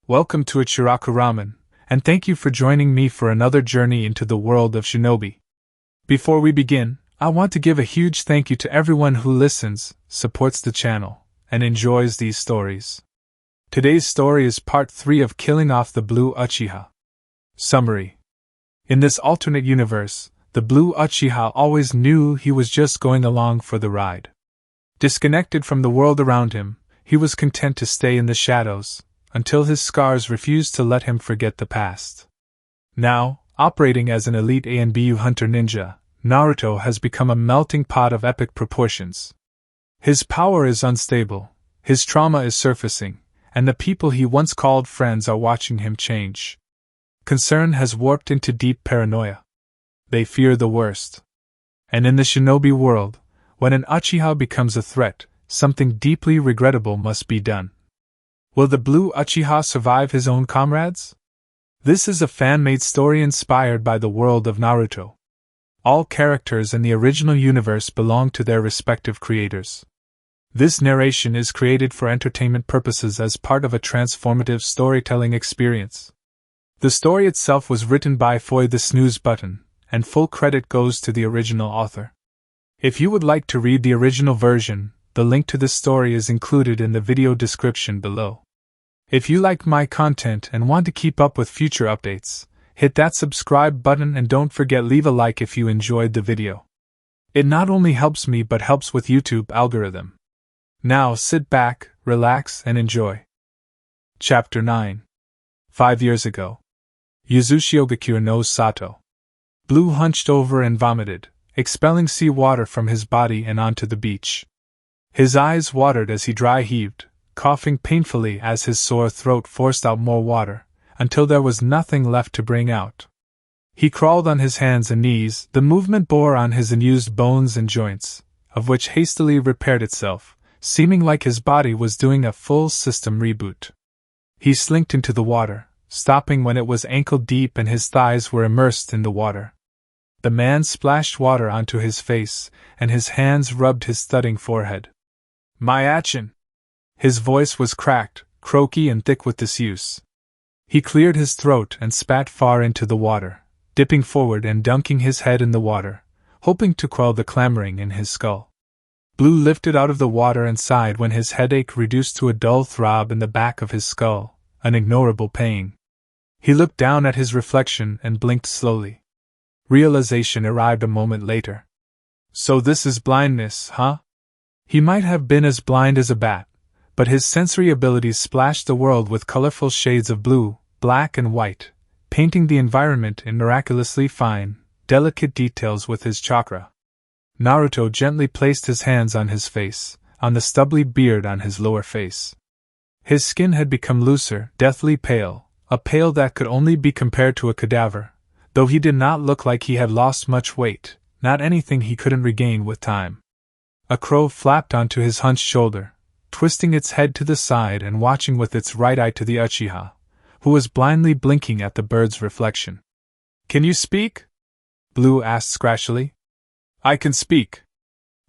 Welcome to Ichiraku Ramen, and thank you for joining me for another journey into the world of Shinobi. Before we begin, I want to give a huge thank you to everyone who listens, supports the channel, and enjoys these stories. Today's story is part 3 of Killing Off the Blue Uchiha. Summary. In this alternate universe, the Blue Uchiha always knew he was just going along for the ride. Disconnected from the world around him, he was content to stay in the shadows, until his scars refused to let him forget the past. Now, operating as an elite ANBU Hunter Ninja, Naruto has become a melting pot of epic proportions. His power is unstable, his trauma is surfacing, and the people he once called friends are watching him change. Concern has warped into deep paranoia. They fear the worst. And in the Shinobi world, when an Uchiha becomes a threat, something deeply regrettable must be done. Will the Blue Uchiha survive his own comrades? This is a fan-made story inspired by the world of Naruto. All characters in the original universe belong to their respective creators. This narration is created for entertainment purposes as part of a transformative storytelling experience. The story itself was written by the Snooze button, and full credit goes to the original author. If you would like to read the original version, the link to this story is included in the video description below. If you like my content and want to keep up with future updates, hit that subscribe button and don't forget leave a like if you enjoyed the video. It not only helps me but helps with YouTube algorithm. Now sit back, relax and enjoy. Chapter 9. 5 years ago. Uchiha no Sato. Blue hunched over and vomited, expelling sea water from his body and onto the beach. His eyes watered as he dry-heaved, coughing painfully as his sore throat forced out more water, until there was nothing left to bring out. He crawled on his hands and knees, the movement bore on his unused bones and joints, of which hastily repaired itself, seeming like his body was doing a full system reboot. He slinked into the water, stopping when it was ankle-deep and his thighs were immersed in the water. The man splashed water onto his face, and his hands rubbed his thudding forehead. My action! His voice was cracked, croaky and thick with disuse. He cleared his throat and spat far into the water, dipping forward and dunking his head in the water, hoping to quell the clamoring in his skull. Blue lifted out of the water and sighed when his headache reduced to a dull throb in the back of his skull, an ignorable pain. He looked down at his reflection and blinked slowly. Realization arrived a moment later. So this is blindness, huh? He might have been as blind as a bat, but his sensory abilities splashed the world with colorful shades of blue, black and white, painting the environment in miraculously fine, delicate details with his chakra. Naruto gently placed his hands on his face, on the stubbly beard on his lower face. His skin had become looser, deathly pale, a pale that could only be compared to a cadaver, though he did not look like he had lost much weight, not anything he couldn't regain with time. A crow flapped onto his hunched shoulder, twisting its head to the side and watching with its right eye to the Uchiha, who was blindly blinking at the bird's reflection. Can you speak? Blue asked scratchily. I can speak.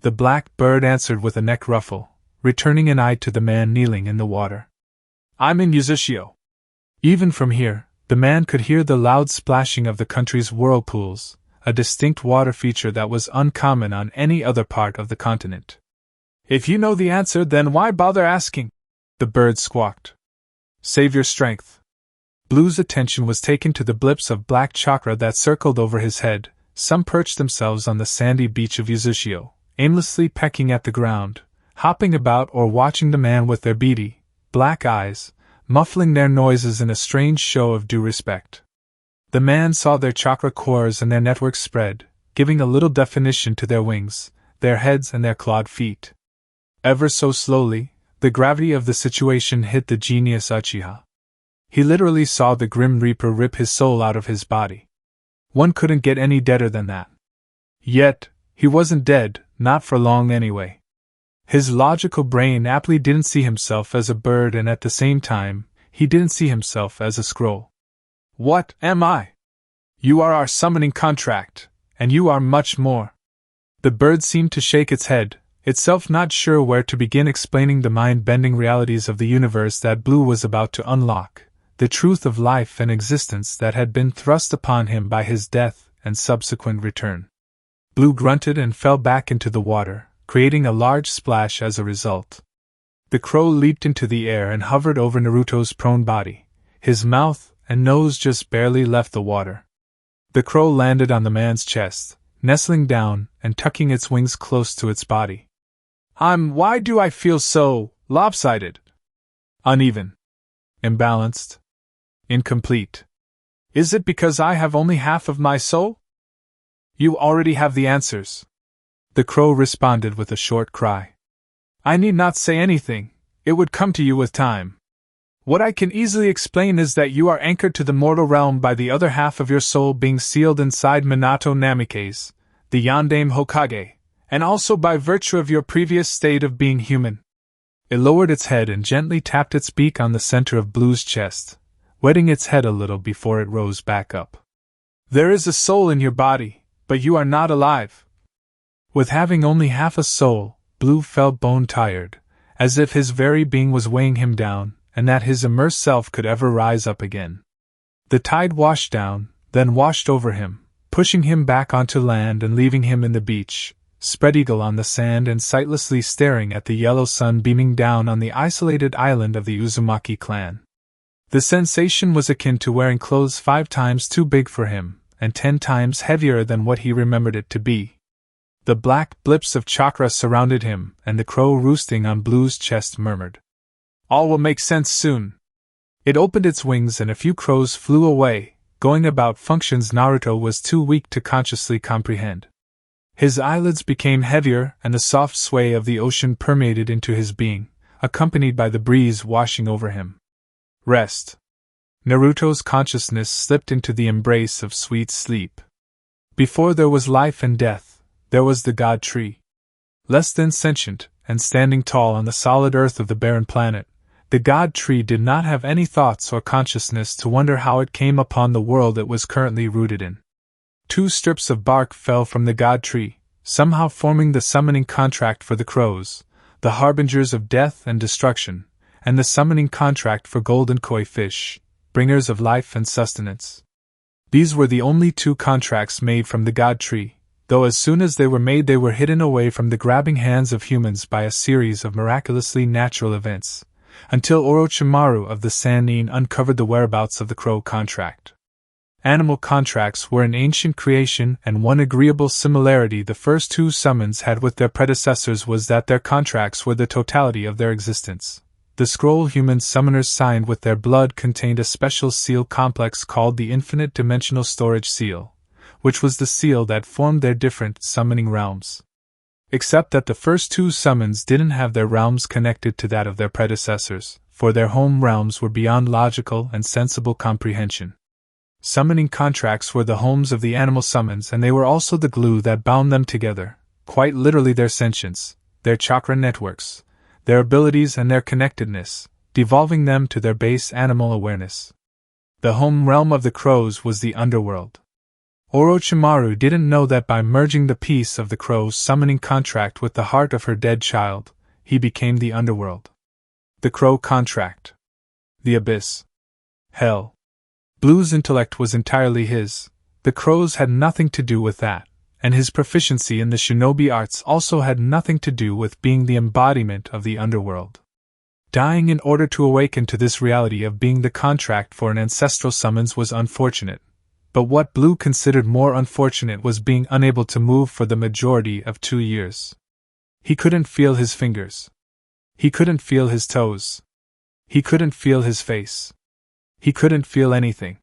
The black bird answered with a neck ruffle, returning an eye to the man kneeling in the water. I'm in Uchiha. Even from here, the man could hear the loud splashing of the country's whirlpools, a distinct water feature that was uncommon on any other part of the continent. If you know the answer, then why bother asking? The bird squawked. Save your strength. Blue's attention was taken to the blips of black chakra that circled over his head. Some perched themselves on the sandy beach of Uchiha, aimlessly pecking at the ground, hopping about or watching the man with their beady, black eyes, muffling their noises in a strange show of due respect. The man saw their chakra cores and their networks spread, giving a little definition to their wings, their heads and their clawed feet. Ever so slowly, the gravity of the situation hit the genius Uchiha. He literally saw the Grim Reaper rip his soul out of his body. One couldn't get any deader than that. Yet, he wasn't dead, not for long anyway. His logical brain aptly didn't see himself as a bird, and at the same time, he didn't see himself as a scroll. What am I? You are our summoning contract, and you are much more. The bird seemed to shake its head, itself not sure where to begin explaining the mind-bending realities of the universe that Blue was about to unlock, the truth of life and existence that had been thrust upon him by his death and subsequent return. Blue grunted and fell back into the water, creating a large splash as a result. The crow leaped into the air and hovered over Naruto's prone body. His mouth and nose just barely left the water. The crow landed on the man's chest, nestling down and tucking its wings close to its body. Why do I feel so lopsided? Uneven. Imbalanced. Incomplete. Is it because I have only half of my soul? You already have the answers. The crow responded with a short cry. I need not say anything, it would come to you with time. What I can easily explain is that you are anchored to the mortal realm by the other half of your soul being sealed inside Minato Namikaze, the Yondaime Hokage, and also by virtue of your previous state of being human. It lowered its head and gently tapped its beak on the center of Blue's chest, wetting its head a little before it rose back up. There is a soul in your body, but you are not alive. With having only half a soul, Blue felt bone-tired, as if his very being was weighing him down, and that his immersed self could ever rise up again. The tide washed down, then washed over him, pushing him back onto land and leaving him in the beach, spread-eagle on the sand and sightlessly staring at the yellow sun beaming down on the isolated island of the Uzumaki clan. The sensation was akin to wearing clothes 5 times too big for him, and 10 times heavier than what he remembered it to be. The black blips of chakra surrounded him, and the crow roosting on Blue's chest murmured, All will make sense soon. It opened its wings and a few crows flew away, going about functions Naruto was too weak to consciously comprehend. His eyelids became heavier and the soft sway of the ocean permeated into his being, accompanied by the breeze washing over him. Rest. Naruto's consciousness slipped into the embrace of sweet sleep. Before there was life and death, there was the God Tree. Less than sentient, and standing tall on the solid earth of the barren planet, the God Tree did not have any thoughts or consciousness to wonder how it came upon the world it was currently rooted in. 2 strips of bark fell from the God Tree, somehow forming the summoning contract for the crows, the harbingers of death and destruction, and the summoning contract for golden koi fish, bringers of life and sustenance. These were the only 2 contracts made from the God Tree, though as soon as they were made they were hidden away from the grabbing hands of humans by a series of miraculously natural events, until Orochimaru of the Sannin uncovered the whereabouts of the crow contract. Animal contracts were an ancient creation, and one agreeable similarity the first 2 summons had with their predecessors was that their contracts were the totality of their existence. The scroll human summoners signed with their blood contained a special seal complex called the Infinite Dimensional Storage Seal, which was the seal that formed their different summoning realms. Except that the first 2 summons didn't have their realms connected to that of their predecessors, for their home realms were beyond logical and sensible comprehension. Summoning contracts were the homes of the animal summons, and they were also the glue that bound them together, quite literally their sentience, their chakra networks, their abilities and their connectedness, devolving them to their base animal awareness. The home realm of the crows was the underworld. Orochimaru didn't know that by merging the piece of the crow's summoning contract with the heart of her dead child, he became the underworld. The crow contract. The abyss. Hell. Blue's intellect was entirely his, the crows had nothing to do with that, and his proficiency in the shinobi arts also had nothing to do with being the embodiment of the underworld. Dying in order to awaken to this reality of being the contract for an ancestral summons was unfortunate. But what Blue considered more unfortunate was being unable to move for the majority of 2 years. He couldn't feel his fingers. He couldn't feel his toes. He couldn't feel his face. He couldn't feel anything.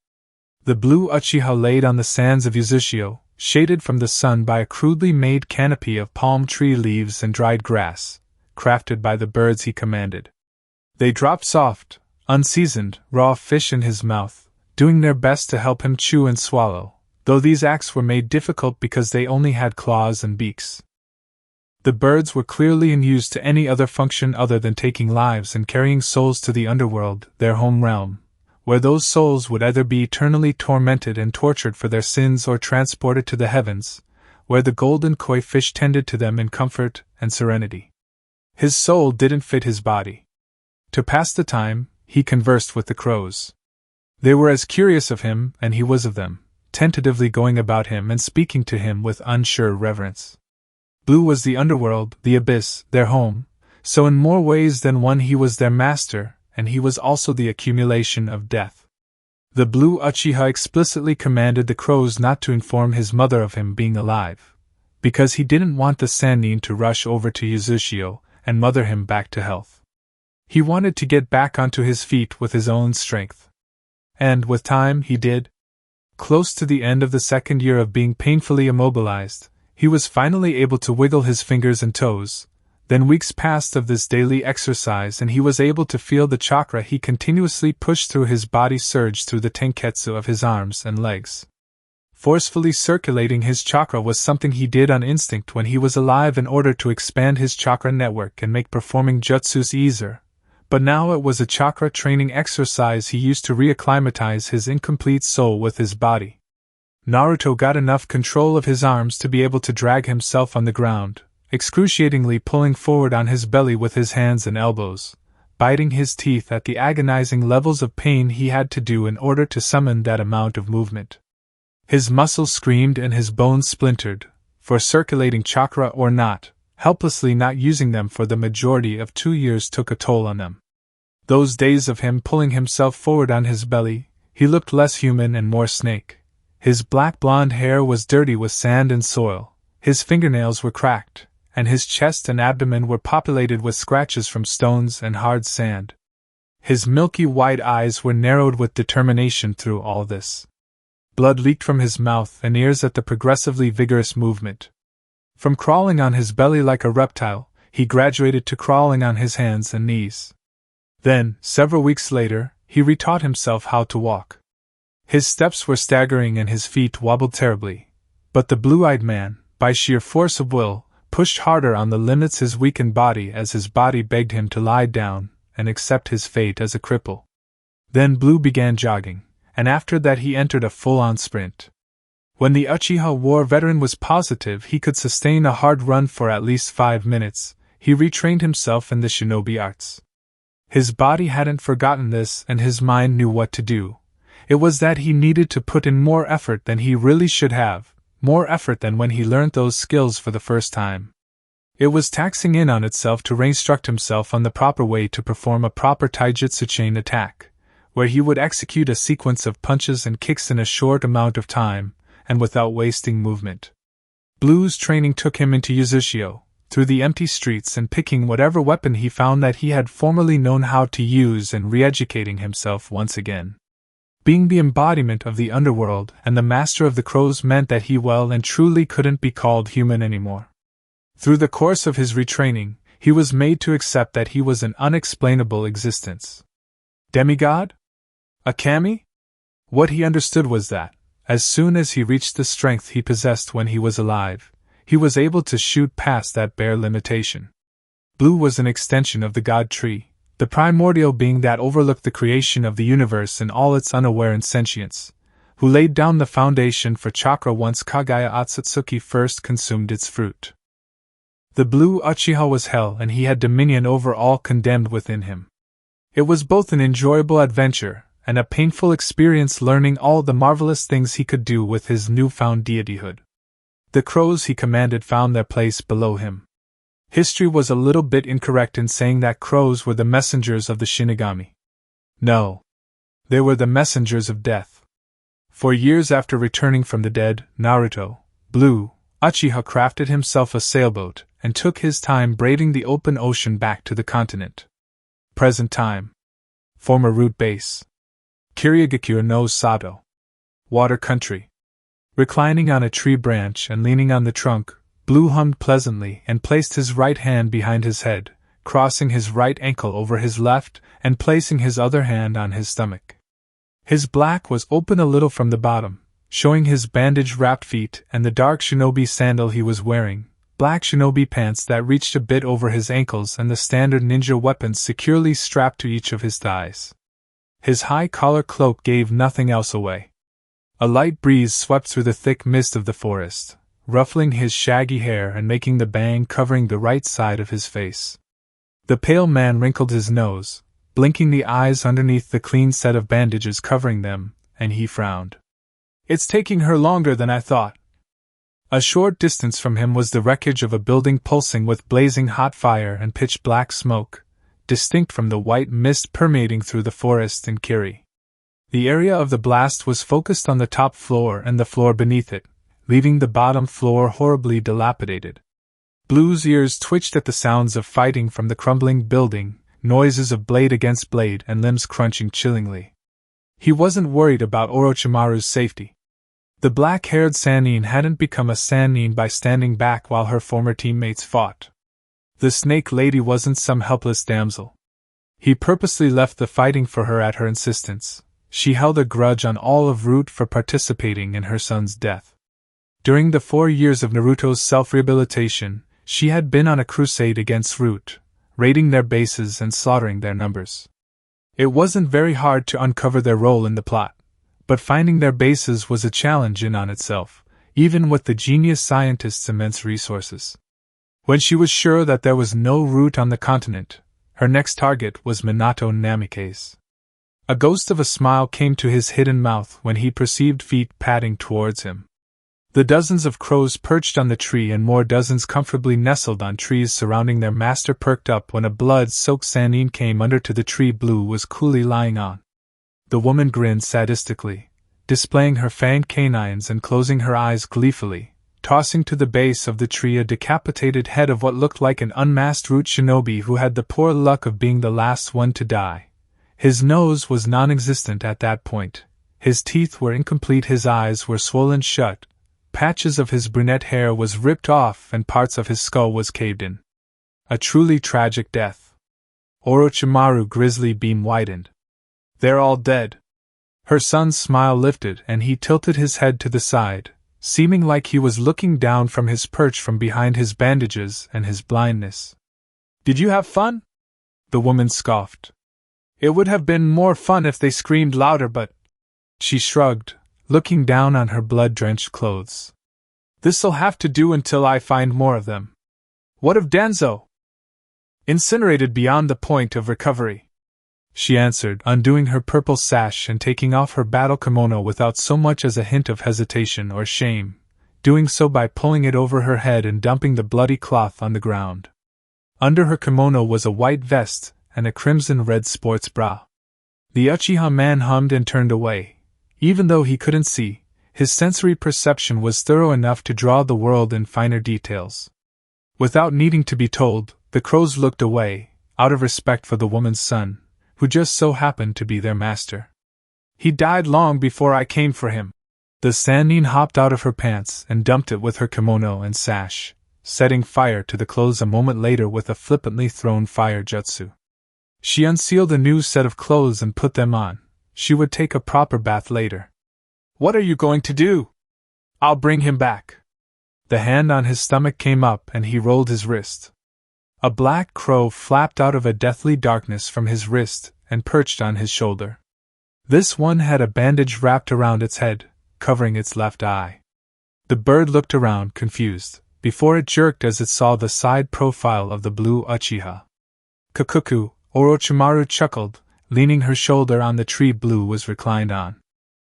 The Blue Uchiha laid on the sands of Uzushio, shaded from the sun by a crudely made canopy of palm tree leaves and dried grass, crafted by the birds he commanded. They dropped soft, unseasoned, raw fish in his mouth, doing their best to help him chew and swallow, though these acts were made difficult because they only had claws and beaks. The birds were clearly unused to any other function other than taking lives and carrying souls to the underworld, their home realm, where those souls would either be eternally tormented and tortured for their sins or transported to the heavens, where the golden koi fish tended to them in comfort and serenity. His soul didn't fit his body. To pass the time, he conversed with the crows. They were as curious of him, and he was of them, tentatively going about him and speaking to him with unsure reverence. Blue was the underworld, the abyss, their home, so in more ways than one he was their master, and he was also the accumulation of death. The Blue Uchiha explicitly commanded the crows not to inform his mother of him being alive, because he didn't want the Sannin to rush over to Uzushio and mother him back to health. He wanted to get back onto his feet with his own strength. And with time he did. Close to the end of the second year of being painfully immobilized, he was finally able to wiggle his fingers and toes. Then weeks passed of this daily exercise and he was able to feel the chakra he continuously pushed through his body surge through the tenketsu of his arms and legs. Forcefully circulating his chakra was something he did on instinct when he was alive in order to expand his chakra network and make performing jutsus easier, but now it was a chakra training exercise he used to reacclimatize his incomplete soul with his body. Naruto got enough control of his arms to be able to drag himself on the ground, excruciatingly pulling forward on his belly with his hands and elbows, biting his teeth at the agonizing levels of pain he had to do in order to summon that amount of movement. His muscles screamed and his bones splintered, for circulating chakra or not, helplessly not using them for the majority of 2 years took a toll on them. Those days of him pulling himself forward on his belly, he looked less human and more snake. His black blonde hair was dirty with sand and soil, his fingernails were cracked, and his chest and abdomen were populated with scratches from stones and hard sand. His milky white eyes were narrowed with determination through all this. Blood leaked from his mouth and ears at the progressively vigorous movement. From crawling on his belly like a reptile, he graduated to crawling on his hands and knees. Then, several weeks later, he retaught himself how to walk. His steps were staggering and his feet wobbled terribly, but the blue-eyed man, by sheer force of will, pushed harder on the limits his weakened body as his body begged him to lie down and accept his fate as a cripple. Then Blue began jogging, and after that he entered a full-on sprint. When the Uchiha war veteran was positive he could sustain a hard run for at least 5 minutes, he retrained himself in the shinobi arts. His body hadn't forgotten this and his mind knew what to do. It was that he needed to put in more effort than he really should have, more effort than when he learned those skills for the first time. It was taxing in on itself to re-instruct himself on the proper way to perform a proper taijutsu chain attack, where he would execute a sequence of punches and kicks in a short amount of time, and without wasting movement. Blue's training took him into Uzushio, through the empty streets and picking whatever weapon he found that he had formerly known how to use and re-educating himself once again. Being the embodiment of the underworld and the master of the crows meant that he well and truly couldn't be called human anymore. Through the course of his retraining, he was made to accept that he was an unexplainable existence. Demigod? A kami? What he understood was that, as soon as he reached the strength he possessed when he was alive, he was able to shoot past that bare limitation. Blue was an extension of the God tree, the primordial being that overlooked the creation of the universe in all its unaware insentience, who laid down the foundation for chakra once Kagaya Otsutsuki first consumed its fruit. The Blue Uchiha was hell and he had dominion over all condemned within him. It was both an enjoyable adventure and a painful experience learning all the marvelous things he could do with his newfound deityhood. The crows he commanded found their place below him. History was a little bit incorrect in saying that crows were the messengers of the Shinigami. No. They were the messengers of death. For years after returning from the dead, Naruto, Blue Uchiha crafted himself a sailboat and took his time braving the open ocean back to the continent. Present time. Former route base. Kirigakure no Sato. Water country. Reclining on a tree branch and leaning on the trunk, Blue hummed pleasantly and placed his right hand behind his head, crossing his right ankle over his left and placing his other hand on his stomach. His black was open a little from the bottom, showing his bandage-wrapped feet and the dark shinobi sandal he was wearing, black shinobi pants that reached a bit over his ankles and the standard ninja weapons securely strapped to each of his thighs. His high-collar cloak gave nothing else away. A light breeze swept through the thick mist of the forest, ruffling his shaggy hair and making the bang covering the right side of his face. The pale man wrinkled his nose, blinking the eyes underneath the clean set of bandages covering them, and he frowned. It's taking her longer than I thought. A short distance from him was the wreckage of a building pulsing with blazing hot fire and pitch-black smoke, distinct from the white mist permeating through the forest in Kiri. The area of the blast was focused on the top floor and the floor beneath it, leaving the bottom floor horribly dilapidated. Blue's ears twitched at the sounds of fighting from the crumbling building, noises of blade against blade and limbs crunching chillingly. He wasn't worried about Orochimaru's safety. The black-haired Sannin hadn't become a Sannin by standing back while her former teammates fought. The snake lady wasn't some helpless damsel. He purposely left the fighting for her at her insistence. She held a grudge on all of Root for participating in her son's death. During the 4 years of Naruto's self-rehabilitation, she had been on a crusade against Root, raiding their bases and slaughtering their numbers. It wasn't very hard to uncover their role in the plot, but finding their bases was a challenge in on itself, even with the genius scientist's immense resources. When she was sure that there was no Root on the continent, her next target was Minato Namikaze. A ghost of a smile came to his hidden mouth when he perceived feet padding towards him. The dozens of crows perched on the tree and more dozens comfortably nestled on trees surrounding their master perked up when a blood-soaked Sannin came under to the tree Blue was coolly lying on. The woman grinned sadistically, displaying her fanged canines and closing her eyes gleefully, tossing to the base of the tree a decapitated head of what looked like an unmasked Root shinobi who had the poor luck of being the last one to die. His nose was non-existent at that point, his teeth were incomplete, his eyes were swollen shut, patches of his brunette hair was ripped off and parts of his skull was caved in. A truly tragic death. Orochimaru's grisly beam widened. They're all dead. Her son's smile lifted and he tilted his head to the side, seeming like he was looking down from his perch from behind his bandages and his blindness. Did you have fun? The woman scoffed. It would have been more fun if they screamed louder, but... She shrugged, looking down on her blood-drenched clothes. This'll have to do until I find more of them. What of Danzo? Incinerated beyond the point of recovery, she answered, undoing her purple sash and taking off her battle kimono without so much as a hint of hesitation or shame, doing so by pulling it over her head and dumping the bloody cloth on the ground. Under her kimono was a white vest and a crimson-red sports bra. The Uchiha man hummed and turned away. Even though he couldn't see, his sensory perception was thorough enough to draw the world in finer details. Without needing to be told, the crows looked away, out of respect for the woman's son, who just so happened to be their master. He died long before I came for him. The Sannin hopped out of her pants and dumped it with her kimono and sash, setting fire to the clothes a moment later with a flippantly thrown fire jutsu. She unsealed a new set of clothes and put them on. She would take a proper bath later. What are you going to do? I'll bring him back. The hand on his stomach came up and he rolled his wrist. A black crow flapped out of a deathly darkness from his wrist and perched on his shoulder. This one had a bandage wrapped around its head, covering its left eye. The bird looked around, confused, before it jerked as it saw the side profile of the Blue Uchiha. Kukuku, Orochimaru chuckled, leaning her shoulder on the tree Blue was reclined on.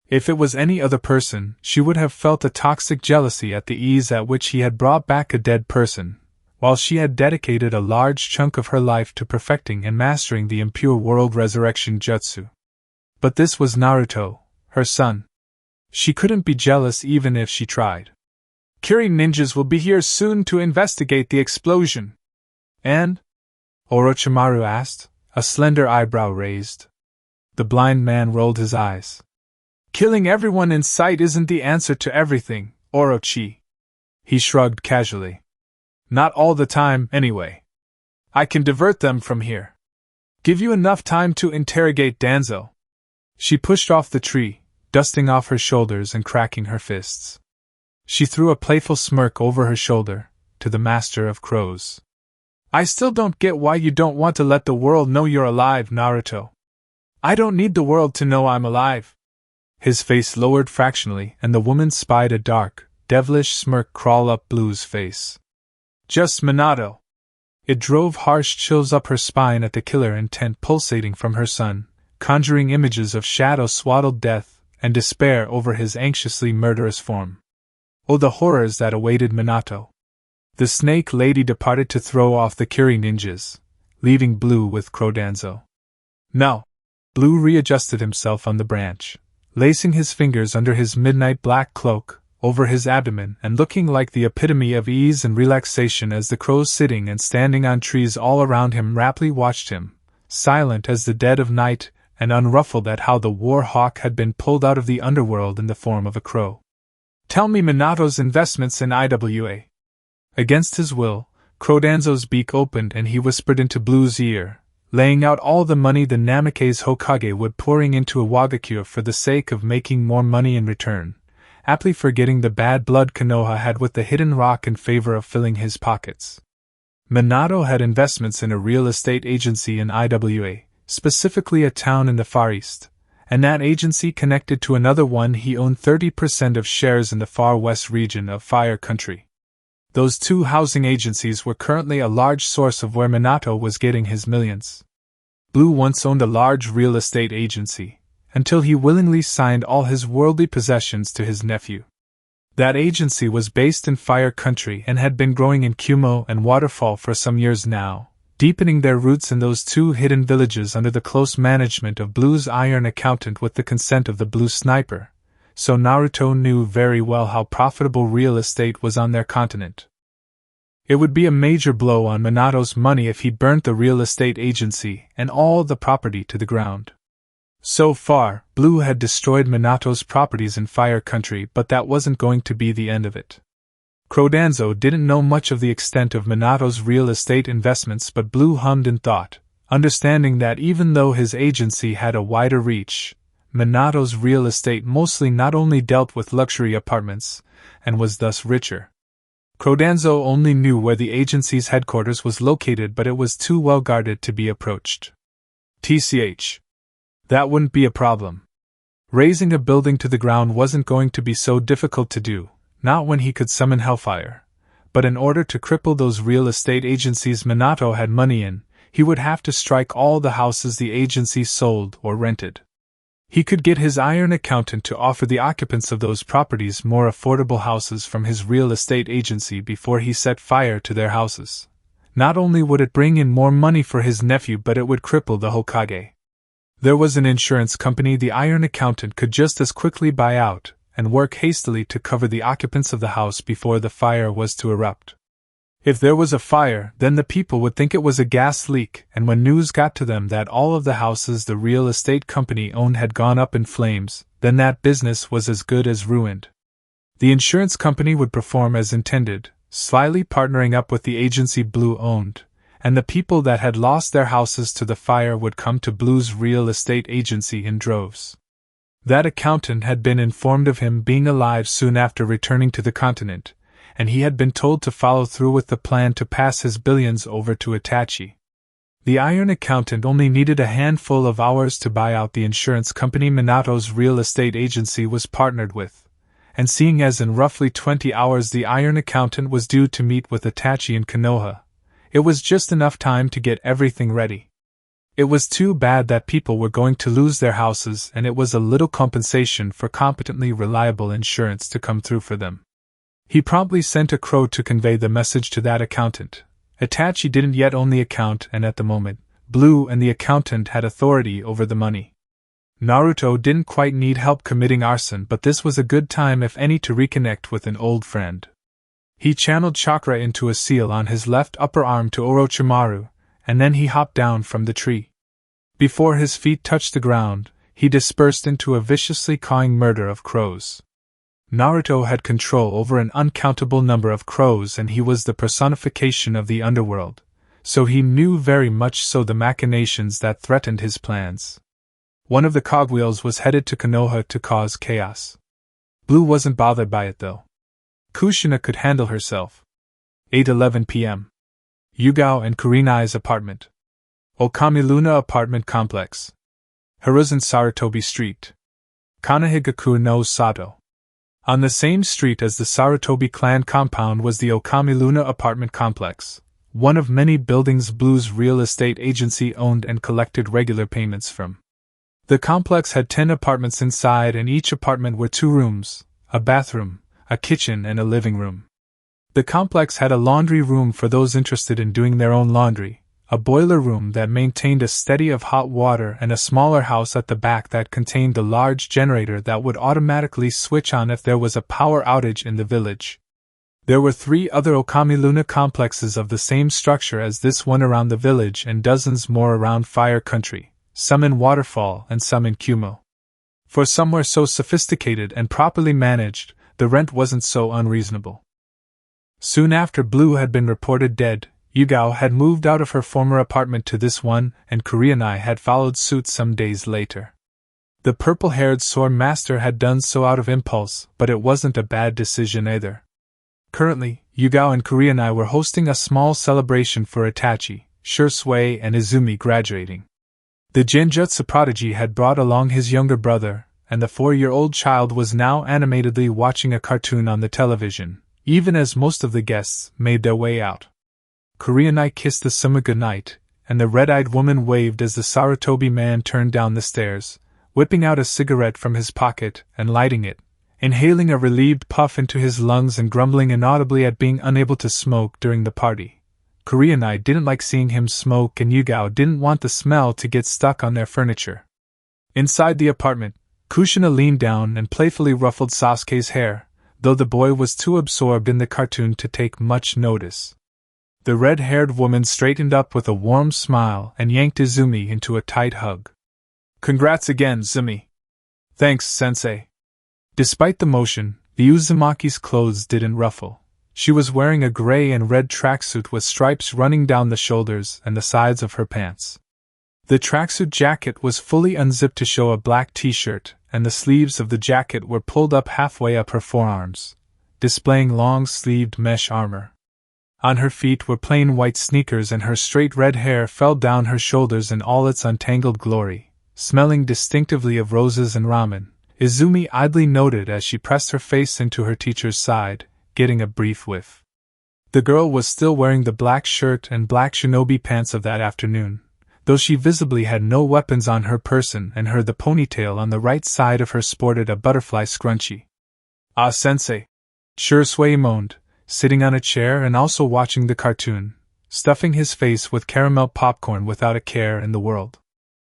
If it was any other person, she would have felt a toxic jealousy at the ease at which he had brought back a dead person, while she had dedicated a large chunk of her life to perfecting and mastering the impure world resurrection jutsu. But this was Naruto, her son. She couldn't be jealous even if she tried. Kiri ninjas will be here soon to investigate the explosion. And? Orochimaru asked, a slender eyebrow raised. The blind man rolled his eyes. Killing everyone in sight isn't the answer to everything, Orochi. He shrugged casually. Not all the time, anyway. I can divert them from here. Give you enough time to interrogate Danzo. She pushed off the tree, dusting off her shoulders and cracking her fists. She threw a playful smirk over her shoulder, to the master of crows. I still don't get why you don't want to let the world know you're alive, Naruto. I don't need the world to know I'm alive. His face lowered fractionally and the woman spied a dark, devilish smirk crawl up Blue's face. Just Minato. It drove harsh chills up her spine at the killer intent pulsating from her son, conjuring images of shadow-swaddled death and despair over his anxiously murderous form. Oh, the horrors that awaited Minato! The snake lady departed to throw off the Kiri ninjas, leaving Blue with Crodanzo. No! Blue readjusted himself on the branch, lacing his fingers under his midnight black cloak, over his abdomen and looking like the epitome of ease and relaxation as the crows sitting and standing on trees all around him raptly watched him, silent as the dead of night and unruffled at how the war hawk had been pulled out of the underworld in the form of a crow. Tell me Minato's investments in IWA. Against his will, Crodanzo's beak opened and he whispered into Blue's ear, laying out all the money the Namikaze Hokage would pouring into Iwagakure for the sake of making more money in return, aptly forgetting the bad blood Konoha had with the hidden rock in favor of filling his pockets. Minato had investments in a real estate agency in IWA, specifically a town in the Far East, and that agency connected to another one. He owned 30% of shares in the Far West region of Fire Country. Those two housing agencies were currently a large source of where Minato was getting his millions. Blue once owned a large real estate agency, until he willingly signed all his worldly possessions to his nephew. That agency was based in Fire Country and had been growing in Kumo and Waterfall for some years now, deepening their roots in those two hidden villages under the close management of Blue's iron accountant with the consent of the Blue Sniper, so Naruto knew very well how profitable real estate was on their continent. It would be a major blow on Minato's money if he burnt the real estate agency and all the property to the ground. So far, Blue had destroyed Minato's properties in Fire Country, but that wasn't going to be the end of it. Crodanzo didn't know much of the extent of Minato's real estate investments, but Blue hummed in thought, understanding that even though his agency had a wider reach, Minato's real estate mostly not only dealt with luxury apartments, and was thus richer. Crodanzo only knew where the agency's headquarters was located, but it was too well guarded to be approached. TCH. That wouldn't be a problem. Razing a building to the ground wasn't going to be so difficult to do, not when he could summon Hellfire. But in order to cripple those real estate agencies Minato had money in, he would have to strike all the houses the agency sold or rented. He could get his iron accountant to offer the occupants of those properties more affordable houses from his real estate agency before he set fire to their houses. Not only would it bring in more money for his nephew, but it would cripple the Hokage. There was an insurance company the iron accountant could just as quickly buy out, and work hastily to cover the occupants of the house before the fire was to erupt. If there was a fire, then the people would think it was a gas leak, and when news got to them that all of the houses the real estate company owned had gone up in flames, then that business was as good as ruined. The insurance company would perform as intended, slyly partnering up with the agency Blue owned, and the people that had lost their houses to the fire would come to Blue's real estate agency in droves. That accountant had been informed of him being alive soon after returning to the continent, and he had been told to follow through with the plan to pass his billions over to Itachi. The iron accountant only needed a handful of hours to buy out the insurance company Minato's real estate agency was partnered with, and seeing as in roughly 20 hours the iron accountant was due to meet with Itachi in Konoha, it was just enough time to get everything ready. It was too bad that people were going to lose their houses, and it was a little compensation for competently reliable insurance to come through for them. He promptly sent a crow to convey the message to that accountant. Itachi didn't yet own the account, and at the moment, Blue and the accountant had authority over the money. Naruto didn't quite need help committing arson, but this was a good time if any to reconnect with an old friend. He channeled chakra into a seal on his left upper arm to Orochimaru, and then he hopped down from the tree. Before his feet touched the ground, he dispersed into a viciously cawing murder of crows. Naruto had control over an uncountable number of crows, and he was the personification of the underworld, so he knew very much so the machinations that threatened his plans. One of the cogwheels was headed to Konoha to cause chaos. Blue wasn't bothered by it though. Kushina could handle herself. 8:11 p.m. Yugao and Kurenai's apartment. Okamiluna Apartment Complex. Hiruzen Sarutobi Street. Kanahigaku no Sato. On the same street as the Sarutobi clan compound was the Okamiluna Apartment Complex, one of many buildings Blue's real estate agency owned and collected regular payments from. The complex had 10 apartments inside, and each apartment were 2 rooms, a bathroom, a kitchen, and a living room. The complex had a laundry room for those interested in doing their own laundry, a boiler room that maintained a steady of hot water, and a smaller house at the back that contained a large generator that would automatically switch on if there was a power outage in the village. There were 3 other Okamiluna complexes of the same structure as this one around the village, and dozens more around Fire Country, some in Waterfall and some in Kumo. For somewhere so sophisticated and properly managed, the rent wasn't so unreasonable. Soon after Blue had been reported dead, Yugao had moved out of her former apartment to this one, and Kurenai had followed suit some days later. The purple-haired sword master had done so out of impulse, but it wasn't a bad decision either. Currently, Yugao and Kurenai were hosting a small celebration for Itachi, Shursui, and Izumi graduating. The Genjutsu prodigy had brought along his younger brother, and the 4-year-old child was now animatedly watching a cartoon on the television, even as most of the guests made their way out. Kurenai kissed the Suma goodnight, and the red-eyed woman waved as the Sarutobi man turned down the stairs, whipping out a cigarette from his pocket and lighting it, inhaling a relieved puff into his lungs and grumbling inaudibly at being unable to smoke during the party. Kurenai didn't like seeing him smoke, and Yugao didn't want the smell to get stuck on their furniture. Inside the apartment, Kushina leaned down and playfully ruffled Sasuke's hair, though the boy was too absorbed in the cartoon to take much notice. The red-haired woman straightened up with a warm smile and yanked Izumi into a tight hug. "Congrats again, Zumi." "Thanks, sensei." Despite the motion, the Uzumaki's clothes didn't ruffle. She was wearing a gray and red tracksuit with stripes running down the shoulders and the sides of her pants. The tracksuit jacket was fully unzipped to show a black t-shirt, and the sleeves of the jacket were pulled up halfway up her forearms, displaying long-sleeved mesh armor. On her feet were plain white sneakers, and her straight red hair fell down her shoulders in all its untangled glory, smelling distinctively of roses and ramen, Izumi idly noted as she pressed her face into her teacher's side, getting a brief whiff. The girl was still wearing the black shirt and black shinobi pants of that afternoon, though she visibly had no weapons on her person, and the ponytail on the right side of her sported a butterfly scrunchie. "Ah, sensei," Shursui moaned, sitting on a chair and also watching the cartoon, stuffing his face with caramel popcorn without a care in the world.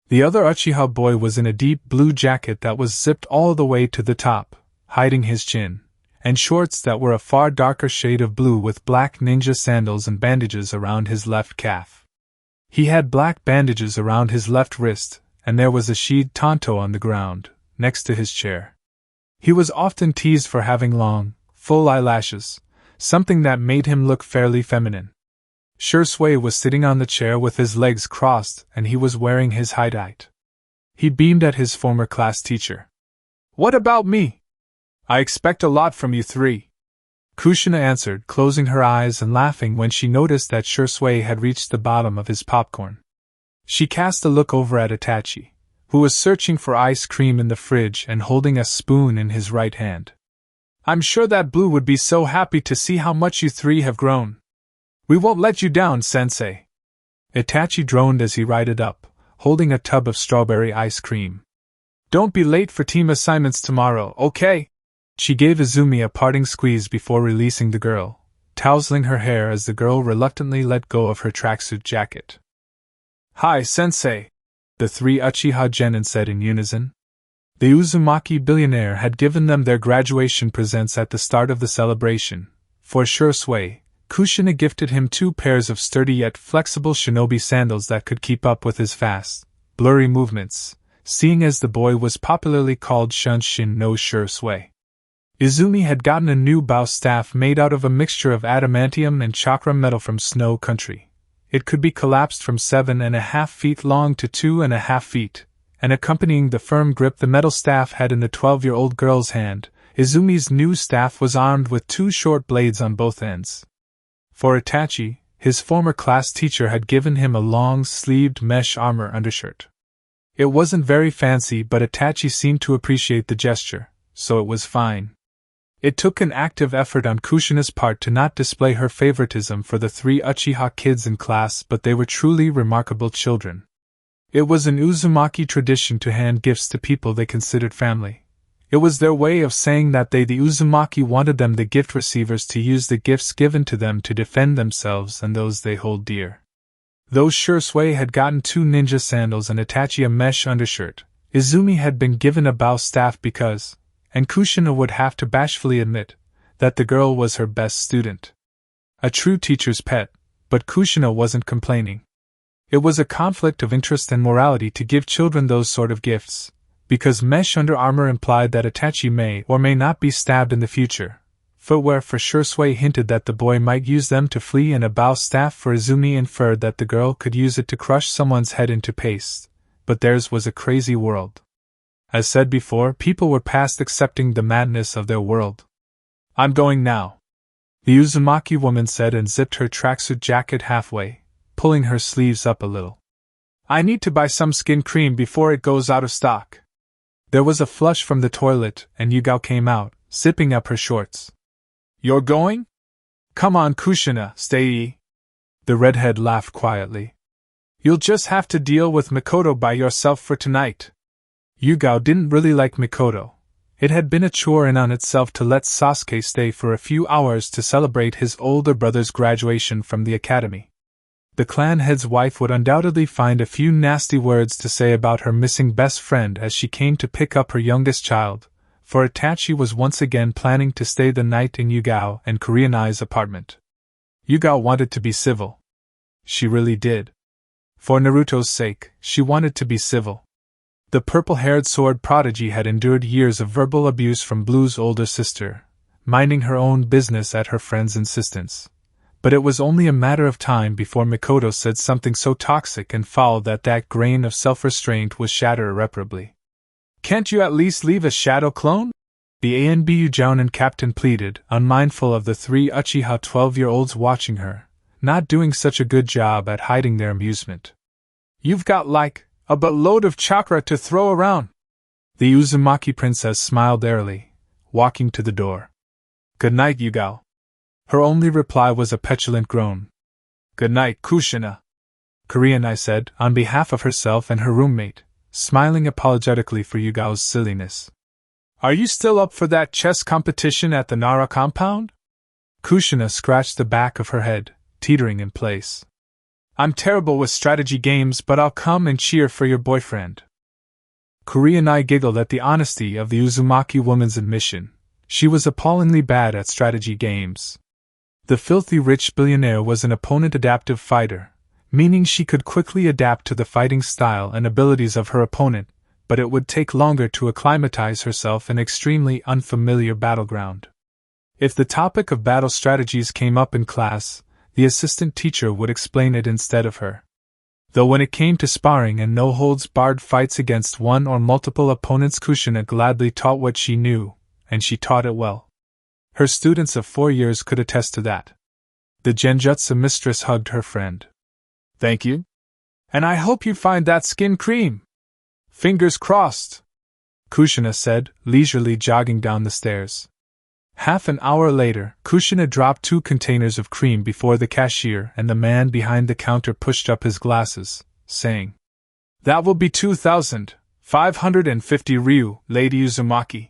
The other Uchiha boy was in a deep blue jacket that was zipped all the way to the top, hiding his chin, and shorts that were a far darker shade of blue with black ninja sandals and bandages around his left calf. He had black bandages around his left wrist, and there was a sheathed tanto on the ground, next to his chair. He was often teased for having long, full eyelashes, something that made him look fairly feminine. Shursui was sitting on the chair with his legs crossed, and he was wearing his hideout. He beamed at his former class teacher. "What about me? I expect a lot from you 3. Kushina answered, closing her eyes and laughing when she noticed that Shursui had reached the bottom of his popcorn. She cast a look over at Itachi, who was searching for ice cream in the fridge and holding a spoon in his right hand. "I'm sure that Blue would be so happy to see how much you 3 have grown. We won't let you down, sensei." Itachi droned as he righted up, holding a tub of strawberry ice cream. "Don't be late for team assignments tomorrow, okay?" She gave Izumi a parting squeeze before releasing the girl, tousling her hair as the girl reluctantly let go of her tracksuit jacket. "Hi, sensei," the 3 Uchiha genin said in unison. The Uzumaki billionaire had given them their graduation presents at the start of the celebration. For Shursui, Kushina gifted him 2 pairs of sturdy yet flexible shinobi sandals that could keep up with his fast, blurry movements, seeing as the boy was popularly called Shunshin no Shursui. Izumi had gotten a new bow staff made out of a mixture of adamantium and chakra metal from Snow Country. It could be collapsed from 7.5 feet long to 2.5 feet, and accompanying the firm grip the metal staff had in the 12-year-old girl's hand, Izumi's new staff was armed with 2 short blades on both ends. For Itachi, his former class teacher had given him a long-sleeved mesh armor undershirt. It wasn't very fancy, but Itachi seemed to appreciate the gesture, so it was fine. It took an active effort on Kushina's part to not display her favoritism for the 3 Uchiha kids in class, but they were truly remarkable children. It was an Uzumaki tradition to hand gifts to people they considered family. It was their way of saying that they, the Uzumaki, wanted them, the gift receivers, to use the gifts given to them to defend themselves and those they hold dear. Though Shursui had gotten 2 ninja sandals and Itachi a mesh undershirt, Izumi had been given a bow staff because, and Kushina would have to bashfully admit, that the girl was her best student. A true teacher's pet, but Kushina wasn't complaining. It was a conflict of interest and morality to give children those sort of gifts, because mesh under armor implied that Itachi may or may not be stabbed in the future. Footwear for Shursui hinted that the boy might use them to flee, and a bow staff for Izumi inferred that the girl could use it to crush someone's head into paste, but theirs was a crazy world. As said before, people were past accepting the madness of their world. "I'm going now," the Uzumaki woman said, and zipped her tracksuit jacket halfway, pulling her sleeves up a little. "I need to buy some skin cream before it goes out of stock." There was a flush from the toilet, and Yugao came out, zipping up her shorts. "You're going? Come on, Kushina, stay." The redhead laughed quietly. "You'll just have to deal with Mikoto by yourself for tonight." Yugao didn't really like Mikoto. It had been a chore in on itself to let Sasuke stay for a few hours to celebrate his older brother's graduation from the academy. The clan head's wife would undoubtedly find a few nasty words to say about her missing best friend as she came to pick up her youngest child, for Itachi was once again planning to stay the night in Yugao and Korean-Ai's apartment. Yugao wanted to be civil. She really did. For Naruto's sake, she wanted to be civil. The purple-haired sword prodigy had endured years of verbal abuse from Blue's older sister, minding her own business at her friend's insistence. But it was only a matter of time before Mikoto said something so toxic and foul that that grain of self-restraint was shattered irreparably. "Can't you at least leave a shadow clone?" the ANBU Jounin captain pleaded, unmindful of the 3 Uchiha 12-year-olds watching her, not doing such a good job at hiding their amusement. "You've got like a buttload of chakra to throw around." The Uzumaki princess smiled airily, walking to the door. "Good night, Yugao." Her only reply was a petulant groan. "Good night, Kushina," Korean-Ai said, on behalf of herself and her roommate, smiling apologetically for Yugao's silliness. "Are you still up for that chess competition at the Nara compound?" Kushina scratched the back of her head, teetering in place. "I'm terrible with strategy games, but I'll come and cheer for your boyfriend." Korean-Ai giggled at the honesty of the Uzumaki woman's admission. She was appallingly bad at strategy games. The filthy rich billionaire was an opponent-adaptive fighter, meaning she could quickly adapt to the fighting style and abilities of her opponent, but it would take longer to acclimatize herself in extremely unfamiliar battleground. If the topic of battle strategies came up in class, the assistant teacher would explain it instead of her. Though when it came to sparring and no-holds-barred fights against one or multiple opponents, Kushina gladly taught what she knew, and she taught it well. Her students of 4 years could attest to that. The Genjutsu mistress hugged her friend. "Thank you. And I hope you find that skin cream." "Fingers crossed," Kushina said, leisurely jogging down the stairs. Half an hour later, Kushina dropped 2 containers of cream before the cashier, and the man behind the counter pushed up his glasses, saying, "That will be 2,550 ryu, Lady Uzumaki."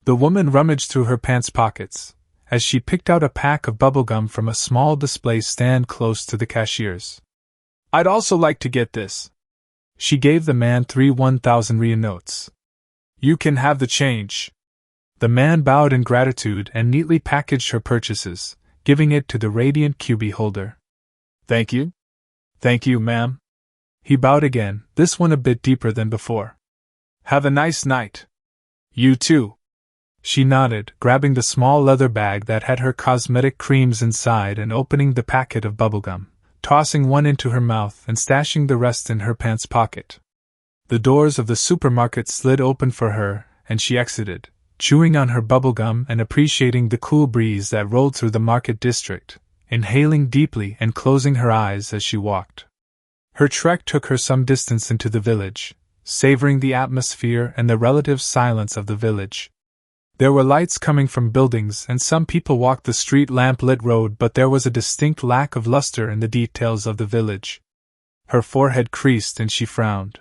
The woman rummaged through her pants pockets, as she picked out a pack of bubblegum from a small display stand close to the cashier's. "I'd also like to get this." She gave the man 3 1,000 ryu notes. "You can have the change." The man bowed in gratitude and neatly packaged her purchases, giving it to the radiant QB holder. "Thank you." "Thank you, ma'am." He bowed again, this one a bit deeper than before. "Have a nice night." "You too." She nodded, grabbing the small leather bag that had her cosmetic creams inside and opening the packet of bubblegum, tossing one into her mouth and stashing the rest in her pants pocket. The doors of the supermarket slid open for her, and she exited, chewing on her bubblegum and appreciating the cool breeze that rolled through the market district, inhaling deeply and closing her eyes as she walked. Her trek took her some distance into the village, savoring the atmosphere and the relative silence of the village. There were lights coming from buildings and some people walked the street lamp-lit road, but there was a distinct lack of luster in the details of the village. Her forehead creased and she frowned.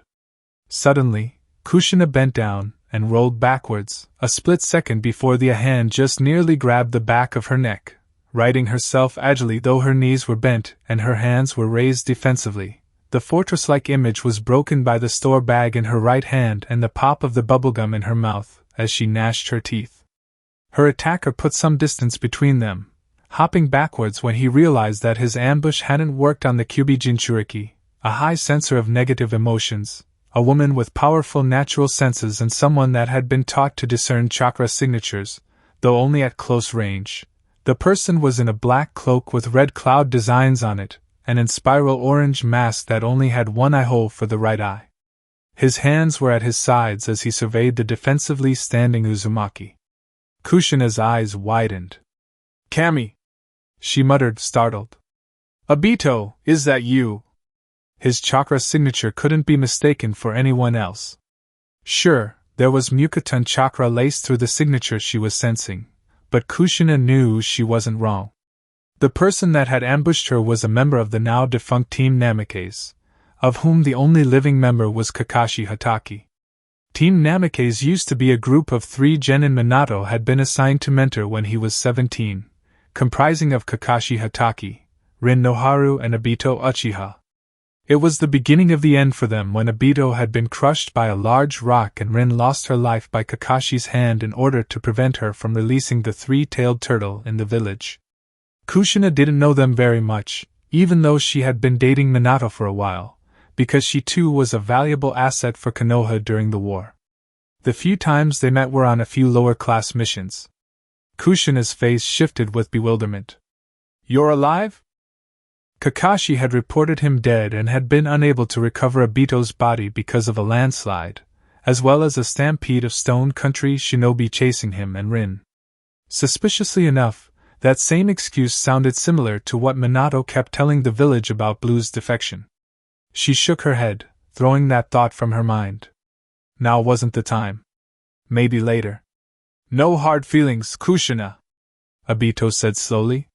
Suddenly, Kushina bent down and rolled backwards, a split second before the hand just nearly grabbed the back of her neck. Righting herself agilely though her knees were bent and her hands were raised defensively, the fortress-like image was broken by the store bag in her right hand and the pop of the bubblegum in her mouth as she gnashed her teeth. Her attacker put some distance between them, hopping backwards when he realized that his ambush hadn't worked on the Kyubi Jinchuriki, a high sensor of negative emotions, a woman with powerful natural senses and someone that had been taught to discern chakra signatures, though only at close range. The person was in a black cloak with red cloud designs on it, and in spiral orange mask that only had one eye hole for the right eye. His hands were at his sides as he surveyed the defensively standing Uzumaki. Kushina's eyes widened. "Kami!" she muttered, startled. "Obito, is that you?" His chakra signature couldn't be mistaken for anyone else. Sure, there was Mukuten chakra laced through the signature she was sensing, but Kushina knew she wasn't wrong. The person that had ambushed her was a member of the now-defunct Team Namikaze, of whom the only living member was Kakashi Hatake. Team Namikaze used to be a group of 3 genin Minato had been assigned to mentor when he was 17, comprising of Kakashi Hatake, Rin Noharu and Obito Uchiha. It was the beginning of the end for them when Obito had been crushed by a large rock and Rin lost her life by Kakashi's hand in order to prevent her from releasing the 3-tailed turtle in the village. Kushina didn't know them very much, even though she had been dating Minato for a while, because she too was a valuable asset for Konoha during the war. The few times they met were on a few lower-class missions. Kushina's face shifted with bewilderment. "You're alive?" Kakashi had reported him dead and had been unable to recover Obito's body because of a landslide, as well as a stampede of Stone Country shinobi chasing him and Rin. Suspiciously enough, that same excuse sounded similar to what Minato kept telling the village about Blue's defection. She shook her head, throwing that thought from her mind. Now wasn't the time. Maybe later. "No hard feelings, Kushina," Obito said slowly.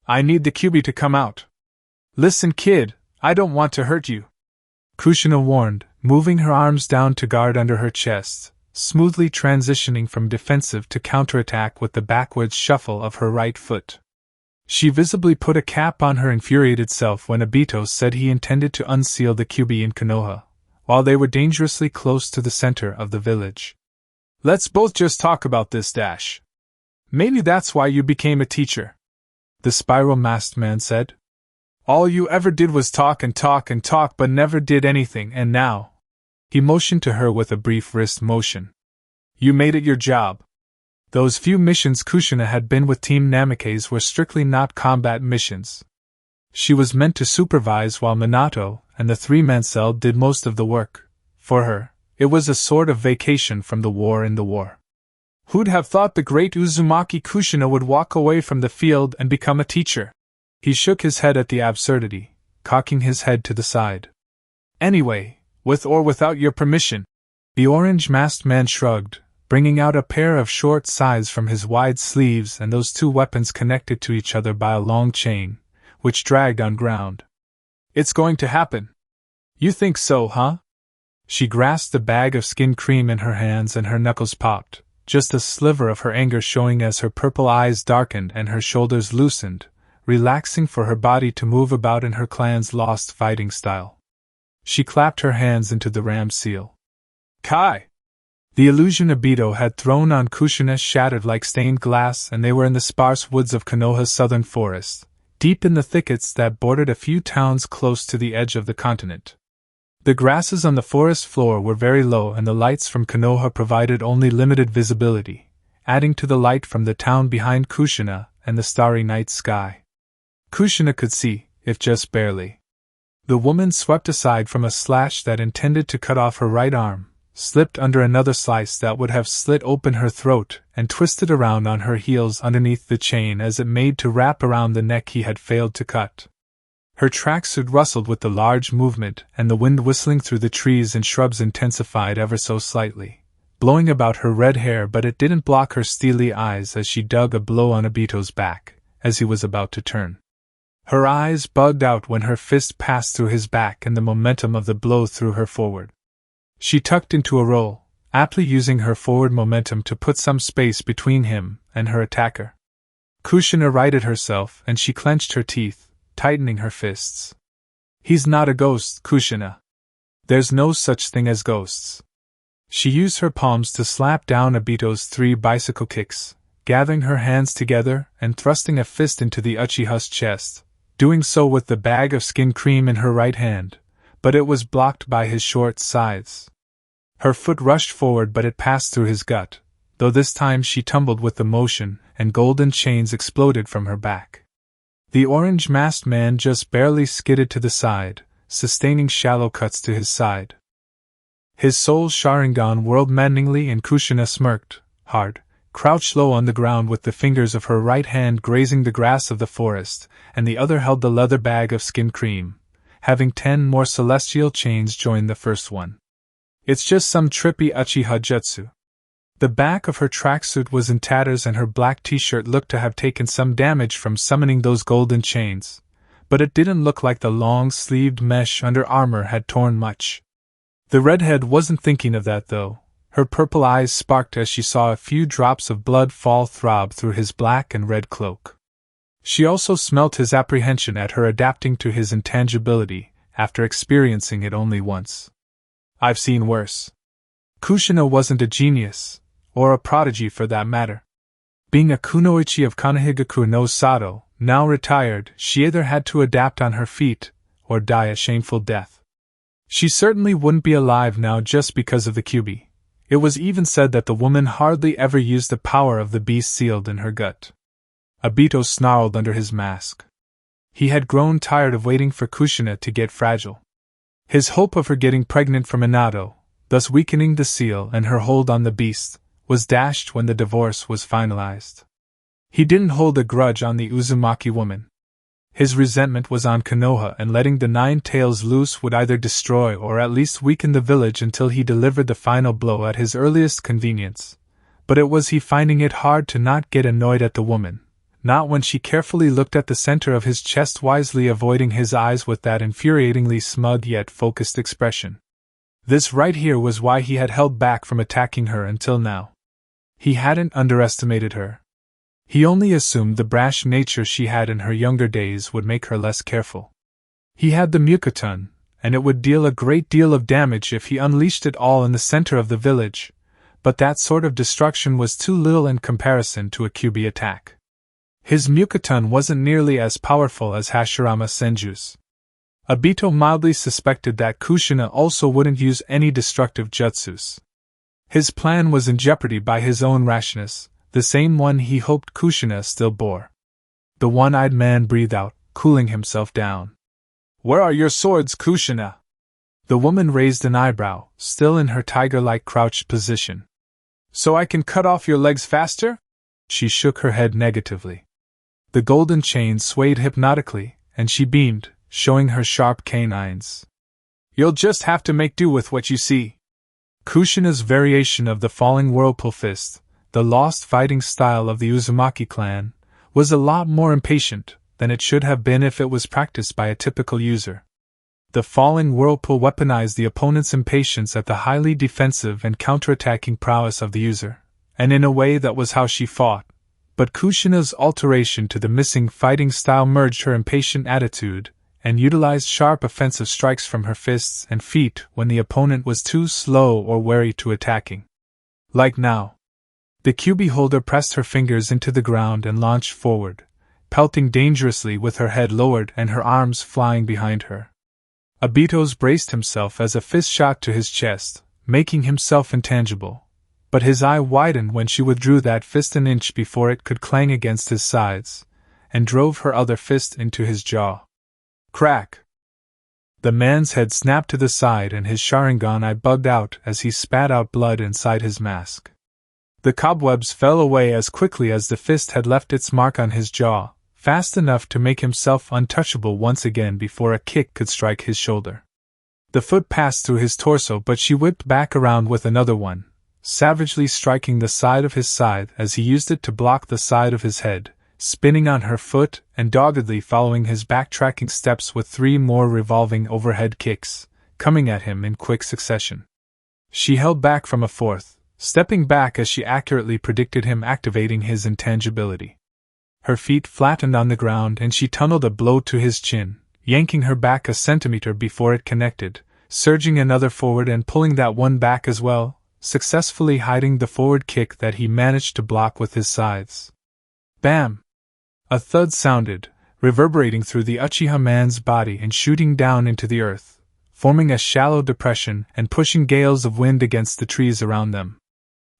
"I need the Kyubi to come out." "Listen, kid, I don't want to hurt you," Kushina warned, moving her arms down to guard under her chest, smoothly transitioning from defensive to counterattack with the backwards shuffle of her right foot. She visibly put a cap on her infuriated self when Obito said he intended to unseal the Kyubi in Konoha, while they were dangerously close to the center of the village. "Let's both just talk about this, Dash. Maybe that's why you became a teacher," the spiral-masked man said. "All you ever did was talk and talk and talk but never did anything, and now..." He motioned to her with a brief wrist motion. "You made it your job." Those few missions Kushina had been with Team Namikaze were strictly not combat missions. She was meant to supervise while Minato and the 3-man-cell did most of the work. For her, it was a sort of vacation from the war in the war. Who'd have thought the great Uzumaki Kushina would walk away from the field and become a teacher? He shook his head at the absurdity, cocking his head to the side. "Anyway, with or without your permission," the orange-masked man shrugged, bringing out a pair of short sais from his wide sleeves and those 2 weapons connected to each other by a long chain, which dragged on ground. "It's going to happen." "You think so, huh?" She grasped the bag of skin cream in her hands and her knuckles popped, just a sliver of her anger showing as her purple eyes darkened and her shoulders loosened, relaxing for her body to move about in her clan's lost fighting style. She clapped her hands into the ram seal. "Kai!" The illusion Obito had thrown on Kushina shattered like stained glass, and they were in the sparse woods of Konoha's southern forest, deep in the thickets that bordered a few towns close to the edge of the continent. The grasses on the forest floor were very low and the lights from Konoha provided only limited visibility, adding to the light from the town behind Kushina and the starry night sky. Kushina could see, if just barely. The woman swept aside from a slash that intended to cut off her right arm, slipped under another slice that would have slit open her throat, and twisted around on her heels underneath the chain as it made to wrap around the neck he had failed to cut. Her tracksuit rustled with the large movement, and the wind whistling through the trees and shrubs intensified ever so slightly, blowing about her red hair, but it didn't block her steely eyes as she dug a blow on Obito's back, as he was about to turn. Her eyes bugged out when her fist passed through his back and the momentum of the blow threw her forward. She tucked into a roll, aptly using her forward momentum to put some space between him and her attacker. Kushina righted herself and she clenched her teeth, tightening her fists. He's not a ghost, Kushina. There's no such thing as ghosts. She used her palms to slap down Obito's 3 bicycle kicks, gathering her hands together and thrusting a fist into the Uchiha's chest, doing so with the bag of skin cream in her right hand, but it was blocked by his short scythes. Her foot rushed forward, but it passed through his gut, though this time she tumbled with the motion and golden chains exploded from her back. The orange-masked man just barely skidded to the side, sustaining shallow cuts to his side. His soul Sharingan whirled maddeningly and Kushina smirked, hard, crouched low on the ground with the fingers of her right hand grazing the grass of the forest, and the other held the leather bag of skin cream, having 10 more celestial chains join the first one. It's just some trippy Uchiha jutsu. The back of her tracksuit was in tatters and her black t-shirt looked to have taken some damage from summoning those golden chains, but it didn't look like the long-sleeved mesh under armor had torn much. The redhead wasn't thinking of that though. Her purple eyes sparked as she saw a few drops of blood fall throb through his black and red cloak. She also smelt his apprehension at her adapting to his intangibility after experiencing it only once. I've seen worse. Kushina wasn't a genius, or a prodigy for that matter. Being a kunoichi of Kanohigaku no Sato, now retired, she either had to adapt on her feet, or die a shameful death. She certainly wouldn't be alive now just because of the Kyuubi. It was even said that the woman hardly ever used the power of the beast sealed in her gut. Obito snarled under his mask. He had grown tired of waiting for Kushina to get fragile. His hope of her getting pregnant from Minato, thus weakening the seal and her hold on the beast, was dashed when the divorce was finalized. He didn't hold a grudge on the Uzumaki woman. His resentment was on Konoha, and letting the 9 tails loose would either destroy or at least weaken the village until he delivered the final blow at his earliest convenience. But it was he finding it hard to not get annoyed at the woman, not when she carefully looked at the center of his chest, wisely avoiding his eyes with that infuriatingly smug yet focused expression. This right here was why he had held back from attacking her until now. He hadn't underestimated her. He only assumed the brash nature she had in her younger days would make her less careful. He had the Mukatun, and it would deal a great deal of damage if he unleashed it all in the center of the village, but that sort of destruction was too little in comparison to a Kyuubi attack. His Mukatun wasn't nearly as powerful as Hashirama Senju's. Obito mildly suspected that Kushina also wouldn't use any destructive jutsus. His plan was in jeopardy by his own rashness, the same one he hoped Kushina still bore. The one-eyed man breathed out, cooling himself down. "Where are your swords, Kushina?" The woman raised an eyebrow, still in her tiger-like crouched position. "So I can cut off your legs faster?" She shook her head negatively. The golden chain swayed hypnotically, and she beamed, showing her sharp canines. "You'll just have to make do with what you see." Kushina's variation of the falling whirlpool fist, the lost fighting style of the Uzumaki clan, was a lot more impatient than it should have been if it was practiced by a typical user. The falling whirlpool weaponized the opponent's impatience at the highly defensive and counterattacking prowess of the user, and in a way that was how she fought. But Kushina's alteration to the missing fighting style merged her impatient attitude and utilized sharp offensive strikes from her fists and feet when the opponent was too slow or wary to attacking. Like now. The Kyuubi holder pressed her fingers into the ground and launched forward, pelting dangerously with her head lowered and her arms flying behind her. Obito's braced himself as a fist shot to his chest, making himself intangible, but his eye widened when she withdrew that fist an inch before it could clang against his sides, and drove her other fist into his jaw. Crack! The man's head snapped to the side and his Sharingan eye bugged out as he spat out blood inside his mask. The cobwebs fell away as quickly as the fist had left its mark on his jaw, fast enough to make himself untouchable once again before a kick could strike his shoulder. The foot passed through his torso, but she whipped back around with another one, savagely striking the side of his scythe as he used it to block the side of his head, spinning on her foot and doggedly following his backtracking steps with 3 more revolving overhead kicks, coming at him in quick succession. She held back from a 4th, stepping back as she accurately predicted him activating his intangibility. Her feet flattened on the ground and she tunneled a blow to his chin, yanking her back a centimeter before it connected, surging another forward and pulling that one back as well, successfully hiding the forward kick that he managed to block with his scythes. Bam! A thud sounded, reverberating through the Uchiha man's body and shooting down into the earth, forming a shallow depression and pushing gales of wind against the trees around them.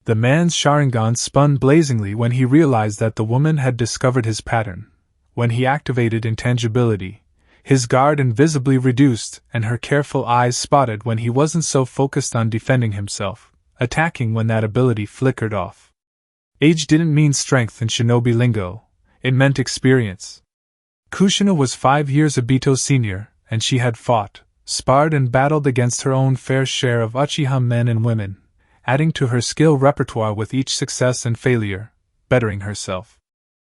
The man's Sharingan spun blazingly when he realized that the woman had discovered his pattern. When he activated intangibility, his guard invisibly reduced and her careful eyes spotted when he wasn't so focused on defending himself, attacking when that ability flickered off. Age didn't mean strength in shinobi lingo, it meant experience. Kushina was 5 years Obito's senior, and she had fought, sparred and battled against her own fair share of Uchiha men and women, adding to her skill repertoire with each success and failure, bettering herself.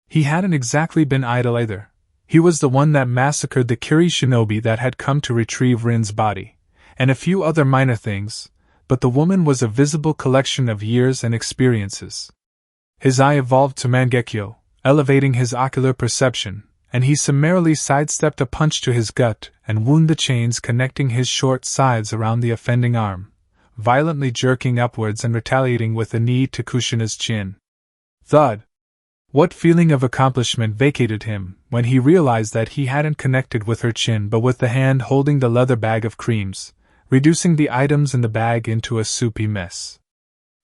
He hadn't exactly been idle either. He was the one that massacred the Kiri shinobi that had come to retrieve Rin's body, and a few other minor things, but the woman was a visible collection of years and experiences. His eye evolved to Mangekyo, elevating his ocular perception, and he summarily sidestepped a punch to his gut and wound the chains connecting his short scythes around the offending arm, violently jerking upwards and retaliating with a knee to Kushina's chin. Thud! What feeling of accomplishment vacated him when he realized that he hadn't connected with her chin but with the hand holding the leather bag of creams, reducing the items in the bag into a soupy mess.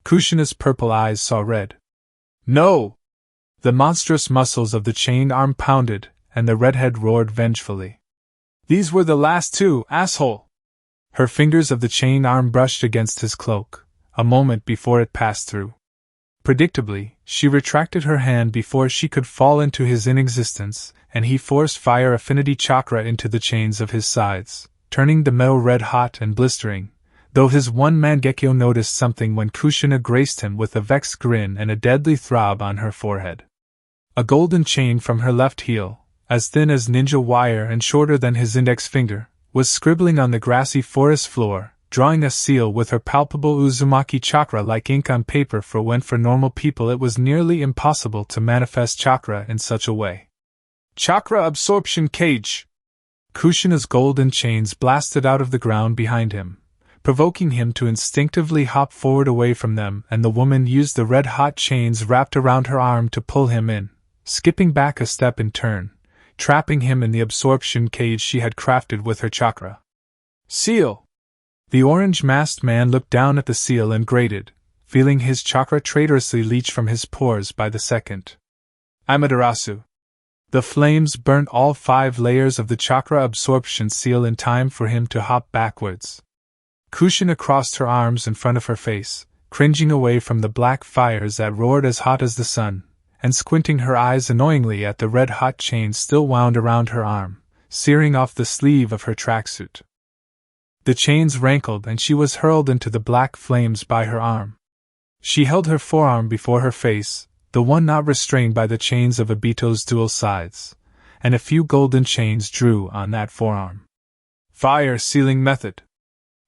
Kushina's purple eyes saw red. No! The monstrous muscles of the chained arm pounded, and the redhead roared vengefully. These were the last 2, asshole! Her fingers of the chained arm brushed against his cloak, a moment before it passed through. Predictably, she retracted her hand before she could fall into his inexistence, and he forced fire affinity chakra into the chains of his scythes, turning the metal red hot and blistering, though his one Mangekyo noticed something when Kushina graced him with a vexed grin and a deadly throb on her forehead. A golden chain from her left heel, as thin as ninja wire and shorter than his index finger, was scribbling on the grassy forest floor, drawing a seal with her palpable Uzumaki chakra like ink on paper for normal people it was nearly impossible to manifest chakra in such a way. Chakra absorption cage! Kushina's golden chains blasted out of the ground behind him, provoking him to instinctively hop forward away from them, and the woman used the red-hot chains wrapped around her arm to pull him in, skipping back a step in turn, trapping him in the absorption cage she had crafted with her chakra. Seal! The orange-masked man looked down at the seal and grated, feeling his chakra traitorously leach from his pores by the second. Amaterasu. The flames burnt all 5 layers of the chakra absorption seal in time for him to hop backwards. Kushina crossed her arms in front of her face, cringing away from the black fires that roared as hot as the sun, and squinting her eyes annoyingly at the red-hot chain still wound around her arm, searing off the sleeve of her tracksuit. The chains rankled and she was hurled into the black flames by her arm. She held her forearm before her face, the one not restrained by the chains of Obito's dual scythes, and a few golden chains drew on that forearm. Fire sealing method.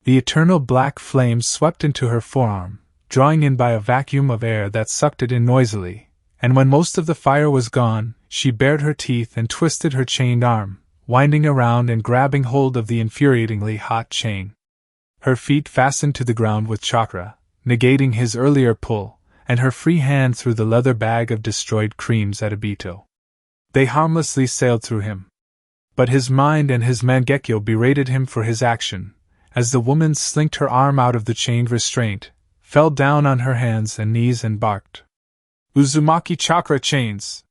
The eternal black flames swept into her forearm, drawing in by a vacuum of air that sucked it in noisily, and when most of the fire was gone, she bared her teeth and twisted her chained arm, winding around and grabbing hold of the infuriatingly hot chain. Her feet fastened to the ground with chakra, negating his earlier pull, and her free hand threw the leather bag of destroyed creams at Obito. They harmlessly sailed through him. But his mind and his Mangekyo berated him for his action, as the woman slinked her arm out of the chained restraint, fell down on her hands and knees and barked. Uzumaki chakra chains!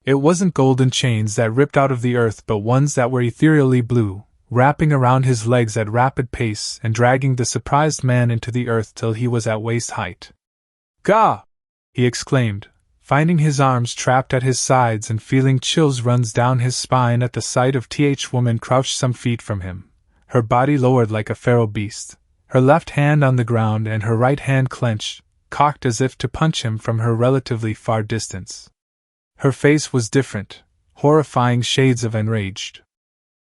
It wasn't golden chains that ripped out of the earth but ones that were ethereally blue, wrapping around his legs at rapid pace and dragging the surprised man into the earth till he was at waist height. Gah! He exclaimed, finding his arms trapped at his sides and feeling chills runs down his spine at the sight of woman crouched some feet from him, her body lowered like a feral beast, her left hand on the ground and her right hand clenched, cocked as if to punch him from her relatively far distance. Her face was different, horrifying shades of enraged.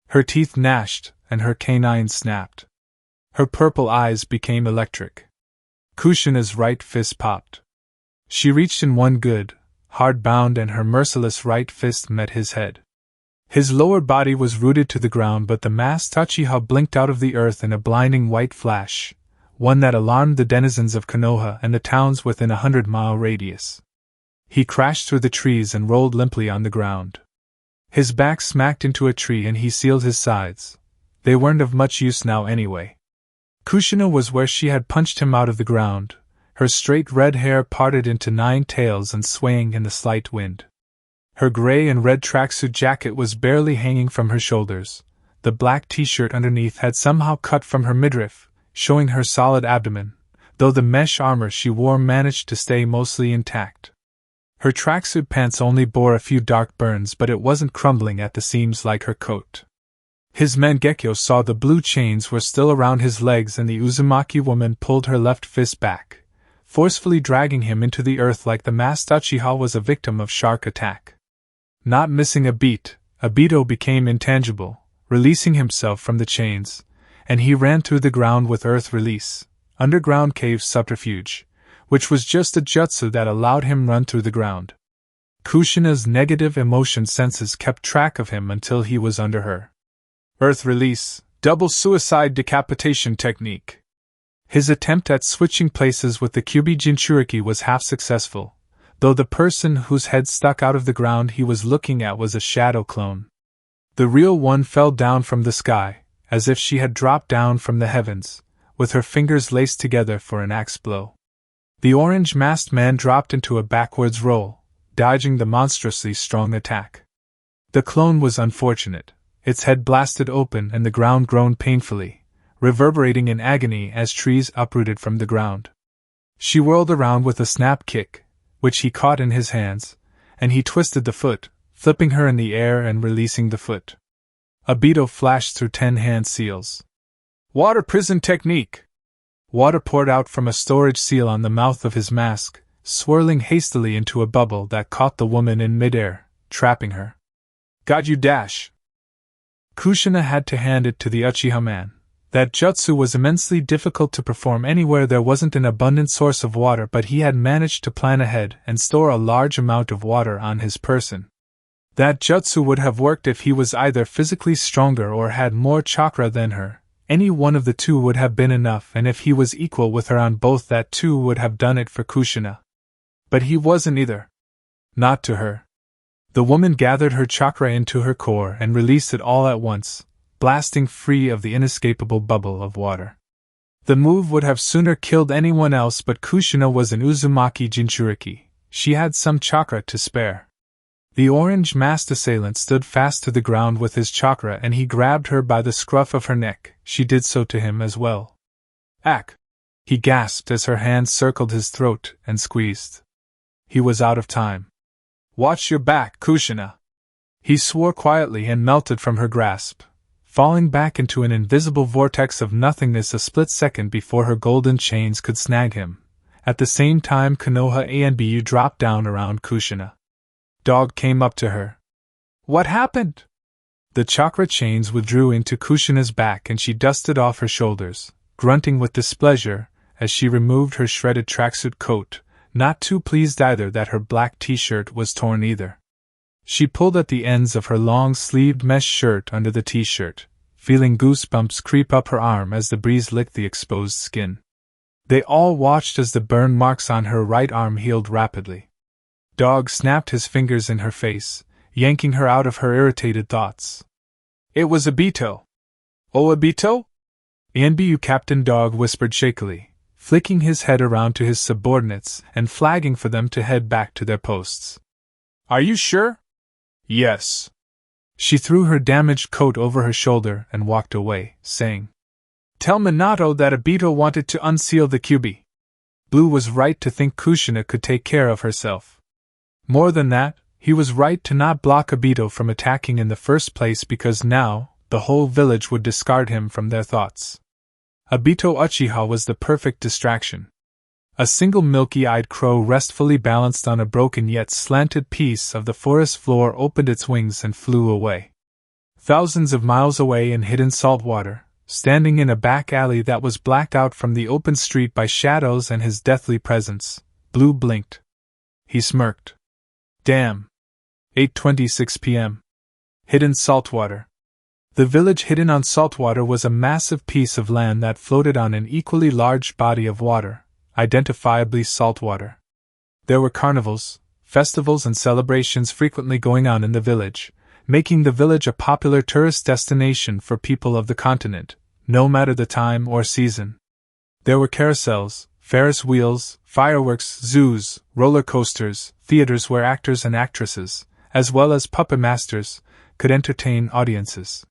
Her teeth gnashed, and her canines snapped. Her purple eyes became electric. Kushina's right fist popped. She reached in one good, hard bound, and her merciless right fist met his head. His lower body was rooted to the ground, but the masked Uchiha blinked out of the earth in a blinding white flash, one that alarmed the denizens of Konoha and the towns within 100-mile radius. He crashed through the trees and rolled limply on the ground. His back smacked into a tree and he sealed his sides. They weren't of much use now anyway. Kushina was where she had punched him out of the ground, her straight red hair parted into 9 tails and swaying in the slight wind. Her gray and red tracksuit jacket was barely hanging from her shoulders. The black t-shirt underneath had somehow cut from her midriff, showing her solid abdomen, though the mesh armor she wore managed to stay mostly intact. Her tracksuit pants only bore a few dark burns, but it wasn't crumbling at the seams like her coat. His Mangekyo saw the blue chains were still around his legs, and the Uzumaki woman pulled her left fist back, forcefully dragging him into the earth like the masked Uchiha was a victim of shark attack. Not missing a beat, Obito became intangible, releasing himself from the chains, and he ran through the ground with earth release, underground cave subterfuge, which was just a jutsu that allowed him run through the ground. Kushina's negative emotion senses kept track of him until he was under her. Earth release, double suicide decapitation technique. His attempt at switching places with the Kyubi Jinchuriki was half successful, though the person whose head stuck out of the ground he was looking at was a shadow clone. The real one fell down from the sky, as if she had dropped down from the heavens, with her fingers laced together for an axe blow. The orange-masked man dropped into a backwards roll, dodging the monstrously strong attack. The clone was unfortunate. Its head blasted open and the ground groaned painfully, reverberating in agony as trees uprooted from the ground. She whirled around with a snap kick, which he caught in his hands, and he twisted the foot, flipping her in the air and releasing the foot. Obito flashed through 10 hand seals. Water prison technique! Water poured out from a storage seal on the mouth of his mask, swirling hastily into a bubble that caught the woman in midair, trapping her. Got you, dash! Kushina had to hand it to the Uchiha man. That jutsu was immensely difficult to perform anywhere there wasn't an abundant source of water, but he had managed to plan ahead and store a large amount of water on his person. That jutsu would have worked if he was either physically stronger or had more chakra than her. Any one of the two would have been enough, and if he was equal with her on both, that too would have done it for Kushina. But he wasn't either. Not to her. The woman gathered her chakra into her core and released it all at once, blasting free of the inescapable bubble of water. The move would have sooner killed anyone else, but Kushina was an Uzumaki Jinchuriki. She had some chakra to spare. The orange-masked assailant stood fast to the ground with his chakra, and he grabbed her by the scruff of her neck. She did so to him as well. Ack! He gasped as her hand circled his throat and squeezed. He was out of time. Watch your back, Kushina! He swore quietly and melted from her grasp, falling back into an invisible vortex of nothingness a split second before her golden chains could snag him. At the same time, Konoha ANBU dropped down around Kushina. Dog came up to her. What happened? The chakra chains withdrew into Kushina's back and she dusted off her shoulders, grunting with displeasure as she removed her shredded tracksuit coat, not too pleased either that her black t-shirt was torn either. She pulled at the ends of her long-sleeved mesh shirt under the t-shirt, feeling goosebumps creep up her arm as the breeze licked the exposed skin. They all watched as the burn marks on her right arm healed rapidly. Dog snapped his fingers in her face, yanking her out of her irritated thoughts. It was Obito. Oh, Obito? ANBU Captain Dog whispered shakily, flicking his head around to his subordinates and flagging for them to head back to their posts. Are you sure? Yes. She threw her damaged coat over her shoulder and walked away, saying, Tell Minato that Obito wanted to unseal the Kyubi. Blue was right to think Kushina could take care of herself. More than that, he was right to not block Obito from attacking in the first place, because now, the whole village would discard him from their thoughts. Obito Uchiha was the perfect distraction. A single milky-eyed crow restfully balanced on a broken yet slanted piece of the forest floor opened its wings and flew away. Thousands of miles away in hidden salt water, standing in a back alley that was blacked out from the open street by shadows and his deathly presence, Blue blinked. He smirked. Damn. 8:26 p.m. Hidden saltwater. The village hidden on saltwater was a massive piece of land that floated on an equally large body of water, identifiably saltwater. There were carnivals, festivals and celebrations frequently going on in the village, making the village a popular tourist destination for people of the continent, no matter the time or season. There were carousels, Ferris wheels, fireworks, zoos, roller coasters, theaters where actors and actresses, as well as puppet masters, could entertain audiences.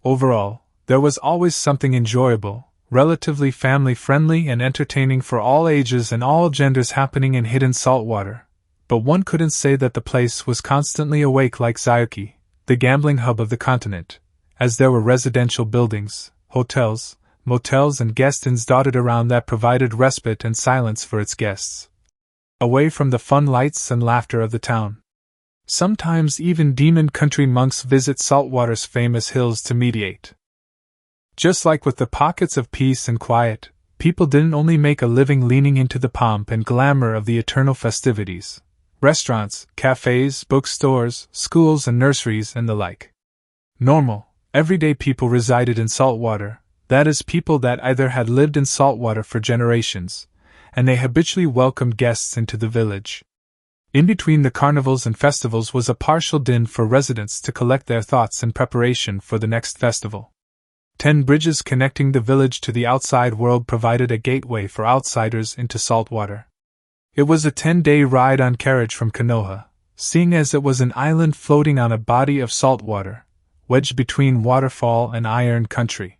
Overall, there was always something enjoyable, relatively family-friendly and entertaining for all ages and all genders happening in hidden saltwater, but one couldn't say that the place was constantly awake like Zayuki, the gambling hub of the continent, as there were residential buildings, hotels, motels and guest inns dotted around that provided respite and silence for its guests, away from the fun lights and laughter of the town. Sometimes even demon country monks visit saltwater's famous hills to meditate. Just like with the pockets of peace and quiet, people didn't only make a living leaning into the pomp and glamour of the eternal festivities. Restaurants, cafes, bookstores, schools and nurseries and the like. Normal, everyday people resided in saltwater, that is, people that either had lived in saltwater for generations, and they habitually welcomed guests into the village. In between the carnivals and festivals was a partial din for residents to collect their thoughts in preparation for the next festival. 10 bridges connecting the village to the outside world provided a gateway for outsiders into saltwater. It was a 10-day ride on carriage from Konoha, seeing as it was an island floating on a body of salt water, wedged between waterfall and iron country.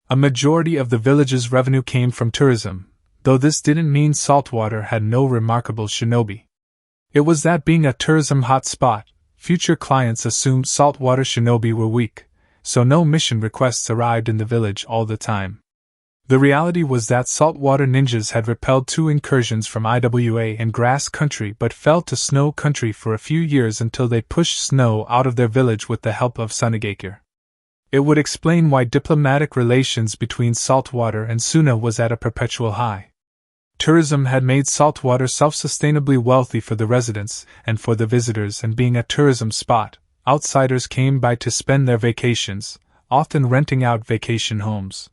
A majority of the village's revenue came from tourism, though this didn't mean saltwater had no remarkable shinobi. It was that being a tourism hotspot, future clients assumed saltwater shinobi were weak, so no mission requests arrived in the village all the time. The reality was that saltwater ninjas had repelled 2 incursions from IWA and grass country but fell to snow country for a few years until they pushed snow out of their village with the help of Sunagakure. It would explain why diplomatic relations between saltwater and Suna was at a perpetual high. Tourism had made saltwater self-sustainably wealthy for the residents and for the visitors, and being a tourism spot, outsiders came by to spend their vacations, often renting out vacation homes.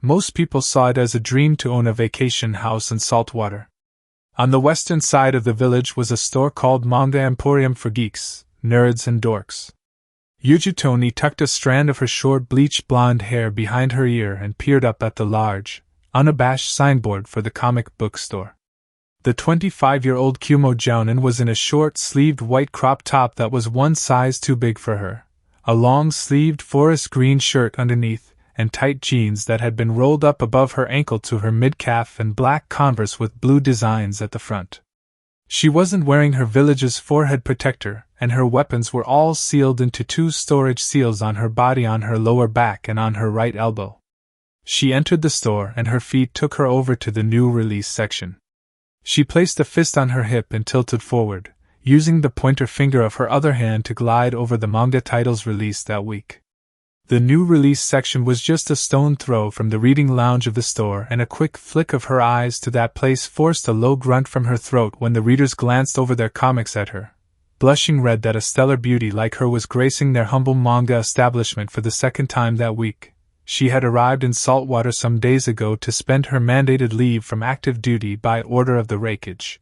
Most people saw it as a dream to own a vacation house in saltwater. On the western side of the village was a store called Manga Emporium for geeks, nerds and dorks. Yujutoni tucked a strand of her short bleached blonde hair behind her ear and peered up at the large, unabashed signboard for the comic book store. The 25-year-old Kumo Jounin was in a short-sleeved white crop top that was one size too big for her, a long-sleeved forest green shirt underneath, and tight jeans that had been rolled up above her ankle to her mid-calf, and black Converse with blue designs at the front. She wasn't wearing her village's forehead protector, and her weapons were all sealed into 2 storage seals on her body, on her lower back and on her right elbow. She entered the store and her feet took her over to the new release section. She placed a fist on her hip and tilted forward, using the pointer finger of her other hand to glide over the manga titles released that week. The new release section was just a stone throw from the reading lounge of the store, and a quick flick of her eyes to that place forced a low grunt from her throat when the readers glanced over their comics at her, blushing red that a stellar beauty like her was gracing their humble manga establishment for the second time that week. She had arrived in saltwater some days ago to spend her mandated leave from active duty by order of the Raikage.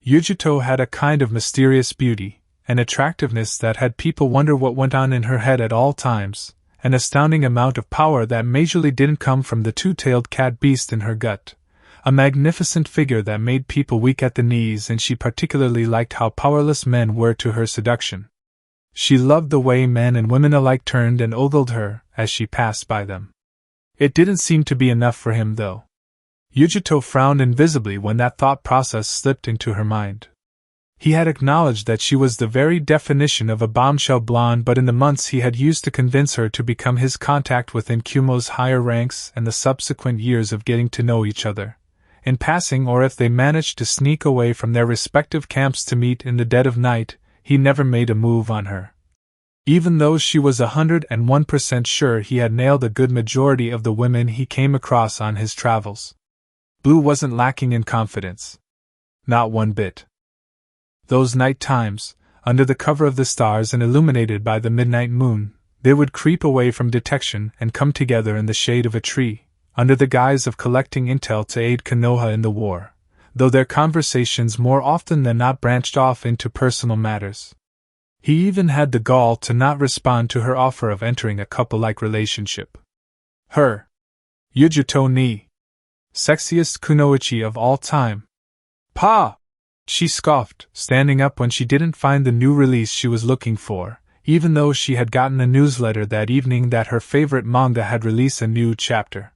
Yujito had a kind of mysterious beauty, an attractiveness that had people wonder what went on in her head at all times, an astounding amount of power that majorly didn't come from the 2-tailed cat beast in her gut, a magnificent figure that made people weak at the knees, and she particularly liked how powerless men were to her seduction. She loved the way men and women alike turned and ogled her as she passed by them. It didn't seem to be enough for him, though. Yujito frowned invisibly when that thought process slipped into her mind. He had acknowledged that she was the very definition of a bombshell blonde, but in the months he had used to convince her to become his contact within Kumo's higher ranks and the subsequent years of getting to know each other, in passing, or if they managed to sneak away from their respective camps to meet in the dead of night, he never made a move on her. Even though she was 101% sure he had nailed a good majority of the women he came across on his travels. Blue wasn't lacking in confidence. Not one bit. Those night times, under the cover of the stars and illuminated by the midnight moon, they would creep away from detection and come together in the shade of a tree, under the guise of collecting intel to aid Konoha in the war, though their conversations more often than not branched off into personal matters. He even had the gall to not respond to her offer of entering a couple-like relationship. Her Yujuto ni sexiest kunoichi of all time. Pa! She scoffed, standing up when she didn't find the new release she was looking for, even though she had gotten a newsletter that evening that her favorite manga had released a new chapter.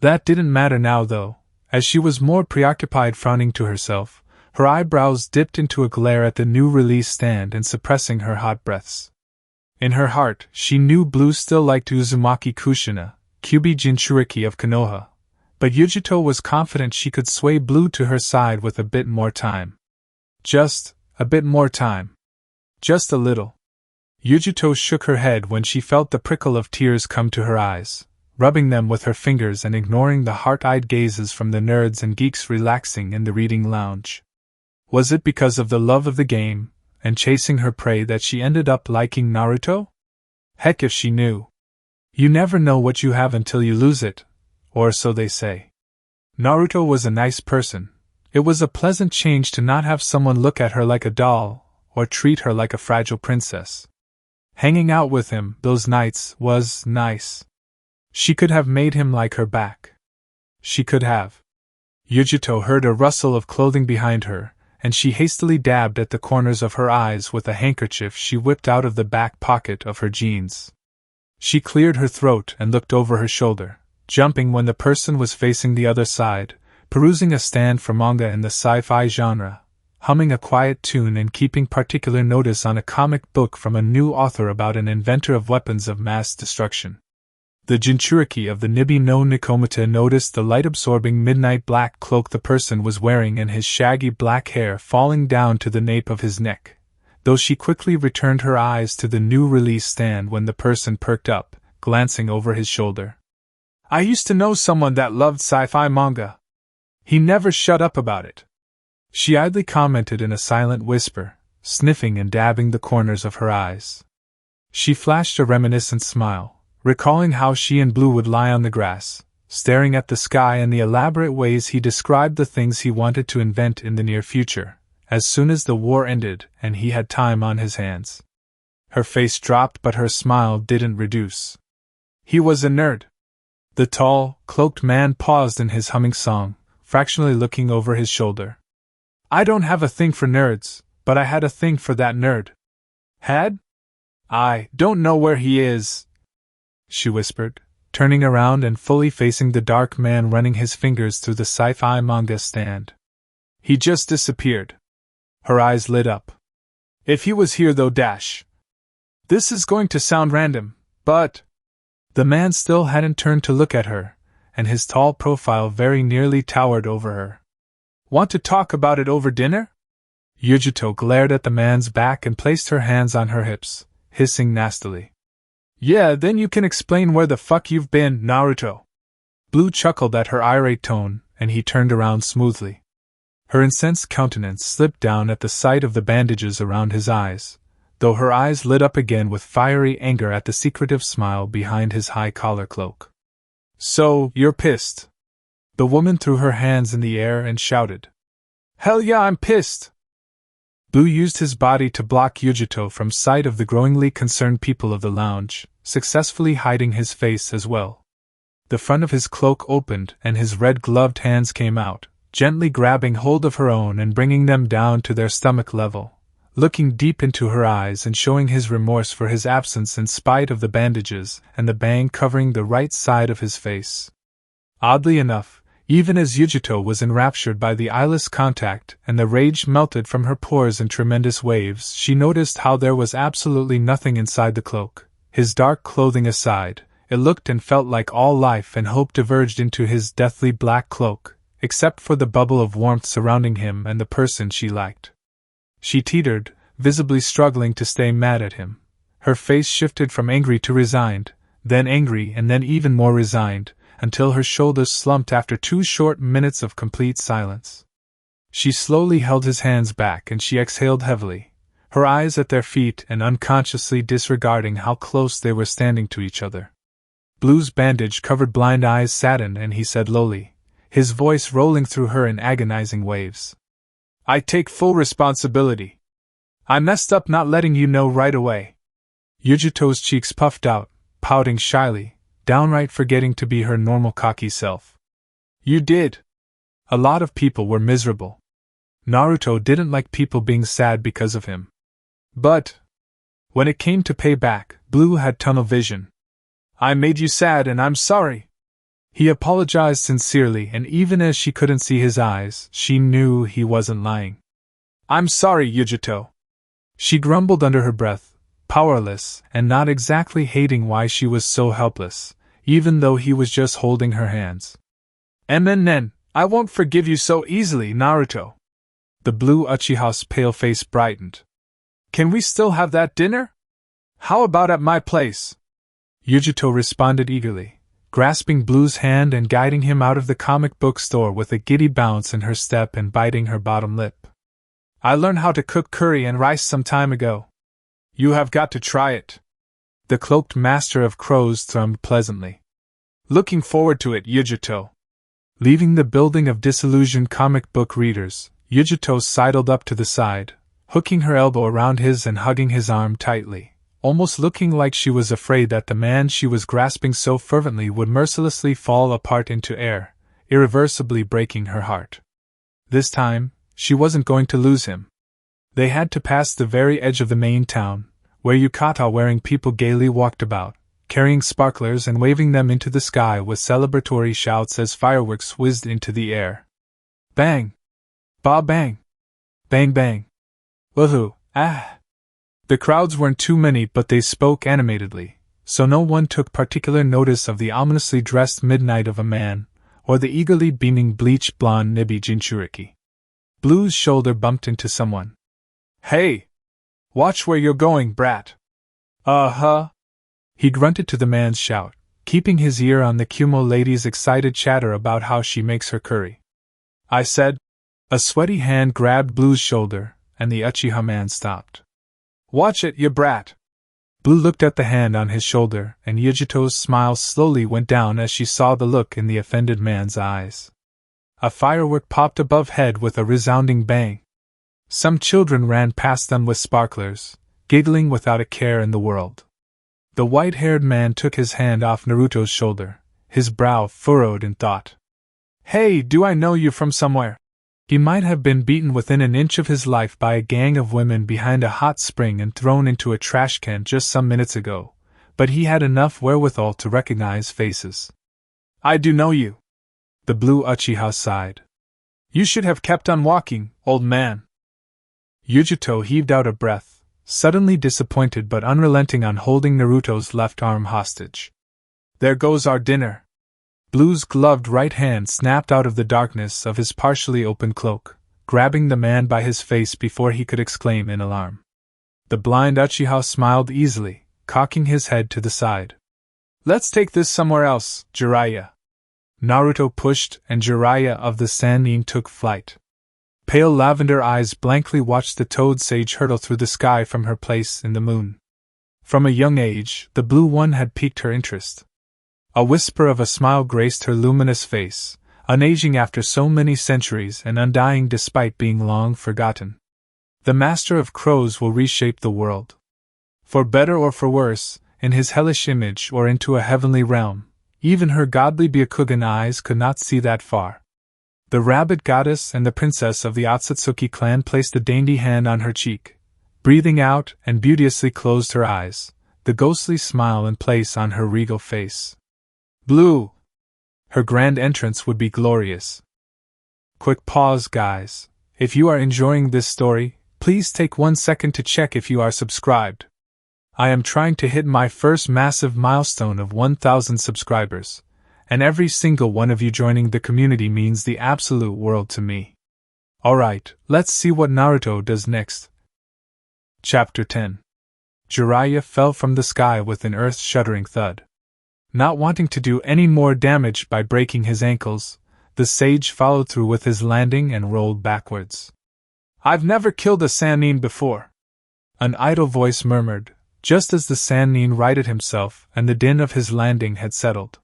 That didn't matter now, though, as she was more preoccupied frowning to herself, her eyebrows dipped into a glare at the new release stand and suppressing her hot breaths. In her heart, she knew Blue still liked Uzumaki Kushina, Kyubi Jinchuriki of Konoha, but Yujuto was confident she could sway Blue to her side with a bit more time. Just a bit more time. Just a little. Yujuto shook her head when she felt the prickle of tears come to her eyes, rubbing them with her fingers and ignoring the heart-eyed gazes from the nerds and geeks relaxing in the reading lounge. Was it because of the love of the game and chasing her prey that she ended up liking Naruto? Heck if she knew. You never know what you have until you lose it, or so they say. Naruto was a nice person. It was a pleasant change to not have someone look at her like a doll, or treat her like a fragile princess. Hanging out with him those nights was nice. She could have made him like her back. She could have. Yujuto heard a rustle of clothing behind her, and she hastily dabbed at the corners of her eyes with a handkerchief she whipped out of the back pocket of her jeans. She cleared her throat and looked over her shoulder, jumping when the person was facing the other side, perusing a stand for manga in the sci-fi genre, humming a quiet tune and keeping particular notice on a comic book from a new author about an inventor of weapons of mass destruction. The Jinchuriki of the Nibi no Nikomata noticed the light-absorbing midnight black cloak the person was wearing and his shaggy black hair falling down to the nape of his neck, though she quickly returned her eyes to the new release stand when the person perked up, glancing over his shoulder. I used to know someone that loved sci-fi manga. He never shut up about it. She idly commented in a silent whisper, sniffing and dabbing the corners of her eyes. She flashed a reminiscent smile, recalling how she and Blue would lie on the grass, staring at the sky and the elaborate ways he described the things he wanted to invent in the near future, as soon as the war ended and he had time on his hands. Her face dropped, but her smile didn't reduce. He was a nerd. The tall, cloaked man paused in his humming song, fractionally looking over his shoulder. I don't have a thing for nerds, but I had a thing for that nerd. Had? I don't know where he is, she whispered, turning around and fully facing the dark man running his fingers through the sci-fi manga stand. He just disappeared. Her eyes lit up. If he was here though, This is going to sound random, but... The man still hadn't turned to look at her, and his tall profile very nearly towered over her. Want to talk about it over dinner? Yujuto glared at the man's back and placed her hands on her hips, hissing nastily. Yeah, then you can explain where the fuck you've been, Naruto. Blue chuckled at her irate tone, and he turned around smoothly. Her incensed countenance slipped down at the sight of the bandages around his eyes, though her eyes lit up again with fiery anger at the secretive smile behind his high collar cloak. So, you're pissed? The woman threw her hands in the air and shouted. Hell yeah, I'm pissed! Blue used his body to block Yujuto from sight of the growingly concerned people of the lounge, successfully hiding his face as well. The front of his cloak opened and his red-gloved hands came out, gently grabbing hold of her own and bringing them down to their stomach level, looking deep into her eyes and showing his remorse for his absence in spite of the bandages and the bang covering the right side of his face. Oddly enough, even as Yujuto was enraptured by the eyeless contact and the rage melted from her pores in tremendous waves, she noticed how there was absolutely nothing inside the cloak. His dark clothing aside, it looked and felt like all life and hope diverged into his deathly black cloak, except for the bubble of warmth surrounding him and the person she liked. She teetered, visibly struggling to stay mad at him. Her face shifted from angry to resigned, then angry and then even more resigned, until her shoulders slumped after 2 short minutes of complete silence. She slowly held his hands back and she exhaled heavily, her eyes at their feet and unconsciously disregarding how close they were standing to each other. Blue's bandage-covered blind eyes saddened and he said lowly, his voice rolling through her in agonizing waves. I take full responsibility. I messed up not letting you know right away. Yujito's cheeks puffed out, pouting shyly, downright forgetting to be her normal cocky self. You did. A lot of people were miserable. Naruto didn't like people being sad because of him. But when it came to payback, Blue had tunnel vision. I made you sad and I'm sorry. He apologized sincerely, and even as she couldn't see his eyes, she knew he wasn't lying. I'm sorry, Yujito. She grumbled under her breath, powerless and not exactly hating why she was so helpless, even though he was just holding her hands. MNN, I won't forgive you so easily, Naruto. The Blue Uchiha's pale face brightened. Can we still have that dinner? How about at my place? Yujito responded eagerly, grasping Blue's hand and guiding him out of the comic book store with a giddy bounce in her step and biting her bottom lip. I learned how to cook curry and rice some time ago. You have got to try it. The cloaked master of crows thrummed pleasantly. Looking forward to it, Yujito. Leaving the building of disillusioned comic book readers, Yujito sidled up to the side, hooking her elbow around his and hugging his arm tightly, almost looking like she was afraid that the man she was grasping so fervently would mercilessly fall apart into air, irreversibly breaking her heart. This time, she wasn't going to lose him. They had to pass the very edge of the main town, where yukata-wearing people gaily walked about, carrying sparklers and waving them into the sky with celebratory shouts as fireworks whizzed into the air. Bang! Ba bang! Bang bang! Woohoo! Ah! The crowds weren't too many, but they spoke animatedly, so no one took particular notice of the ominously dressed midnight of a man, or the eagerly beaming bleached blonde Nibi Jinchuriki. Blue's shoulder bumped into someone. Hey! Watch where you're going, brat! Uh-huh! He grunted to the man's shout, keeping his ear on the Kumo lady's excited chatter about how she makes her curry. I said. A sweaty hand grabbed Blue's shoulder, and the Uchiha man stopped. Watch it, you brat! Blue looked at the hand on his shoulder, and Yujito's smile slowly went down as she saw the look in the offended man's eyes. A firework popped above head with a resounding bang. Some children ran past them with sparklers, giggling without a care in the world. The white-haired man took his hand off Naruto's shoulder, his brow furrowed in thought. Hey, do I know you from somewhere? He might have been beaten within an inch of his life by a gang of women behind a hot spring and thrown into a trash can just some minutes ago, but he had enough wherewithal to recognize faces. I do know you. The Blue Uchiha sighed. You should have kept on walking, old man. Yujito heaved out a breath, suddenly disappointed but unrelenting on holding Naruto's left arm hostage. There goes our dinner. Blue's gloved right hand snapped out of the darkness of his partially open cloak, grabbing the man by his face before he could exclaim in alarm. The blind Uchiha smiled easily, cocking his head to the side. Let's take this somewhere else, Jiraiya. Naruto pushed, and Jiraiya of the Sannin took flight. Pale lavender eyes blankly watched the toad sage hurtle through the sky from her place in the moon. From a young age, the blue one had piqued her interest. A whisper of a smile graced her luminous face, unaging after so many centuries and undying despite being long forgotten. The Master of Crows will reshape the world. For better or for worse, in his hellish image or into a heavenly realm, even her godly Byakugan eyes could not see that far. The rabbit goddess and the princess of the Otsutsuki clan placed a dainty hand on her cheek, breathing out and beauteously closed her eyes, the ghostly smile in place on her regal face. Blue! Her grand entrance would be glorious. Quick pause, guys. If you are enjoying this story, please take 1 second to check if you are subscribed. I am trying to hit my first massive milestone of 1,000 subscribers, and every single one of you joining the community means the absolute world to me. Alright, let's see what Naruto does next. Chapter 10. Jiraiya fell from the sky with an earth-shuddering thud. Not wanting to do any more damage by breaking his ankles, the sage followed through with his landing and rolled backwards. I've never killed a Sannin before, an idle voice murmured, just as the Sannin righted himself and the din of his landing had settled.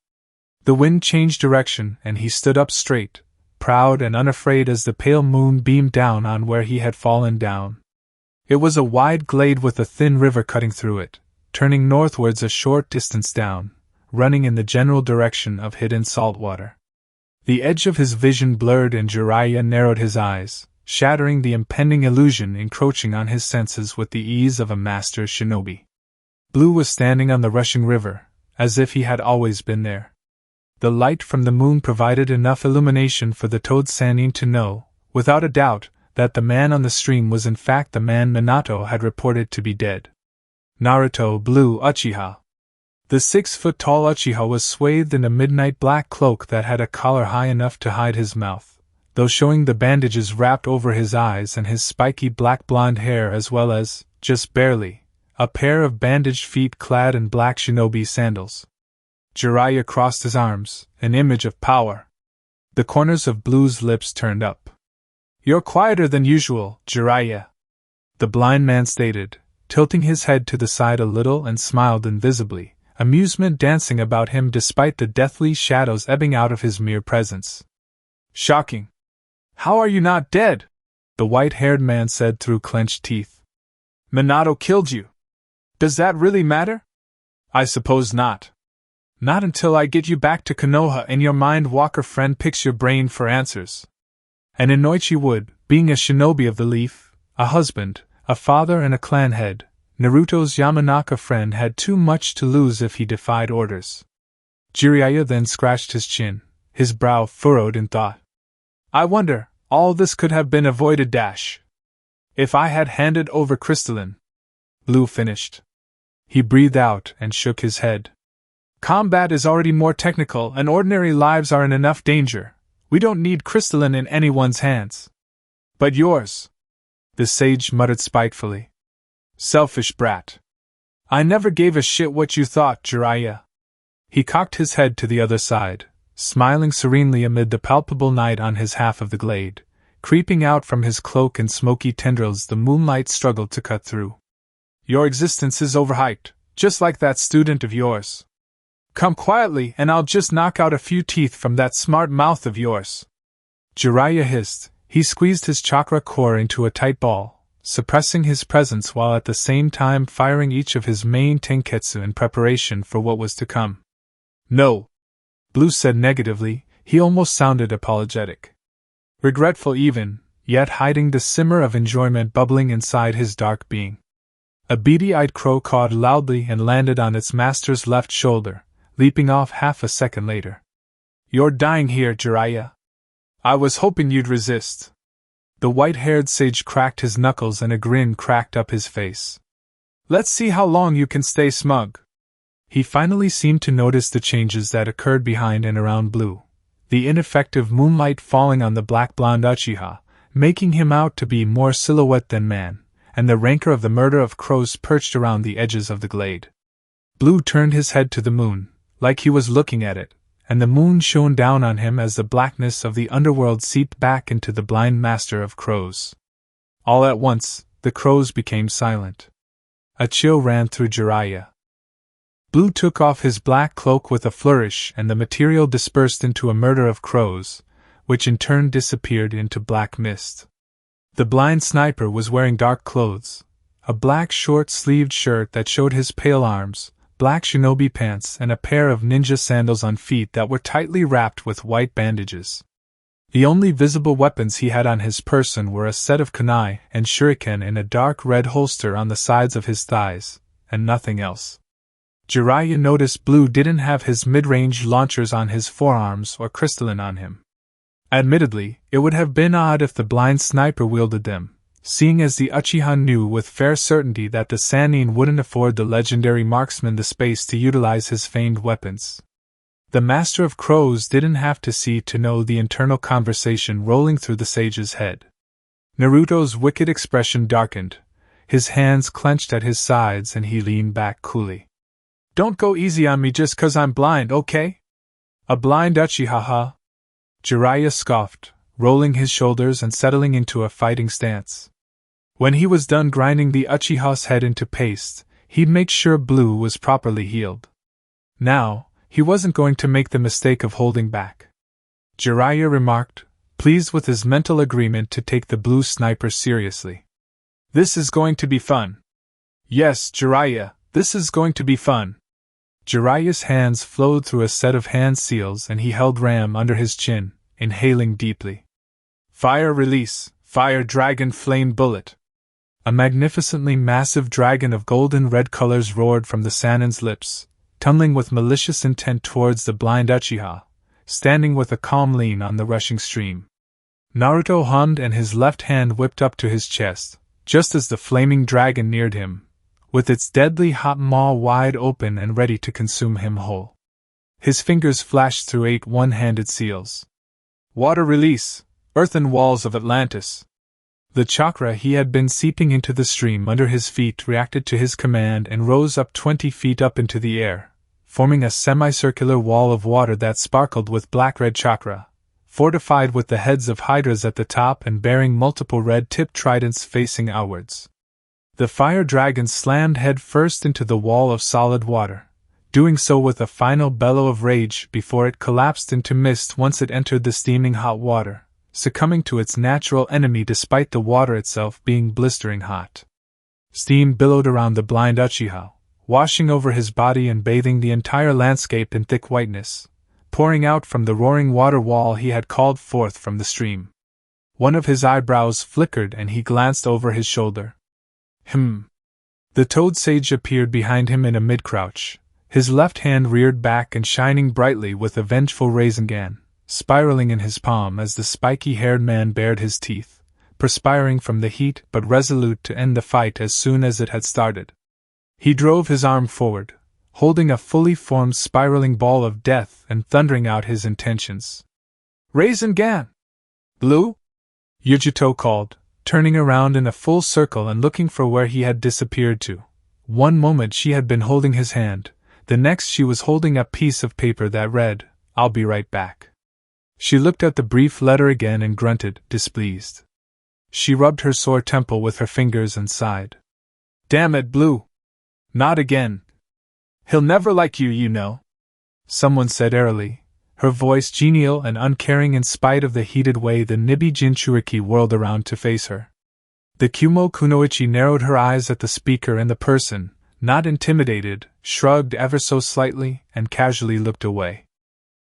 The wind changed direction and he stood up straight, proud and unafraid as the pale moon beamed down on where he had fallen down. It was a wide glade with a thin river cutting through it, turning northwards a short distance down, running in the general direction of hidden salt water. The edge of his vision blurred and Jiraiya narrowed his eyes, shattering the impending illusion encroaching on his senses with the ease of a master shinobi. Blue was standing on the rushing river, as if he had always been there. The light from the moon provided enough illumination for the Toad Sannin to know, without a doubt, that the man on the stream was in fact the man Minato had reported to be dead. Naruto Blue Uchiha. The 6-foot-tall Uchiha was swathed in a midnight black cloak that had a collar high enough to hide his mouth, though showing the bandages wrapped over his eyes and his spiky black blonde hair as well as, just barely, a pair of bandaged feet clad in black shinobi sandals. Jiraiya crossed his arms, an image of power. The corners of Blue's lips turned up. You're quieter than usual, Jiraiya, the blind man stated, tilting his head to the side a little and smiled invisibly, amusement dancing about him despite the deathly shadows ebbing out of his mere presence. Shocking. How are you not dead? The white-haired man said through clenched teeth. Minato killed you. Does that really matter? I suppose not. Not until I get you back to Konoha and your mind-walker friend picks your brain for answers. And Inoichi would, being a shinobi of the leaf, a husband, a father and a clan head, Naruto's Yamanaka friend had too much to lose if he defied orders. Jiraiya then scratched his chin, his brow furrowed in thought. I wonder, all this could have been avoided if I had handed over crystalline. Blue finished. He breathed out and shook his head. Combat is already more technical and ordinary lives are in enough danger. We don't need crystalline in anyone's hands. But yours, the sage muttered spitefully. Selfish brat. I never gave a shit what you thought, Jiraiya. He cocked his head to the other side, smiling serenely amid the palpable night on his half of the glade. Creeping out from his cloak and smoky tendrils the moonlight struggled to cut through. Your existence is overhyped, just like that student of yours. Come quietly and I'll just knock out a few teeth from that smart mouth of yours. Jiraiya hissed. He squeezed his chakra core into a tight ball, suppressing his presence while at the same time firing each of his main tenketsu in preparation for what was to come. No, Blue said negatively. He almost sounded apologetic. Regretful even, yet hiding the simmer of enjoyment bubbling inside his dark being. A beady-eyed crow cawed loudly and landed on its master's left shoulder, leaping off half a second later. You're dying here, Jiraiya. I was hoping you'd resist. The white-haired sage cracked his knuckles and a grin cracked up his face. Let's see how long you can stay smug. He finally seemed to notice the changes that occurred behind and around Blue, the ineffective moonlight falling on the black-blonde Uchiha, making him out to be more silhouette than man, and the rancor of the murder of crows perched around the edges of the glade. Blue turned his head to the moon, like he was looking at it, and the moon shone down on him as the blackness of the underworld seeped back into the blind master of crows. All at once, the crows became silent. A chill ran through Jiraiya. Blue took off his black cloak with a flourish and the material dispersed into a murder of crows, which in turn disappeared into black mist. The blind sniper was wearing dark clothes, a black short-sleeved shirt that showed his pale arms, black shinobi pants and a pair of ninja sandals on feet that were tightly wrapped with white bandages. The only visible weapons he had on his person were a set of kunai and shuriken in a dark red holster on the sides of his thighs, and nothing else. Jiraiya noticed Blue didn't have his mid-range launchers on his forearms or crystalline on him. Admittedly, it would have been odd if the blind sniper wielded them, seeing as the Uchiha knew with fair certainty that the Sannin wouldn't afford the legendary marksman the space to utilize his famed weapons. The Master of Crows didn't have to see to know the internal conversation rolling through the sage's head. Naruto's wicked expression darkened, his hands clenched at his sides, and he leaned back coolly. "Don't go easy on me just 'cause I'm blind, okay? A blind Uchiha, huh?" Jiraiya scoffed, rolling his shoulders and settling into a fighting stance. When he was done grinding the Uchiha's head into paste, he'd make sure Blue was properly healed. Now, he wasn't going to make the mistake of holding back. Jiraiya remarked, pleased with his mental agreement to take the Blue sniper seriously. "This is going to be fun." "Yes, Jiraiya, this is going to be fun." Jiraiya's hands flowed through a set of hand seals and he held Ram under his chin, inhaling deeply. "Fire release, fire dragon flame bullet." A magnificently massive dragon of golden red colors roared from the Sanin's lips, tumbling with malicious intent towards the blind Uchiha, standing with a calm lean on the rushing stream. Naruto hummed and his left hand whipped up to his chest, just as the flaming dragon neared him, with its deadly hot maw wide open and ready to consume him whole. His fingers flashed through 8 one-handed seals. "Water release, earthen walls of Atlantis." The chakra he had been seeping into the stream under his feet reacted to his command and rose up 20 feet up into the air, forming a semicircular wall of water that sparkled with black-red chakra, fortified with the heads of hydras at the top and bearing multiple red-tipped tridents facing outwards. The fire dragon slammed head first into the wall of solid water, doing so with a final bellow of rage before it collapsed into mist once it entered the steaming hot water, succumbing to its natural enemy despite the water itself being blistering hot. Steam billowed around the blind Uchiha, washing over his body and bathing the entire landscape in thick whiteness, pouring out from the roaring water wall he had called forth from the stream. One of his eyebrows flickered and he glanced over his shoulder. The Toad Sage appeared behind him in a mid-crouch, his left hand reared back and shining brightly with a vengeful Rasengan, spiraling in his palm as the spiky-haired man bared his teeth, perspiring from the heat but resolute to end the fight as soon as it had started. He drove his arm forward, holding a fully formed spiraling ball of death and thundering out his intentions. "Rasengan! Blue?" Yujito called, turning around in a full circle and looking for where he had disappeared to. One moment she had been holding his hand, the next she was holding a piece of paper that read, "I'll be right back." She looked at the brief letter again and grunted, displeased. She rubbed her sore temple with her fingers and sighed. "Damn it, Blue! Not again! He'll never like you, you know," someone said airily, her voice genial and uncaring in spite of the heated way the Nibi Jinchuriki whirled around to face her. The Kumo Kunoichi narrowed her eyes at the speaker, and the person, not intimidated, shrugged ever so slightly and casually looked away.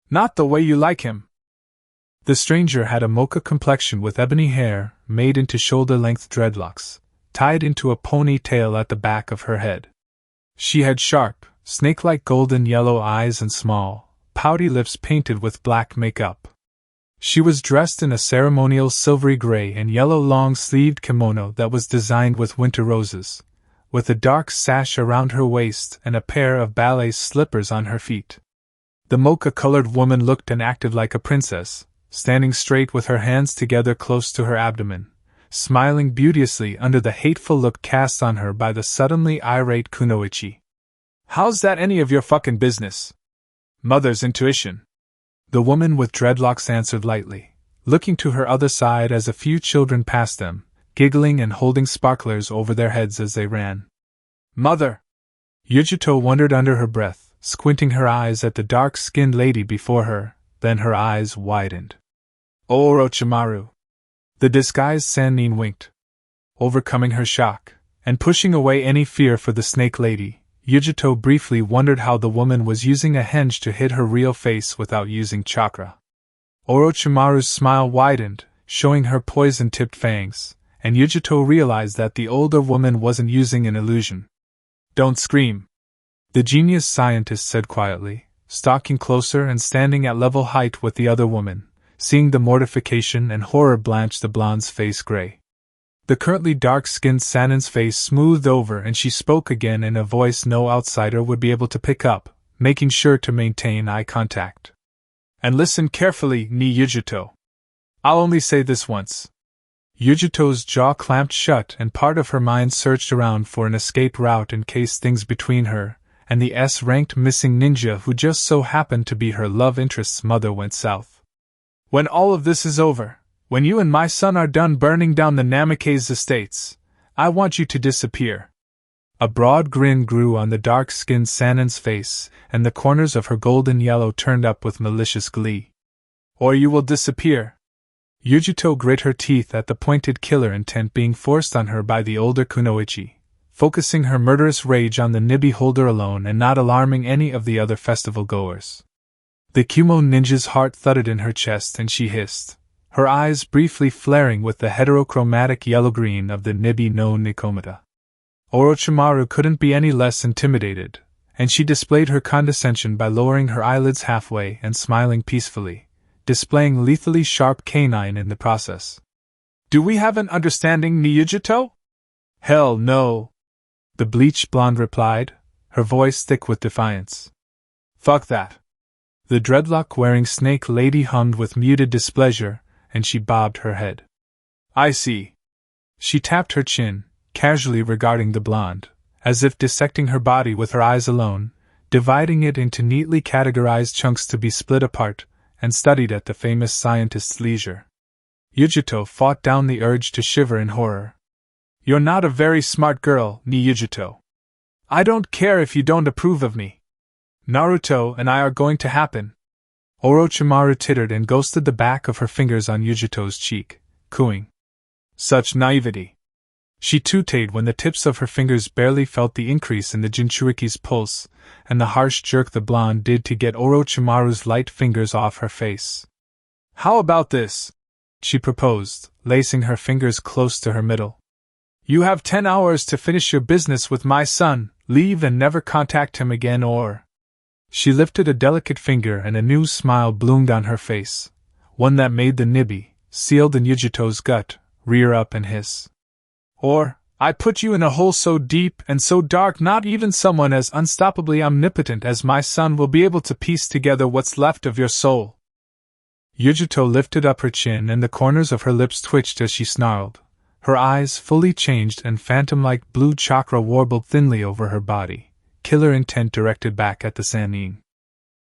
"Not the way you like him." The stranger had a mocha complexion with ebony hair made into shoulder-length dreadlocks, tied into a ponytail at the back of her head. She had sharp, snake-like golden yellow eyes and small, pouty lips painted with black makeup. She was dressed in a ceremonial silvery gray and yellow long-sleeved kimono that was designed with winter roses, with a dark sash around her waist and a pair of ballet slippers on her feet. The mocha-colored woman looked and acted like a princess, standing straight with her hands together close to her abdomen, smiling beauteously under the hateful look cast on her by the suddenly irate Kunoichi. "How's that any of your fucking business?" "Mother's intuition," the woman with dreadlocks answered lightly, looking to her other side as a few children passed them, giggling and holding sparklers over their heads as they ran. "Mother!" Yujito wondered under her breath, squinting her eyes at the dark-skinned lady before her, then her eyes widened. "Oh, Orochimaru!" The disguised Sannin winked. Overcoming her shock, and pushing away any fear for the snake lady, Yujito briefly wondered how the woman was using a henge to hid her real face without using chakra. Orochimaru's smile widened, showing her poison-tipped fangs, and Yujito realized that the older woman wasn't using an illusion. "Don't scream," the genius scientist said quietly, stalking closer and standing at level height with the other woman, seeing the mortification and horror blanch the blonde's face gray. The currently dark-skinned Sanin's face smoothed over and she spoke again in a voice no outsider would be able to pick up, making sure to maintain eye contact. And listen carefully, ni Yujito. I'll only say this once. Yujito's jaw clamped shut and part of her mind searched around for an escape route in case things between her and the S-ranked missing ninja who just so happened to be her love interest's mother went south. When all of this is over, when you and my son are done burning down the Namikaze estates, I want you to disappear. A broad grin grew on the dark-skinned Sanin's face, and the corners of her golden yellow turned up with malicious glee. Or you will disappear. Yujito grit her teeth at the pointed killer intent being forced on her by the older kunoichi, focusing her murderous rage on the nibby holder alone and not alarming any of the other festival-goers. The Kumo ninja's heart thudded in her chest and she hissed, her eyes briefly flaring with the heterochromatic yellow-green of the nibby no Nikomata. Orochimaru couldn't be any less intimidated, and she displayed her condescension by lowering her eyelids halfway and smiling peacefully, displaying lethally sharp canine in the process. Do we have an understanding, Niyujito? Hell no, the bleached blonde replied, her voice thick with defiance. Fuck that. The dreadlock-wearing snake lady hummed with muted displeasure, and she bobbed her head. I see. She tapped her chin, casually regarding the blonde, as if dissecting her body with her eyes alone, dividing it into neatly categorized chunks to be split apart, and studied at the famous scientist's leisure. Yujito fought down the urge to shiver in horror. You're not a very smart girl, ni Yujito. I don't care if you don't approve of me. Naruto and I are going to happen. Orochimaru tittered and ghosted the back of her fingers on Yujito's cheek, cooing. Such naivety. She tooted when the tips of her fingers barely felt the increase in the Jinchuriki's pulse, and the harsh jerk the blonde did to get Orochimaru's light fingers off her face. How about this? She proposed, lacing her fingers close to her middle. You have 10 hours to finish your business with my son, leave and never contact him again or… She lifted a delicate finger and a new smile bloomed on her face, one that made the nibby, sealed in Yujito's gut, rear up and hiss. Or, I put you in a hole so deep and so dark not even someone as unstoppably omnipotent as my son will be able to piece together what's left of your soul. Yujito lifted up her chin and the corners of her lips twitched as she snarled. Her eyes fully changed and phantom-like blue chakra warbled thinly over her body, killer intent directed back at the Sannin.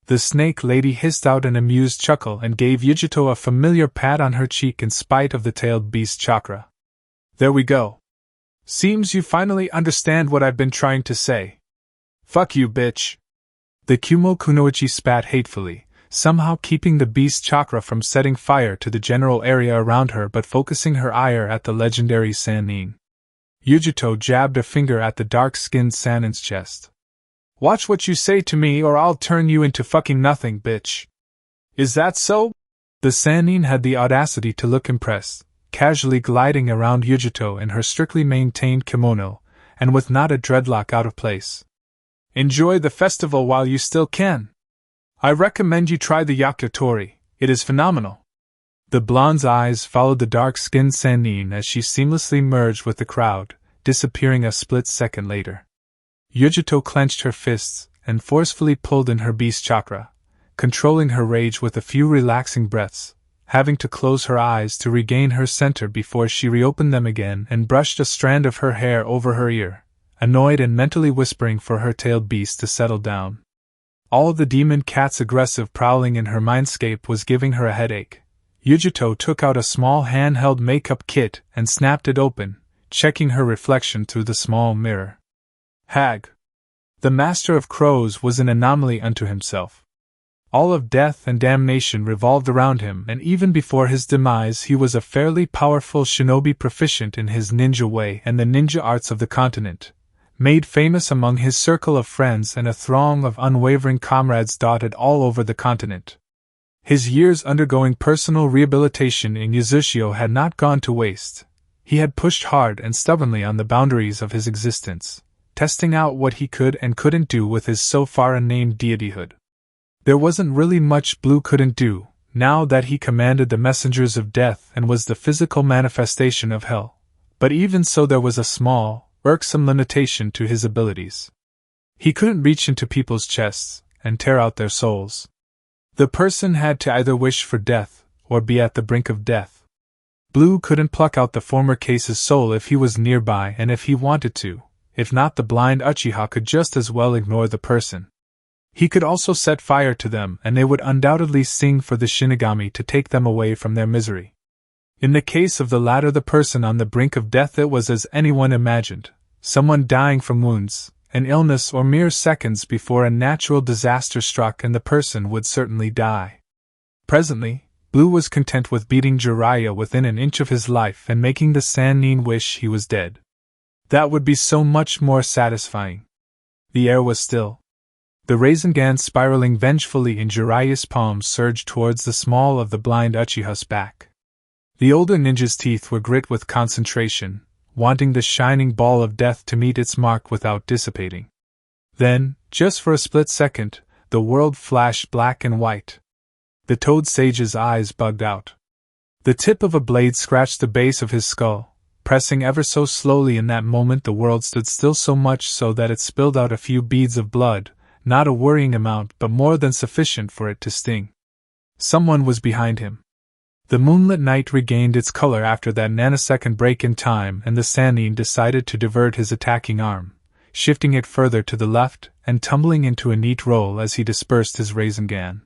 The snake lady hissed out an amused chuckle and gave Yujito a familiar pat on her cheek in spite of the tailed beast chakra. There we go. Seems you finally understand what I've been trying to say. Fuck you, bitch. The Kumo kunoichi spat hatefully, somehow keeping the beast chakra from setting fire to the general area around her but focusing her ire at the legendary Sannin. Yujito jabbed a finger at the dark-skinned Sannin's chest. Watch what you say to me or I'll turn you into fucking nothing, bitch. Is that so? The Sannin had the audacity to look impressed, casually gliding around Yujito in her strictly maintained kimono, and with not a dreadlock out of place. Enjoy the festival while you still can. I recommend you try the yakitori, it is phenomenal. The blonde's eyes followed the dark-skinned Sannin as she seamlessly merged with the crowd, disappearing a split second later. Yujito clenched her fists and forcefully pulled in her beast chakra, controlling her rage with a few relaxing breaths, having to close her eyes to regain her center before she reopened them again and brushed a strand of her hair over her ear, annoyed and mentally whispering for her tailed beast to settle down. All the demon cat's aggressive prowling in her mindscape was giving her a headache. Yujito took out a small handheld makeup kit and snapped it open, checking her reflection through the small mirror. Hag. The Master of Crows was an anomaly unto himself. All of death and damnation revolved around him, and even before his demise he was a fairly powerful shinobi proficient in his ninja way and the ninja arts of the continent, made famous among his circle of friends and a throng of unwavering comrades dotted all over the continent. His years undergoing personal rehabilitation in Uzushio had not gone to waste. He had pushed hard and stubbornly on the boundaries of his existence, testing out what he could and couldn't do with his so far unnamed deityhood. There wasn't really much Blue couldn't do, now that he commanded the messengers of death and was the physical manifestation of hell, but even so there was a small, irksome limitation to his abilities. He couldn't reach into people's chests, and tear out their souls. The person had to either wish for death, or be at the brink of death. Blue couldn't pluck out the former case's soul if he was nearby and if he wanted to. If not, the blind Uchiha could just as well ignore the person. He could also set fire to them, and they would undoubtedly sing for the Shinigami to take them away from their misery. In the case of the latter, the person on the brink of death, it was as anyone imagined, someone dying from wounds, an illness, or mere seconds before a natural disaster struck, and the person would certainly die. Presently, Blue was content with beating Jiraiya within an inch of his life and making the Sannin wish he was dead. That would be so much more satisfying. The air was still. The Rasengan spiraling vengefully in Jiraiya's palm surged towards the small of the blind Uchiha's back. The older ninja's teeth were grit with concentration, wanting the shining ball of death to meet its mark without dissipating. Then, just for a split second, the world flashed black and white. The Toad Sage's eyes bugged out. The tip of a blade scratched the base of his skull, pressing ever so slowly. In that moment the world stood still, so much so that it spilled out a few beads of blood, not a worrying amount but more than sufficient for it to sting. Someone was behind him. The moonlit night regained its color after that nanosecond break in time, and the Sannin decided to divert his attacking arm, shifting it further to the left and tumbling into a neat roll as he dispersed his Rasengan.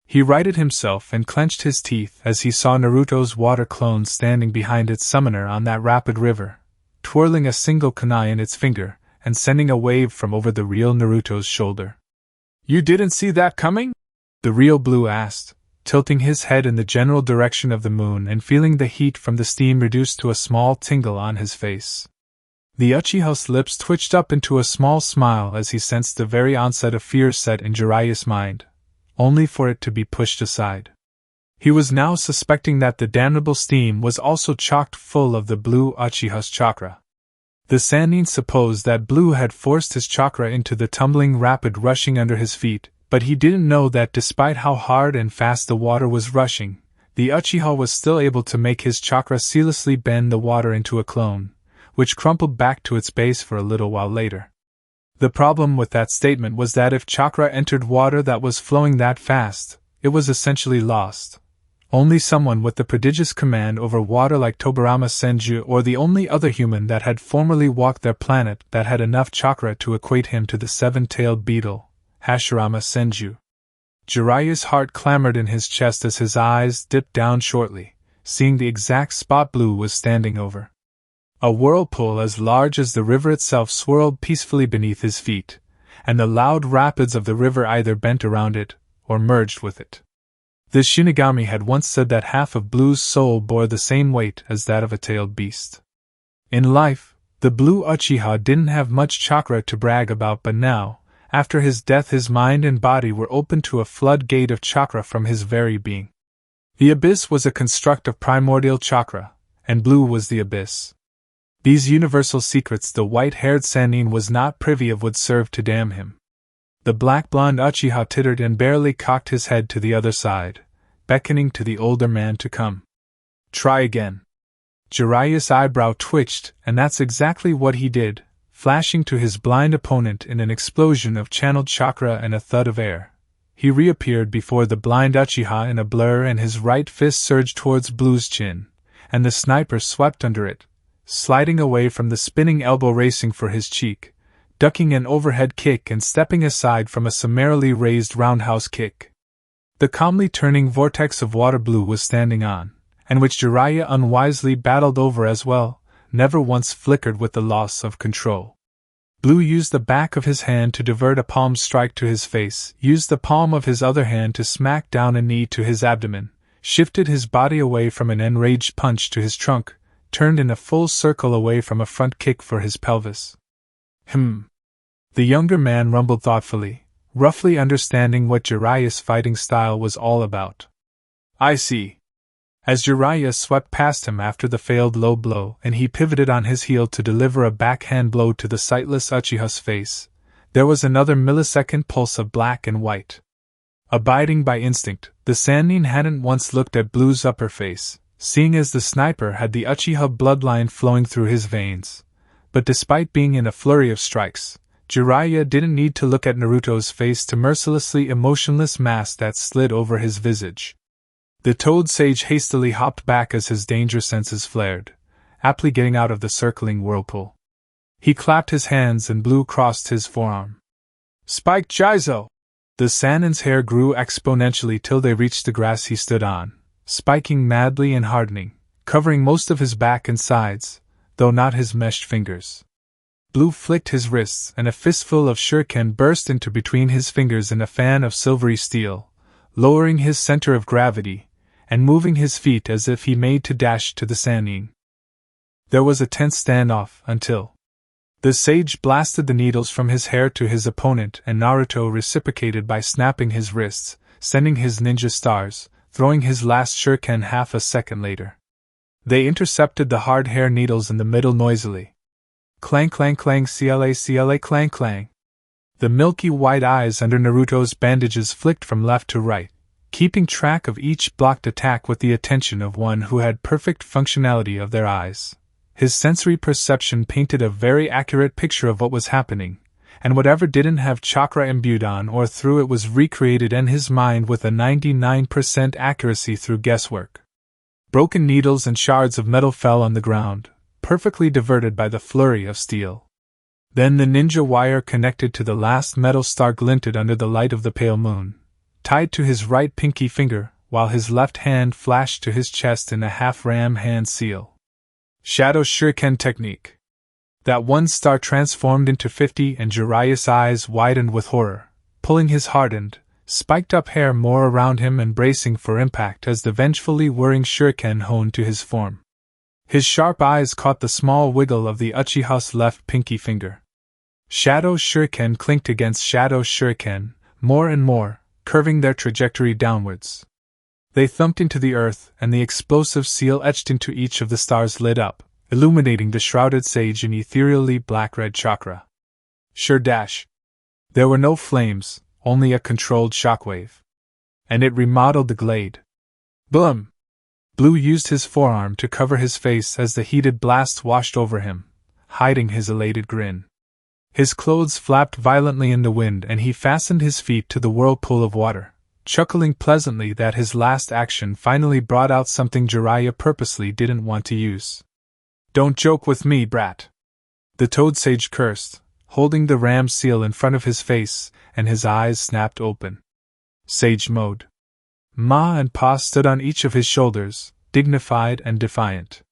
He righted himself and clenched his teeth as he saw Naruto's water clone standing behind its summoner on that rapid river, twirling a single kunai in its finger and sending a wave from over the real Naruto's shoulder. "You didn't see that coming?" the real Blue asked, tilting his head in the general direction of the moon and feeling the heat from the steam reduced to a small tingle on his face. The Uchiha's lips twitched up into a small smile as he sensed the very onset of fear set in Jiraiya's mind, only for it to be pushed aside. He was now suspecting that the damnable steam was also chock full of the Blue Uchiha's chakra. The Sannin supposed that Blue had forced his chakra into the tumbling rapid rushing under his feet, but he didn't know that despite how hard and fast the water was rushing, the Uchiha was still able to make his chakra seamlessly bend the water into a clone, which crumpled back to its base for a little while later. The problem with that statement was that if chakra entered water that was flowing that fast, it was essentially lost. Only someone with the prodigious command over water like Tobirama Senju, or the only other human that had formerly walked their planet that had enough chakra to equate him to the seven-tailed beetle, Hashirama Senju. Jiraiya's heart clamored in his chest as his eyes dipped down shortly, seeing the exact spot Blue was standing over. A whirlpool as large as the river itself swirled peacefully beneath his feet, and the loud rapids of the river either bent around it, or merged with it. The Shinigami had once said that half of Blue's soul bore the same weight as that of a tailed beast. In life, the Blue Uchiha didn't have much chakra to brag about, but now, after his death, his mind and body were open to a floodgate of chakra from his very being. The abyss was a construct of primordial chakra, and Blue was the abyss. These universal secrets the white-haired Sannin was not privy of would serve to damn him. The black-blonde Uchiha tittered and barely cocked his head to the other side, beckoning to the older man to come. "Try again." Jiraiya's eyebrow twitched, and that's exactly what he did, flashing to his blind opponent in an explosion of channeled chakra and a thud of air. He reappeared before the blind Uchiha in a blur, and his right fist surged towards Blue's chin, and the sniper swept under it, sliding away from the spinning elbow, racing for his cheek, ducking an overhead kick and stepping aside from a summarily raised roundhouse kick. The calmly turning vortex of water Blue was standing on, and which Jiraiya unwisely battled over as well, never once flickered with the loss of control. Blue used the back of his hand to divert a palm strike to his face, used the palm of his other hand to smack down a knee to his abdomen, shifted his body away from an enraged punch to his trunk, turned in a full circle away from a front kick for his pelvis. The younger man rumbled thoughtfully, roughly understanding what Jiraiya's fighting style was all about. "I see." As Jiraiya swept past him after the failed low blow and he pivoted on his heel to deliver a backhand blow to the sightless Uchiha's face, there was another millisecond pulse of black and white. Abiding by instinct, the Sannin hadn't once looked at Blue's upper face, seeing as the sniper had the Uchiha bloodline flowing through his veins, but despite being in a flurry of strikes, Jiraiya didn't need to look at Naruto's face to mercilessly emotionless mask that slid over his visage. The Toad Sage hastily hopped back as his danger senses flared, aptly getting out of the circling whirlpool. He clapped his hands and Blue crossed his forearm. Spike Jizo! The Sannin's hair grew exponentially till they reached the grass he stood on, spiking madly and hardening, covering most of his back and sides, though not his meshed fingers. Blue flicked his wrists, and a fistful of shuriken burst into between his fingers in a fan of silvery steel, lowering his center of gravity, and moving his feet as if he made to dash to the Sannin. There was a tense standoff until the sage blasted the needles from his hair to his opponent, and Naruto reciprocated by snapping his wrists, sending his ninja stars, throwing his last shuriken half a second later. They intercepted the hard hair needles in the middle noisily. Clang clang clang cla clang clang. The milky white eyes under Naruto's bandages flicked from left to right, keeping track of each blocked attack with the attention of one who had perfect functionality of their eyes. His sensory perception painted a very accurate picture of what was happening, and whatever didn't have chakra imbued on or through it was recreated in his mind with a 99% accuracy through guesswork. Broken needles and shards of metal fell on the ground, perfectly diverted by the flurry of steel. Then the ninja wire connected to the last metal star glinted under the light of the pale moon, tied to his right pinky finger, while his left hand flashed to his chest in a half-ram hand seal. Shadow Shuriken technique. That one star transformed into 50 and Jiraiya's eyes widened with horror, pulling his hardened, spiked-up hair more around him and bracing for impact as the vengefully whirring shuriken honed to his form. His sharp eyes caught the small wiggle of the Uchiha's left pinky finger. Shadow Shuriken clinked against Shadow Shuriken, more and more, curving their trajectory downwards. They thumped into the earth, and the explosive seal etched into each of the stars lit up, illuminating the shrouded sage in ethereally black-red chakra. Sure dash. There were no flames, only a controlled shockwave. And it remodeled the glade. Boom! Blue used his forearm to cover his face as the heated blast washed over him, hiding his elated grin. His clothes flapped violently in the wind and he fastened his feet to the whirlpool of water, chuckling pleasantly that his last action finally brought out something Jiraiya purposely didn't want to use. Don't joke with me, brat! The Toad Sage cursed, holding the ram seal in front of his face, and his eyes snapped open. Sage mode. Ma and Pa stood on each of his shoulders, dignified and defiant.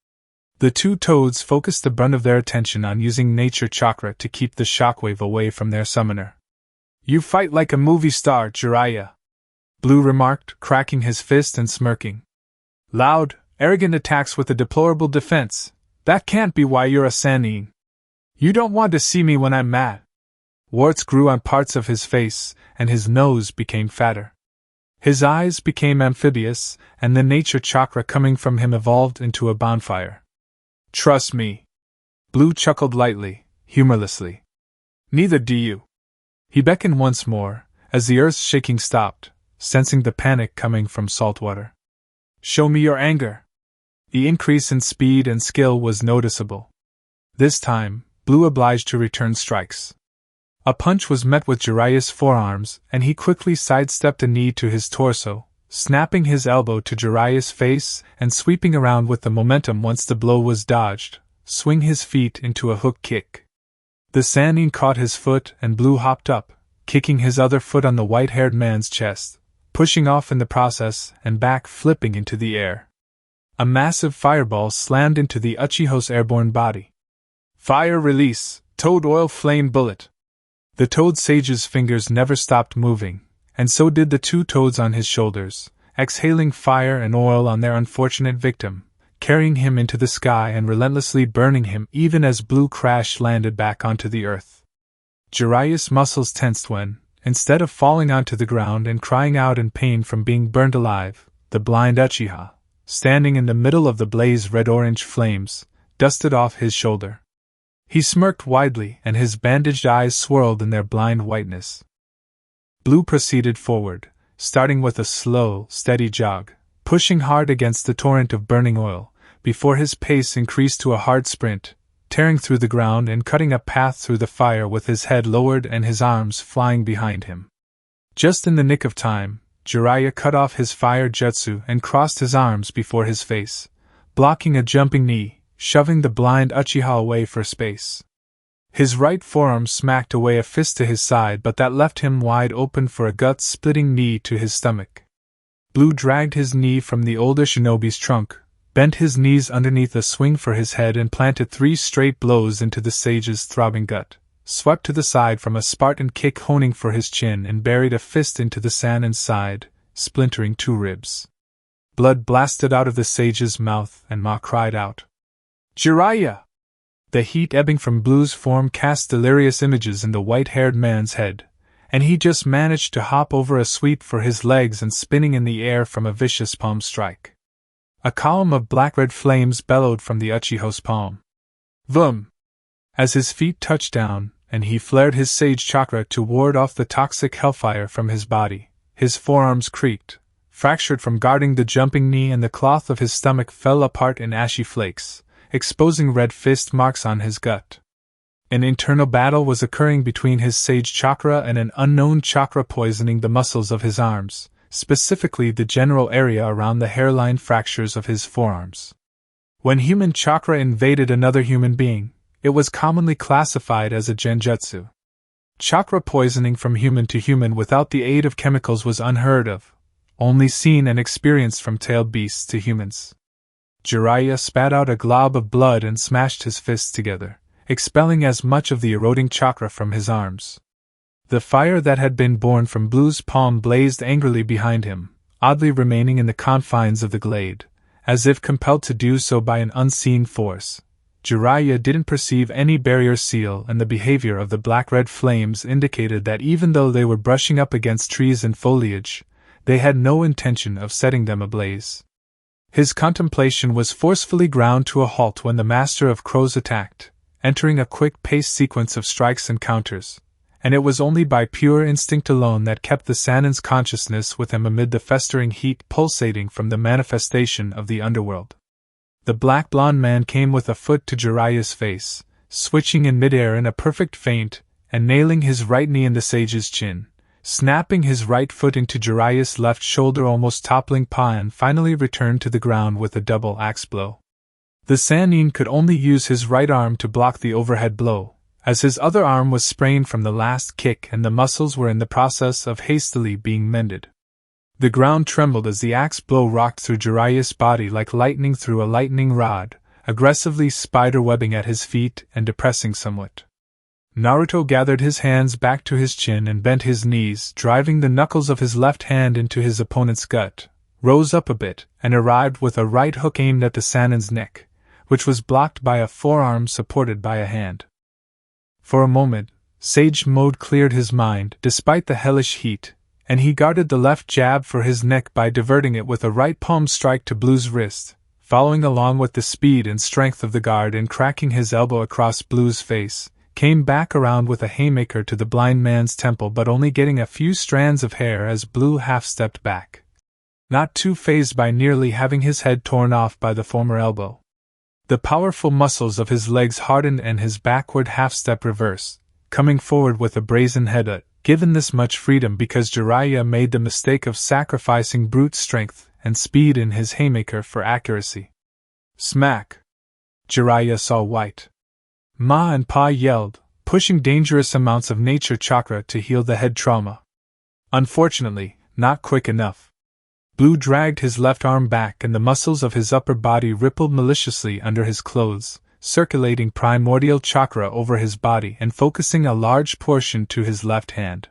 The two toads focused the brunt of their attention on using nature chakra to keep the shockwave away from their summoner. You fight like a movie star, Jiraiya, Blue remarked, cracking his fist and smirking. Loud, arrogant attacks with a deplorable defense. That can't be why you're a Sannin. You don't want to see me when I'm mad. Warts grew on parts of his face, and his nose became fatter. His eyes became amphibious, and the nature chakra coming from him evolved into a bonfire. Trust me. Blue chuckled lightly, humorlessly. Neither do you. He beckoned once more, as the earth's shaking stopped, sensing the panic coming from saltwater. Show me your anger. The increase in speed and skill was noticeable. This time, Blue obliged to return strikes. A punch was met with Jiraiya's forearms, and he quickly sidestepped a knee to his torso, snapping his elbow to Jiraiya's face and sweeping around with the momentum once the blow was dodged, swing his feet into a hook kick. The Sannin caught his foot and Blue hopped up, kicking his other foot on the white-haired man's chest, pushing off in the process and back flipping into the air. A massive fireball slammed into the Uchiha's airborne body. Fire release, toad oil flame bullet. The Toad Sage's fingers never stopped moving, and so did the two toads on his shoulders, exhaling fire and oil on their unfortunate victim, carrying him into the sky and relentlessly burning him even as Blue crash-landed back onto the earth. Jiraiya's muscles tensed when, instead of falling onto the ground and crying out in pain from being burned alive, the blind Uchiha, standing in the middle of the blaze red-orange flames, dusted off his shoulder. He smirked widely and his bandaged eyes swirled in their blind whiteness. Blue proceeded forward, starting with a slow, steady jog, pushing hard against the torrent of burning oil, before his pace increased to a hard sprint, tearing through the ground and cutting a path through the fire with his head lowered and his arms flying behind him. Just in the nick of time, Jiraiya cut off his fire jutsu and crossed his arms before his face, blocking a jumping knee, shoving the blind Uchiha away for space. His right forearm smacked away a fist to his side, but that left him wide open for a gut-splitting knee to his stomach. Blue dragged his knee from the older shinobi's trunk, bent his knees underneath a swing for his head and planted 3 straight blows into the sage's throbbing gut, swept to the side from a Spartan kick honing for his chin and buried a fist into the Sanin's side, splintering 2 ribs. Blood blasted out of the sage's mouth and Ma cried out, "Jiraiya!" The heat ebbing from Blue's form cast delirious images in the white-haired man's head, and he just managed to hop over a sweep for his legs and spinning in the air from a vicious palm strike. A column of black-red flames bellowed from the Uchiha's palm. Vum! As his feet touched down, and he flared his sage chakra to ward off the toxic hellfire from his body, his forearms creaked, fractured from guarding the jumping knee, and the cloth of his stomach fell apart in ashy flakes, exposing red fist marks on his gut. An internal battle was occurring between his sage chakra and an unknown chakra poisoning the muscles of his arms, specifically the general area around the hairline fractures of his forearms. When human chakra invaded another human being, it was commonly classified as a genjutsu. Chakra poisoning from human to human without the aid of chemicals was unheard of, only seen and experienced from tailed beasts to humans. Jiraiya spat out a glob of blood and smashed his fists together, expelling as much of the eroding chakra from his arms. The fire that had been born from Blue's palm blazed angrily behind him, oddly remaining in the confines of the glade, as if compelled to do so by an unseen force. Jiraiya didn't perceive any barrier seal, and the behavior of the black-red flames indicated that even though they were brushing up against trees and foliage, they had no intention of setting them ablaze. His contemplation was forcefully ground to a halt when the Master of Crows attacked, entering a quick-paced sequence of strikes and counters, and it was only by pure instinct alone that kept the Sanin's consciousness with him amid the festering heat pulsating from the manifestation of the underworld. The black-blonde man came with a foot to Jiraiya's face, switching in midair in a perfect feint, and nailing his right knee in the sage's chin, snapping his right foot into Jiraiya's left shoulder, almost toppling Pa, and finally returned to the ground with a double axe blow. The Sannin could only use his right arm to block the overhead blow, as his other arm was sprained from the last kick and the muscles were in the process of hastily being mended. The ground trembled as the axe blow rocked through Jiraiya's body like lightning through a lightning rod, aggressively spider-webbing at his feet and depressing somewhat. Naruto gathered his hands back to his chin and bent his knees, driving the knuckles of his left hand into his opponent's gut, rose up a bit, and arrived with a right hook aimed at the Sanin's neck, which was blocked by a forearm supported by a hand. For a moment, Sage Mode cleared his mind despite the hellish heat, and he guarded the left jab for his neck by diverting it with a right palm strike to Blue's wrist, following along with the speed and strength of the guard and cracking his elbow across Blue's face, came back around with a haymaker to the blind man's temple, but only getting a few strands of hair as Blue half-stepped back, not too fazed by nearly having his head torn off by the former elbow. The powerful muscles of his legs hardened and his backward half-step reversed, coming forward with a brazen headbutt, given this much freedom because Jiraiya made the mistake of sacrificing brute strength and speed in his haymaker for accuracy. Smack! Jiraiya saw white. Ma and Pa yelled, pushing dangerous amounts of nature chakra to heal the head trauma. Unfortunately, not quick enough. Blue dragged his left arm back and the muscles of his upper body rippled maliciously under his clothes, circulating primordial chakra over his body and focusing a large portion to his left hand.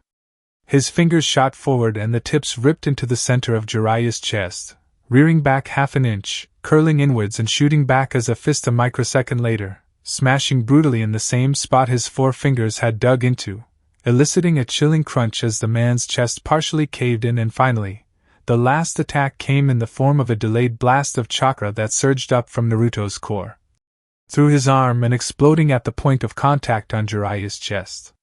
His fingers shot forward and the tips ripped into the center of Jiraiya's chest, rearing back half an inch, curling inwards and shooting back as a fist a microsecond later, smashing brutally in the same spot his 4 fingers had dug into, eliciting a chilling crunch as the man's chest partially caved in, and finally, the last attack came in the form of a delayed blast of chakra that surged up from Naruto's core, through his arm and exploding at the point of contact on Jiraiya's chest.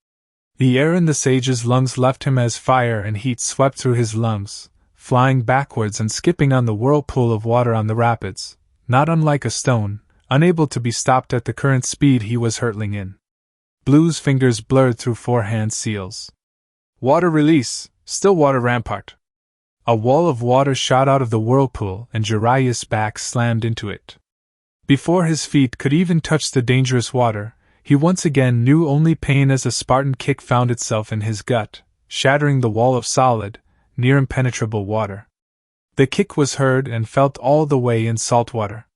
The air in the sage's lungs left him as fire and heat swept through his lungs, flying backwards and skipping on the whirlpool of water on the rapids, not unlike a stone, unable to be stopped at the current speed he was hurtling in. Blue's fingers blurred through forehand seals. Water release, still water rampart. A wall of water shot out of the whirlpool and Jiraiya's back slammed into it. Before his feet could even touch the dangerous water, he once again knew only pain as a Spartan kick found itself in his gut, shattering the wall of solid, near impenetrable water. The kick was heard and felt all the way in salt water.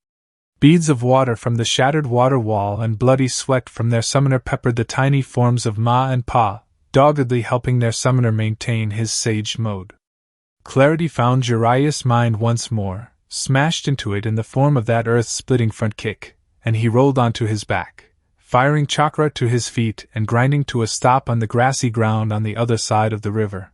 Beads of water from the shattered water wall and bloody sweat from their summoner peppered the tiny forms of Ma and Pa, doggedly helping their summoner maintain his sage mode. Clarity found Jiraiya's mind once more, smashed into it in the form of that earth-splitting front kick, and he rolled onto his back, firing chakra to his feet and grinding to a stop on the grassy ground on the other side of the river.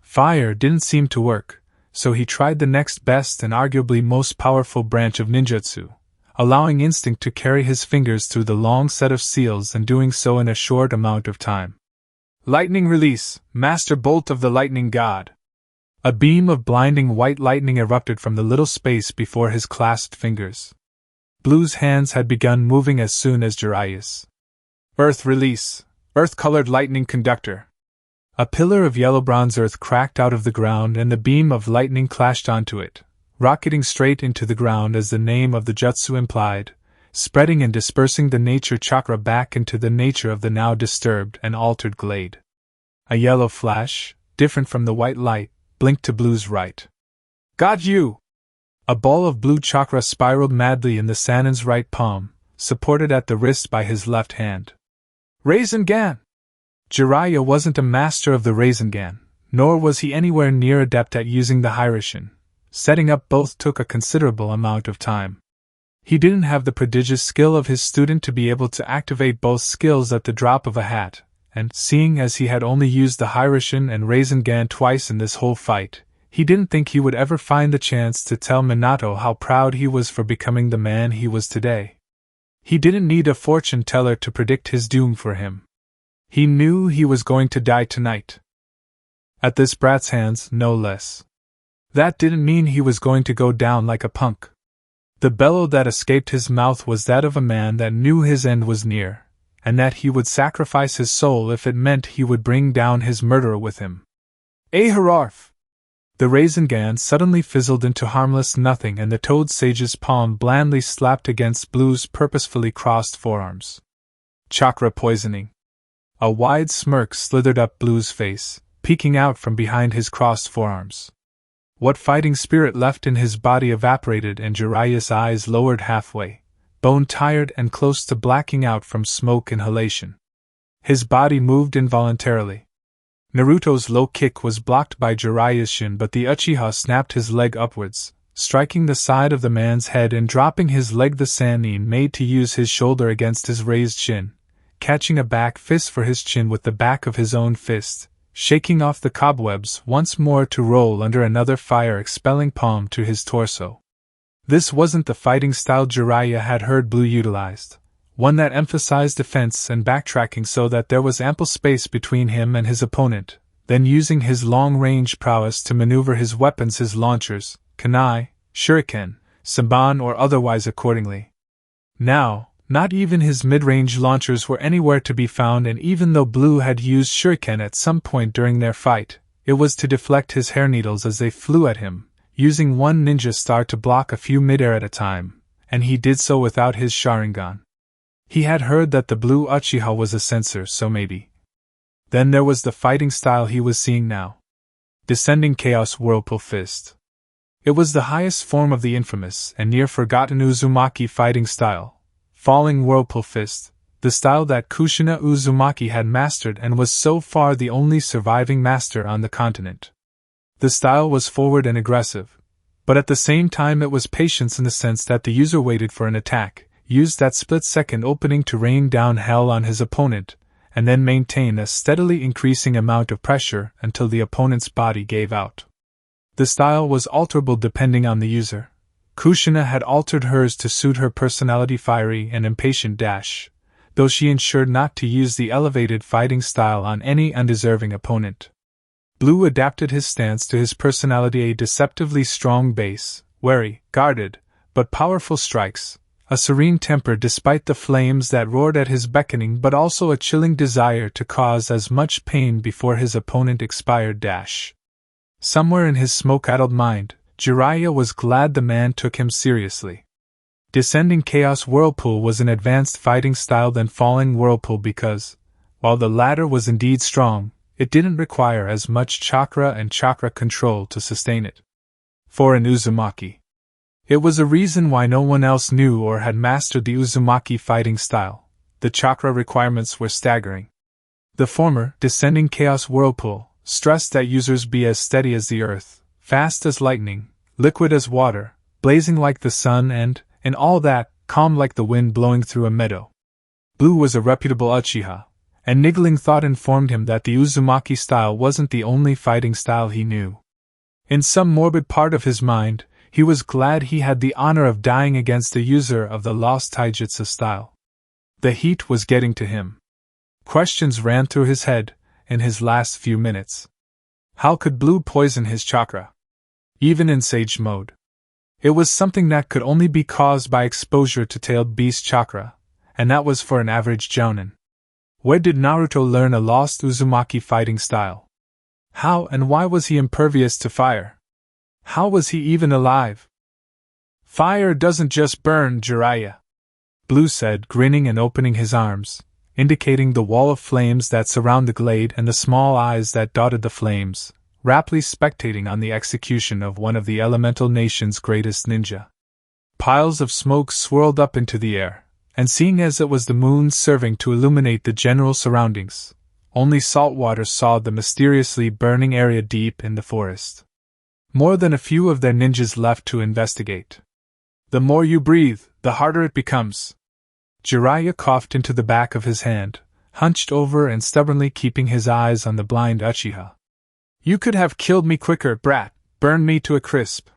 Fire didn't seem to work, so he tried the next best and arguably most powerful branch of ninjutsu, allowing instinct to carry his fingers through the long set of seals and doing so in a short amount of time. Lightning release, Master Bolt of the Lightning God. A beam of blinding white lightning erupted from the little space before his clasped fingers. Blue's hands had begun moving as soon as Jiraiya's. Earth release, Earth-colored lightning conductor. A pillar of yellow-bronze earth cracked out of the ground and the beam of lightning clashed onto it, rocketing straight into the ground as the name of the jutsu implied, spreading and dispersing the nature chakra back into the nature of the now disturbed and altered glade. A yellow flash, different from the white light, blinked to Blue's right. Got you! A ball of blue chakra spiraled madly in the Sanin's right palm, supported at the wrist by his left hand. Rasengan! Jiraiya wasn't a master of the Rasengan, nor was he anywhere near adept at using the Hiraishin. Setting up both took a considerable amount of time. He didn't have the prodigious skill of his student to be able to activate both skills at the drop of a hat, and, seeing as he had only used the Hiraishin and Rasengan twice in this whole fight, he didn't think he would ever find the chance to tell Minato how proud he was for becoming the man he was today. He didn't need a fortune teller to predict his doom for him. He knew he was going to die tonight. At this brat's hands, no less. That didn't mean he was going to go down like a punk. The bellow that escaped his mouth was that of a man that knew his end was near, and that he would sacrifice his soul if it meant he would bring down his murderer with him. Hararf! The Rasengan suddenly fizzled into harmless nothing and the Toad Sage's palm blandly slapped against Blue's purposefully crossed forearms. Chakra poisoning. A wide smirk slithered up Blue's face, peeking out from behind his crossed forearms. What fighting spirit left in his body evaporated and Jiraiya's eyes lowered halfway, bone-tired and close to blacking out from smoke inhalation. His body moved involuntarily. Naruto's low kick was blocked by Jiraiya's shin, but the Uchiha snapped his leg upwards, striking the side of the man's head and dropping his leg. The Sannin made to use his shoulder against his raised chin, catching a back fist for his chin with the back of his own fist, shaking off the cobwebs once more to roll under another fire-expelling palm to his torso. This wasn't the fighting style Jiraiya had heard Blue utilized, one that emphasized defense and backtracking so that there was ample space between him and his opponent, then using his long-range prowess to maneuver his weapons, his launchers, kunai, shuriken, senbon or otherwise accordingly. Now, not even his mid-range launchers were anywhere to be found, and even though Blue had used shuriken at some point during their fight, it was to deflect his hair needles as they flew at him, using one ninja star to block a few mid-air at a time, and he did so without his Sharingan. He had heard that the Blue Uchiha was a censor, so maybe. Then there was the fighting style he was seeing now. Descending Chaos Whirlpool Fist. It was the highest form of the infamous and near-forgotten Uzumaki fighting style. Falling Whirlpool Fist, the style that Kushina Uzumaki had mastered and was so far the only surviving master on the continent. The style was forward and aggressive, but at the same time it was patience in the sense that the user waited for an attack, used that split-second opening to rain down hell on his opponent, and then maintain a steadily increasing amount of pressure until the opponent's body gave out. The style was alterable depending on the user. Kushina had altered hers to suit her personality, fiery and impatient dash, though she ensured not to use the elevated fighting style on any undeserving opponent. Blue adapted his stance to his personality, a deceptively strong base, wary, guarded, but powerful strikes, a serene temper despite the flames that roared at his beckoning, but also a chilling desire to cause as much pain before his opponent expired. Somewhere in his smoke-addled mind, Jiraiya was glad the man took him seriously. Descending Chaos Whirlpool was an advanced fighting style than Falling Whirlpool because, while the latter was indeed strong, it didn't require as much chakra and chakra control to sustain it. For an Uzumaki, it was a reason why no one else knew or had mastered the Uzumaki fighting style. The chakra requirements were staggering. The former, Descending Chaos Whirlpool, stressed that users be as steady as the earth, fast as lightning, liquid as water, blazing like the sun and, in all that, calm like the wind blowing through a meadow. Blue was a reputable Uchiha, and niggling thought informed him that the Uzumaki style wasn't the only fighting style he knew. In some morbid part of his mind, he was glad he had the honor of dying against the user of the lost taijutsu style. The heat was getting to him. Questions ran through his head in his last few minutes. How could Blue poison his chakra? Even in Sage mode. It was something that could only be caused by exposure to tailed beast chakra, and that was for an average jounin. Where did Naruto learn a lost Uzumaki fighting style? How and why was he impervious to fire? How was he even alive? Fire doesn't just burn, Jiraiya, Blue said, grinning and opening his arms, indicating the wall of flames that surround the glade and the small eyes that dotted the flames, raptly spectating on the execution of one of the elemental nation's greatest ninja. Piles of smoke swirled up into the air, and seeing as it was the moon serving to illuminate the general surroundings, only Saltwater saw the mysteriously burning area deep in the forest. More than a few of their ninjas left to investigate. The more you breathe, the harder it becomes. Jiraiya coughed into the back of his hand, hunched over and stubbornly keeping his eyes on the blind Uchiha. You could have killed me quicker, brat, burned me to a crisp.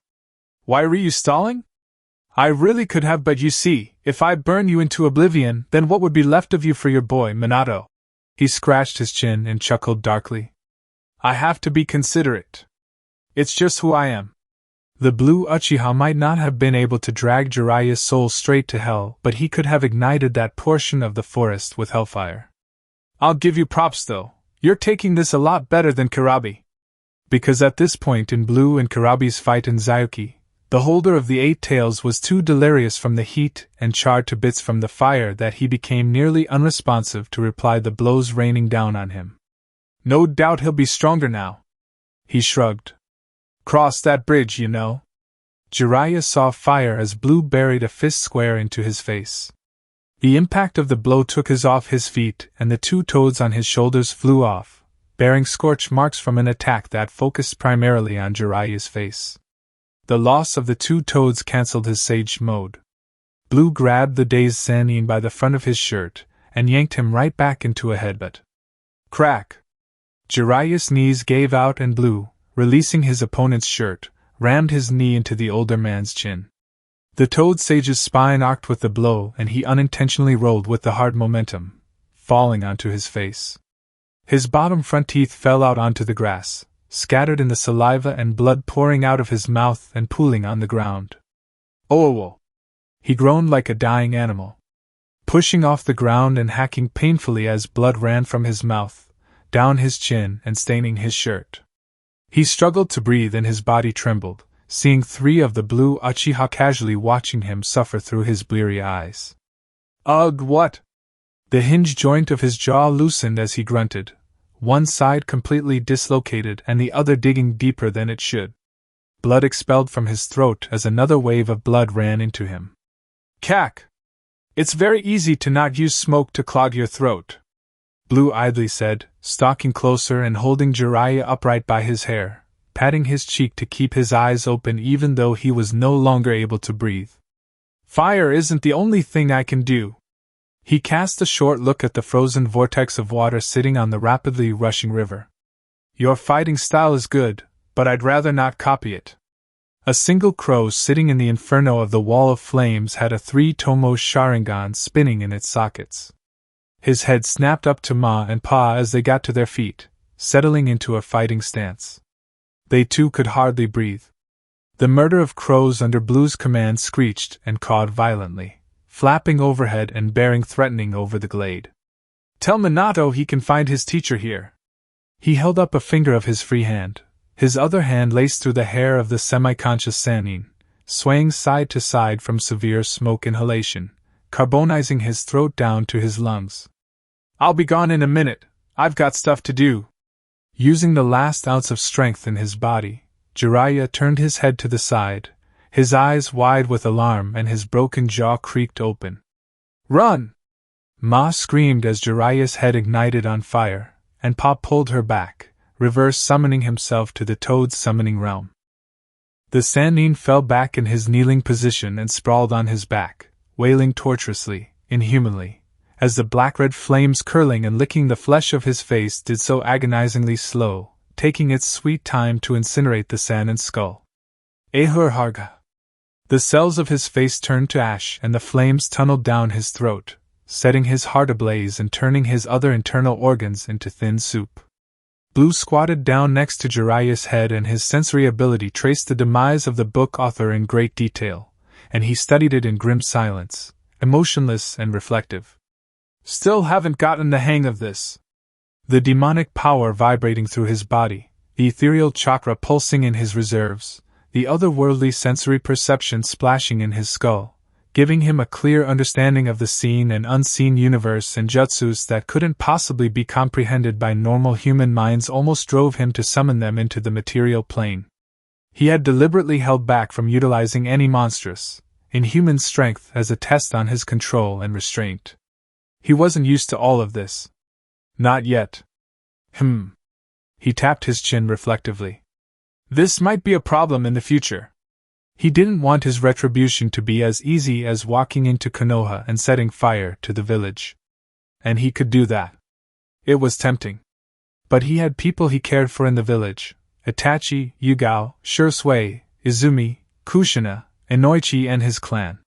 Why were you stalling? I really could have, but you see, if I burn you into oblivion, then what would be left of you for your boy, Minato? He scratched his chin and chuckled darkly. I have to be considerate. It's just who I am. The Blue Uchiha might not have been able to drag Jiraiya's soul straight to hell, but he could have ignited that portion of the forest with hellfire. I'll give you props though, you're taking this a lot better than Kurabi. Because at this point in Blue and Kurabi's fight in Zayuki, the holder of the 8 tails was too delirious from the heat and charred to bits from the fire that he became nearly unresponsive to reply the blows raining down on him. No doubt he'll be stronger now. He shrugged. Cross that bridge, you know. Jiraiya saw fire as Blue buried a fist square into his face. The impact of the blow took his off his feet, and the 2 toads on his shoulders flew off, bearing scorch marks from an attack that focused primarily on Jiraiya's face. The loss of the 2 toads cancelled his Sage mode. Blue grabbed the dazed Sannin by the front of his shirt and yanked him right back into a headbutt. Crack! Jiraiya's knees gave out and Blue, releasing his opponent's shirt, rammed his knee into the older man's chin. The Toad Sage's spine arced with the blow and he unintentionally rolled with the hard momentum, falling onto his face. His bottom front teeth fell out onto the grass, scattered in the saliva and blood pouring out of his mouth and pooling on the ground. Oh! He groaned like a dying animal, pushing off the ground and hacking painfully as blood ran from his mouth, down his chin and staining his shirt. He struggled to breathe and his body trembled, seeing 3 of the Blue Uchiha casually watching him suffer through his bleary eyes. Ugh, what? The hinge joint of his jaw loosened as he grunted, one side completely dislocated and the other digging deeper than it should. Blood expelled from his throat as another wave of blood ran into him. Cack! It's very easy to not use smoke to clog your throat, Blue idly said, stalking closer and holding Jiraiya upright by his hair, patting his cheek to keep his eyes open even though he was no longer able to breathe. Fire isn't the only thing I can do. He cast a short look at the frozen vortex of water sitting on the rapidly rushing river. Your fighting style is good, but I'd rather not copy it. A single crow sitting in the inferno of the wall of flames had a 3-tomo Sharingan spinning in its sockets. His head snapped up to Ma and Pa as they got to their feet, settling into a fighting stance. They too could hardly breathe. The murder of crows under Blue's command screeched and cawed violently, flapping overhead and bearing threatening over the glade. "Tell Minato he can find his teacher here." He held up a finger of his free hand, his other hand laced through the hair of the semi-conscious Sannin, swaying side to side from severe smoke inhalation, carbonizing his throat down to his lungs. "I'll be gone in a minute, I've got stuff to do." Using the last ounce of strength in his body, Jiraiya turned his head to the side, his eyes wide with alarm and his broken jaw creaked open. "Run!" Ma screamed as Jiraiya's head ignited on fire, and Pa pulled her back, reverse summoning himself to the Toad's summoning realm. The Sannin fell back in his kneeling position and sprawled on his back, wailing torturously, inhumanly, as the black-red flames curling and licking the flesh of his face did so agonizingly slow, taking its sweet time to incinerate the Sannin's skull. Ehur Harga. The cells of his face turned to ash and the flames tunneled down his throat, setting his heart ablaze and turning his other internal organs into thin soup. Blue squatted down next to Jiraiya's head and his sensory ability traced the demise of the book author in great detail, and he studied it in grim silence, emotionless and reflective. "Still haven't gotten the hang of this." The demonic power vibrating through his body, the ethereal chakra pulsing in his reserves, the otherworldly sensory perception splashing in his skull, giving him a clear understanding of the seen and unseen universe and jutsus that couldn't possibly be comprehended by normal human minds, almost drove him to summon them into the material plane. He had deliberately held back from utilizing any monstrous, inhuman strength as a test on his control and restraint. He wasn't used to all of this. Not yet. He tapped his chin reflectively. This might be a problem in the future. He didn't want his retribution to be as easy as walking into Konoha and setting fire to the village. And he could do that. It was tempting. But he had people he cared for in the village: Itachi, Yugao, Shursui, Izumi, Kushina, Inoichi and his clan.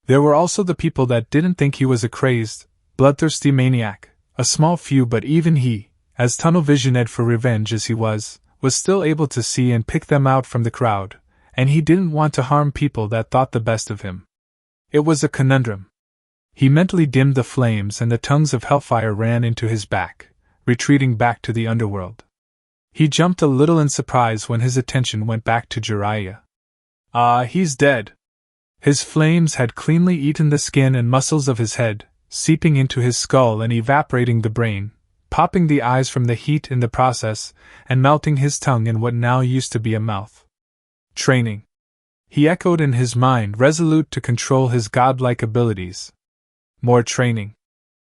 There were also the people that didn't think he was a crazed, bloodthirsty maniac, a small few, but even he, as tunnel-visioned for revenge as he was still able to see and pick them out from the crowd, and he didn't want to harm people that thought the best of him. It was a conundrum. He mentally dimmed the flames and the tongues of hellfire ran into his back, retreating back to the underworld. He jumped a little in surprise when his attention went back to Jiraiya. He's dead. His flames had cleanly eaten the skin and muscles of his head, seeping into his skull and evaporating the brain, popping the eyes from the heat in the process, and melting his tongue in what now used to be a mouth. Training. He echoed in his mind, resolute to control his godlike abilities. More training.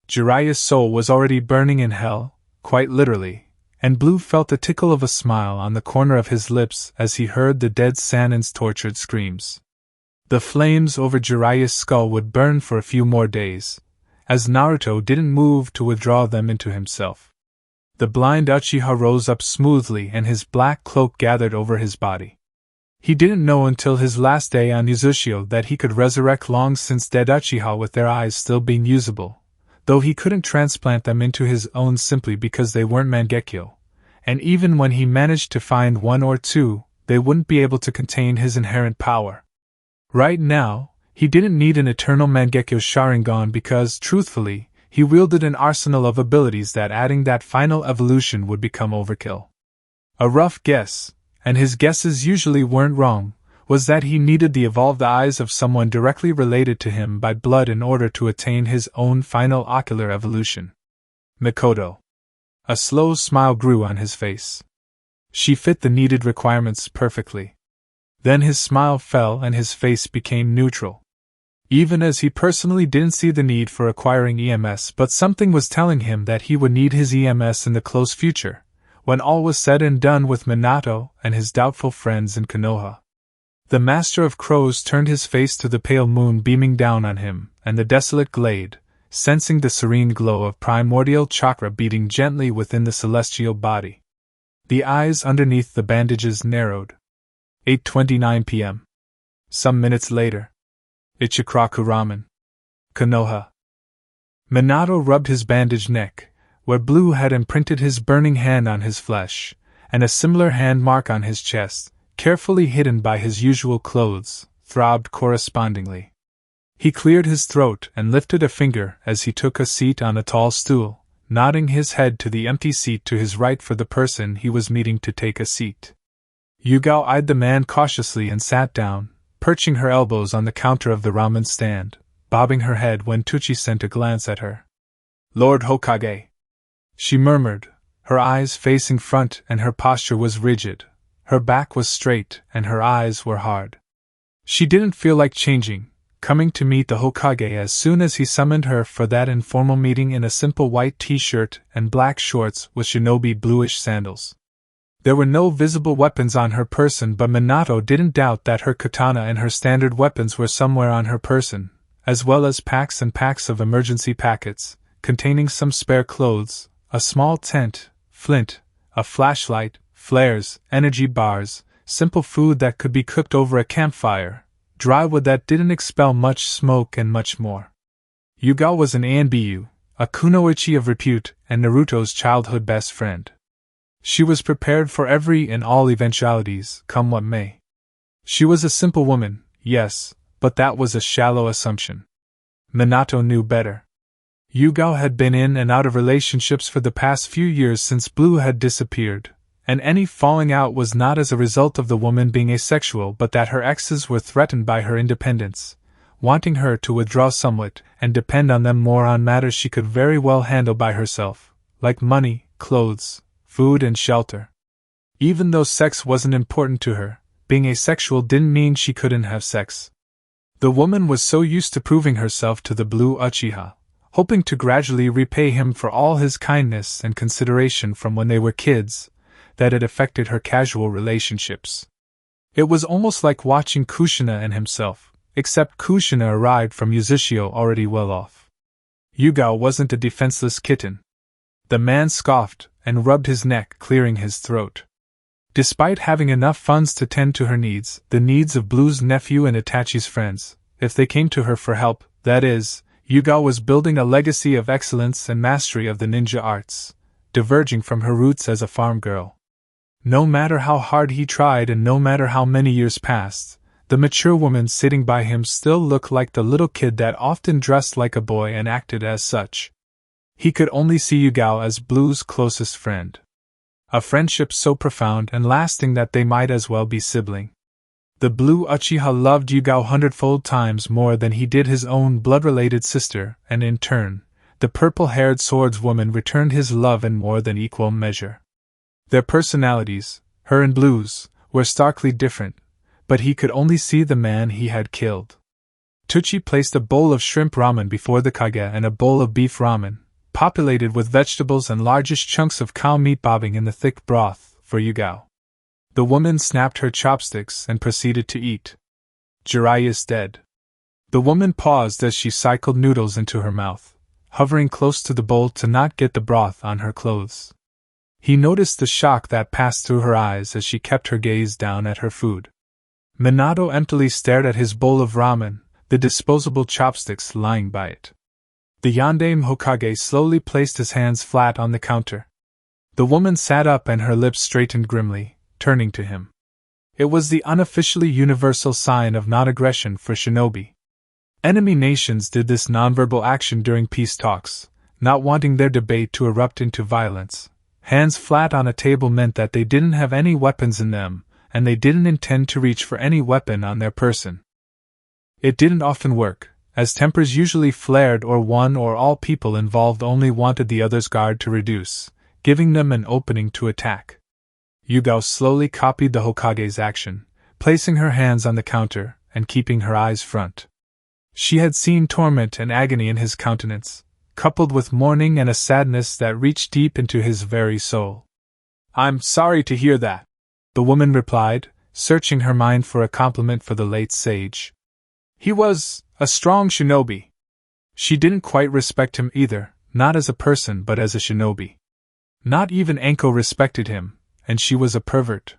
Jiraiya's soul was already burning in hell, quite literally, and Blue felt the tickle of a smile on the corner of his lips as he heard the dead Sannin's tortured screams. The flames over Jiraiya's skull would burn for a few more days, as Naruto didn't move to withdraw them into himself. The blind Uchiha rose up smoothly and his black cloak gathered over his body. He didn't know until his last day on Uzushio that he could resurrect long-since dead Uchiha with their eyes still being usable, though he couldn't transplant them into his own simply because they weren't Mangekyo, and even when he managed to find one or two, they wouldn't be able to contain his inherent power. Right now, he didn't need an eternal Mangekyo Sharingan because, truthfully, he wielded an arsenal of abilities that adding that final evolution would become overkill. A rough guess, and his guesses usually weren't wrong, was that he needed the evolved eyes of someone directly related to him by blood in order to attain his own final ocular evolution. Mikoto. A slow smile grew on his face. She fit the needed requirements perfectly. Then his smile fell and his face became neutral. Even as he personally didn't see the need for acquiring EMS, but something was telling him that he would need his EMS in the close future, when all was said and done with Minato and his doubtful friends in Konoha. The Master of Crows turned his face to the pale moon beaming down on him, and the desolate glade, sensing the serene glow of primordial chakra beating gently within the celestial body. The eyes underneath the bandages narrowed. 8:29 p.m. Some minutes later. Ichiraku Ramen. Konoha. Minato rubbed his bandaged neck, where Blue had imprinted his burning hand on his flesh, and a similar hand mark on his chest, carefully hidden by his usual clothes, throbbed correspondingly. He cleared his throat and lifted a finger as he took a seat on a tall stool, nodding his head to the empty seat to his right for the person he was meeting to take a seat. Yugao eyed the man cautiously and sat down, perching her elbows on the counter of the ramen stand, bobbing her head when Tuchi sent a glance at her. "Lord Hokage," she murmured, her eyes facing front, and her posture was rigid. Her back was straight and her eyes were hard. She didn't feel like changing, coming to meet the Hokage as soon as he summoned her for that informal meeting in a simple white t-shirt and black shorts with Shinobi bluish sandals. There were no visible weapons on her person, but Minato didn't doubt that her katana and her standard weapons were somewhere on her person, as well as packs and packs of emergency packets, containing some spare clothes, a small tent, flint, a flashlight, flares, energy bars, simple food that could be cooked over a campfire, dry wood that didn't expel much smoke, and much more. Yugao was an ANBU, a kunoichi of repute, and Naruto's childhood best friend. She was prepared for every and all eventualities, come what may. She was a simple woman, yes, but that was a shallow assumption. Minato knew better. Yugao had been in and out of relationships for the past few years since Blue had disappeared, and any falling out was not as a result of the woman being asexual, but that her exes were threatened by her independence, wanting her to withdraw somewhat and depend on them more on matters she could very well handle by herself, like money, clothes, food, and shelter. Even though sex wasn't important to her, being asexual didn't mean she couldn't have sex. The woman was so used to proving herself to the Blue Uchiha, hoping to gradually repay him for all his kindness and consideration from when they were kids, that it affected her casual relationships. It was almost like watching Kushina and himself, except Kushina arrived from Uzushio already well off. Yugao wasn't a defenseless kitten. The man scoffed and rubbed his neck, clearing his throat. Despite having enough funds to tend to her needs, the needs of Blue's nephew and Itachi's friends, if they came to her for help, that is, Yugao was building a legacy of excellence and mastery of the ninja arts, diverging from her roots as a farm girl. No matter how hard he tried and no matter how many years passed, the mature woman sitting by him still looked like the little kid that often dressed like a boy and acted as such. He could only see Yugao as Blue's closest friend. A friendship so profound and lasting that they might as well be sibling. The Blue Uchiha loved Yugao 100-fold times more than he did his own blood-related sister, and in turn, the purple-haired swordswoman returned his love in more than equal measure. Their personalities, her and Blue's, were starkly different, but he could only see the man he had killed. Tuchi placed a bowl of shrimp ramen before the Kage and a bowl of beef ramen, populated with vegetables and largish chunks of cow meat bobbing in the thick broth, for Yugao. The woman snapped her chopsticks and proceeded to eat. Jiraiya's dead. The woman paused as she cycled noodles into her mouth, hovering close to the bowl to not get the broth on her clothes. He noticed the shock that passed through her eyes as she kept her gaze down at her food. Minato emptily stared at his bowl of ramen, the disposable chopsticks lying by it. The Yondaime Hokage slowly placed his hands flat on the counter. The woman sat up and her lips straightened grimly, turning to him. It was the unofficially universal sign of non-aggression for Shinobi. Enemy nations did this nonverbal action during peace talks, not wanting their debate to erupt into violence. Hands flat on a table meant that they didn't have any weapons in them, and they didn't intend to reach for any weapon on their person. It didn't often work, as tempers usually flared or one or all people involved only wanted the other's guard to reduce, giving them an opening to attack. Yugao slowly copied the Hokage's action, placing her hands on the counter and keeping her eyes front. She had seen torment and agony in his countenance, coupled with mourning and a sadness that reached deep into his very soul. "I'm sorry to hear that," the woman replied, searching her mind for a compliment for the late sage. "He was a strong shinobi." She didn't quite respect him either, not as a person but as a shinobi. Not even Anko respected him, and she was a pervert.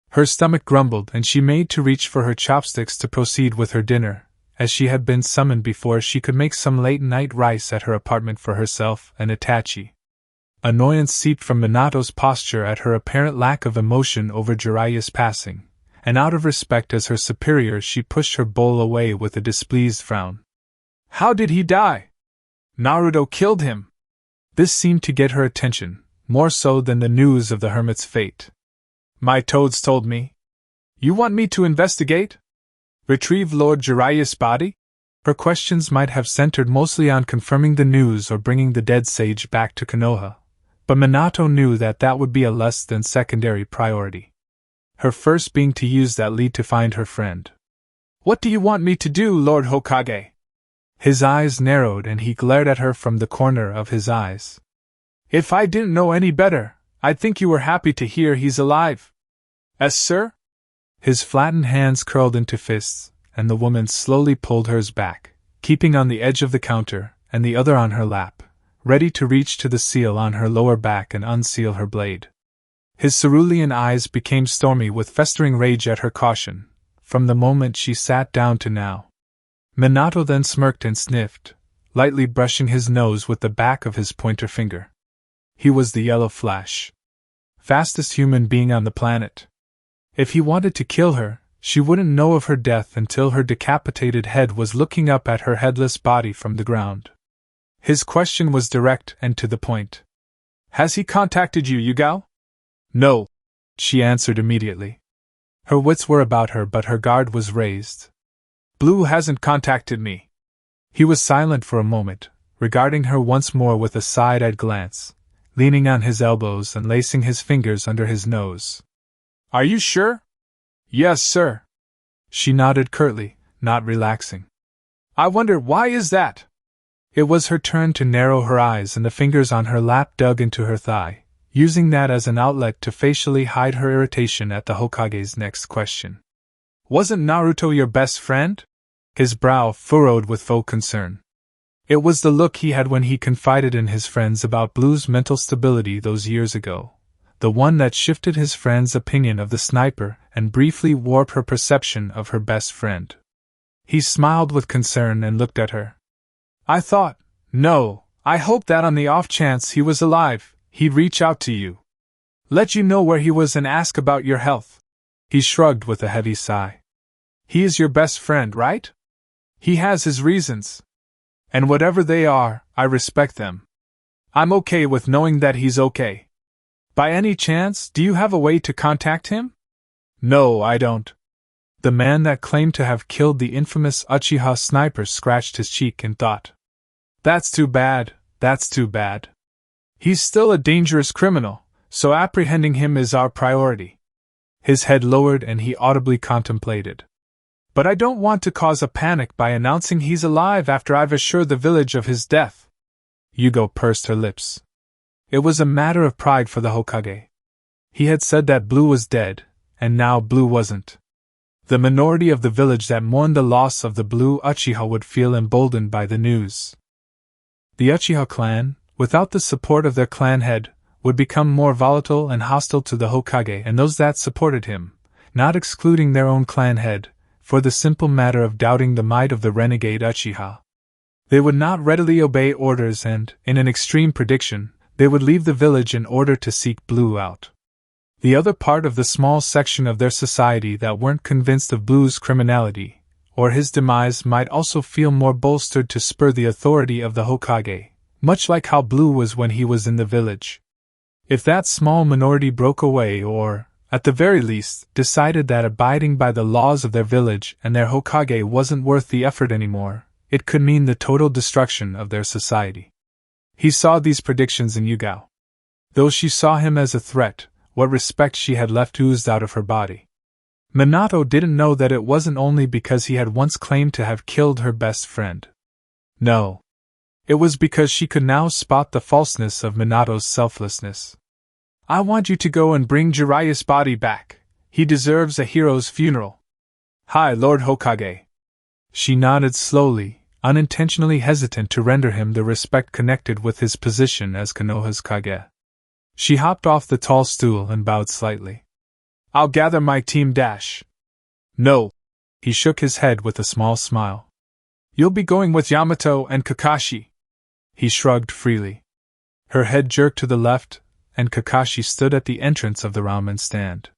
Her stomach grumbled and she made to reach for her chopsticks to proceed with her dinner, as she had been summoned before she could make some late-night rice at her apartment for herself and Itachi. Annoyance seeped from Minato's posture at her apparent lack of emotion over Jiraiya's passing, and out of respect as her superior she pushed her bowl away with a displeased frown. How did he die? Naruto killed him. This seemed to get her attention, more so than the news of the hermit's fate. My toads told me. You want me to investigate? Retrieve Lord Jiraiya's body? Her questions might have centered mostly on confirming the news or bringing the dead sage back to Konoha, but Minato knew that that would be a less than secondary priority. Her first being to use that lead to find her friend. What do you want me to do, Lord Hokage? His eyes narrowed and he glared at her from the corner of his eyes. If I didn't know any better, I'd think you were happy to hear he's alive. Yes, sir? His flattened hands curled into fists, and the woman slowly pulled hers back, keeping on the edge of the counter, and the other on her lap, ready to reach to the seal on her lower back and unseal her blade. His cerulean eyes became stormy with festering rage at her caution, from the moment she sat down to now. Minato then smirked and sniffed, lightly brushing his nose with the back of his pointer finger. He was the Yellow Flash. Fastest human being on the planet. If he wanted to kill her, she wouldn't know of her death until her decapitated head was looking up at her headless body from the ground. His question was direct and to the point. Has he contacted you, Yugao? No, she answered immediately. Her wits were about her, but her guard was raised. Blue hasn't contacted me. He was silent for a moment, regarding her once more with a side-eyed glance, leaning on his elbows and lacing his fingers under his nose. Are you sure? Yes, sir. She nodded curtly, not relaxing. I wonder why is that? It was her turn to narrow her eyes and the fingers on her lap dug into her thigh, using that as an outlet to facially hide her irritation at the Hokage's next question. Wasn't Naruto your best friend? His brow furrowed with faux concern. It was the look he had when he confided in his friends about Blue's mental stability those years ago, the one that shifted his friend's opinion of the sniper and briefly warped her perception of her best friend. He smiled with concern and looked at her. I thought, no, I hoped that on the off chance he was alive, he'd reach out to you. Let you know where he was and ask about your health. He shrugged with a heavy sigh. He is your best friend, right? He has his reasons. And whatever they are, I respect them. I'm okay with knowing that he's okay. By any chance, do you have a way to contact him? No, I don't. The man that claimed to have killed the infamous Uchiha sniper scratched his cheek and thought. That's too bad, that's too bad. He's still a dangerous criminal, so apprehending him is our priority. His head lowered and he audibly contemplated. But I don't want to cause a panic by announcing he's alive after I've assured the village of his death. Yugo pursed her lips. It was a matter of pride for the Hokage. He had said that Blue was dead, and now Blue wasn't. The minority of the village that mourned the loss of the Blue Uchiha would feel emboldened by the news. The Uchiha clan, without the support of their clan head, would become more volatile and hostile to the Hokage and those that supported him, not excluding their own clan head, for the simple matter of doubting the might of the renegade Uchiha. They would not readily obey orders and, in an extreme prediction, they would leave the village in order to seek Blue out. The other part of the small section of their society that weren't convinced of Blue's criminality, or his demise, might also feel more bolstered to spur the authority of the Hokage, much like how Blue was when he was in the village. If that small minority broke away or, at the very least, decided that abiding by the laws of their village and their Hokage wasn't worth the effort anymore, it could mean the total destruction of their society. He saw these predictions in Yugao. Though she saw him as a threat, what respect she had left oozed out of her body. Minato didn't know that it wasn't only because he had once claimed to have killed her best friend. No. It was because she could now spot the falseness of Minato's selflessness. I want you to go and bring Jiraiya's body back. He deserves a hero's funeral. Hi, Lord Hokage. She nodded slowly, unintentionally hesitant to render him the respect connected with his position as Konoha's Kage. She hopped off the tall stool and bowed slightly. I'll gather my team. No. He shook his head with a small smile. You'll be going with Yamato and Kakashi. He shrugged freely. Her head jerked to the left, and Kakashi stood at the entrance of the ramen stand.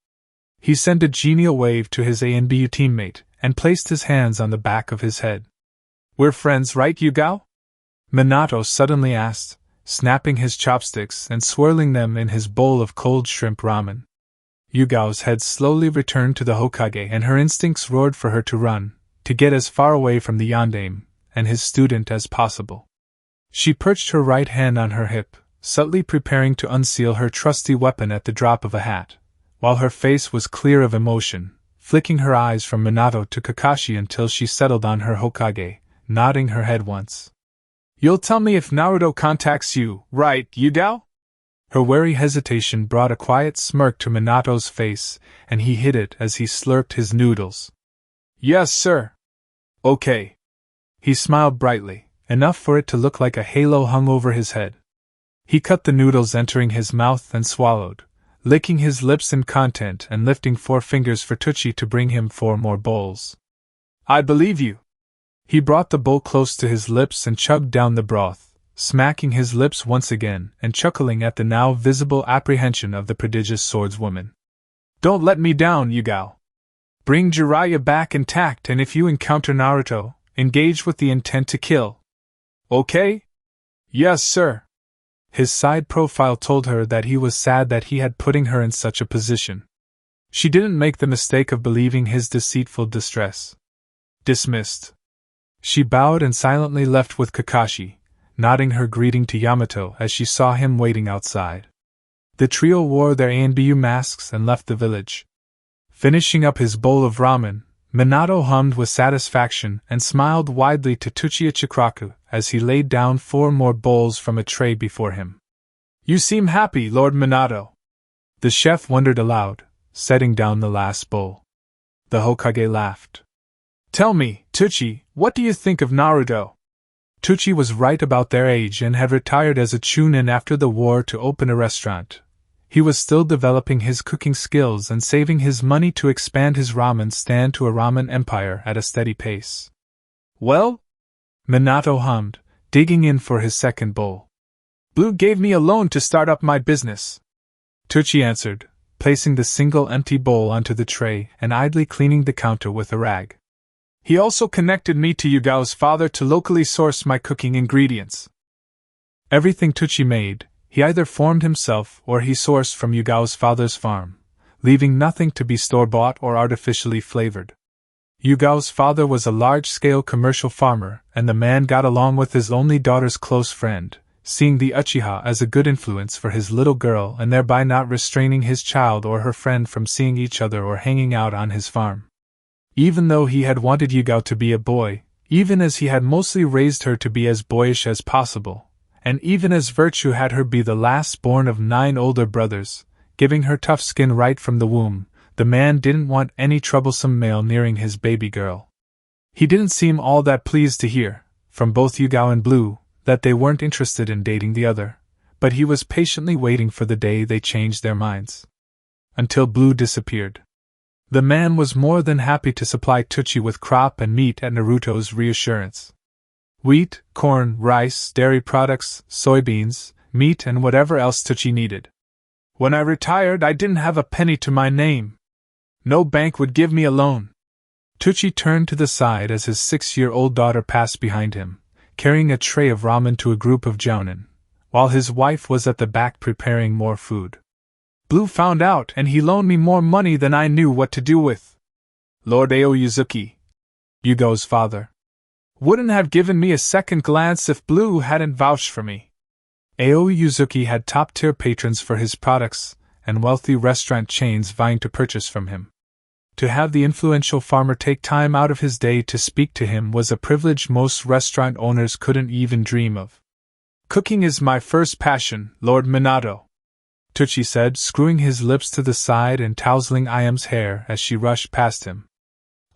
He sent a genial wave to his ANBU teammate, and placed his hands on the back of his head. We're friends, right, Yugao? Minato suddenly asked, snapping his chopsticks and swirling them in his bowl of cold shrimp ramen. Yugao's head slowly returned to the Hokage and her instincts roared for her to run, to get as far away from the yondaime and his student as possible. She perched her right hand on her hip, subtly preparing to unseal her trusty weapon at the drop of a hat, while her face was clear of emotion, flicking her eyes from Minato to Kakashi until she settled on her Hokage, nodding her head once. You'll tell me if Naruto contacts you, right, Yugao? Her wary hesitation brought a quiet smirk to Minato's face, and he hid it as he slurped his noodles. Yes, sir. Okay. He smiled brightly, enough for it to look like a halo hung over his head. He cut the noodles entering his mouth and swallowed, licking his lips in content and lifting 4 fingers for Tucci to bring him 4 more bowls. I believe you. He brought the bowl close to his lips and chugged down the broth, smacking his lips once again and chuckling at the now visible apprehension of the prodigious swordswoman. Don't let me down, Yugao. Bring Jiraiya back intact, and if you encounter Naruto, engage with the intent to kill. Okay? Yes, sir. His side profile told her that he was sad that he had putting her in such a position. She didn't make the mistake of believing his deceitful distress. Dismissed. She bowed and silently left with Kakashi, nodding her greeting to Yamato as she saw him waiting outside. The trio wore their ANBU masks and left the village. Finishing up his bowl of ramen, Minato hummed with satisfaction and smiled widely to Ichiraku as he laid down 4 more bowls from a tray before him. You seem happy, Lord Minato. The chef wondered aloud, setting down the last bowl. The Hokage laughed. Tell me, Tucci, what do you think of Naruto? Tucci was right about their age and had retired as a chunin after the war to open a restaurant. He was still developing his cooking skills and saving his money to expand his ramen stand to a ramen empire at a steady pace. Well? Minato hummed, digging in for his second bowl. Blue gave me a loan to start up my business. Tucci answered, placing the single empty bowl onto the tray and idly cleaning the counter with a rag. He also connected me to Yugao's father to locally source my cooking ingredients. Everything Tucci made, he either formed himself or he sourced from Yugao's father's farm, leaving nothing to be store-bought or artificially flavored. Yugao's father was a large-scale commercial farmer, and the man got along with his only daughter's close friend, seeing the Uchiha as a good influence for his little girl and thereby not restraining his child or her friend from seeing each other or hanging out on his farm. Even though he had wanted Yugao to be a boy, even as he had mostly raised her to be as boyish as possible, and even as virtue had her be the last born of 9 older brothers, giving her tough skin right from the womb, the man didn't want any troublesome male nearing his baby girl. He didn't seem all that pleased to hear, from both Yugao and Blue, that they weren't interested in dating the other, but he was patiently waiting for the day they changed their minds. Until Blue disappeared. The man was more than happy to supply Tucci with crop and meat at Naruto's reassurance. Wheat, corn, rice, dairy products, soybeans, meat and whatever else Tucci needed. When I retired, I didn't have a penny to my name. No bank would give me a loan. Tucci turned to the side as his 6-year-old daughter passed behind him, carrying a tray of ramen to a group of jounin, while his wife was at the back preparing more food. Blue found out and he loaned me more money than I knew what to do with. Lord Aoyuzuki, Yugo's father, wouldn't have given me a second glance if Blue hadn't vouched for me. Aoyuzuki had top-tier patrons for his products, and wealthy restaurant chains vying to purchase from him. To have the influential farmer take time out of his day to speak to him was a privilege most restaurant owners couldn't even dream of. Cooking is my first passion, Lord Minato, Tucci said, screwing his lips to the side and tousling Iam's hair as she rushed past him.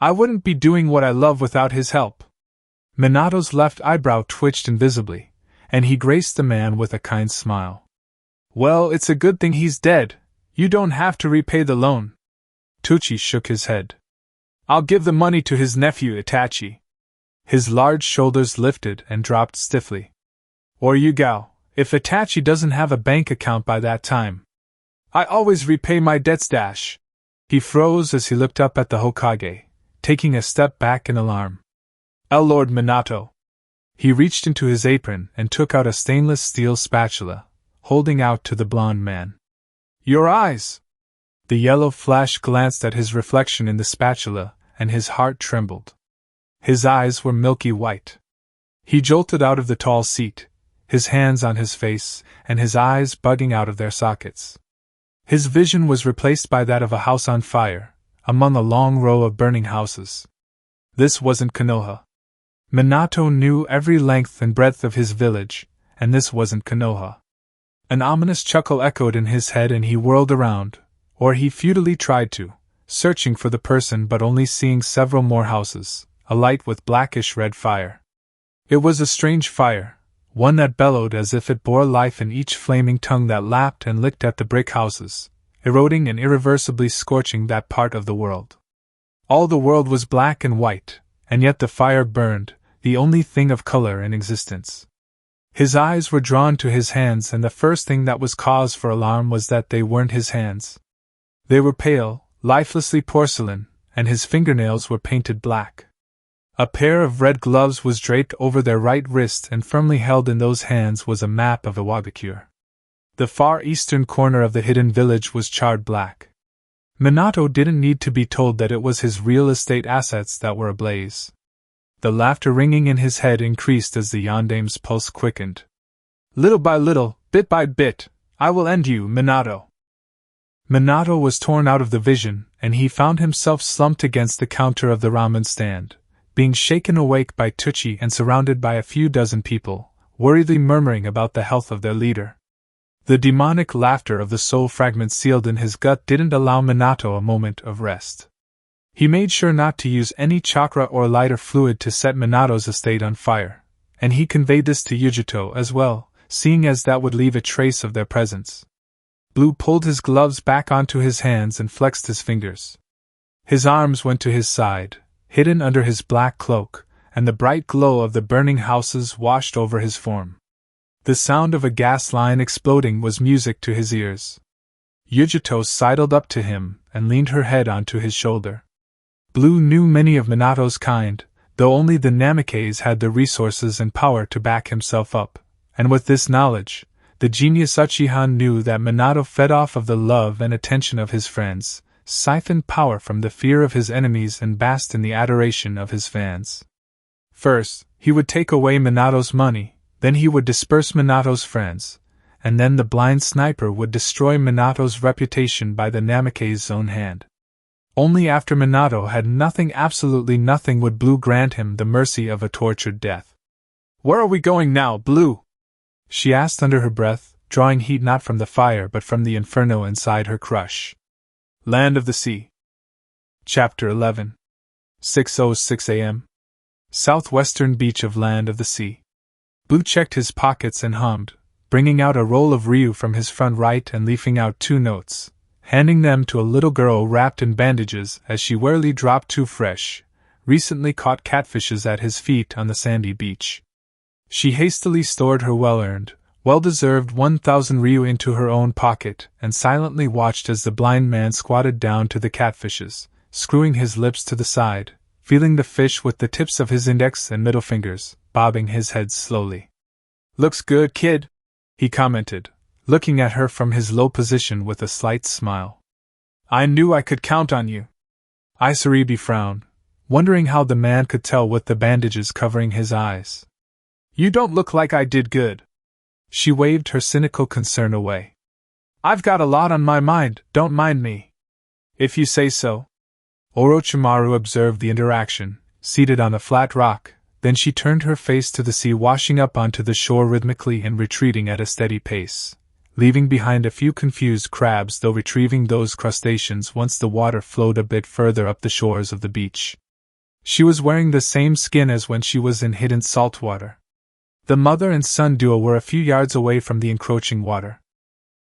I wouldn't be doing what I love without his help. Minato's left eyebrow twitched invisibly, and he graced the man with a kind smile. Well, it's a good thing he's dead. You don't have to repay the loan. Tucci shook his head. I'll give the money to his nephew Itachi. His large shoulders lifted and dropped stiffly. Or Yugao, if Itachi doesn't have a bank account by that time. I always repay my debts. He froze as he looked up at the Hokage, taking a step back in alarm. Lord Minato, He reached into his apron and took out a stainless steel spatula, holding out to the blond man. "Your eyes!" The yellow flash glanced at his reflection in the spatula, and his heart trembled. His eyes were milky white. He jolted out of the tall seat, his hands on his face, and his eyes bugging out of their sockets. His vision was replaced by that of a house on fire, among a long row of burning houses. This wasn't Konoha. Minato knew every length and breadth of his village, and this wasn't Konoha. An ominous chuckle echoed in his head and he whirled around, or he futilely tried to, searching for the person but only seeing several more houses, alight with blackish red fire. It was a strange fire, one that bellowed as if it bore life in each flaming tongue that lapped and licked at the brick houses, eroding and irreversibly scorching that part of the world. All the world was black and white, and yet the fire burned, the only thing of color in existence. His eyes were drawn to his hands, and the first thing that was cause for alarm was that they weren't his hands. They were pale, lifelessly porcelain, and his fingernails were painted black. A pair of red gloves was draped over their right wrist, and firmly held in those hands was a map of Iwagakure. The far eastern corner of the hidden village was charred black. Minato didn't need to be told that it was his real estate assets that were ablaze. The laughter ringing in his head increased as the yandame's pulse quickened. "Little by little, bit by bit, I will end you, Minato." Minato was torn out of the vision, and he found himself slumped against the counter of the ramen stand, being shaken awake by Tucci and surrounded by a few dozen people, worriedly murmuring about the health of their leader. The demonic laughter of the soul fragment sealed in his gut didn't allow Minato a moment of rest. He made sure not to use any chakra or lighter fluid to set Minato's estate on fire, and he conveyed this to Yujito as well, seeing as that would leave a trace of their presence. Blue pulled his gloves back onto his hands and flexed his fingers. His arms went to his side, hidden under his black cloak, and the bright glow of the burning houses washed over his form. The sound of a gas line exploding was music to his ears. Yujito sidled up to him and leaned her head onto his shoulder. Blue knew many of Minato's kind, though only the Namikaze had the resources and power to back himself up, and with this knowledge, the genius Uchiha knew that Minato fed off of the love and attention of his friends, siphoned power from the fear of his enemies and basked in the adoration of his fans. First, he would take away Minato's money, then he would disperse Minato's friends, and then the blind sniper would destroy Minato's reputation by the Namikaze's own hand. Only after Minato had nothing, absolutely nothing, would Blue grant him the mercy of a tortured death. "Where are we going now, Blue?" she asked under her breath, drawing heat not from the fire but from the inferno inside her crush. Land of the Sea. Chapter 11. 6:06 a.m. Southwestern beach of Land of the Sea. Blue checked his pockets and hummed, bringing out a roll of ryu from his front right and leafing out 2 notes, handing them to a little girl wrapped in bandages as she warily dropped 2 fresh, recently caught catfishes at his feet on the sandy beach. She hastily stored her well-earned, well-deserved 1,000 ryu into her own pocket and silently watched as the blind man squatted down to the catfishes, screwing his lips to the side, feeling the fish with the tips of his index and middle fingers, bobbing his head slowly. "Looks good, kid," he commented, looking at her from his low position with a slight smile. "I knew I could count on you." Ichiraku frowned, wondering how the man could tell with the bandages covering his eyes. "You don't look like I did good." She waved her cynical concern away. "I've got a lot on my mind, don't mind me." "If you say so." Orochimaru observed the interaction, seated on a flat rock, then she turned her face to the sea, washing up onto the shore rhythmically and retreating at a steady pace, leaving behind a few confused crabs, though retrieving those crustaceans once the water flowed a bit further up the shores of the beach. She was wearing the same skin as when she was in hidden saltwater. The mother and son duo were a few yards away from the encroaching water.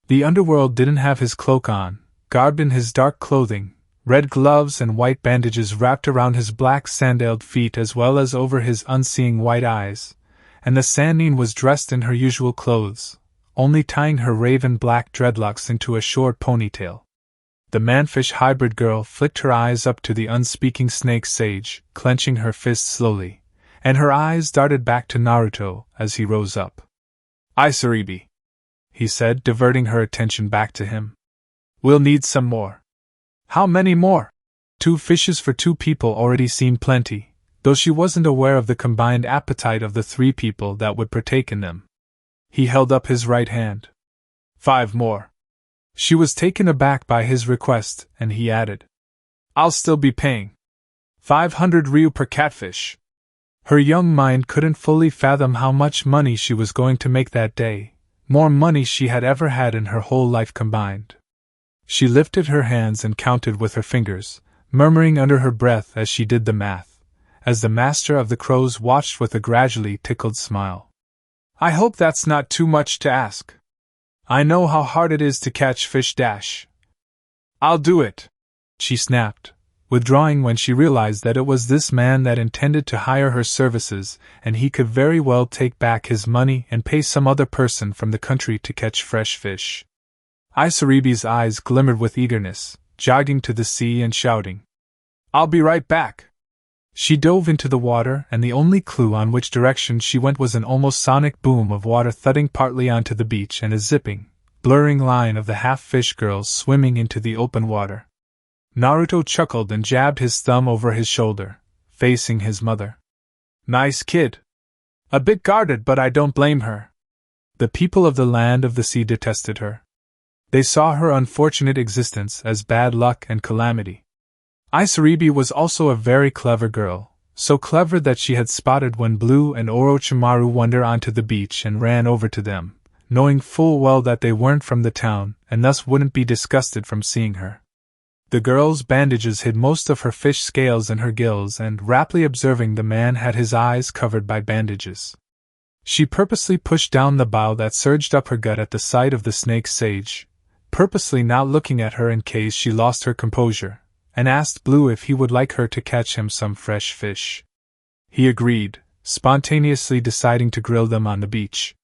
The underworld didn't have his cloak on, garbed in his dark clothing, red gloves and white bandages wrapped around his black sandaled feet as well as over his unseeing white eyes, and the Sannin was dressed in her usual clothes, only tying her raven black dreadlocks into a short ponytail. The manfish hybrid girl flicked her eyes up to the unspeaking snake sage, clenching her fist slowly, and her eyes darted back to Naruto as he rose up. "Ichiraku," he said, diverting her attention back to him. "We'll need some more." "How many more?" 2 fishes for 2 people already seemed plenty, though she wasn't aware of the combined appetite of the 3 people that would partake in them. He held up his right hand. 5 more. She was taken aback by his request, and he added, "I'll still be paying 500 ryu per catfish." Her young mind couldn't fully fathom how much money she was going to make that day, more money she had ever had in her whole life combined. She lifted her hands and counted with her fingers, murmuring under her breath as she did the math, as the master of the crows watched with a gradually tickled smile. "I hope that's not too much to ask. I know how hard it is to catch fish dash." "I'll do it," she snapped, withdrawing when she realized that it was this man that intended to hire her services, and he could very well take back his money and pay some other person from the country to catch fresh fish. Ichiraku's eyes glimmered with eagerness, jogging to the sea and shouting, "I'll be right back." She dove into the water, and the only clue on which direction she went was an almost sonic boom of water thudding partly onto the beach and a zipping, blurring line of the half-fish girls swimming into the open water. Naruto chuckled and jabbed his thumb over his shoulder, facing his mother. "Nice kid. A bit guarded, but I don't blame her." The people of the land of the sea detested her. They saw her unfortunate existence as bad luck and calamity. Ichiraku was also a very clever girl, so clever that she had spotted when Blue and Orochimaru wandered onto the beach and ran over to them, knowing full well that they weren't from the town and thus wouldn't be disgusted from seeing her. The girl's bandages hid most of her fish scales in her gills, and raptly observing the man had his eyes covered by bandages. She purposely pushed down the bile that surged up her gut at the sight of the snake's sage, purposely not looking at her in case she lost her composure, and asked Blue if he would like her to catch him some fresh fish. He agreed, spontaneously deciding to grill them on the beach.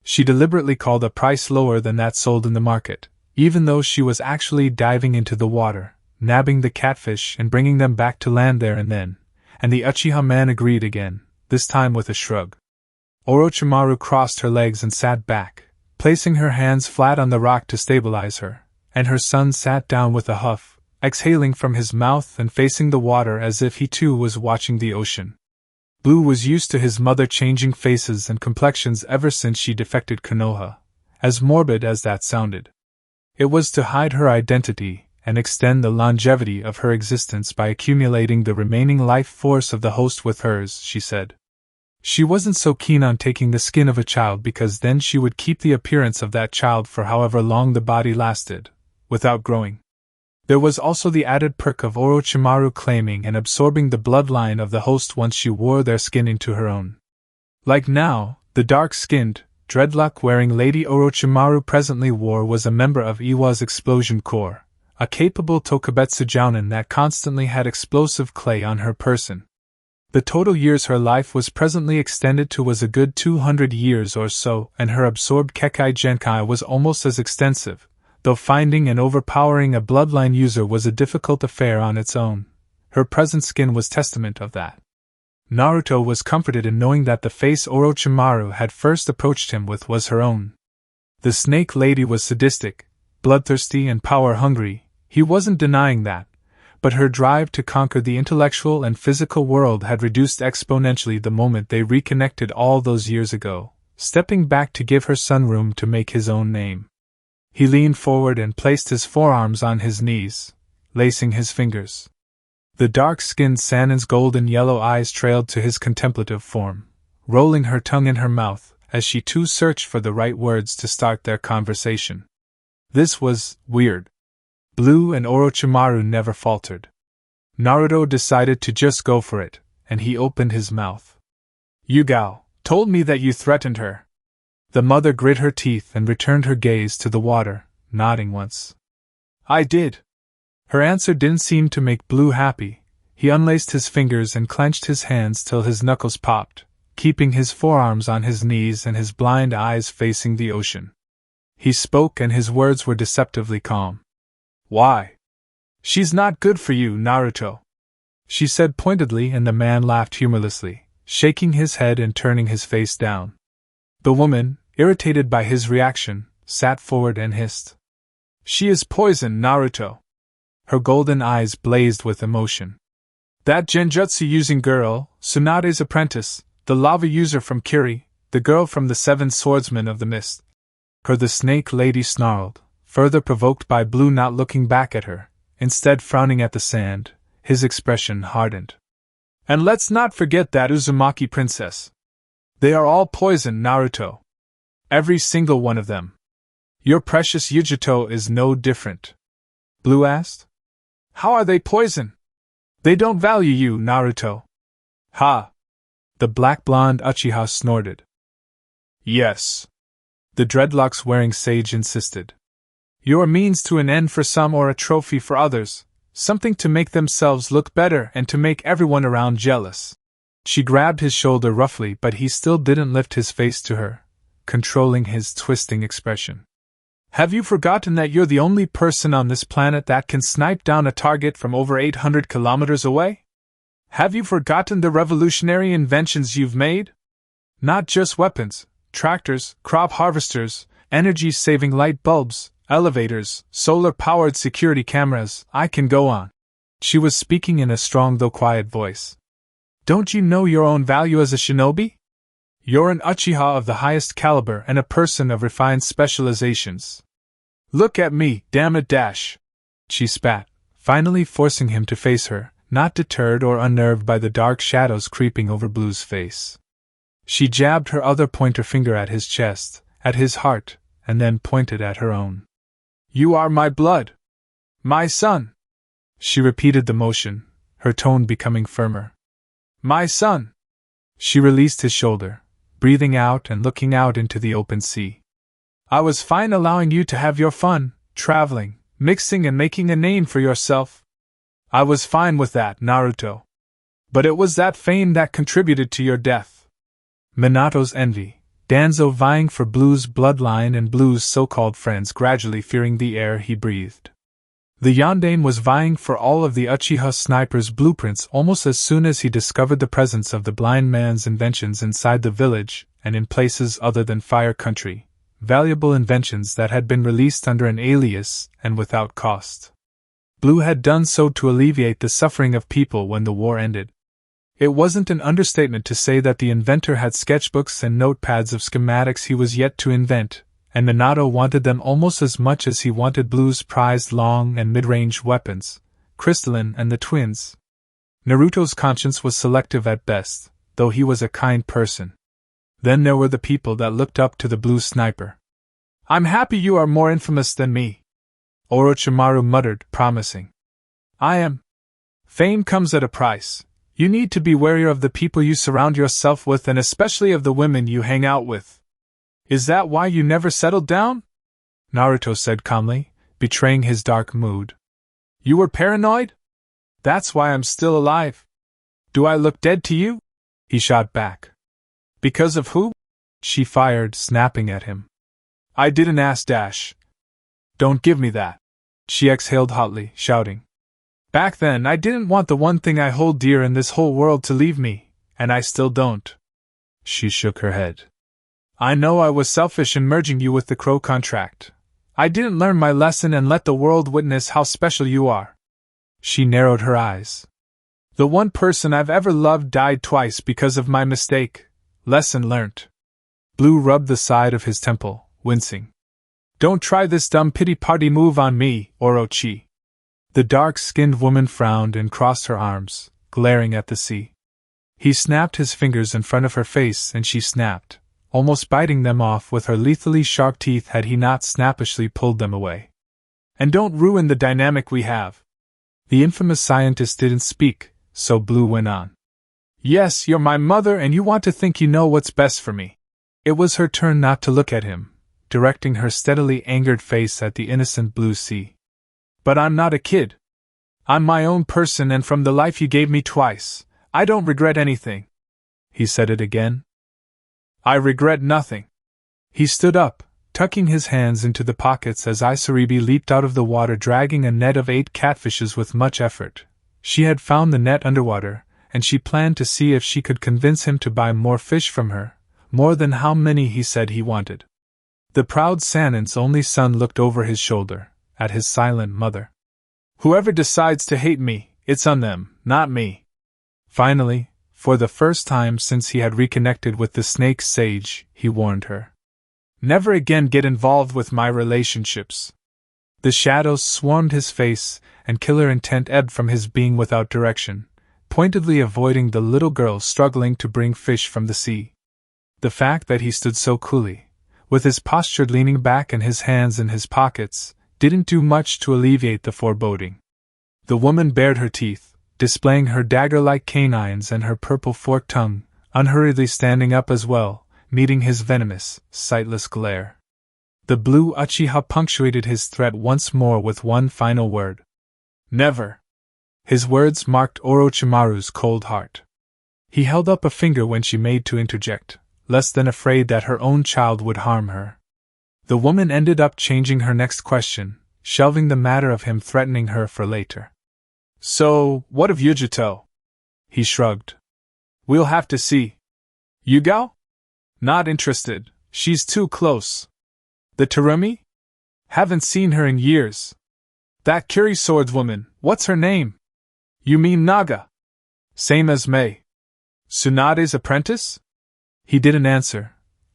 She deliberately called a price lower than that sold in the market, even though she was actually diving into the water, nabbing the catfish and bringing them back to land there and then, and the Uchiha man agreed again, this time with a shrug. Orochimaru crossed her legs and sat back, placing her hands flat on the rock to stabilize her, and her son sat down with a huff, exhaling from his mouth and facing the water as if he too was watching the ocean. Blue was used to his mother changing faces and complexions ever since she defected Konoha, as morbid as that sounded. It was to hide her identity and extend the longevity of her existence by accumulating the remaining life force of the host with hers, she said. She wasn't so keen on taking the skin of a child because then she would keep the appearance of that child for however long the body lasted, without growing. There was also the added perk of Orochimaru claiming and absorbing the bloodline of the host once she wore their skin into her own. Like now, the dark-skinned, dreadlock-wearing Lady Orochimaru presently wore was a member of Iwa's Explosion Corps, a capable Tokubetsu jounin that constantly had explosive clay on her person. The total years her life was presently extended to was a good 200 years or so, and her absorbed Kekkei Genkai was almost as extensive, though finding and overpowering a bloodline user was a difficult affair on its own. Her present skin was testament of that. Naruto was comforted in knowing that the face Orochimaru had first approached him with was her own. The snake lady was sadistic, bloodthirsty and power-hungry, he wasn't denying that, but her drive to conquer the intellectual and physical world had reduced exponentially the moment they reconnected all those years ago, stepping back to give her son room to make his own name. He leaned forward and placed his forearms on his knees, lacing his fingers. The dark-skinned Sanin's golden-yellow eyes trailed to his contemplative form, rolling her tongue in her mouth, as she too searched for the right words to start their conversation. This was weird. Blue and Orochimaru never faltered. Naruto decided to just go for it, and he opened his mouth. "Yugao told me that you threatened her." The mother grit her teeth and returned her gaze to the water, nodding once. "I did." Her answer didn't seem to make Blue happy. He unlaced his fingers and clenched his hands till his knuckles popped, keeping his forearms on his knees and his blind eyes facing the ocean. He spoke and his words were deceptively calm. "Why? She's not good for you, Naruto," she said pointedly, and the man laughed humorlessly, shaking his head and turning his face down. The woman, irritated by his reaction, sat forward and hissed. She is poison, Naruto. Her golden eyes blazed with emotion. That genjutsu-using girl, Tsunade's apprentice, the lava user from Kiri, the girl from the 7 Swordsmen of the Mist. Her the snake lady snarled, further provoked by Blue not looking back at her, instead frowning at the sand. His expression hardened. And let's not forget that Uzumaki princess. They are all poison, Naruto. Every single one of them. Your precious Yujito is no different. Blue asked. How are they poison? They don't value you, Naruto. Ha! The black-blonde Uchiha snorted. Yes. The dreadlocks-wearing sage insisted. You're a means to an end for some or a trophy for others, something to make themselves look better and to make everyone around jealous. She grabbed his shoulder roughly, but he still didn't lift his face to her, controlling his twisting expression. Have you forgotten that you're the only person on this planet that can snipe down a target from over 800 kilometers away? Have you forgotten the revolutionary inventions you've made? Not just weapons, tractors, crop harvesters, energy-saving light bulbs, elevators, solar-powered security cameras, I can go on. She was speaking in a strong though quiet voice. Don't you know your own value as a shinobi? You're an Uchiha of the highest caliber and a person of refined specializations. Look at me, damn it, Dash! She spat, finally forcing him to face her, not deterred or unnerved by the dark shadows creeping over Blue's face. She jabbed her other pointer finger at his chest, at his heart, and then pointed at her own. You are my blood. My son. She repeated the motion, her tone becoming firmer. My son. She released his shoulder, breathing out and looking out into the open sea. I was fine allowing you to have your fun, traveling, mixing and making a name for yourself. I was fine with that, Naruto. But it was that fame that contributed to your death. Minato's envy, Danzo vying for Blue's bloodline and Blue's so-called friends gradually fearing the air he breathed. The Yondaime was vying for all of the Uchiha sniper's blueprints almost as soon as he discovered the presence of the blind man's inventions inside the village and in places other than Fire Country, valuable inventions that had been released under an alias and without cost. Blue had done so to alleviate the suffering of people when the war ended. It wasn't an understatement to say that the inventor had sketchbooks and notepads of schematics he was yet to invent, and Minato wanted them almost as much as he wanted Blue's prized long and mid-range weapons, Crystalline and the twins. Naruto's conscience was selective at best, though he was a kind person. Then there were the people that looked up to the Blue sniper. I'm happy you are more infamous than me, Orochimaru muttered, promising. I am. Fame comes at a price. You need to be wary of the people you surround yourself with and especially of the women you hang out with. Is that why you never settled down? Naruto said calmly, betraying his dark mood. You were paranoid? That's why I'm still alive. Do I look dead to you? He shot back. Because of who? She fired, snapping at him. I didn't ask, Dash. Don't give me that. She exhaled hotly, shouting. Back then I didn't want the one thing I hold dear in this whole world to leave me, and I still don't. She shook her head. I know I was selfish in merging you with the Crow contract. I didn't learn my lesson and let the world witness how special you are. She narrowed her eyes. The one person I've ever loved died twice because of my mistake. Lesson learnt. Blue rubbed the side of his temple, wincing. Don't try this dumb pity-party move on me, Orochi. The dark-skinned woman frowned and crossed her arms, glaring at the sea. He snapped his fingers in front of her face and she snapped, almost biting them off with her lethally sharp teeth had he not snappishly pulled them away. And don't ruin the dynamic we have. The infamous scientist didn't speak, so Blue went on. Yes, you're my mother and you want to think you know what's best for me. It was her turn not to look at him, directing her steadily angered face at the innocent blue sea. But I'm not a kid. I'm my own person and from the life you gave me twice, I don't regret anything. He said it again. I regret nothing. He stood up, tucking his hands into the pockets as Isaribi leaped out of the water dragging a net of 8 catfishes with much effort. She had found the net underwater, and she planned to see if she could convince him to buy more fish from her, more than how many he said he wanted. The proud Sanin's only son looked over his shoulder, at his silent mother. "Whoever decides to hate me, it's on them, not me." Finally, for the first time since he had reconnected with the snake sage, he warned her. "Never again get involved with my relationships." The shadows swarmed his face, and killer intent ebbed from his being without direction, pointedly avoiding the little girl struggling to bring fish from the sea. The fact that he stood so coolly, with his posture leaning back and his hands in his pockets, didn't do much to alleviate the foreboding. The woman bared her teeth, displaying her dagger-like canines and her purple forked tongue, unhurriedly standing up as well, meeting his venomous, sightless glare. The Blue Uchiha punctuated his threat once more with one final word. "Never." His words marked Orochimaru's cold heart. He held up a finger when she made to interject, less than afraid that her own child would harm her. The woman ended up changing her next question, shelving the matter of him threatening her for later. "So, what of Yujito?" He shrugged. "We'll have to see." "Yugao?" "Not interested, she's too close." "The Terumi?" "Haven't seen her in years." "That Kiri swordswoman, what's her name?" "You mean Naga?" "Same as Mei." "Tsunade's apprentice?" He didn't answer,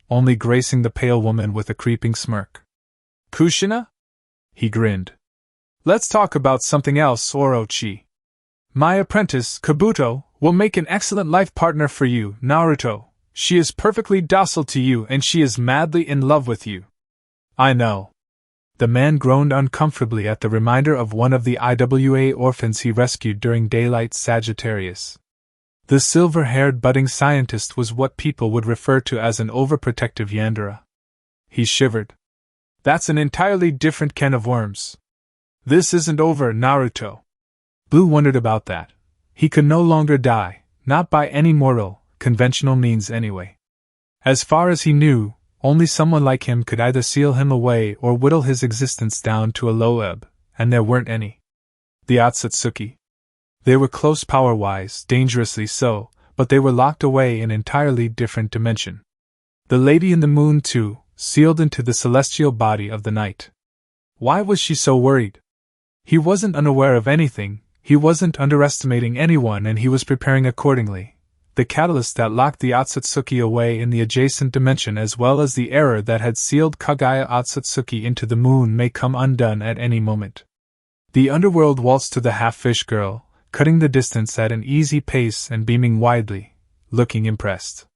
only gracing the pale woman with a creeping smirk. "Kushina?" He grinned. "Let's talk about something else, Orochi. My apprentice, Kabuto, will make an excellent life partner for you, Naruto. She is perfectly docile to you and she is madly in love with you." "I know." The man groaned uncomfortably at the reminder of one of the IWA orphans he rescued during Daylight Sagittarius. The silver-haired budding scientist was what people would refer to as an overprotective Yandere. He shivered. "That's an entirely different can of worms. This isn't over, Naruto." Blue wondered about that. He could no longer die, not by any mortal, conventional means anyway. As far as he knew, only someone like him could either seal him away or whittle his existence down to a low ebb, and there weren't any. The Otsutsuki. They were close power-wise, dangerously so, but they were locked away in an entirely different dimension. The Lady in the Moon, too, sealed into the celestial body of the night. Why was she so worried? He wasn't unaware of anything, he wasn't underestimating anyone, and he was preparing accordingly. The catalyst that locked the Otsutsuki away in the adjacent dimension, as well as the error that had sealed Kagaya Otsutsuki into the moon, may come undone at any moment. The underworld waltzed to the half-fish girl, cutting the distance at an easy pace and beaming widely, looking impressed.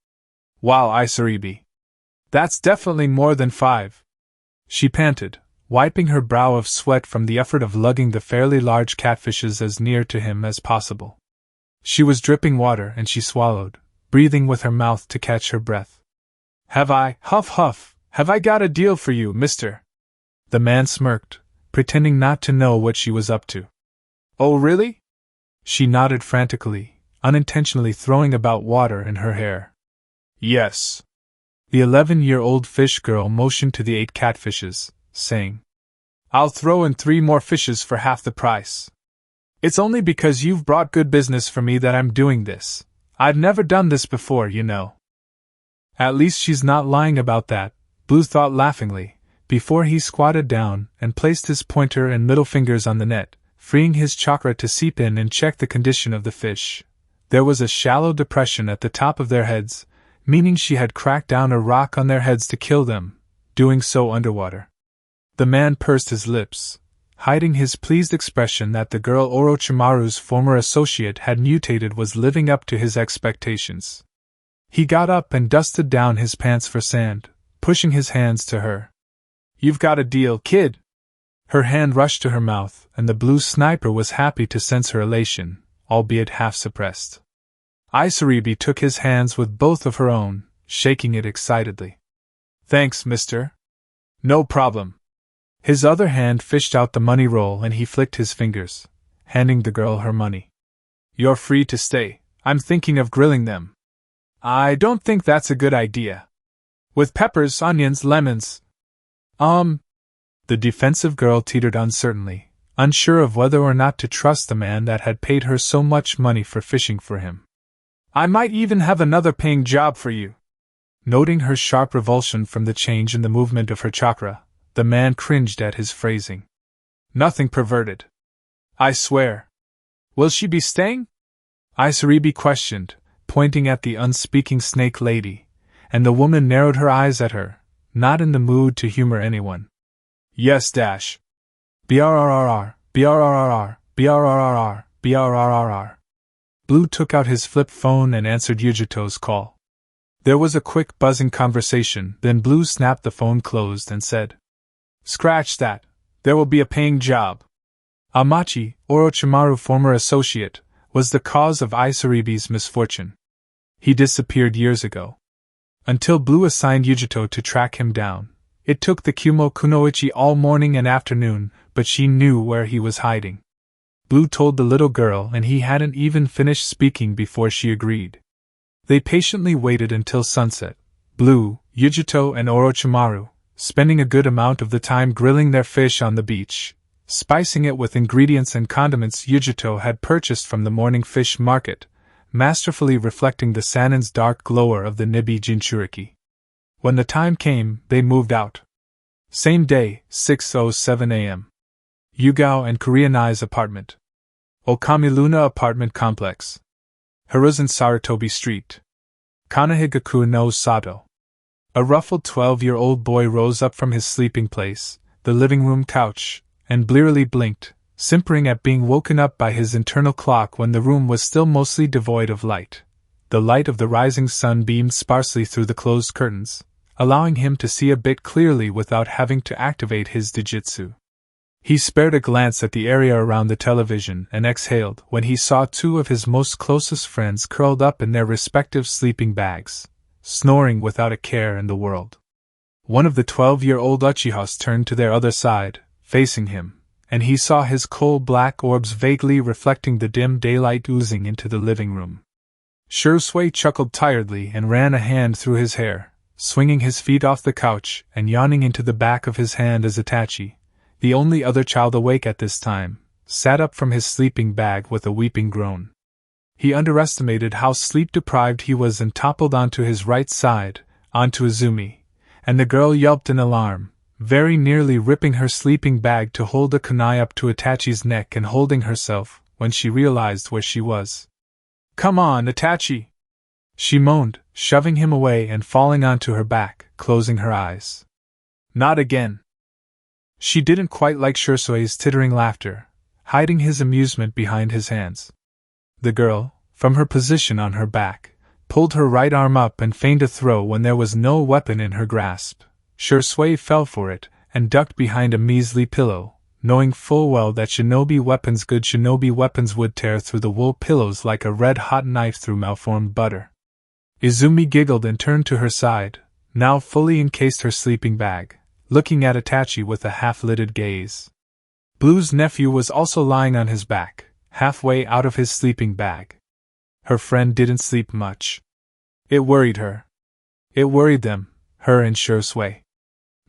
"Wow, Ichiraku. That's definitely more than 5. She panted, wiping her brow of sweat from the effort of lugging the fairly large catfishes as near to him as possible. She was dripping water and she swallowed, breathing with her mouth to catch her breath. "Have I, huff, have I got a deal for you, mister?" The man smirked, pretending not to know what she was up to. "Oh, really?" She nodded frantically, unintentionally throwing about water in her hair. "Yes." The 11-year-old fish girl motioned to the 8 catfishes, saying, "I'll throw in 3 more fishes for half the price. It's only because you've brought good business for me that I'm doing this. I've never done this before, you know." At least she's not lying about that, Blue thought laughingly, before he squatted down and placed his pointer and middle fingers on the net, freeing his chakra to seep in and check the condition of the fish. There was a shallow depression at the top of their heads, meaning she had cracked down a rock on their heads to kill them, doing so underwater. The man pursed his lips, hiding his pleased expression that the girl Orochimaru's former associate had mutated was living up to his expectations. He got up and dusted down his pants for sand, pushing his hands to her. "You've got a deal, kid." Her hand rushed to her mouth, and the blue sniper was happy to sense her elation, albeit half-suppressed. Ichiraku took his hands with both of her own, shaking it excitedly. "Thanks, mister." "No problem." His other hand fished out the money roll and he flicked his fingers, handing the girl her money. "You're free to stay. I'm thinking of grilling them." "I don't think that's a good idea. With peppers, onions, lemons." The defensive girl teetered uncertainly, unsure of whether or not to trust the man that had paid her so much money for fishing for him. I might even have another paying job for you. Noting her sharp revulsion from the change in the movement of her chakra, the man cringed at his phrasing. Nothing perverted. I swear. Will she be staying? Ichiraku questioned, pointing at the unspeaking snake lady, and the woman narrowed her eyes at her, not in the mood to humor anyone. Yes dash. BRRRR, BRRRR, BRRRR, BRRRR. Blue took out his flip phone and answered Yujito's call. There was a quick buzzing conversation, then Blue snapped the phone closed and said, Scratch that, there will be a paying job. Amachi, Orochimaru's former associate, was the cause of Ichiraku's misfortune. He disappeared years ago. Until Blue assigned Yujito to track him down, it took the Kumo Kunoichi all morning and afternoon, but she knew where he was hiding. Blue told the little girl, and he hadn't even finished speaking before she agreed. They patiently waited until sunset, Blue, Yujito and Orochimaru, spending a good amount of the time grilling their fish on the beach, spicing it with ingredients and condiments Yujito had purchased from the morning fish market, masterfully reflecting the salmon's dark glower of the Nibi Jinchuriki. When the time came, they moved out. Same day, 6:07 a.m. Yugao and Kurianai's apartment. Okamiluna Apartment Complex. Hiruzen Sarutobi Street. Kanahigaku no Sato. A ruffled 12-year-old boy rose up from his sleeping place, the living room couch, and blearily blinked, simpering at being woken up by his internal clock when the room was still mostly devoid of light. The light of the rising sun beamed sparsely through the closed curtains, allowing him to see a bit clearly without having to activate his dijitsu. He spared a glance at the area around the television and exhaled when he saw two of his most closest friends curled up in their respective sleeping bags, snoring without a care in the world. One of the 12-year-old Uchihas turned to their other side, facing him, and he saw his coal-black orbs vaguely reflecting the dim daylight oozing into the living room. Shursui chuckled tiredly and ran a hand through his hair, swinging his feet off the couch and yawning into the back of his hand as Itachi, the only other child awake at this time, sat up from his sleeping bag with a weeping groan. He underestimated how sleep-deprived he was and toppled onto his right side, onto Izumi, and the girl yelped in alarm, very nearly ripping her sleeping bag to hold a kunai up to Itachi's neck and holding herself when she realized where she was. Come on, Itachi! She moaned, shoving him away and falling onto her back, closing her eyes. Not again. She didn't quite like Shursui's tittering laughter, hiding his amusement behind his hands. The girl, from her position on her back, pulled her right arm up and feigned a throw when there was no weapon in her grasp. Shursui fell for it and ducked behind a measly pillow, knowing full well that good shinobi weapons would tear through the wool pillows like a red-hot knife through malformed butter. Izumi giggled and turned to her side, now fully encased her sleeping bag, looking at Itachi with a half-lidded gaze. Blue's nephew was also lying on his back, halfway out of his sleeping bag. Her friend didn't sleep much. It worried her. It worried them, her and Shursui.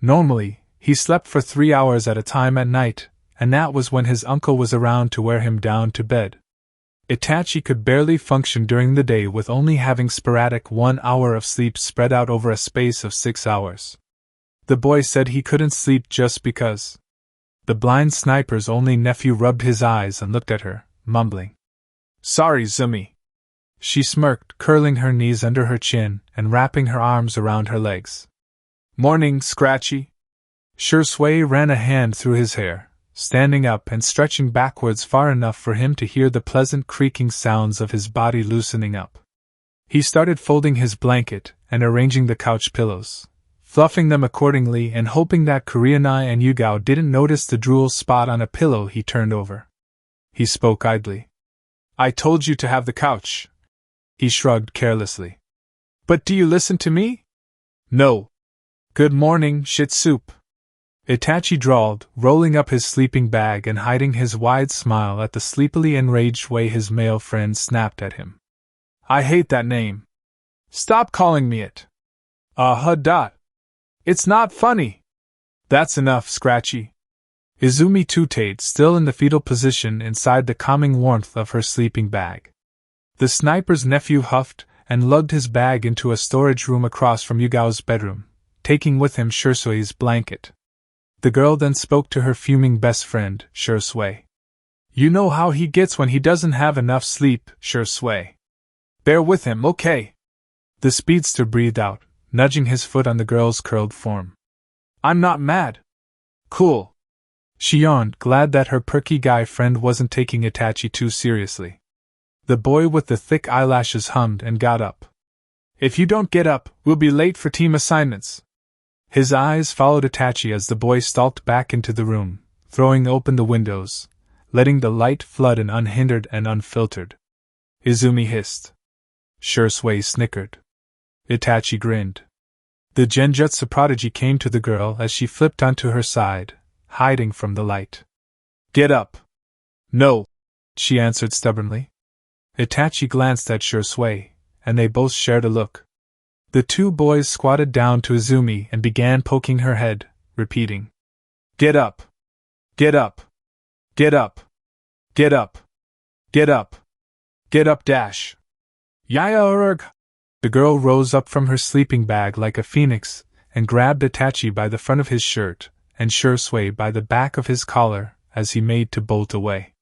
Normally, he slept for 3 hours at a time at night, and that was when his uncle was around to wear him down to bed. Itachi could barely function during the day with only having sporadic 1 hour of sleep spread out over a space of 6 hours. The boy said he couldn't sleep just because. The blind sniper's only nephew rubbed his eyes and looked at her, mumbling. Sorry, Zumi. She smirked, curling her knees under her chin and wrapping her arms around her legs. Morning, Scratchy. Shursui ran a hand through his hair, standing up and stretching backwards far enough for him to hear the pleasant creaking sounds of his body loosening up. He started folding his blanket and arranging the couch pillows, fluffing them accordingly and hoping that Kurianai and Yugao didn't notice the drool spot on a pillow he turned over. He spoke idly. I told you to have the couch. He shrugged carelessly. But do you listen to me? No. Good morning, shit soup. Itachi drawled, rolling up his sleeping bag and hiding his wide smile at the sleepily enraged way his male friend snapped at him. I hate that name. Stop calling me it. Dot. It's not funny. That's enough, Scratchy. Izumi tooted, still in the fetal position inside the calming warmth of her sleeping bag. The sniper's nephew huffed and lugged his bag into a storage room across from Yugao's bedroom, taking with him Shirsui's blanket. The girl then spoke to her fuming best friend, Shirsui. You know how he gets when he doesn't have enough sleep, Shirsui. Bear with him, okay? The speedster breathed out, nudging his foot on the girl's curled form. I'm not mad. Cool. She yawned, glad that her perky guy friend wasn't taking Itachi too seriously. The boy with the thick eyelashes hummed and got up. If you don't get up, we'll be late for team assignments. His eyes followed Itachi as the boy stalked back into the room, throwing open the windows, letting the light flood in unhindered and unfiltered. Izumi hissed. Shirsui snickered. Itachi grinned. The Genjutsu prodigy came to the girl as she flipped onto her side, hiding from the light. Get up. No, she answered stubbornly. Itachi glanced at Shirsui, and they both shared a look. The two boys squatted down to Izumi and began poking her head, repeating, Get up! Get up! Get up! Get up! Get up! Get up dash! Yaya urg! The girl rose up from her sleeping bag like a phoenix and grabbed Itachi by the front of his shirt and Shirsui by the back of his collar as he made to bolt away.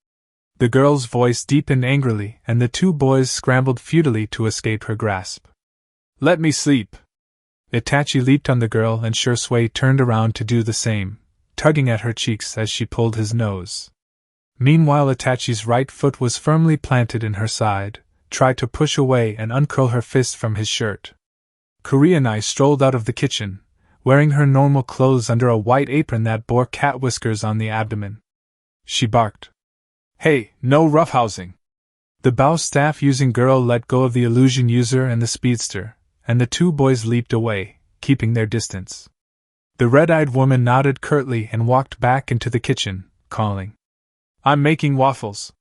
The girl's voice deepened angrily and the two boys scrambled futilely to escape her grasp. Let me sleep! Itachi leaped on the girl and Shirsui turned around to do the same, tugging at her cheeks as she pulled his nose. Meanwhile Itachi's right foot was firmly planted in her side, tried to push away and uncurl her fist from his shirt. Kurenai strolled out of the kitchen, wearing her normal clothes under a white apron that bore cat whiskers on the abdomen. She barked. Hey, no roughhousing! The bow staff-using girl let go of the illusion user and the speedster, and the two boys leaped away, keeping their distance. The red-eyed woman nodded curtly and walked back into the kitchen, calling, I'm making waffles.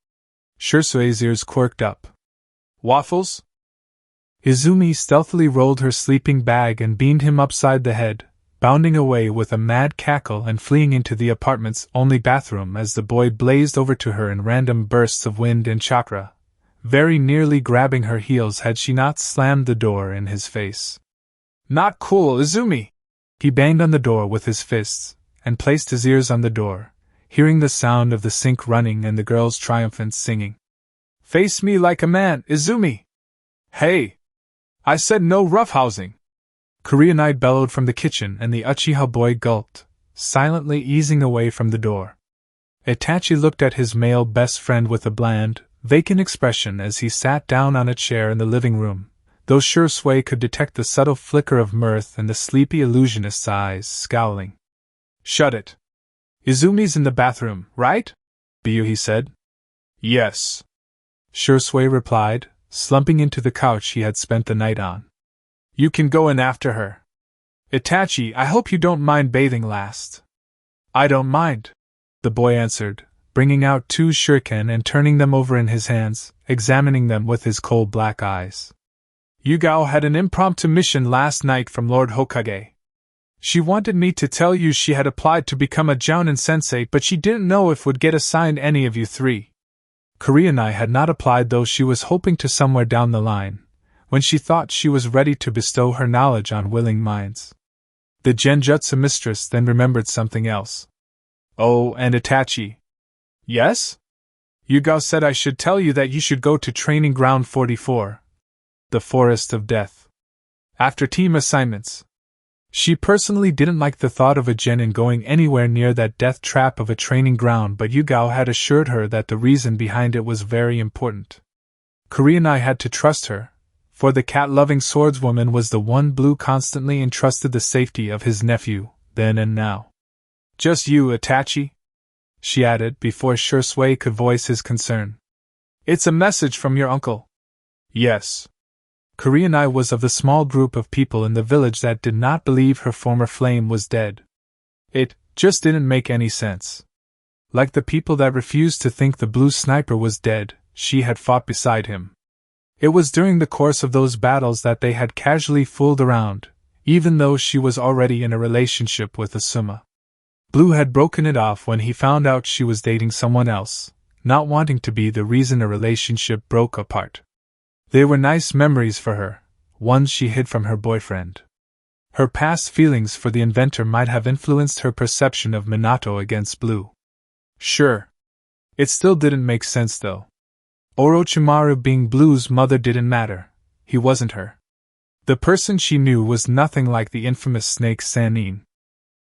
Shirsui's ears quirked up. Waffles? Izumi stealthily rolled her sleeping bag and beamed him upside the head, bounding away with a mad cackle and fleeing into the apartment's only bathroom as the boy blazed over to her in random bursts of wind and chakra, very nearly grabbing her heels had she not slammed the door in his face. Not cool, Izumi! He banged on the door with his fists, and placed his ears on the door, hearing the sound of the sink running and the girl's triumphant singing. Face me like a man, Izumi! Hey! I said no roughhousing! Kurenai bellowed from the kitchen and the Uchiha boy gulped, silently easing away from the door. Itachi looked at his male best friend with a bland, vacant expression as he sat down on a chair in the living room, though Shirsui could detect the subtle flicker of mirth in the sleepy illusionist's eyes, scowling. Shut it! Izumi's in the bathroom, right? He said. Yes. Shirsui replied, slumping into the couch he had spent the night on. You can go in after her. Itachi, I hope you don't mind bathing last. I don't mind, the boy answered, bringing out two shuriken and turning them over in his hands, examining them with his coal black eyes. Yugao had an impromptu mission last night from Lord Hokage. She wanted me to tell you she had applied to become a Jounin sensei, but she didn't know if would get assigned any of you three. Kurenai had not applied, though she was hoping to somewhere down the line, when she thought she was ready to bestow her knowledge on willing minds. The Genjutsu mistress then remembered something else. Oh, and Itachi. Yes? Yugao said I should tell you that you should go to Training Ground 44, the Forest of Death, after team assignments. She personally didn't like the thought of a genin going anywhere near that death trap of a training ground, but Yugao had assured her that the reason behind it was very important. Kurenai had to trust her, for the cat-loving swordswoman was the one Blue constantly entrusted the safety of his nephew, then and now. Just you, Itachi? She added, before Shirsui could voice his concern. It's a message from your uncle. Yes. Kurenai was of the small group of people in the village that did not believe her former flame was dead. It just didn't make any sense. Like the people that refused to think the blue sniper was dead, she had fought beside him. It was during the course of those battles that they had casually fooled around, even though she was already in a relationship with Asuma. Blue had broken it off when he found out she was dating someone else, not wanting to be the reason a relationship broke apart. They were nice memories for her, ones she hid from her boyfriend. Her past feelings for the inventor might have influenced her perception of Minato against Blue. Sure. It still didn't make sense though. Orochimaru being Blue's mother didn't matter. He wasn't her. The person she knew was nothing like the infamous snake Sannin.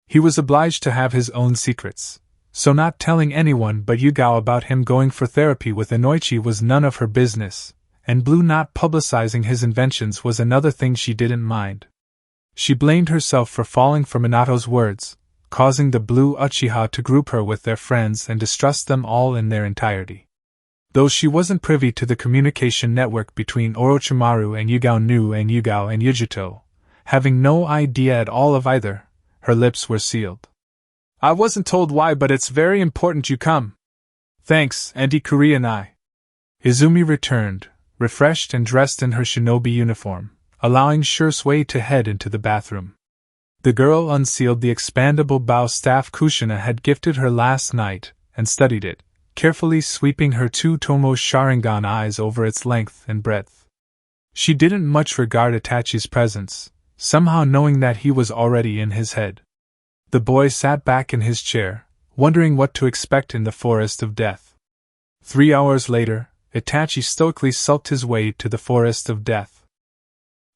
He was obliged to have his own secrets, so not telling anyone but Yugao about him going for therapy with Inoichi was none of her business, and Blue not publicizing his inventions was another thing she didn't mind. She blamed herself for falling for Minato's words, causing the Blue Uchiha to group her with their friends and distrust them all in their entirety. Though she wasn't privy to the communication network between Orochimaru and Yugao and Yugao and Yujito, having no idea at all of either, her lips were sealed. I wasn't told why, but it's very important you come. Thanks, Auntie Kuri and I. Izumi returned, refreshed and dressed in her shinobi uniform, allowing Shursui to head into the bathroom. The girl unsealed the expandable bow staff Kushina had gifted her last night, and studied it, carefully sweeping her two Tomo Sharingan eyes over its length and breadth. She didn't much regard Itachi's presence, somehow knowing that he was already in his head. The boy sat back in his chair, wondering what to expect in the forest of death. 3 hours later, Itachi stoically sulked his way to the forest of death.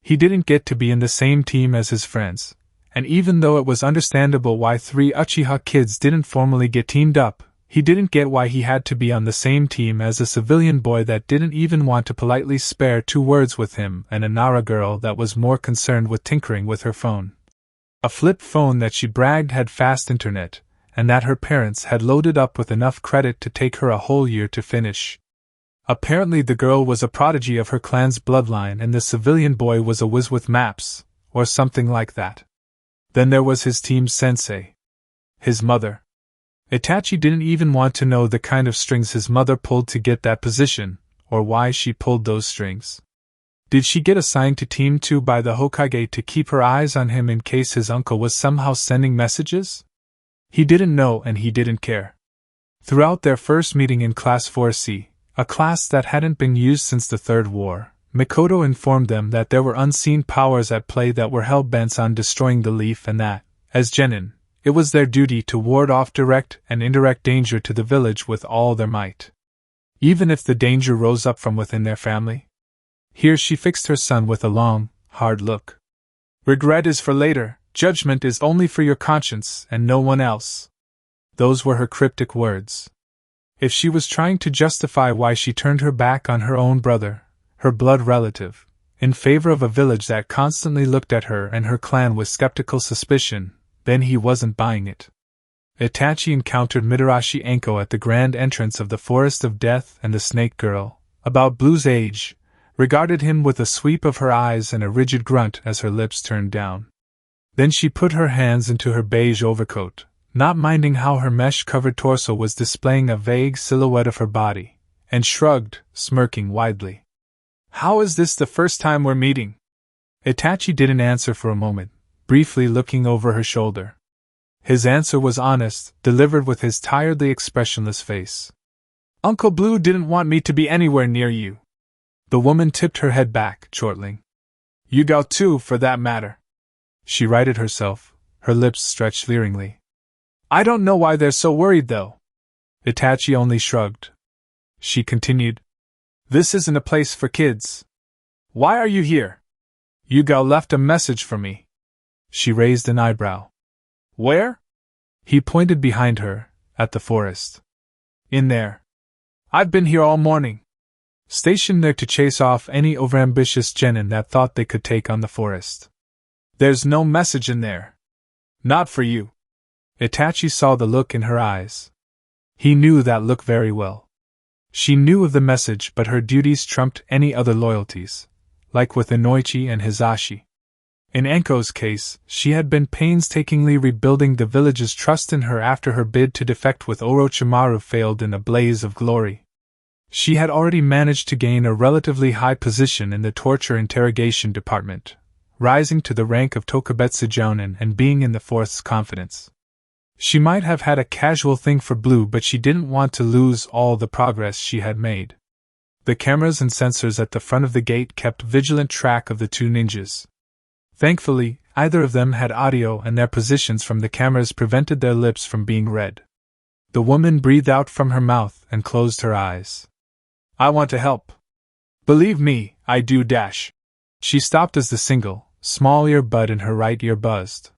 He didn't get to be in the same team as his friends, and even though it was understandable why 3 Uchiha kids didn't formally get teamed up, he didn't get why he had to be on the same team as a civilian boy that didn't even want to politely spare 2 words with him and a Nara girl that was more concerned with tinkering with her phone. A flip phone that she bragged had fast internet, and that her parents had loaded up with enough credit to take her a whole year to finish. Apparently the girl was a prodigy of her clan's bloodline and the civilian boy was a whiz with maps, or something like that. Then there was his team sensei. His mother. Itachi didn't even want to know the kind of strings his mother pulled to get that position, or why she pulled those strings. Did she get assigned to Team 2 by the Hokage to keep her eyes on him in case his uncle was somehow sending messages? He didn't know and he didn't care. Throughout their first meeting in Class 4C, a class that hadn't been used since the Third War, Mikoto informed them that there were unseen powers at play that were hell-bent on destroying the leaf and that, as genin, it was their duty to ward off direct and indirect danger to the village with all their might. Even if the danger rose up from within their family? Here she fixed her son with a long, hard look. Regret is for later, judgment is only for your conscience and no one else. Those were her cryptic words. If she was trying to justify why she turned her back on her own brother, her blood relative, in favor of a village that constantly looked at her and her clan with skeptical suspicion, then he wasn't buying it. Itachi encountered Mitarashi Anko at the grand entrance of the Forest of Death, and the Snake Girl, about Blue's age, regarded him with a sweep of her eyes and a rigid grunt as her lips turned down. Then she put her hands into her beige overcoat, not minding how her mesh-covered torso was displaying a vague silhouette of her body, and shrugged, smirking widely. How is this the first time we're meeting? Itachi didn't answer for a moment, briefly looking over her shoulder. His answer was honest, delivered with his tiredly expressionless face. Uncle Blue didn't want me to be anywhere near you. The woman tipped her head back, chortling. Yugao too, for that matter. She righted herself, her lips stretched leeringly. I don't know why they're so worried, though. Itachi only shrugged. She continued. This isn't a place for kids. Why are you here? Yugao left a message for me. She raised an eyebrow. Where? He pointed behind her, at the forest. In there. I've been here all morning. Stationed there to chase off any overambitious genin that thought they could take on the forest. There's no message in there. Not for you. Itachi saw the look in her eyes. He knew that look very well. She knew of the message, but her duties trumped any other loyalties, like with Inoichi and Hizashi. In Anko's case, she had been painstakingly rebuilding the village's trust in her after her bid to defect with Orochimaru failed in a blaze of glory. She had already managed to gain a relatively high position in the torture interrogation department, rising to the rank of Tokubetsu Jounin and being in the Fourth's confidence. She might have had a casual thing for Blue, but she didn't want to lose all the progress she had made. The cameras and sensors at the front of the gate kept vigilant track of the two ninjas. Thankfully, either of them had audio and their positions from the cameras prevented their lips from being read. The woman breathed out from her mouth and closed her eyes. I want to help. Believe me, I do. She stopped as the single, small earbud in her right ear buzzed.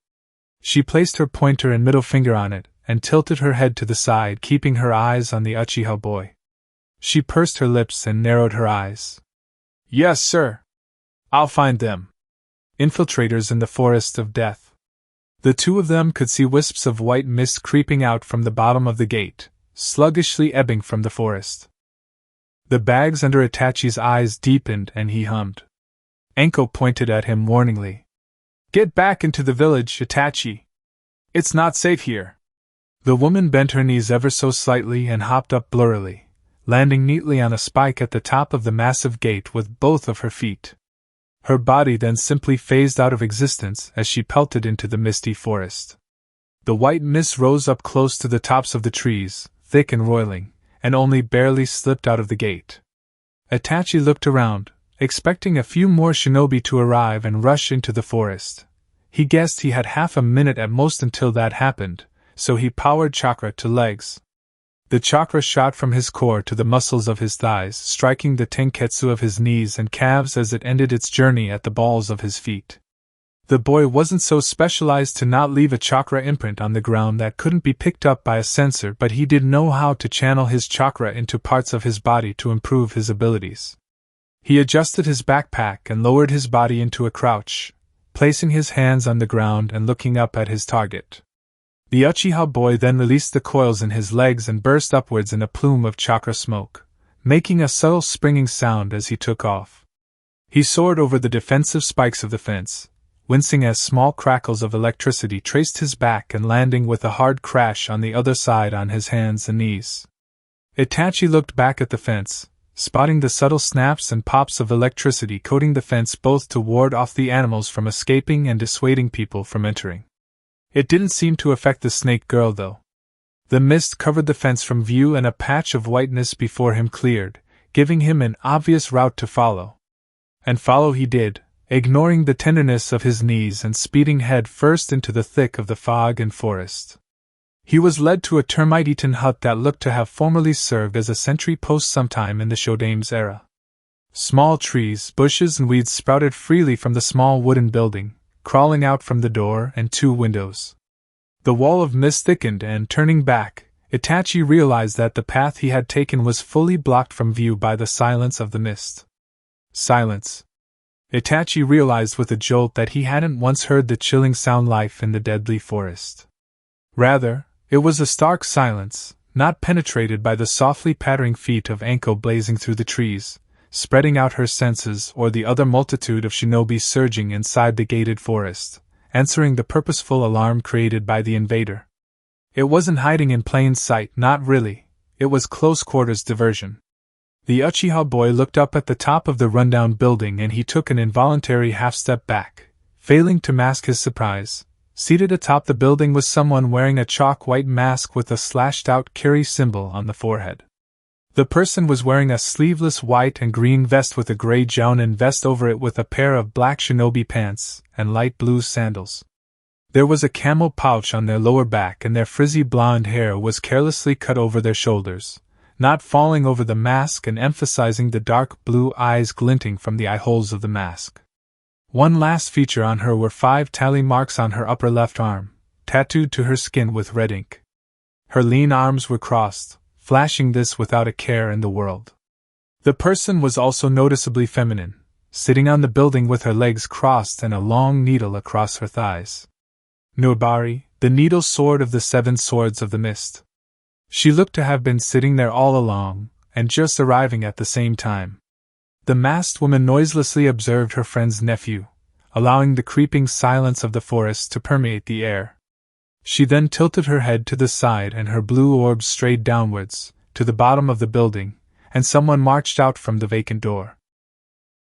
She placed her pointer and middle finger on it, and tilted her head to the side, keeping her eyes on the Uchiha boy. She pursed her lips and narrowed her eyes. Yes, sir. I'll find them. Infiltrators in the forest of death. The two of them could see wisps of white mist creeping out from the bottom of the gate, sluggishly ebbing from the forest. The bags under Itachi's eyes deepened and he hummed. Anko pointed at him warningly. Get back into the village, Itachi. It's not safe here. The woman bent her knees ever so slightly and hopped up blurrily, landing neatly on a spike at the top of the massive gate with both of her feet. Her body then simply phased out of existence as she pelted into the misty forest. The white mist rose up close to the tops of the trees, thick and roiling, and only barely slipped out of the gate. Itachi looked around, expecting a few more shinobi to arrive and rush into the forest. He guessed he had half a minute at most until that happened, so he powered chakra to legs. The chakra shot from his core to the muscles of his thighs, striking the tenketsu of his knees and calves as it ended its journey at the balls of his feet. The boy wasn't so specialized to not leave a chakra imprint on the ground that couldn't be picked up by a sensor, but he did know how to channel his chakra into parts of his body to improve his abilities. He adjusted his backpack and lowered his body into a crouch, placing his hands on the ground and looking up at his target. The Uchiha boy then released the coils in his legs and burst upwards in a plume of chakra smoke, making a subtle springing sound as he took off. He soared over the defensive spikes of the fence, wincing as small crackles of electricity traced his back and landing with a hard crash on the other side on his hands and knees. Itachi looked back at the fence, spotting the subtle snaps and pops of electricity coating the fence both to ward off the animals from escaping and dissuading people from entering. It didn't seem to affect the snake girl, though. The mist covered the fence from view and a patch of whiteness before him cleared, giving him an obvious route to follow. And follow he did, ignoring the tenderness of his knees and speeding head first into the thick of the fog and forest. He was led to a termite-eaten hut that looked to have formerly served as a sentry post sometime in the Shodame's era. Small trees, bushes, and weeds sprouted freely from the small wooden building, crawling out from the door and two windows. The wall of mist thickened and, turning back, Itachi realized that the path he had taken was fully blocked from view by the silence of the mist. Silence. Itachi realized with a jolt that he hadn't once heard the chilling sound life in the deadly forest. Rather, it was a stark silence, not penetrated by the softly pattering feet of Anko blazing through the trees, spreading out her senses, or the other multitude of shinobi surging inside the gated forest, answering the purposeful alarm created by the invader. It wasn't hiding in plain sight, not really, it was close-quarters diversion. The Uchiha boy looked up at the top of the rundown building and he took an involuntary half-step back, failing to mask his surprise. Seated atop the building was someone wearing a chalk-white mask with a slashed-out Kiri symbol on the forehead. The person was wearing a sleeveless white and green vest with a gray jounin vest over it with a pair of black shinobi pants and light blue sandals. There was a camel pouch on their lower back and their frizzy blonde hair was carelessly cut over their shoulders, not falling over the mask and emphasizing the dark blue eyes glinting from the eye holes of the mask. One last feature on her were 5 tally marks on her upper left arm, tattooed to her skin with red ink. Her lean arms were crossed, flashing this without a care in the world. The person was also noticeably feminine, sitting on the building with her legs crossed and a long needle across her thighs. Nobari, the needle sword of the 7 swords of the mist. She looked to have been sitting there all along, and just arriving at the same time. The masked woman noiselessly observed her friend's nephew, allowing the creeping silence of the forest to permeate the air. She then tilted her head to the side and her blue orbs strayed downwards, to the bottom of the building, and someone marched out from the vacant door.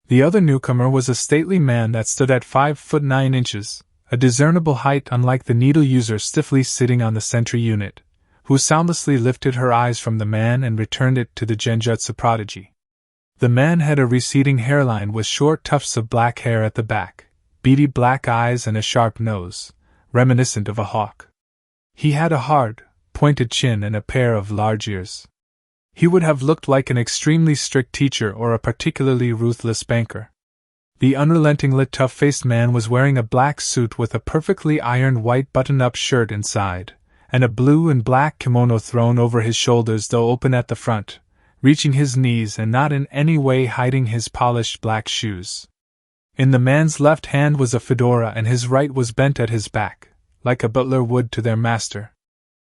The other newcomer was a stately man that stood at 5'9", a discernible height unlike the needle user stiffly sitting on the sentry unit, who soundlessly lifted her eyes from the man and returned it to the genjutsu prodigy. The man had a receding hairline with short tufts of black hair at the back, beady black eyes and a sharp nose, reminiscent of a hawk. He had a hard, pointed chin and a pair of large ears. He would have looked like an extremely strict teacher or a particularly ruthless banker. The unrelentingly tough-faced man was wearing a black suit with a perfectly ironed white button-up shirt inside, and a blue and black kimono thrown over his shoulders though open at the front, reaching his knees and not in any way hiding his polished black shoes. In the man's left hand was a fedora and his right was bent at his back, like a butler would to their master.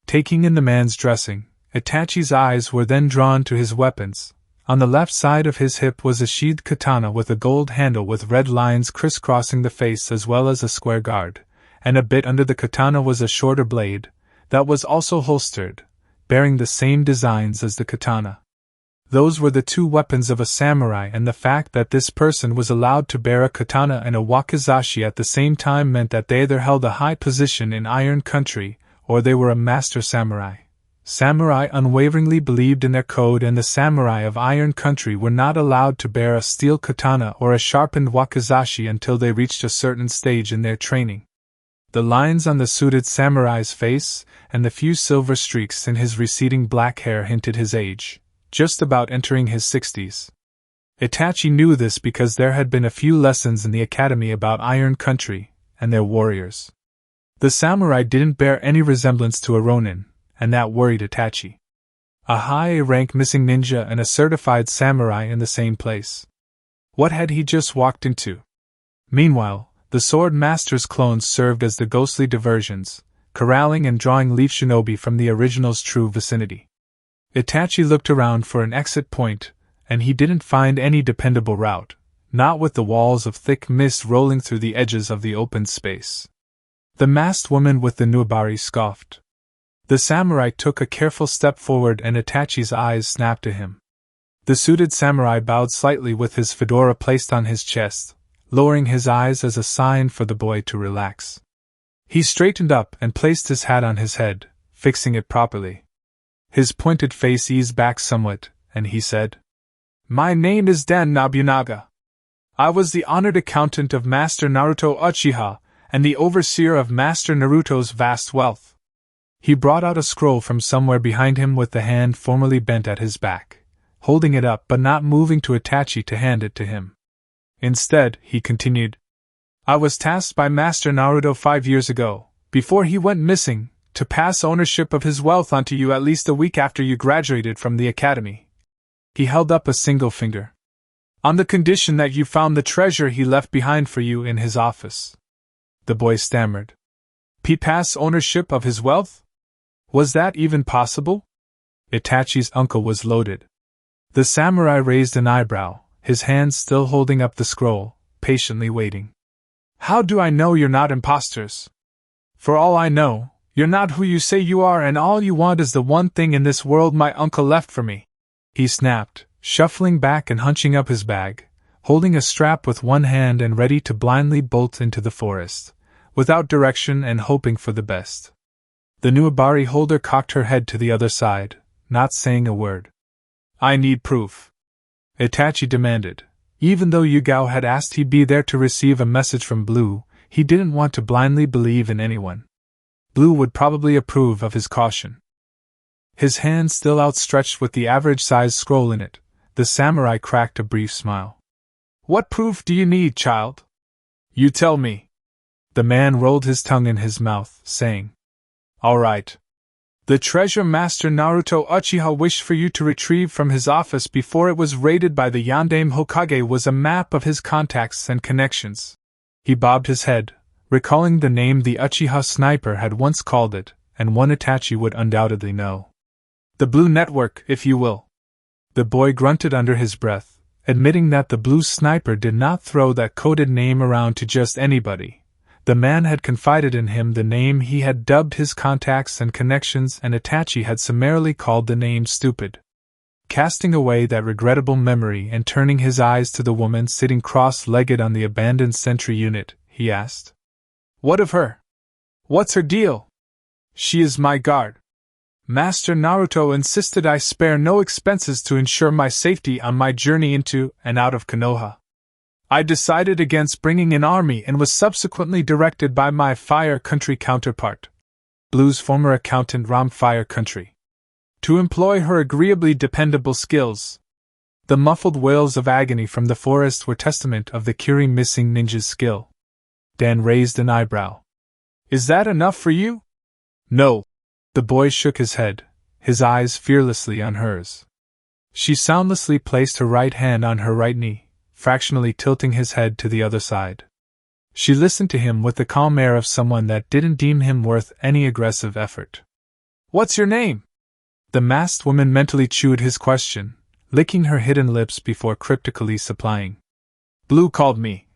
Taking in the man's dressing, Itachi's eyes were then drawn to his weapons. On the left side of his hip was a sheathed katana with a gold handle with red lines crisscrossing the face as well as a square guard, and a bit under the katana was a shorter blade, that was also holstered, bearing the same designs as the katana. Those were the two weapons of a samurai, and the fact that this person was allowed to bear a katana and a wakizashi at the same time meant that they either held a high position in Iron Country, or they were a master samurai. Samurai unwaveringly believed in their code, and the samurai of Iron Country were not allowed to bear a steel katana or a sharpened wakizashi until they reached a certain stage in their training. The lines on the suited samurai's face, and the few silver streaks in his receding black hair hinted his age, just about entering his 60s. Itachi knew this because there had been a few lessons in the academy about Iron Country and their warriors. The samurai didn't bear any resemblance to a ronin, and that worried Itachi. A high-rank missing ninja and a certified samurai in the same place. What had he just walked into? Meanwhile, the sword master's clones served as the ghostly diversions, corralling and drawing Leaf Shinobi from the original's true vicinity. Itachi looked around for an exit point, and he didn't find any dependable route, not with the walls of thick mist rolling through the edges of the open space. The masked woman with the nuabari scoffed. The samurai took a careful step forward and Itachi's eyes snapped to him. The suited samurai bowed slightly with his fedora placed on his chest, lowering his eyes as a sign for the boy to relax. He straightened up and placed his hat on his head, fixing it properly. His pointed face eased back somewhat, and he said, "My name is Dan Nobunaga. I was the honored accountant of Master Naruto Uchiha, and the overseer of Master Naruto's vast wealth." He brought out a scroll from somewhere behind him with the hand formally bent at his back, holding it up but not moving to Itachi to hand it to him. Instead, he continued, "I was tasked by Master Naruto 5 years ago, before he went missing, to pass ownership of his wealth onto you at least a week after you graduated from the academy." He held up a single finger. "On the condition that you found the treasure he left behind for you in his office." The boy stammered. "Pass ownership of his wealth? Was that even possible?" Itachi's uncle was loaded. The samurai raised an eyebrow, his hand still holding up the scroll, patiently waiting. "How do I know you're not imposters? For all I know, you're not who you say you are, and all you want is the one thing in this world my uncle left for me," he snapped, shuffling back and hunching up his bag, holding a strap with one hand and ready to blindly bolt into the forest, without direction and hoping for the best. The nuabari holder cocked her head to the other side, not saying a word. "I need proof," Itachi demanded. Even though Yugao had asked he be there to receive a message from Blue, he didn't want to blindly believe in anyone. Blue would probably approve of his caution. His hand still outstretched with the average-sized scroll in it, the samurai cracked a brief smile. "What proof do you need, child? You tell me." The man rolled his tongue in his mouth, saying, "All right. The treasure Master Naruto Uchiha wished for you to retrieve from his office before it was raided by the Yondaime Hokage was a map of his contacts and connections." He bobbed his head, recalling the name the Uchiha sniper had once called it, and one Itachi would undoubtedly know. "The Blue Network, if you will." The boy grunted under his breath, admitting that the Blue sniper did not throw that coded name around to just anybody. The man had confided in him the name he had dubbed his contacts and connections, and Itachi had summarily called the name stupid. Casting away that regrettable memory and turning his eyes to the woman sitting cross-legged on the abandoned sentry unit, he asked, "What of her? What's her deal?" "She is my guard," Master Naruto insisted I spare no expenses to ensure my safety on my journey into and out of Konoha. I decided against bringing an army and was subsequently directed by my Fire Country counterpart, Blue's former accountant Ram Fire Country, to employ her agreeably dependable skills. The muffled wails of agony from the forest were testament of the Kiri missing ninja's skill. Dan raised an eyebrow. Is that enough for you? No. The boy shook his head, his eyes fearlessly on hers. She soundlessly placed her right hand on her right knee, fractionally tilting his head to the other side. She listened to him with the calm air of someone that didn't deem him worth any aggressive effort. What's your name? The masked woman mentally chewed his question, licking her hidden lips before cryptically supplying. Blue called me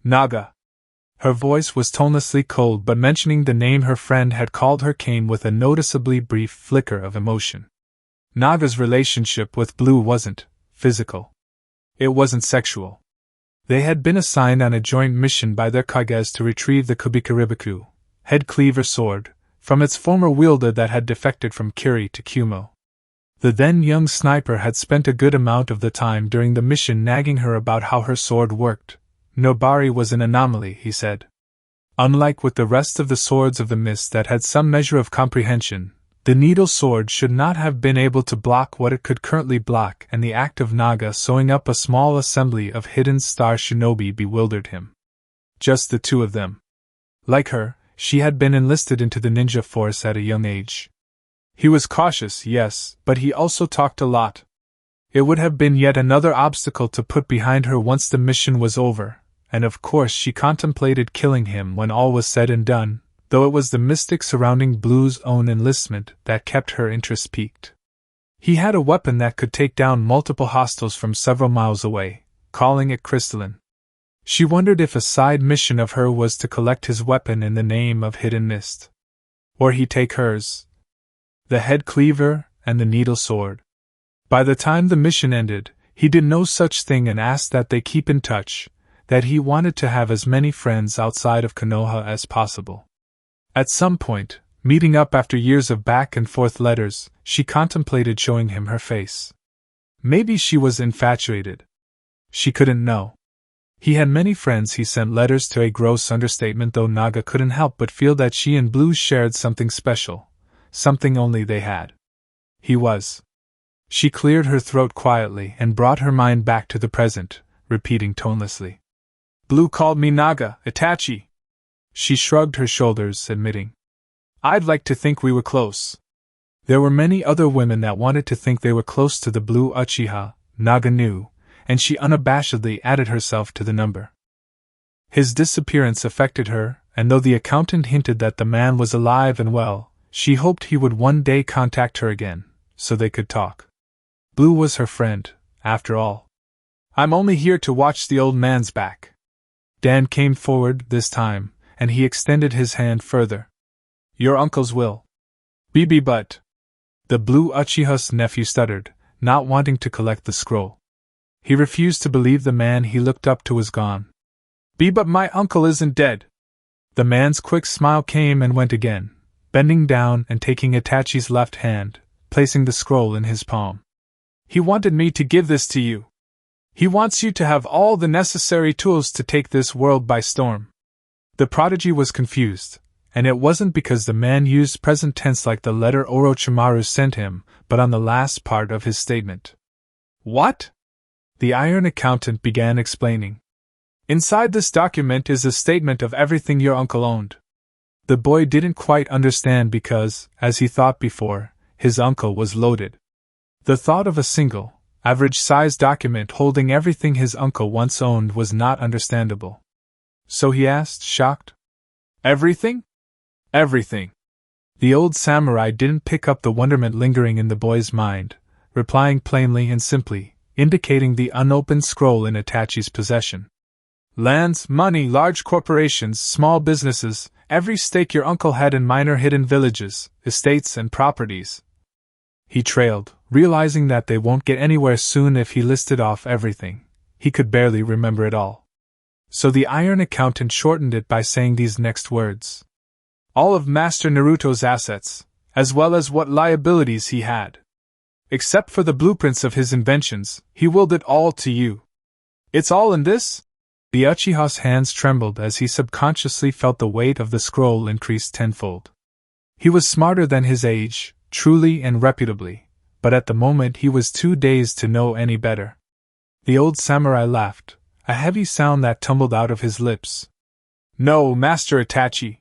Naga. Her voice was tonelessly cold, but mentioning the name her friend had called her came with a noticeably brief flicker of emotion. Naga's relationship with Blue wasn't physical. It wasn't sexual. They had been assigned on a joint mission by their kages to retrieve the Kubikaribaku, head cleaver sword, from its former wielder that had defected from Kiri to Kumo. The then young sniper had spent a good amount of the time during the mission nagging her about how her sword worked. Nobari was an anomaly, he said. Unlike with the rest of the swords of the mist that had some measure of comprehension, the needle sword should not have been able to block what it could currently block, and the act of Naga sewing up a small assembly of hidden star shinobi bewildered him. Just the two of them. Like her, she had been enlisted into the ninja force at a young age. He was cautious, yes, but he also talked a lot. It would have been yet another obstacle to put behind her once the mission was over, and of course she contemplated killing him when all was said and done, though it was the mystic surrounding Blue's own enlistment that kept her interest piqued. He had a weapon that could take down multiple hostiles from several miles away, calling it crystalline. She wondered if a side mission of her was to collect his weapon in the name of Hidden Mist. Or he take hers. The head cleaver and the needle sword. By the time the mission ended, he did no such thing and asked that they keep in touch, that he wanted to have as many friends outside of Konoha as possible. At some point, meeting up after years of back-and-forth letters, she contemplated showing him her face. Maybe she was infatuated. She couldn't know. He had many friends he sent letters to, a gross understatement, though Naga couldn't help but feel that she and Blue shared something special, something only they had. He was. She cleared her throat quietly and brought her mind back to the present, repeating tonelessly. Blue called me Naga, Itachi. She shrugged her shoulders, admitting. I'd like to think we were close. There were many other women that wanted to think they were close to the Blue Uchiha, Naga knew, and she unabashedly added herself to the number. His disappearance affected her, and though the accountant hinted that the man was alive and well, she hoped he would one day contact her again, so they could talk. Blue was her friend, after all. I'm only here to watch the old man's back. Dan came forward this time, and he extended his hand further. Your uncle's will. Bibi but. The Blue Uchiha's nephew stuttered, not wanting to collect the scroll. He refused to believe the man he looked up to was gone. But my uncle isn't dead. The man's quick smile came and went again, bending down and taking Itachi's left hand, placing the scroll in his palm. He wanted me to give this to you. He wants you to have all the necessary tools to take this world by storm. The prodigy was confused, and it wasn't because the man used present tense like the letter Orochimaru sent him, but on the last part of his statement. What? The iron accountant began explaining. Inside this document is a statement of everything your uncle owned. The boy didn't quite understand because, as he thought before, his uncle was loaded. The thought of a single, average-sized document holding everything his uncle once owned was not understandable. So he asked, shocked. Everything? Everything. The old samurai didn't pick up the wonderment lingering in the boy's mind, replying plainly and simply, indicating the unopened scroll in Itachi's possession. Lands, money, large corporations, small businesses, every stake your uncle had in minor hidden villages, estates and properties. He trailed, realizing that they won't get anywhere soon if he listed off everything. He could barely remember it all. So the iron accountant shortened it by saying these next words. All of Master Naruto's assets, as well as what liabilities he had. Except for the blueprints of his inventions, he willed it all to you. It's all in this? The Uchiha's hands trembled as he subconsciously felt the weight of the scroll increase tenfold. He was smarter than his age, truly and reputably, but at the moment he was too dazed to know any better. The old samurai laughed, a heavy sound that tumbled out of his lips. "No, Master Itachi,"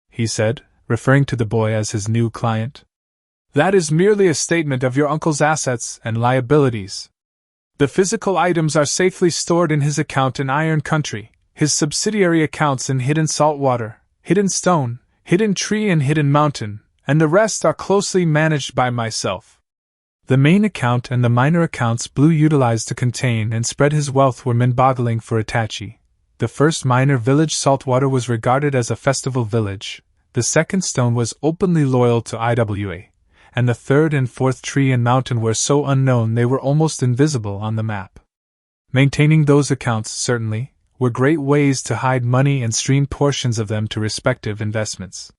he said, referring to the boy as his new client. "That is merely a statement of your uncle's assets and liabilities. The physical items are safely stored in his account in Iron Country, his subsidiary accounts in Hidden Saltwater, Hidden Stone, Hidden Tree and Hidden Mountain, and the rest are closely managed by myself." The main account and the minor accounts Blue utilized to contain and spread his wealth were mind-boggling for Itachi. The first minor village, Saltwater, was regarded as a festival village, the second stone was openly loyal to IWA, and the third and fourth tree and mountain were so unknown they were almost invisible on the map. Maintaining those accounts, certainly, were great ways to hide money and stream portions of them to respective investments.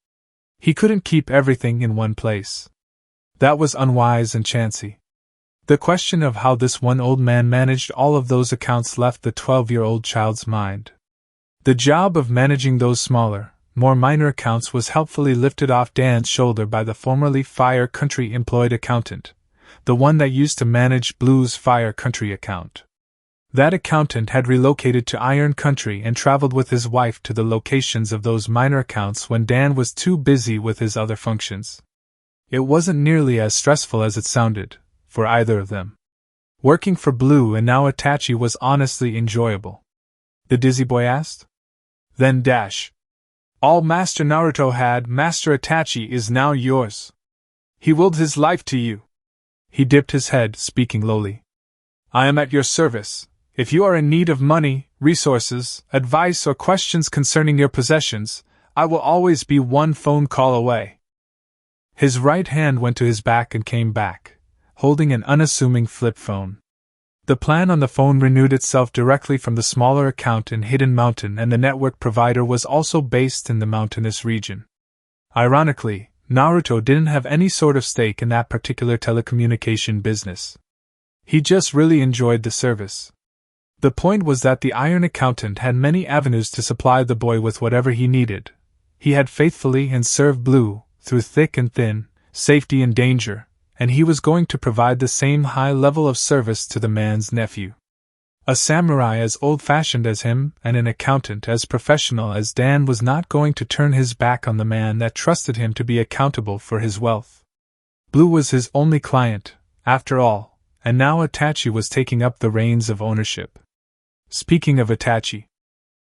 He couldn't keep everything in one place. That was unwise and chancy. The question of how this one old man managed all of those accounts left the 12-year-old child's mind. The job of managing those smaller, more minor accounts was helpfully lifted off Dan's shoulder by the formerly Fire Country employed accountant, the one that used to manage Blue's Fire Country account. That accountant had relocated to Iron Country and traveled with his wife to the locations of those minor accounts when Dan was too busy with his other functions. It wasn't nearly as stressful as it sounded, for either of them. Working for Blue and now Itachi was honestly enjoyable. The dizzy boy asked. Then dash. All Master Naruto had, Master Itachi, is now yours. He willed his life to you. He dipped his head, speaking lowly. I am at your service. If you are in need of money, resources, advice, or questions concerning your possessions, I will always be one phone call away. His right hand went to his back and came back, holding an unassuming flip phone. The plan on the phone renewed itself directly from the smaller account in Hidden Mountain, and the network provider was also based in the mountainous region. Ironically, Naruto didn't have any sort of stake in that particular telecommunication business. He just really enjoyed the service. The point was that the Iron Accountant had many avenues to supply the boy with whatever he needed. He had faithfully and served Blue, through thick and thin, safety and danger, and he was going to provide the same high level of service to the man's nephew. A samurai as old-fashioned as him and an accountant as professional as Dan was not going to turn his back on the man that trusted him to be accountable for his wealth. Blue was his only client, after all, and now Itachi was taking up the reins of ownership. Speaking of Itachi,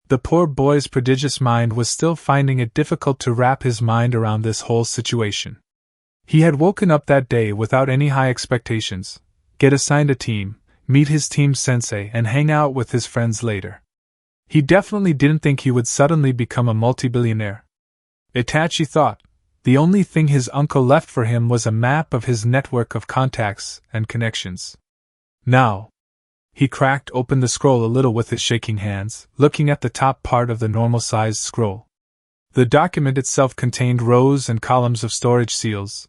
the poor boy's prodigious mind was still finding it difficult to wrap his mind around this whole situation. He had woken up that day without any high expectations, get assigned a team, meet his team sensei, and hang out with his friends later. He definitely didn't think he would suddenly become a multi-billionaire. Itachi thought, the only thing his uncle left for him was a map of his network of contacts and connections. Now, he cracked open the scroll a little with his shaking hands, looking at the top part of the normal-sized scroll. The document itself contained rows and columns of storage seals,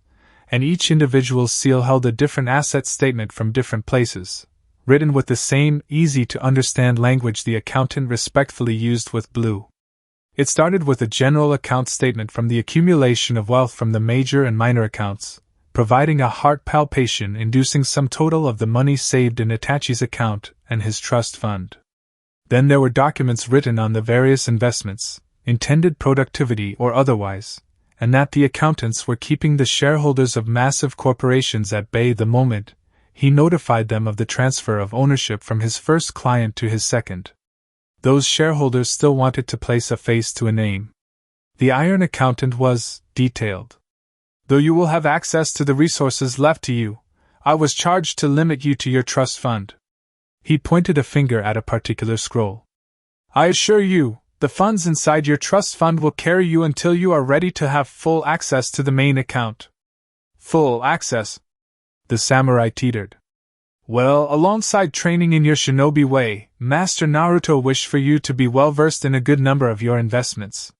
and each individual seal held a different asset statement from different places, written with the same easy-to-understand language the accountant respectfully used with Blue. It started with a general account statement from the accumulation of wealth from the major and minor accounts, providing a heart palpitation-inducing sum total of the money saved in Itachi's account and his trust fund. Then there were documents written on the various investments, intended productivity or otherwise, and that the accountants were keeping the shareholders of massive corporations at bay the moment he notified them of the transfer of ownership from his first client to his second. Those shareholders still wanted to place a face to a name. The Iron Accountant was detailed. Though you will have access to the resources left to you, I was charged to limit you to your trust fund. He pointed a finger at a particular scroll. I assure you, the funds inside your trust fund will carry you until you are ready to have full access to the main account. Full access? The samurai teetered. Well, alongside training in your shinobi way, Master Naruto wished for you to be well versed in a good number of your investments.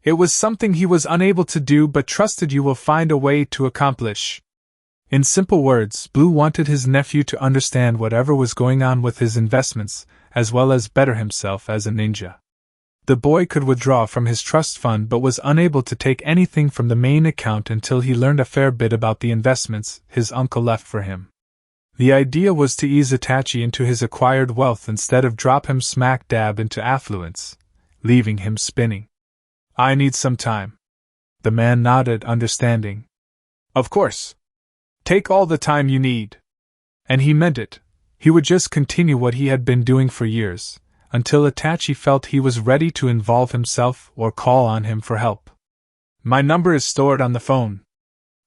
It was something he was unable to do but trusted you will find a way to accomplish. In simple words, Blue wanted his nephew to understand whatever was going on with his investments, as well as better himself as a ninja. The boy could withdraw from his trust fund but was unable to take anything from the main account until he learned a fair bit about the investments his uncle left for him. The idea was to ease Itachi into his acquired wealth instead of drop him smack dab into affluence, leaving him spinning. I need some time. The man nodded, understanding. Of course. Take all the time you need. And he meant it. He would just continue what he had been doing for years, until Itachi felt he was ready to involve himself or call on him for help. My number is stored on the phone.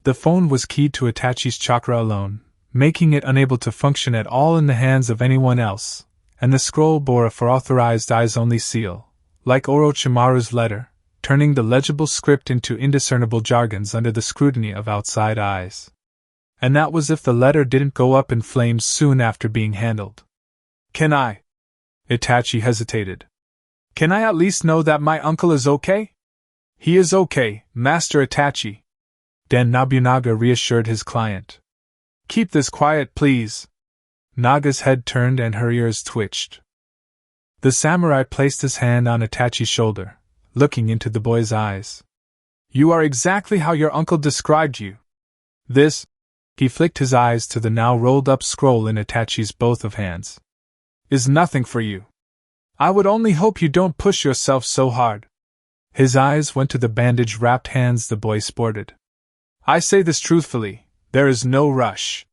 The phone was keyed to Itachi's chakra alone, making it unable to function at all in the hands of anyone else, and the scroll bore a for authorized eyes-only seal, like Orochimaru's letter, turning the legible script into indiscernible jargons under the scrutiny of outside eyes. And that was if the letter didn't go up in flames soon after being handled. Can I? Itachi hesitated. Can I at least know that my uncle is okay? He is okay, Master Itachi. Dan Nobunaga reassured his client. Keep this quiet, please. Naga's head turned and her ears twitched. The samurai placed his hand on Itachi's shoulder, looking into the boy's eyes. You are exactly how your uncle described you. This, he flicked his eyes to the now rolled-up scroll in Itachi's both of hands, is nothing for you. I would only hope you don't push yourself so hard. His eyes went to the bandage-wrapped hands the boy sported. I say this truthfully, there is no rush.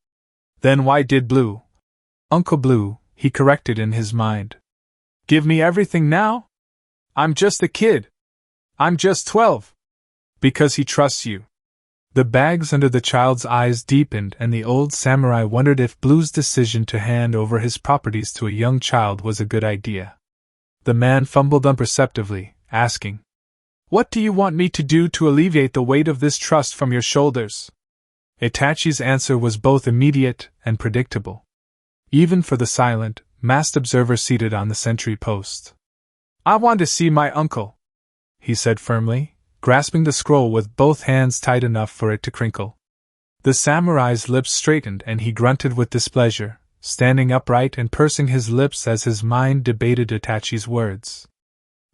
Then why did Uncle Blue, he corrected in his mind. Give me everything now? I'm just a kid. I'm just 12. Because he trusts you. The bags under the child's eyes deepened, and the old samurai wondered if Blue's decision to hand over his properties to a young child was a good idea. The man fumbled imperceptibly, asking, What do you want me to do to alleviate the weight of this trust from your shoulders? Itachi's answer was both immediate and predictable, even for the silent, masked observer seated on the sentry post. I want to see my uncle, he said firmly, grasping the scroll with both hands tight enough for it to crinkle. The samurai's lips straightened and he grunted with displeasure, standing upright and pursing his lips as his mind debated Itachi's words.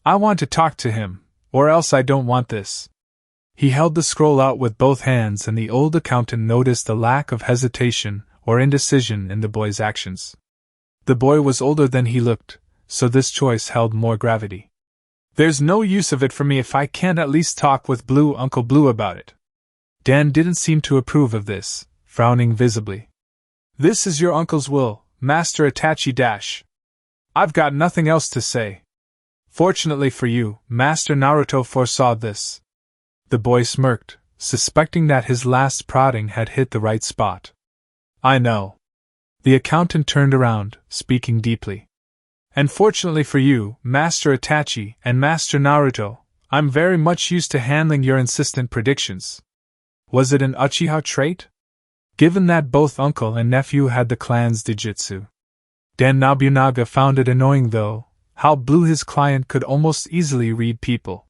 I want to talk to him, or else I don't want this. He held the scroll out with both hands, and the old accountant noticed a lack of hesitation or indecision in the boy's actions. The boy was older than he looked, so this choice held more gravity. There's no use of it for me if I can't at least talk with Uncle Blue about it. Dan didn't seem to approve of this, frowning visibly. This is your uncle's will, Master Itachi. I've got nothing else to say. Fortunately for you, Master Naruto foresaw this. The boy smirked, suspecting that his last prodding had hit the right spot. I know. The accountant turned around, speaking deeply. And fortunately for you, Master Itachi and Master Naruto, I'm very much used to handling your insistent predictions. Was it an Uchiha trait? Given that both uncle and nephew had the clan's Dijitsu. Dan Nobunaga found it annoying, though, how Blue, his client, could almost easily read people.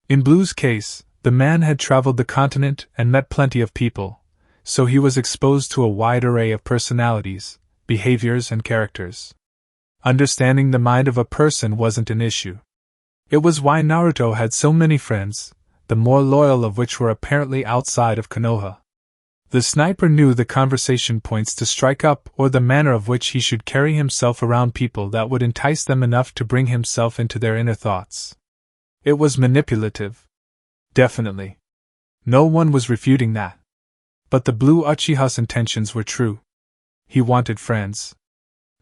In Blue's case, the man had traveled the continent and met plenty of people, so he was exposed to a wide array of personalities, behaviors, and characters. Understanding the mind of a person wasn't an issue. It was why Naruto had so many friends, the more loyal of which were apparently outside of Konoha. The sniper knew the conversation points to strike up or the manner of which he should carry himself around people that would entice them enough to bring himself into their inner thoughts. It was manipulative. Definitely. No one was refuting that. But the Blue Uchiha's intentions were true. He wanted friends.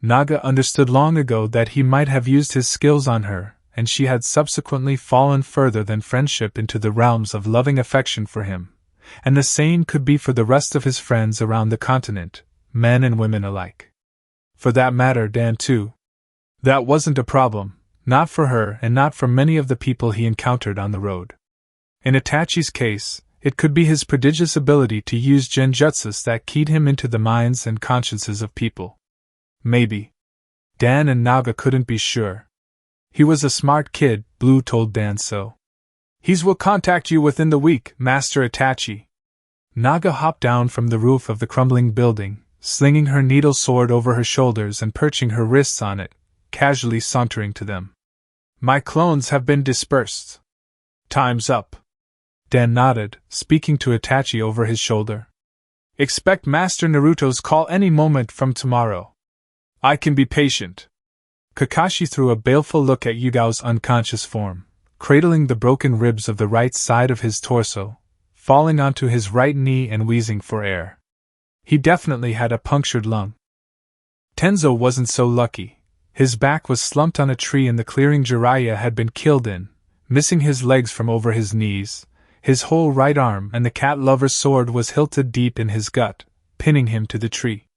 Naga understood long ago that he might have used his skills on her, and she had subsequently fallen further than friendship into the realms of loving affection for him, and the same could be for the rest of his friends around the continent, men and women alike. For that matter, Dan too. That wasn't a problem, not for her and not for many of the people he encountered on the road. In Itachi's case, it could be his prodigious ability to use genjutsus that keyed him into the minds and consciences of people. Maybe. Dan and Naga couldn't be sure. He was a smart kid, Blue told Dan so. He's will contact you within the week, Master Itachi. Naga hopped down from the roof of the crumbling building, slinging her needle sword over her shoulders and perching her wrists on it, casually sauntering to them. My clones have been dispersed. Time's up. Dan nodded, speaking to Itachi over his shoulder. Expect Master Naruto's call any moment from tomorrow. I can be patient. Kakashi threw a baleful look at Yugao's unconscious form, cradling the broken ribs of the right side of his torso, falling onto his right knee and wheezing for air. He definitely had a punctured lung. Tenzo wasn't so lucky. His back was slumped on a tree in the clearing Jiraiya had been killed in, missing his legs from over his knees. His whole right arm and the cat lover's sword was hilted deep in his gut, pinning him to the tree.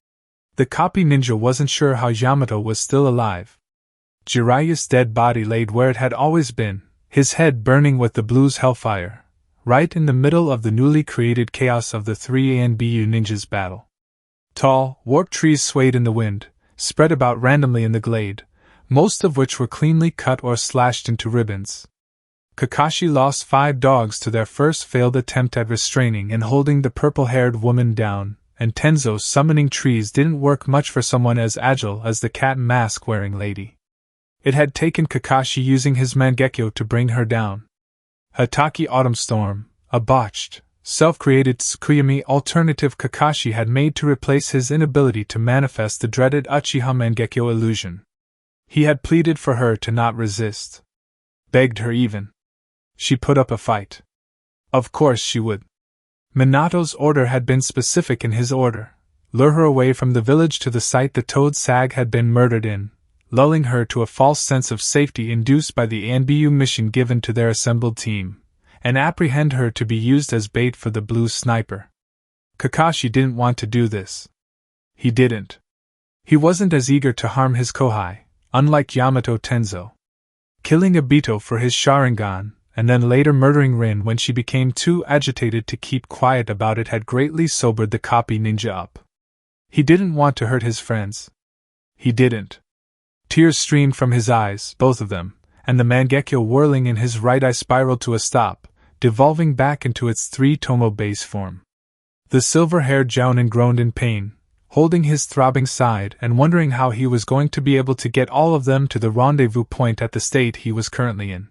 The copy ninja wasn't sure how Yamato was still alive. Jiraiya's dead body laid where it had always been, his head burning with the blue's hellfire, right in the middle of the newly created chaos of the three ANBU ninjas' battle. Tall, warped trees swayed in the wind, spread about randomly in the glade, most of which were cleanly cut or slashed into ribbons. Kakashi lost 5 dogs to their first failed attempt at restraining and holding the purple-haired woman down, and Tenzo's summoning trees didn't work much for someone as agile as the cat mask-wearing lady. It had taken Kakashi using his Mangekyo to bring her down. Hataki Autumn Storm, a botched, self-created Tsukuyami alternative Kakashi had made to replace his inability to manifest the dreaded Uchiha Mangekyo illusion. He had pleaded for her to not resist. Begged her even. She put up a fight. Of course she would. Minato's order had been specific in his order: lure her away from the village to the site the Toad Sag had been murdered in, lulling her to a false sense of safety induced by the ANBU mission given to their assembled team, and apprehend her to be used as bait for the blue sniper. Kakashi didn't want to do this. He didn't. He wasn't as eager to harm his Kohai, unlike Yamato Tenzo. Killing Obito for his Sharingan, and then later murdering Rin when she became too agitated to keep quiet about it had greatly sobered the copy ninja up. He didn't want to hurt his friends. He didn't. Tears streamed from his eyes, both of them, and the Mangekyo whirling in his right eye spiraled to a stop, devolving back into its 3-tomo base form. The silver-haired Jounin groaned in pain, holding his throbbing side and wondering how he was going to be able to get all of them to the rendezvous point at the state he was currently in.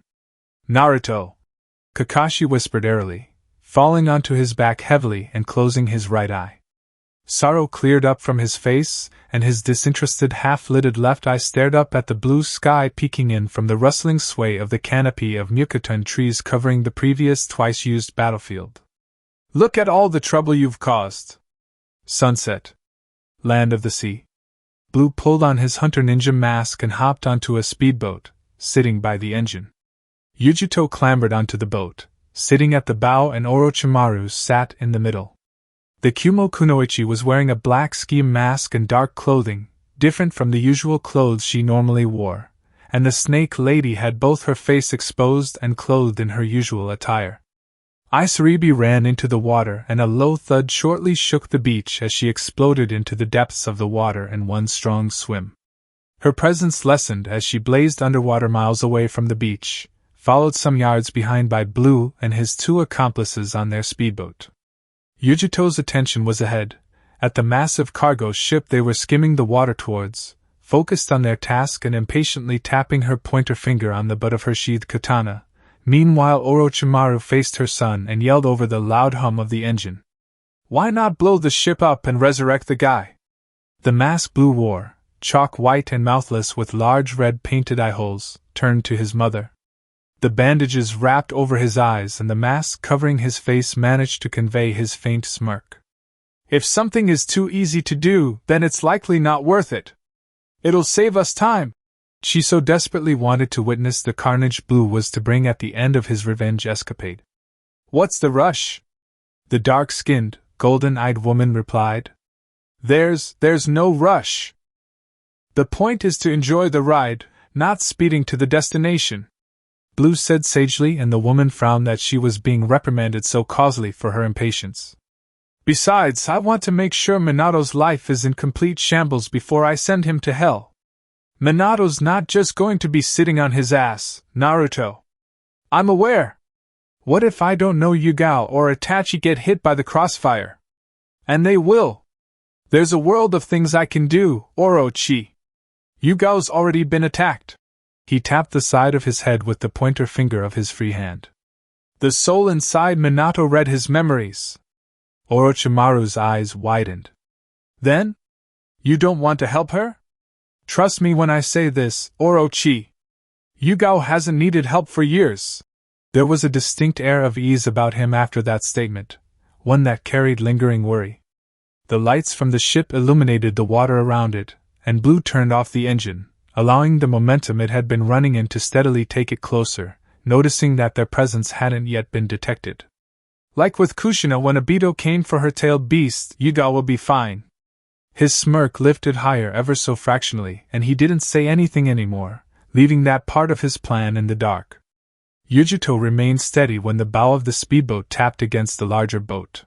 Naruto! Kakashi whispered airily, falling onto his back heavily and closing his right eye. Sorrow cleared up from his face, and his disinterested half-lidded left eye stared up at the blue sky peeking in from the rustling sway of the canopy of Mukuten trees covering the previous twice-used battlefield. Look at all the trouble you've caused! Sunset. Land of the sea. Blue pulled on his Hunter Ninja mask and hopped onto a speedboat, sitting by the engine. Yujito clambered onto the boat, sitting at the bow, and Orochimaru sat in the middle. The Kumo Kunoichi was wearing a black ski mask and dark clothing, different from the usual clothes she normally wore, and the Snake Lady had both her face exposed and clothed in her usual attire. Isaribi ran into the water, and a low thud shortly shook the beach as she exploded into the depths of the water in one strong swim. Her presence lessened as she blazed underwater miles away from the beach, followed some yards behind by Blue and his 2 accomplices on their speedboat. Yujito's attention was ahead, at the massive cargo ship they were skimming the water towards, focused on their task and impatiently tapping her pointer finger on the butt of her sheathed katana. Meanwhile Orochimaru faced her son and yelled over the loud hum of the engine. Why not blow the ship up and resurrect the guy? The mask Blue wore, chalk white and mouthless with large red painted eye holes, turned to his mother. The bandages wrapped over his eyes and the mask covering his face managed to convey his faint smirk. If something is too easy to do, then it's likely not worth it. It'll save us time. She so desperately wanted to witness the carnage Blue was to bring at the end of his revenge escapade. What's the rush? The dark-skinned, golden-eyed woman replied. There's no rush. The point is to enjoy the ride, not speeding to the destination. Blue said sagely, and the woman frowned that she was being reprimanded so causally for her impatience. Besides, I want to make sure Minato's life is in complete shambles before I send him to hell. Minato's not just going to be sitting on his ass, Naruto. I'm aware. What if I don't know Yugao or Itachi get hit by the crossfire? And they will. There's a world of things I can do, Orochi. Yugao's already been attacked. He tapped the side of his head with the pointer finger of his free hand. The soul inside Minato read his memories. Orochimaru's eyes widened. Then? You don't want to help her? Trust me when I say this, Orochi. Yugao hasn't needed help for years. There was a distinct air of ease about him after that statement, one that carried lingering worry. The lights from the ship illuminated the water around it, and Blue turned off the engine, allowing the momentum it had been running in to steadily take it closer, noticing that their presence hadn't yet been detected. Like with Kushina when Obito came for her tailed beast, Yugao will be fine. His smirk lifted higher ever so fractionally, and he didn't say anything anymore, leaving that part of his plan in the dark. Yujito remained steady when the bow of the speedboat tapped against the larger boat.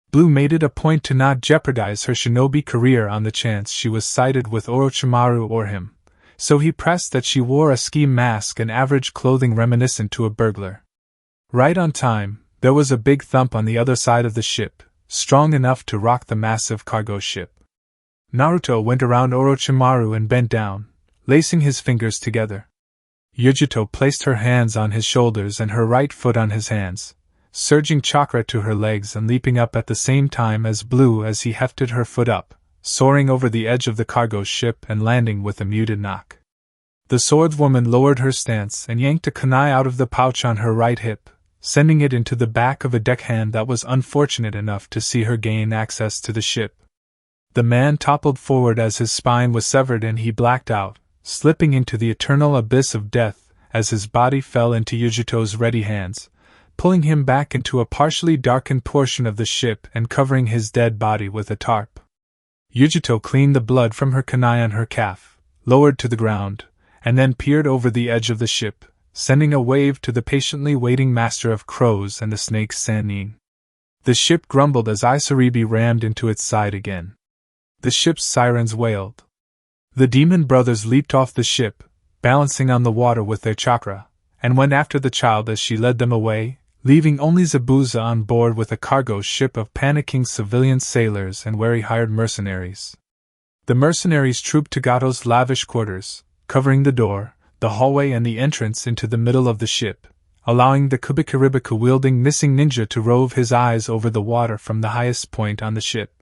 Blue made it a point to not jeopardize her shinobi career on the chance she was sighted with Orochimaru or him, so he pressed that she wore a ski mask and average clothing reminiscent to a burglar. Right on time, there was a big thump on the other side of the ship, strong enough to rock the massive cargo ship. Naruto went around Orochimaru and bent down, lacing his fingers together. Yujito placed her hands on his shoulders and her right foot on his hands, surging chakra to her legs and leaping up at the same time as Blue as he hefted her foot up, soaring over the edge of the cargo ship and landing with a muted knock. The swordswoman lowered her stance and yanked a kunai out of the pouch on her right hip, sending it into the back of a deckhand that was unfortunate enough to see her gain access to the ship. The man toppled forward as his spine was severed and he blacked out, slipping into the eternal abyss of death as his body fell into Yujito's ready hands, pulling him back into a partially darkened portion of the ship and covering his dead body with a tarp. Yujito cleaned the blood from her kunai on her calf, lowered to the ground, and then peered over the edge of the ship, sending a wave to the patiently waiting master of crows and the snake Sannin. The ship grumbled as Isaribi rammed into its side again. The ship's sirens wailed. The demon brothers leaped off the ship, balancing on the water with their chakra, and went after the child as she led them away, leaving only Zabuza on board with a cargo ship of panicking civilian sailors and wary hired mercenaries. The mercenaries trooped to Gato's lavish quarters, covering the door, the hallway and the entrance into the middle of the ship, allowing the Kubikaribiku-wielding missing ninja to rove his eyes over the water from the highest point on the ship.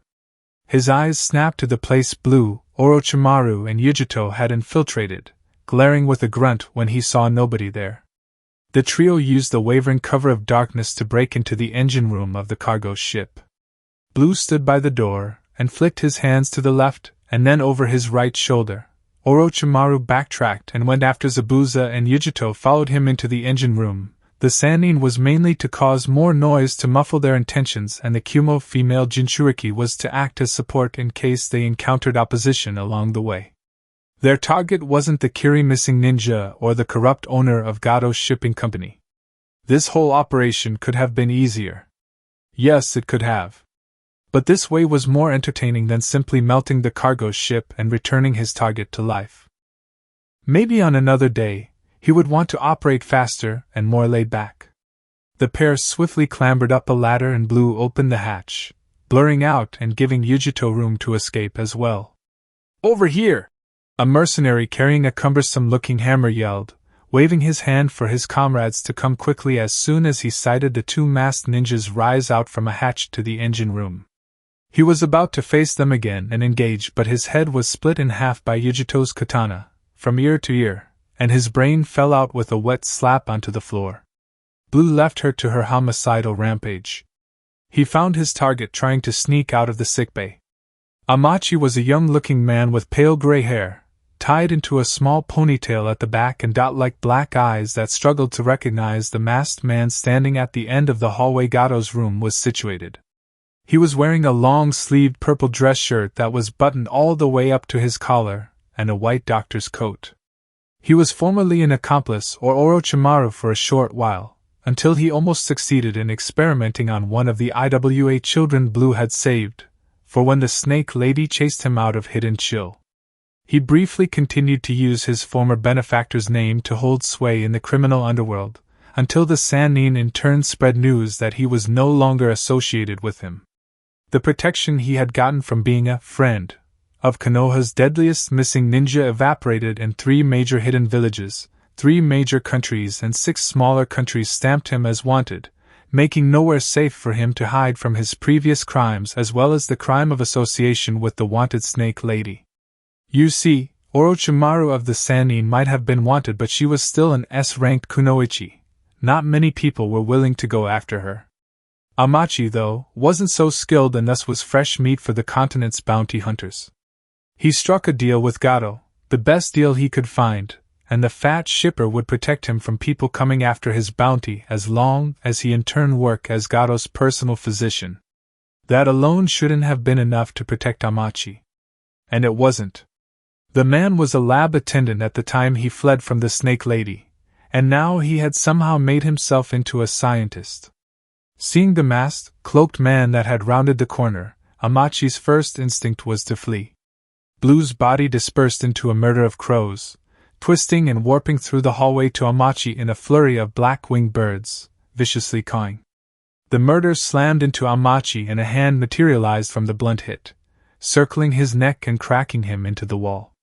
His eyes snapped to the place Blue, Orochimaru and Yujito had infiltrated, glaring with a grunt when he saw nobody there. The trio used the wavering cover of darkness to break into the engine room of the cargo ship. Blue stood by the door and flicked his hands to the left and then over his right shoulder. Orochimaru backtracked and went after Zabuza and Yujito followed him into the engine room. The Sannin was mainly to cause more noise to muffle their intentions, and the Kumo female Jinchuriki was to act as support in case they encountered opposition along the way. Their target wasn't the Kiri missing ninja or the corrupt owner of Gato's shipping company. This whole operation could have been easier. Yes, it could have. But this way was more entertaining than simply melting the cargo ship and returning his target to life. Maybe on another day, he would want to operate faster and more laid back. The pair swiftly clambered up a ladder and Blue opened the hatch, blurring out and giving Yujito room to escape as well. "Over here!" A mercenary carrying a cumbersome-looking hammer yelled, waving his hand for his comrades to come quickly as soon as he sighted the two masked ninjas rise out from a hatch to the engine room. He was about to face them again and engage, but his head was split in half by Yujito's katana, from ear to ear, and his brain fell out with a wet slap onto the floor. Blue left her to her homicidal rampage. He found his target trying to sneak out of the sickbay. Amachi was a young-looking man with pale gray hair, tied into a small ponytail at the back and dot-like black eyes that struggled to recognize the masked man standing at the end of the hallway Gato's room was situated. He was wearing a long-sleeved purple dress shirt that was buttoned all the way up to his collar, and a white doctor's coat. He was formerly an accomplice or Orochimaru for a short while, until he almost succeeded in experimenting on one of the IWA children Blue had saved, for when the snake lady chased him out of Hidden Chill. He briefly continued to use his former benefactor's name to hold sway in the criminal underworld, until the Sannin in turn spread news that he was no longer associated with him. The protection he had gotten from being a friend of Konoha's deadliest missing ninja evaporated, and 3 major hidden villages, 3 major countries and 6 smaller countries stamped him as wanted, making nowhere safe for him to hide from his previous crimes as well as the crime of association with the wanted snake lady. You see, Orochimaru of the Sannin might have been wanted, but she was still an S-ranked kunoichi. Not many people were willing to go after her. Amachi, though, wasn't so skilled and thus was fresh meat for the continent's bounty hunters. He struck a deal with Gato, the best deal he could find, and the fat shipper would protect him from people coming after his bounty as long as he in turn worked as Gato's personal physician. That alone shouldn't have been enough to protect Amachi. And it wasn't. The man was a lab attendant at the time he fled from the snake lady, and now he had somehow made himself into a scientist. Seeing the masked, cloaked man that had rounded the corner, Amachi's first instinct was to flee. Blue's body dispersed into a murder of crows, twisting and warping through the hallway to Amachi in a flurry of black-winged birds, viciously cawing. The murder slammed into Amachi and a hand materialized from the blunt hit, circling his neck and cracking him into the wall.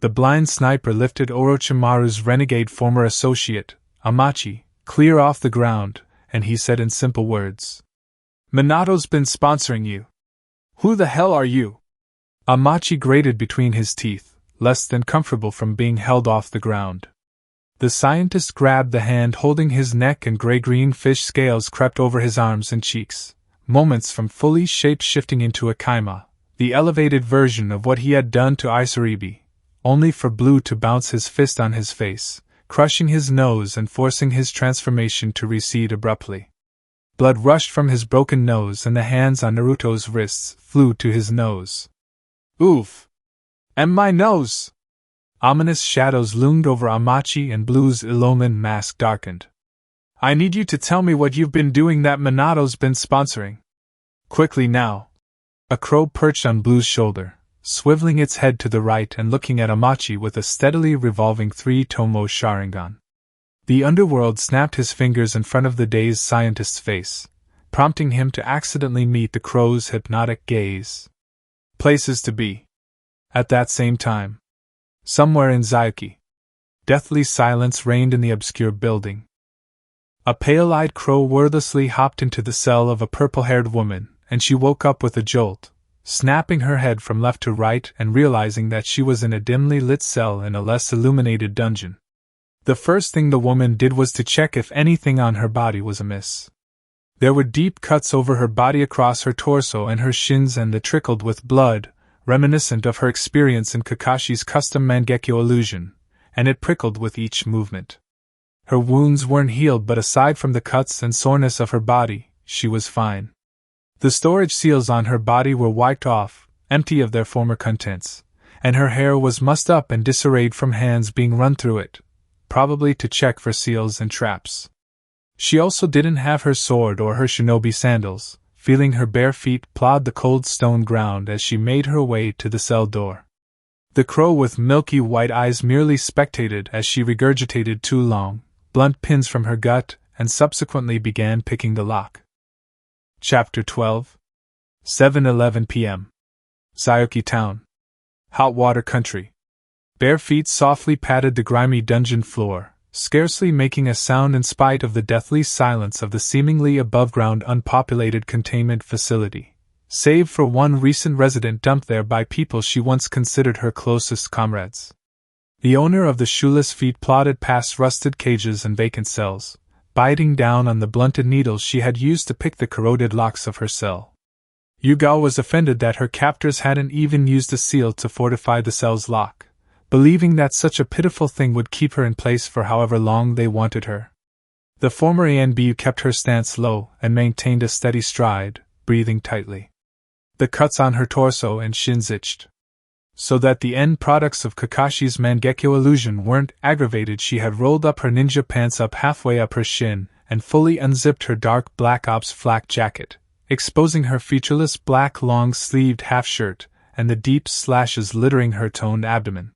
The blind sniper lifted Orochimaru's renegade former associate, Amachi, clear off the ground, and he said in simple words, "Minato's been sponsoring you. Who the hell are you?" Amachi grated between his teeth, less than comfortable from being held off the ground. The scientist grabbed the hand holding his neck, and gray-green fish scales crept over his arms and cheeks, moments from fully shape-shifting into a kaima, the elevated version of what he had done to Ichiraku, only for Blue to bounce his fist on his face, crushing his nose and forcing his transformation to recede abruptly. Blood rushed from his broken nose, and the hands on Naruto's wrists flew to his nose. Oof! And my nose! Ominous shadows loomed over Amachi, and Blue's illumined mask darkened. I need you to tell me what you've been doing that Minato's been sponsoring. Quickly now. A crow perched on Blue's shoulder, swiveling its head to the right and looking at Amachi with a steadily revolving 3-tomo Sharingan. The underworld snapped his fingers in front of the dazed scientist's face, prompting him to accidentally meet the crow's hypnotic gaze. Places to be. At that same time, somewhere in Zayuki, deathly silence reigned in the obscure building. A pale-eyed crow wordlessly hopped into the cell of a purple-haired woman, and she woke up with a jolt, snapping her head from left to right and realizing that she was in a dimly lit cell in a less illuminated dungeon. The first thing the woman did was to check if anything on her body was amiss. There were deep cuts over her body across her torso and her shins, and they trickled with blood, reminiscent of her experience in Kakashi's custom Mangekyo illusion, and it prickled with each movement. Her wounds weren't healed, but aside from the cuts and soreness of her body, she was fine. The storage seals on her body were wiped off, empty of their former contents, and her hair was mussed up and disarrayed from hands being run through it, probably to check for seals and traps. She also didn't have her sword or her shinobi sandals, feeling her bare feet plod the cold stone ground as she made her way to the cell door. The crow with milky white eyes merely spectated as she regurgitated 2 long, blunt pins from her gut and subsequently began picking the lock. Chapter 12. 7:11 p.m. Zayuki Town. Hot water country. Bare feet softly patted the grimy dungeon floor, scarcely making a sound in spite of the deathly silence of the seemingly above-ground unpopulated containment facility, save for one recent resident dumped there by people she once considered her closest comrades. The owner of the shoeless feet plodded past rusted cages and vacant cells, biting down on the blunted needles she had used to pick the corroded locks of her cell. Yugao was offended that her captors hadn't even used a seal to fortify the cell's lock, believing that such a pitiful thing would keep her in place for however long they wanted her. The former ANBU kept her stance low and maintained a steady stride, breathing tightly. The cuts on her torso and shins itched, so that the end products of Kakashi's Mangekyo illusion weren't aggravated. She had rolled up her ninja pants up halfway up her shin and fully unzipped her dark black ops flak jacket, exposing her featureless black long-sleeved half-shirt and the deep slashes littering her toned abdomen.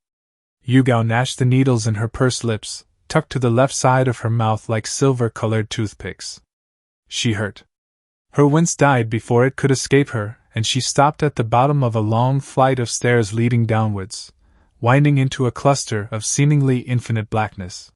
Yugao gnashed the needles in her pursed lips, tucked to the left side of her mouth like silver-colored toothpicks. She hurt. Her wince died before it could escape her, and she stopped at the bottom of a long flight of stairs leading downwards, winding into a cluster of seemingly infinite blackness.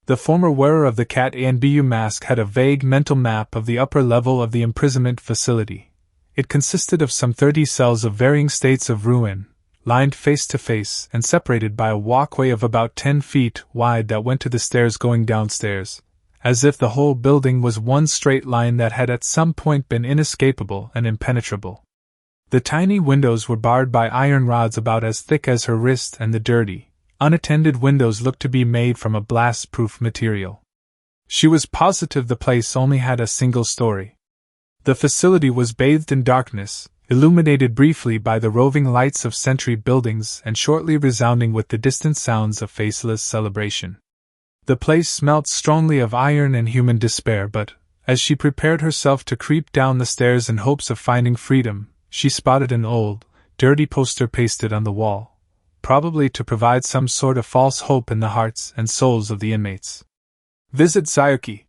The former wearer of the cat ANBU mask had a vague mental map of the upper level of the imprisonment facility. It consisted of some 30 cells of varying states of ruin, lined face to face and separated by a walkway of about 10 feet wide that went to the stairs going downstairs, as if the whole building was one straight line that had at some point been inescapable and impenetrable. The tiny windows were barred by iron rods about as thick as her wrist, and the dirty, unattended windows looked to be made from a blast-proof material. She was positive the place only had a single story. The facility was bathed in darkness, illuminated briefly by the roving lights of sentry buildings and shortly resounding with the distant sounds of faceless celebration. The place smelt strongly of iron and human despair, but, as she prepared herself to creep down the stairs in hopes of finding freedom, she spotted an old, dirty poster pasted on the wall, probably to provide some sort of false hope in the hearts and souls of the inmates. Visit Sayuki,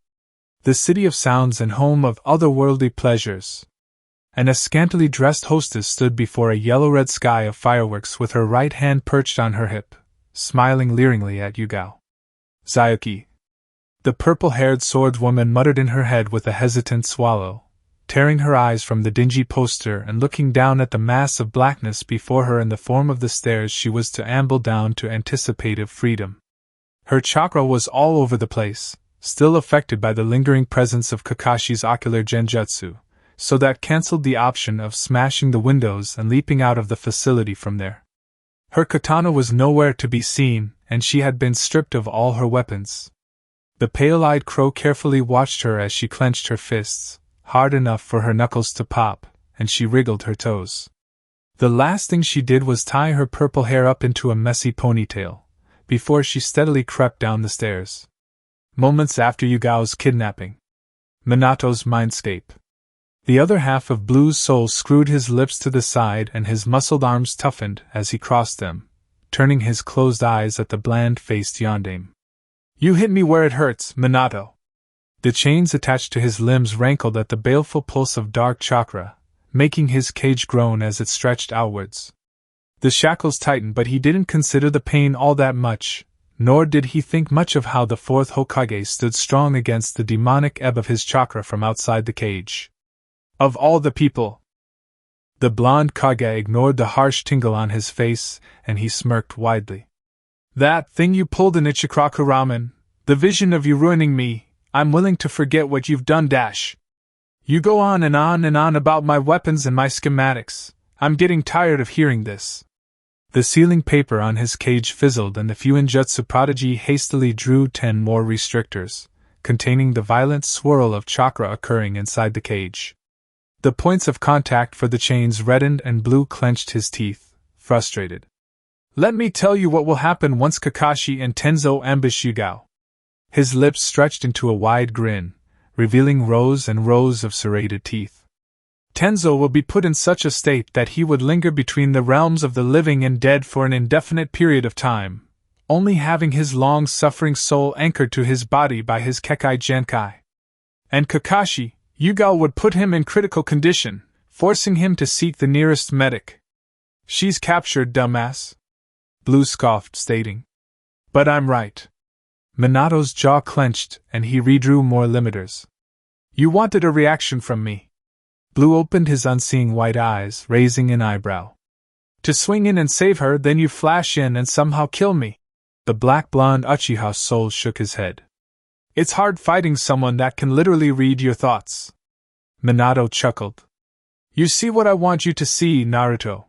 the city of sounds and home of otherworldly pleasures. And a scantily dressed hostess stood before a yellow-red sky of fireworks with her right hand perched on her hip, smiling leeringly at Yugao. Sayuki. The purple-haired swordswoman muttered in her head with a hesitant swallow, tearing her eyes from the dingy poster and looking down at the mass of blackness before her in the form of the stairs she was to amble down to anticipative freedom. Her chakra was all over the place, still affected by the lingering presence of Kakashi's ocular genjutsu, so that cancelled the option of smashing the windows and leaping out of the facility from there. Her katana was nowhere to be seen, and she had been stripped of all her weapons. The pale-eyed crow carefully watched her as she clenched her fists, hard enough for her knuckles to pop, and she wriggled her toes. The last thing she did was tie her purple hair up into a messy ponytail, before she steadily crept down the stairs. Moments after Yugao's kidnapping. Minato's mindscape. The other half of Blue's soul screwed his lips to the side and his muscled arms toughened as he crossed them, turning his closed eyes at the bland-faced yondaime. You hit me where it hurts, Minato. The chains attached to his limbs rankled at the baleful pulse of dark chakra, making his cage groan as it stretched outwards. The shackles tightened, but he didn't consider the pain all that much, nor did he think much of how the fourth Hokage stood strong against the demonic ebb of his chakra from outside the cage. Of all the people! The blonde Kage ignored the harsh tingle on his face, and he smirked widely. That thing you pulled in Ichiraku Ramen, the vision of you ruining me, I'm willing to forget what you've done. You go on and on and on about my weapons and my schematics. I'm getting tired of hearing this. The sealing paper on his cage fizzled, and the Fuinjutsu prodigy hastily drew 10 more restrictors, containing the violent swirl of chakra occurring inside the cage. The points of contact for the chains reddened, and Blue clenched his teeth, frustrated. Let me tell you what will happen once Kakashi and Tenzo ambush Yugao. His lips stretched into a wide grin, revealing rows and rows of serrated teeth. Tenzo will be put in such a state that he would linger between the realms of the living and dead for an indefinite period of time, only having his long-suffering soul anchored to his body by his Kekai Genkai. And Kakashi, Yugao would put him in critical condition, forcing him to seek the nearest medic. She's captured, dumbass. Blue scoffed, stating. But I'm right. Minato's jaw clenched, and he redrew more limiters. You wanted a reaction from me. Blue opened his unseeing white eyes, raising an eyebrow. To swing in and save her, then you flash in and somehow kill me. The black-blonde Uchiha soul shook his head. It's hard fighting someone that can literally read your thoughts. Minato chuckled. You see what I want you to see, Naruto.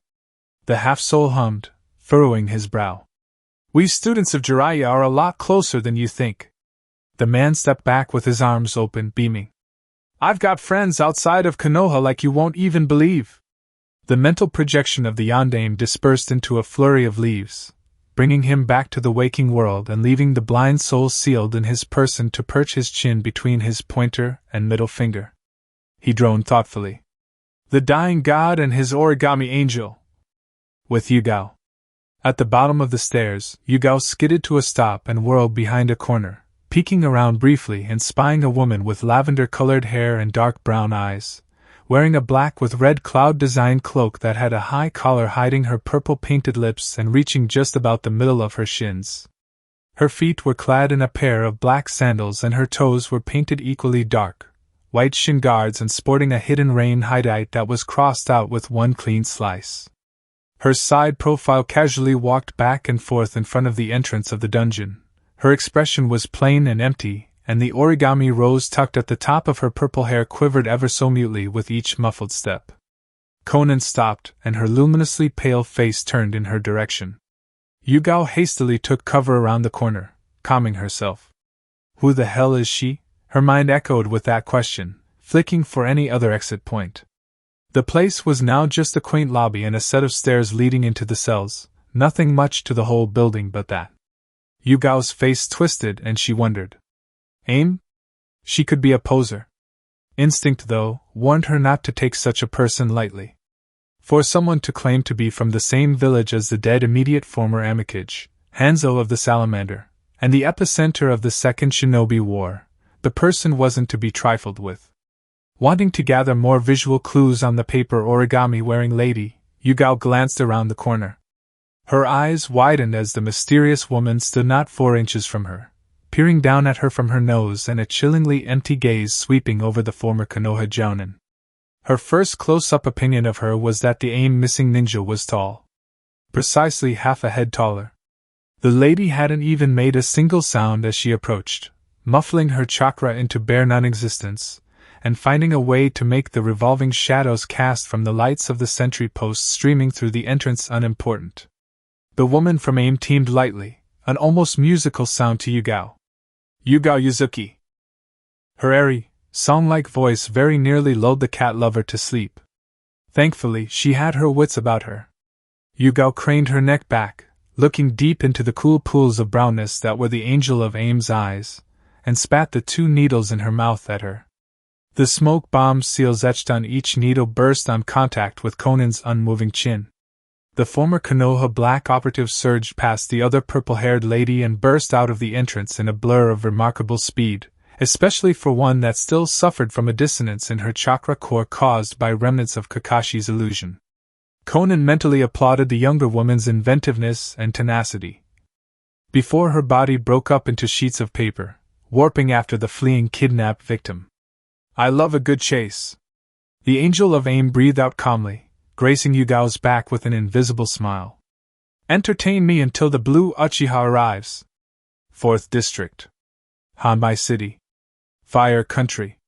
The half-soul hummed, furrowing his brow. We students of Jiraiya are a lot closer than you think. The man stepped back with his arms open, beaming. I've got friends outside of Konoha like you won't even believe. The mental projection of the yondaime dispersed into a flurry of leaves, bringing him back to the waking world and leaving the blind soul sealed in his person to perch his chin between his pointer and middle finger. He droned thoughtfully. The dying god and his origami angel. With Yugao. At the bottom of the stairs, Yugao skidded to a stop and whirled behind a corner, peeking around briefly and spying a woman with lavender-colored hair and dark brown eyes, wearing a black with red cloud-designed cloak that had a high collar hiding her purple-painted lips and reaching just about the middle of her shins. Her feet were clad in a pair of black sandals and her toes were painted equally dark, white shin guards and sporting a hidden rain highlight that was crossed out with one clean slice. Her side profile casually walked back and forth in front of the entrance of the dungeon. Her expression was plain and empty, and the origami rose tucked at the top of her purple hair quivered ever so mutely with each muffled step. Conan stopped, and her luminously pale face turned in her direction. Yugao hastily took cover around the corner, calming herself. Who the hell is she? Her mind echoed with that question, flicking for any other exit point. The place was now just a quaint lobby and a set of stairs leading into the cells, nothing much to the whole building but that. Yugao's face twisted and she wondered. Aim? She could be a poser. Instinct, though, warned her not to take such a person lightly. For someone to claim to be from the same village as the dead immediate former Amikage, Hanzo of the Salamander, and the epicenter of the Second Shinobi War, the person wasn't to be trifled with. Wanting to gather more visual clues on the paper origami-wearing lady, Yugao glanced around the corner. Her eyes widened as the mysterious woman stood not 4 inches from her, peering down at her from her nose and a chillingly empty gaze sweeping over the former Konoha jounin. Her first close-up opinion of her was that the aim-missing ninja was tall. Precisely half a head taller. The lady hadn't even made a single sound as she approached, muffling her chakra into bare non-existence, and finding a way to make the revolving shadows cast from the lights of the sentry posts streaming through the entrance unimportant. The woman from AIM teamed lightly, an almost musical sound to Yugao. Yugao Yuzuki. Her airy, song-like voice very nearly lulled the cat lover to sleep. Thankfully, she had her wits about her. Yugao craned her neck back, looking deep into the cool pools of brownness that were the angel of AIM's eyes, and spat the 2 needles in her mouth at her. The smoke bomb seals etched on each needle burst on contact with Conan's unmoving chin. The former Konoha black operative surged past the other purple-haired lady and burst out of the entrance in a blur of remarkable speed, especially for one that still suffered from a dissonance in her chakra core caused by remnants of Kakashi's illusion. Conan mentally applauded the younger woman's inventiveness and tenacity. Before her body broke up into sheets of paper, warping after the fleeing kidnapped victim. I love a good chase. The angel of AIM breathed out calmly, gracing Yugao's back with an invisible smile. Entertain me until the Blue Uchiha arrives. 4th District. Hanbai City. Fire Country.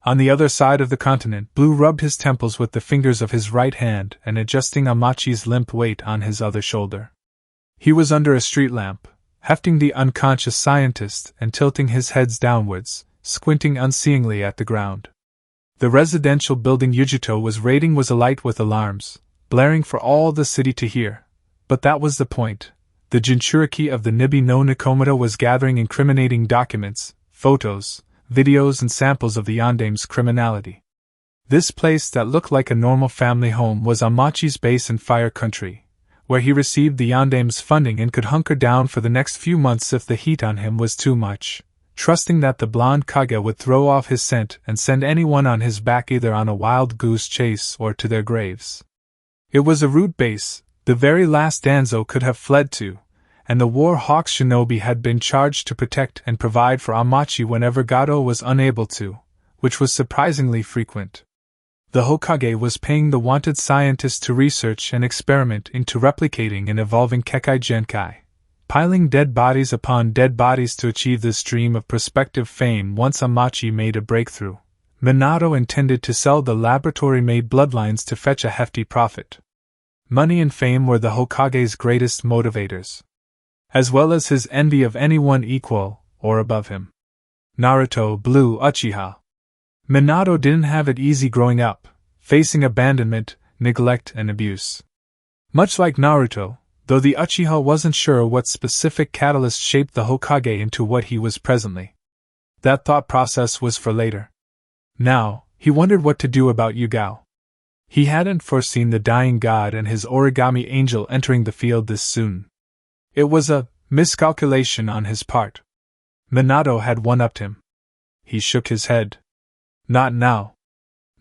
On the other side of the continent, Blue rubbed his temples with the fingers of his right hand and adjusting Amachi's limp weight on his other shoulder. He was under a street lamp, hefting the unconscious scientist and tilting his head downwards, squinting unseeingly at the ground. The residential building Yujito was raiding was alight with alarms, blaring for all the city to hear. But that was the point. The Jinchuriki of the Nibi no Nikomata was gathering incriminating documents, photos, videos and samples of the Yandame's criminality. This place that looked like a normal family home was Amachi's base in Fire Country, where he received the Yandame's funding and could hunker down for the next few months if the heat on him was too much, trusting that the blonde Kage would throw off his scent and send anyone on his back either on a wild goose chase or to their graves. It was a rude base, the very last Danzo could have fled to, and the War Hawk Shinobi had been charged to protect and provide for Amachi whenever Gado was unable to, which was surprisingly frequent. The Hokage was paying the wanted scientist to research and experiment into replicating and evolving Kekai Genkai, piling dead bodies upon dead bodies to achieve this dream of prospective fame. Once Amachi made a breakthrough, Minato intended to sell the laboratory-made bloodlines to fetch a hefty profit. Money and fame were the Hokage's greatest motivators, as well as his envy of anyone equal or above him. Naruto, Blue Uchiha. Minato didn't have it easy growing up, facing abandonment, neglect, and abuse. Much like Naruto, though the Uchiha wasn't sure what specific catalyst shaped the Hokage into what he was presently. That thought process was for later. Now, he wondered what to do about Yugao. He hadn't foreseen the dying god and his origami angel entering the field this soon. It was a miscalculation on his part. Minato had one-upped him. He shook his head. Not now.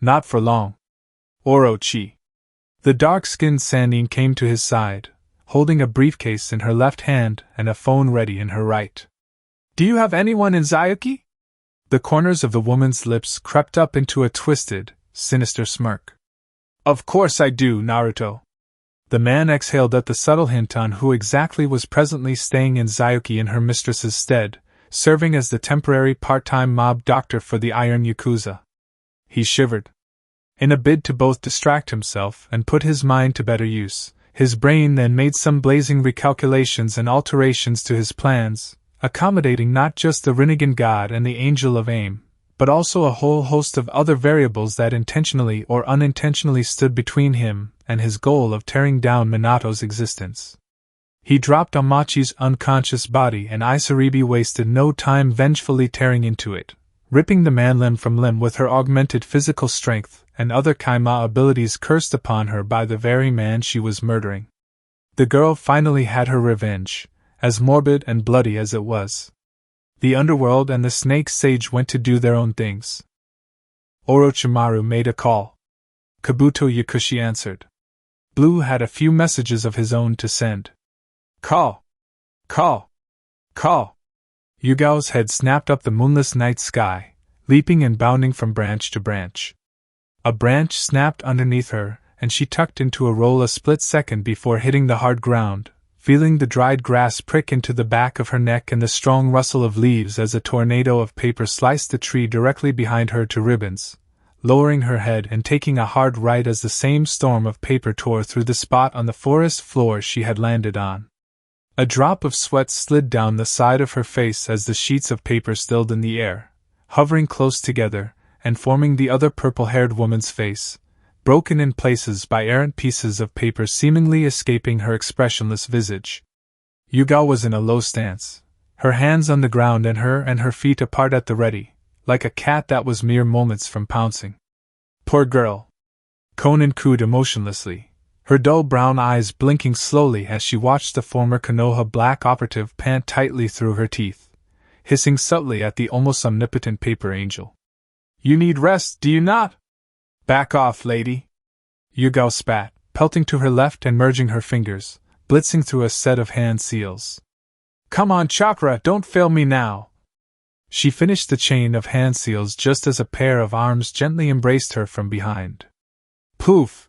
Not for long. Orochi. The dark-skinned Sannin came to his side, holding a briefcase in her left hand and a phone ready in her right. Do you have anyone in Zayuki? The corners of the woman's lips crept up into a twisted, sinister smirk. Of course I do, Naruto. The man exhaled at the subtle hint on who exactly was presently staying in Zayuki in her mistress's stead, serving as the temporary part-time mob doctor for the Iron Yakuza. He shivered. In a bid to both distract himself and put his mind to better use, his brain then made some blazing recalculations and alterations to his plans, accommodating not just the Rinnegan god and the Angel of Aim, but also a whole host of other variables that intentionally or unintentionally stood between him and his goal of tearing down Minato's existence. He dropped Amachi's unconscious body and Isaribi wasted no time vengefully tearing into it, ripping the man limb from limb with her augmented physical strength and other Kaima abilities cursed upon her by the very man she was murdering. The girl finally had her revenge, as morbid and bloody as it was. The underworld and the snake sage went to do their own things. Orochimaru made a call. Kabuto Yakushi answered. Blue had a few messages of his own to send. Call! Call! Call! Yugao's head snapped up the moonless night sky, leaping and bounding from branch to branch. A branch snapped underneath her, and she tucked into a roll a split second before hitting the hard ground, feeling the dried grass prick into the back of her neck and the strong rustle of leaves as a tornado of paper sliced the tree directly behind her to ribbons, lowering her head and taking a hard right as the same storm of paper tore through the spot on the forest floor she had landed on. A drop of sweat slid down the side of her face as the sheets of paper stilled in the air, hovering close together and forming the other purple-haired woman's face, broken in places by errant pieces of paper seemingly escaping her expressionless visage. Yugao was in a low stance, her hands on the ground and her feet apart at the ready, like a cat that was mere moments from pouncing. Poor girl! Konan cooed emotionlessly, her dull brown eyes blinking slowly as she watched the former Konoha black operative pant tightly through her teeth, hissing subtly at the almost omnipotent paper angel. You need rest, do you not? Back off, lady. Yugao spat, pelting to her left and merging her fingers, blitzing through a set of hand seals. Come on, Chakra, don't fail me now. She finished the chain of hand seals just as a pair of arms gently embraced her from behind. Poof!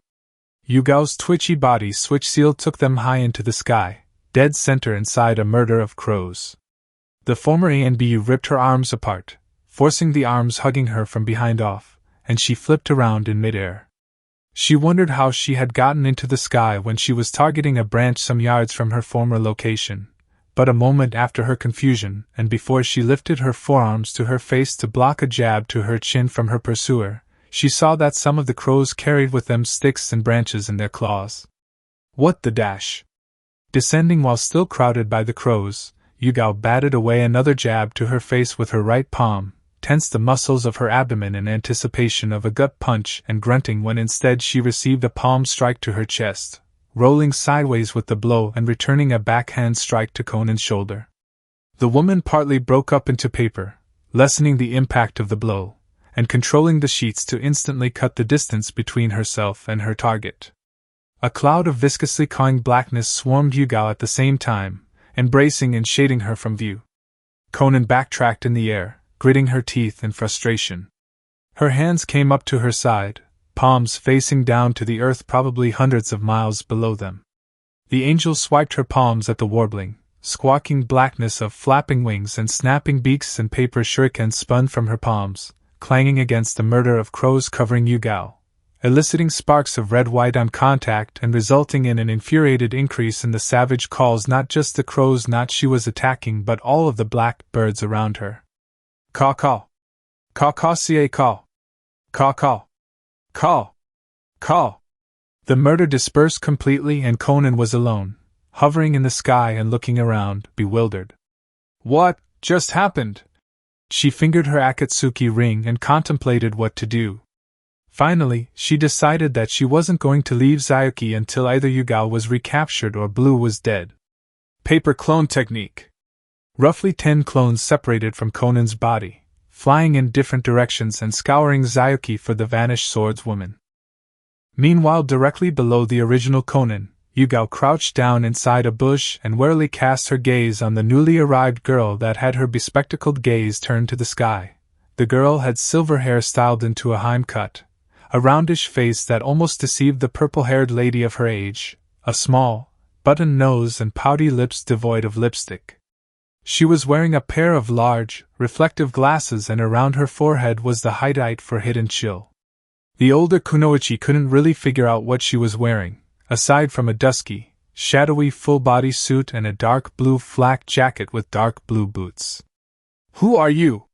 Yugao's twitchy body switch seal took them high into the sky, dead center inside a murder of crows. The former ANBU ripped her arms apart, forcing the arms hugging her from behind off, and she flipped around in midair. She wondered how she had gotten into the sky when she was targeting a branch some yards from her former location, but a moment after her confusion and before she lifted her forearms to her face to block a jab to her chin from her pursuer, she saw that some of the crows carried with them sticks and branches in their claws. What the dash! Descending while still crowded by the crows, Yugao batted away another jab to her face with her right palm, tensed the muscles of her abdomen in anticipation of a gut punch and grunting when instead she received a palm strike to her chest, rolling sideways with the blow and returning a backhand strike to Konan's shoulder. The woman partly broke up into paper, lessening the impact of the blow, and controlling the sheets to instantly cut the distance between herself and her target. A cloud of viscously cawing blackness swarmed Yugao at the same time, embracing and shading her from view. Konan backtracked in the air, gritting her teeth in frustration. Her hands came up to her side, palms facing down to the earth probably hundreds of miles below them. The angel swiped her palms at the warbling, squawking blackness of flapping wings and snapping beaks and paper shurikens spun from her palms, clanging against the murder of crows covering Yugao, eliciting sparks of red-white on contact and resulting in an infuriated increase in the savage calls not just the crows not she was attacking but all of the black birds around her. Caw-caw. Caw-caw-caw. Caw-caw. Caw. Caw. The murder dispersed completely and Konan was alone, hovering in the sky and looking around, bewildered. What just happened? She fingered her Akatsuki ring and contemplated what to do. Finally, she decided that she wasn't going to leave Zayuki until either Yugao was recaptured or Blue was dead. Paper clone technique. Roughly 10 clones separated from Conan's body, flying in different directions and scouring Zayuki for the vanished swordswoman. Meanwhile, directly below the original Conan, Yugao crouched down inside a bush and warily cast her gaze on the newly arrived girl that had her bespectacled gaze turned to the sky. The girl had silver hair styled into a Heim cut, a roundish face that almost deceived the purple-haired lady of her age, a small, button nose and pouty lips devoid of lipstick. She was wearing a pair of large, reflective glasses, and around her forehead was the highlight for hidden chill. The older kunoichi couldn't really figure out what she was wearing, aside from a dusky, shadowy full-body suit and a dark blue flak jacket with dark blue boots. "Who are you?"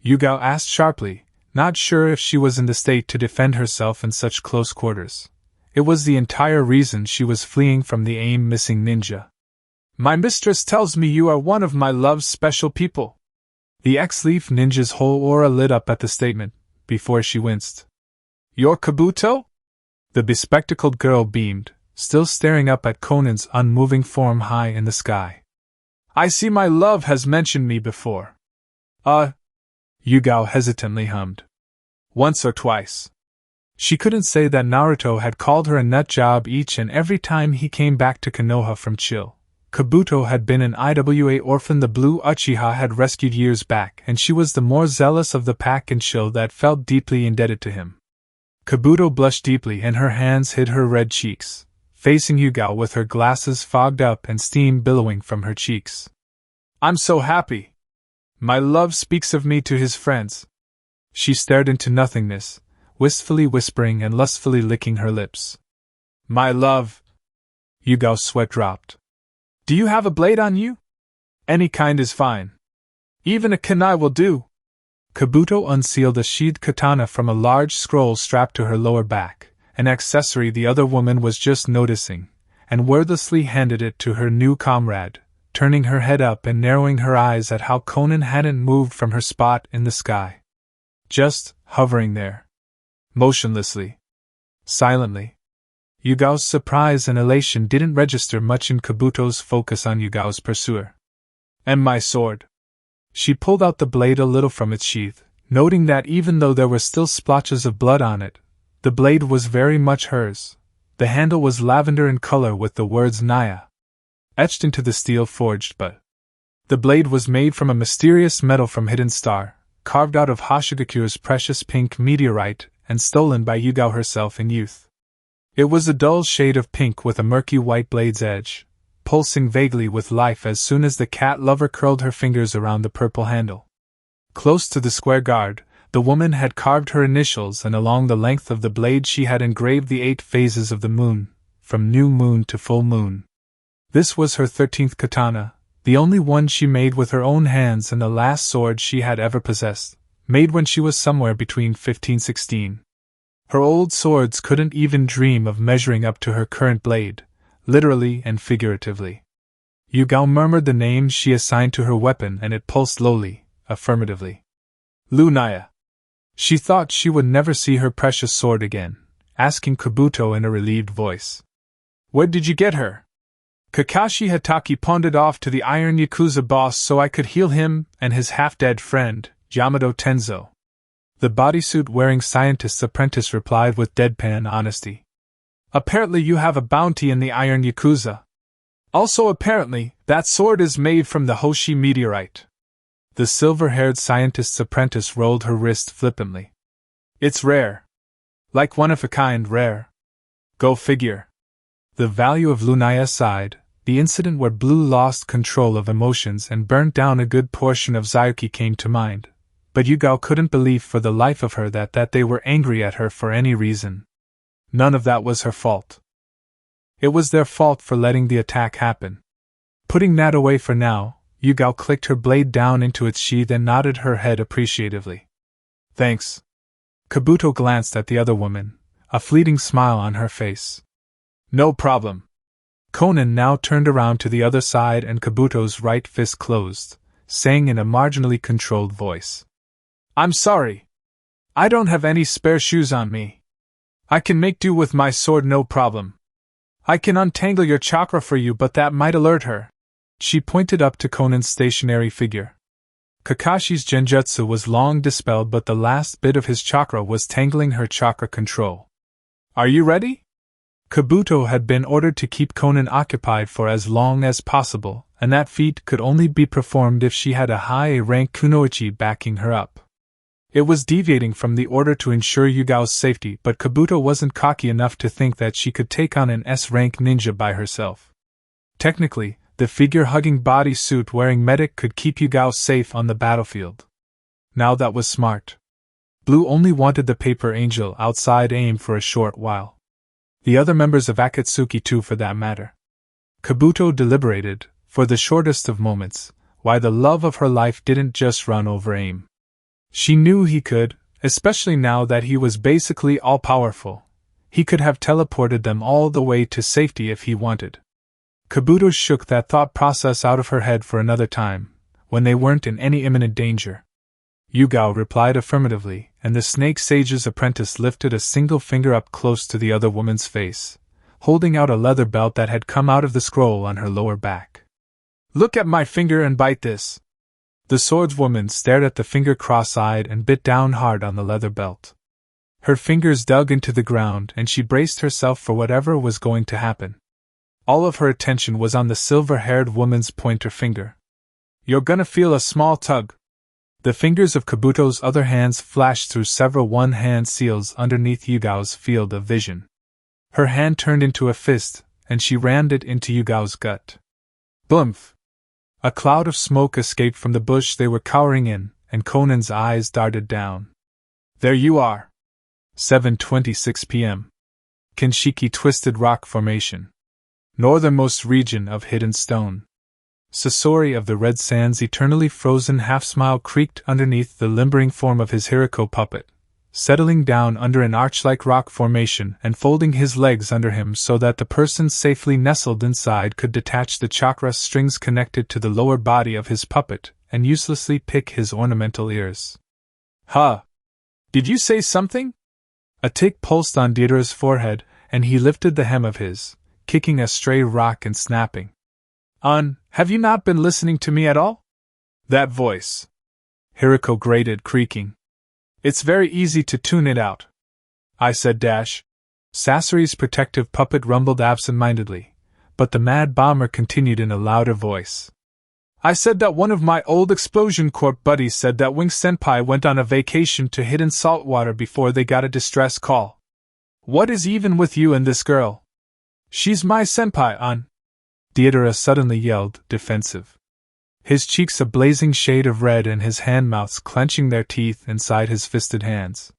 Yugao asked sharply, not sure if she was in the state to defend herself in such close quarters. It was the entire reason she was fleeing from the missing ninja. "My mistress tells me you are one of my love's special people." The X-Leaf ninja's whole aura lit up at the statement, before she winced. "You're Kabuto?" The bespectacled girl beamed, still staring up at Conan's unmoving form high in the sky. "I see my love has mentioned me before." Yugao hesitantly hummed. "Once or twice." She couldn't say that Naruto had called her a nut job each and every time he came back to Konoha from Chill. Kabuto had been an IWA orphan the Blue Uchiha had rescued years back, and she was the more zealous of the pack in Chill that felt deeply indebted to him. Kabuto blushed deeply and her hands hid her red cheeks, facing Yugao with her glasses fogged up and steam billowing from her cheeks. "I'm so happy. My love speaks of me to his friends." She stared into nothingness, wistfully whispering and lustfully licking her lips. "My love." Yugao's sweat dropped. "Do you have a blade on you?" "Any kind is fine. Even a kunai will do." Kabuto unsealed a sheathed katana from a large scroll strapped to her lower back, an accessory the other woman was just noticing, and wordlessly handed it to her new comrade, turning her head up and narrowing her eyes at how Conan hadn't moved from her spot in the sky. Just hovering there. Motionlessly. Silently. Yugao's surprise and elation didn't register much in Kabuto's focus on Yugao's pursuer. "And my sword." She pulled out the blade a little from its sheath, noting that even though there were still splotches of blood on it, the blade was very much hers. The handle was lavender in color with the words Naya etched into the steel forged, but the blade was made from a mysterious metal from Hidden Star, carved out of Hoshigaku's precious pink meteorite and stolen by Yugao herself in youth. It was a dull shade of pink with a murky white blade's edge, pulsing vaguely with life as soon as the cat lover curled her fingers around the purple handle. Close to the square guard, the woman had carved her initials, and along the length of the blade she had engraved the 8 phases of the moon, from new moon to full moon. This was her 13th katana, the only one she made with her own hands and the last sword she had ever possessed, made when she was somewhere between 15-16. Her old swords couldn't even dream of measuring up to her current blade, literally and figuratively. Yugao murmured the name she assigned to her weapon and it pulsed lowly, affirmatively. "Lunaya." She thought she would never see her precious sword again, asking Kabuto in a relieved voice. "Where did you get her?" "Kakashi Hatake pawned it off to the Iron Yakuza boss so I could heal him and his half-dead friend, Yamato Tenzo." The bodysuit-wearing scientist's apprentice replied with deadpan honesty. "Apparently you have a bounty in the Iron Yakuza. Also apparently, that sword is made from the Hoshi meteorite." The silver-haired scientist's apprentice rolled her wrist flippantly. "It's rare. Like one-of-a-kind rare. Go figure." The value of Lunaya aside, the incident where Blue lost control of emotions and burnt down a good portion of Zayuki came to mind, but Yugao couldn't believe for the life of her that they were angry at her for any reason. None of that was her fault. It was their fault for letting the attack happen. Putting that away for now, Yugao clicked her blade down into its sheath and nodded her head appreciatively. "Thanks." Kabuto glanced at the other woman, a fleeting smile on her face. "No problem." Conan now turned around to the other side and Kabuto's right fist closed, saying in a marginally controlled voice, "I'm sorry." I don't have any spare shoes on me. I can make do with my sword no problem. I can untangle your chakra for you, but that might alert her. She pointed up to Konan's stationary figure. Kakashi's genjutsu was long dispelled, but the last bit of his chakra was tangling her chakra control. Are you ready? Kabuto had been ordered to keep Konan occupied for as long as possible, and that feat could only be performed if she had a high-rank kunoichi backing her up. It was deviating from the order to ensure Yugao's safety, but Kabuto wasn't cocky enough to think that she could take on an S-rank ninja by herself. Technically, the figure-hugging bodysuit-wearing medic could keep Yugao safe on the battlefield. Now that was smart. Blue only wanted the paper angel outside AIM for a short while. The other members of Akatsuki too, for that matter. Kabuto deliberated, for the shortest of moments, why the love of her life didn't just run over AIM. She knew he could, especially now that he was basically all-powerful. He could have teleported them all the way to safety if he wanted. Kabuto shook that thought process out of her head for another time, when they weren't in any imminent danger. Yugao replied affirmatively, and the Snake Sage's apprentice lifted a single finger up close to the other woman's face, holding out a leather belt that had come out of the scroll on her lower back. Look at my finger and bite this. The swordswoman stared at the finger cross-eyed and bit down hard on the leather belt. Her fingers dug into the ground and she braced herself for whatever was going to happen. All of her attention was on the silver-haired woman's pointer finger. You're gonna feel a small tug. The fingers of Kabuto's other hands flashed through several one-hand seals underneath Yugao's field of vision. Her hand turned into a fist, and she rammed it into Yugao's gut. Blumph! A cloud of smoke escaped from the bush they were cowering in, and Konan's eyes darted down. There you are. 7:26 p.m. Kinshiki Twisted Rock Formation. Northernmost region of Hidden Stone. Sasori of the Red Sands eternally frozen half-smile creaked underneath the limbering form of his Hirako puppet, settling down under an arch-like rock formation and folding his legs under him so that the person safely nestled inside could detach the chakra strings connected to the lower body of his puppet and uselessly pick his ornamental ears. Huh! Did you say something? A tick pulsed on Dieter's forehead, and he lifted the hem of his, kicking a stray rock and snapping. Have you not been listening to me at all? That voice. Hirako grated, creaking. It's very easy to tune it out. I said dash. Sasori's protective puppet rumbled absent-mindedly, but the Mad Bomber continued in a louder voice. I said that one of my old Explosion Corp buddies said that Wing Senpai went on a vacation to hidden saltwater before they got a distress call. What is even with you and this girl? She's my senpai, Dieter suddenly yelled, defensive. His cheeks a blazing shade of red and his hand-mouths clenching their teeth inside his fisted hands.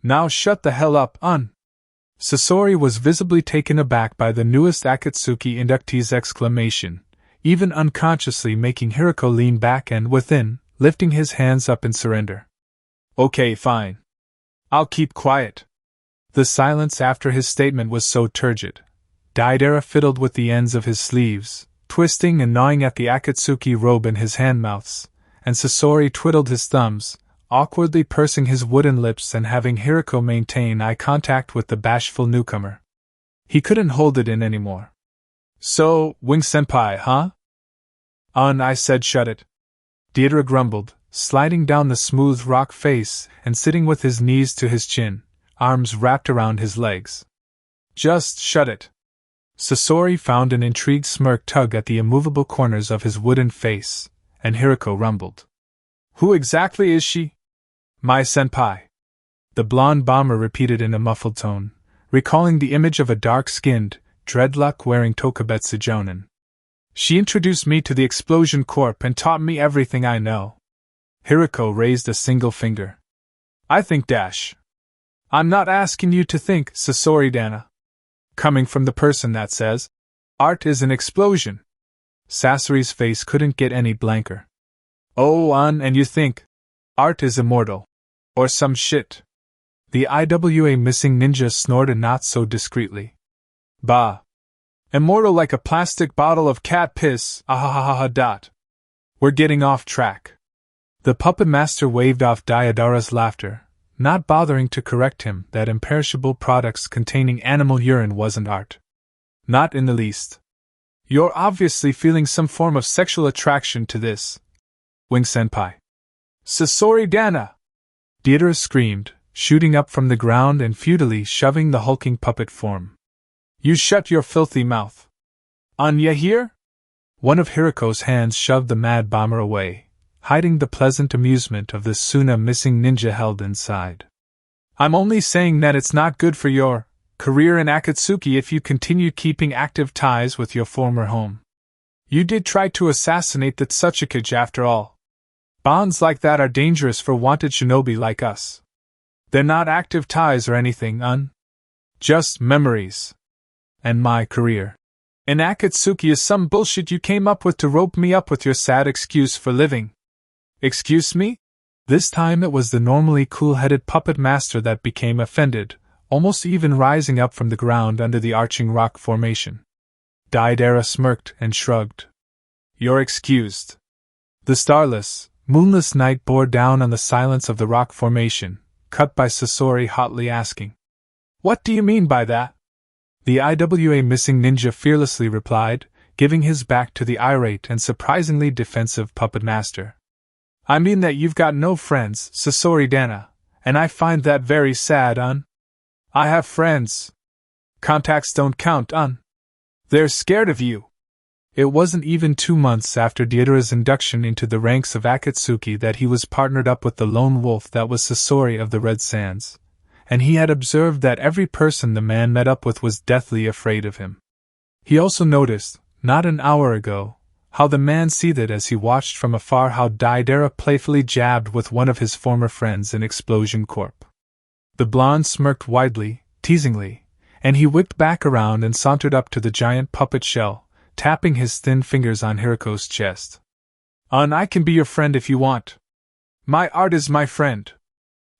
Now shut the hell up, Sasori was visibly taken aback by the newest Akatsuki inductee's exclamation, even unconsciously making Hirako lean back and, within, lifting his hands up in surrender. Okay, fine. I'll keep quiet. The silence after his statement was so turgid. Dieter fiddled with the ends of his sleeves, twisting and gnawing at the Akatsuki robe in his handmouths, and Sasori twiddled his thumbs, awkwardly pursing his wooden lips and having Hirako maintain eye contact with the bashful newcomer. He couldn't hold it in anymore. So, Wing Senpai, huh? I said shut it. Dieter grumbled, sliding down the smooth rock face and sitting with his knees to his chin, arms wrapped around his legs. Just shut it. Sasori found an intrigued smirk tug at the immovable corners of his wooden face, and Hirako rumbled. Who exactly is she? My senpai. The blonde bomber repeated in a muffled tone, recalling the image of a dark-skinned, dreadlock-wearing Tokubetsu Jonin. She introduced me to the Explosion Corp and taught me everything I know. Hirako raised a single finger. I think dash. I'm not asking you to think, Sasori-dana. Coming from the person that says, art is an explosion. Sasori's face couldn't get any blanker. Oh, and you think, art is immortal. Or some shit. The IWA missing ninja snorted not so discreetly. Bah. Immortal like a plastic bottle of cat piss, dot. We're getting off track. The puppet master waved off Diodara's laughter, not bothering to correct him that imperishable products containing animal urine wasn't art. Not in the least. You're obviously feeling some form of sexual attraction to this. Wing-senpai. Sasori Dana! Deidara screamed, shooting up from the ground and futilely shoving the hulking puppet form. You shut your filthy mouth. Anya here? One of Hirako's hands shoved the mad bomber away, hiding the pleasant amusement of the Suna missing ninja held inside. I'm only saying that it's not good for your career in Akatsuki if you continue keeping active ties with your former home. You did try to assassinate that Tsuchikage after all. Bonds like that are dangerous for wanted shinobi like us. They're not active ties or anything, just memories. And my career in Akatsuki is some bullshit you came up with to rope me up with your sad excuse for living. Excuse me? This time it was the normally cool-headed puppet master that became offended, almost even rising up from the ground under the arching rock formation. Deidara smirked and shrugged. You're excused. The starless, moonless night bore down on the silence of the rock formation, cut by Sasori hotly asking, What do you mean by that? The IWA missing ninja fearlessly replied, giving his back to the irate and surprisingly defensive puppet master. I mean that you've got no friends, Sasori Dana, and I find that very sad, I have friends. Contacts don't count, They're scared of you. It wasn't even 2 months after Deidara's induction into the ranks of Akatsuki that he was partnered up with the lone wolf that was Sasori of the Red Sands, and he had observed that every person the man met up with was deathly afraid of him. He also noticed, not an hour ago, how the man seethed as he watched from afar how Deidara playfully jabbed with one of his former friends in Explosion Corp. The blonde smirked widely, teasingly, and he whipped back around and sauntered up to the giant puppet shell, tapping his thin fingers on Hirako's chest. I can be your friend if you want. My art is my friend.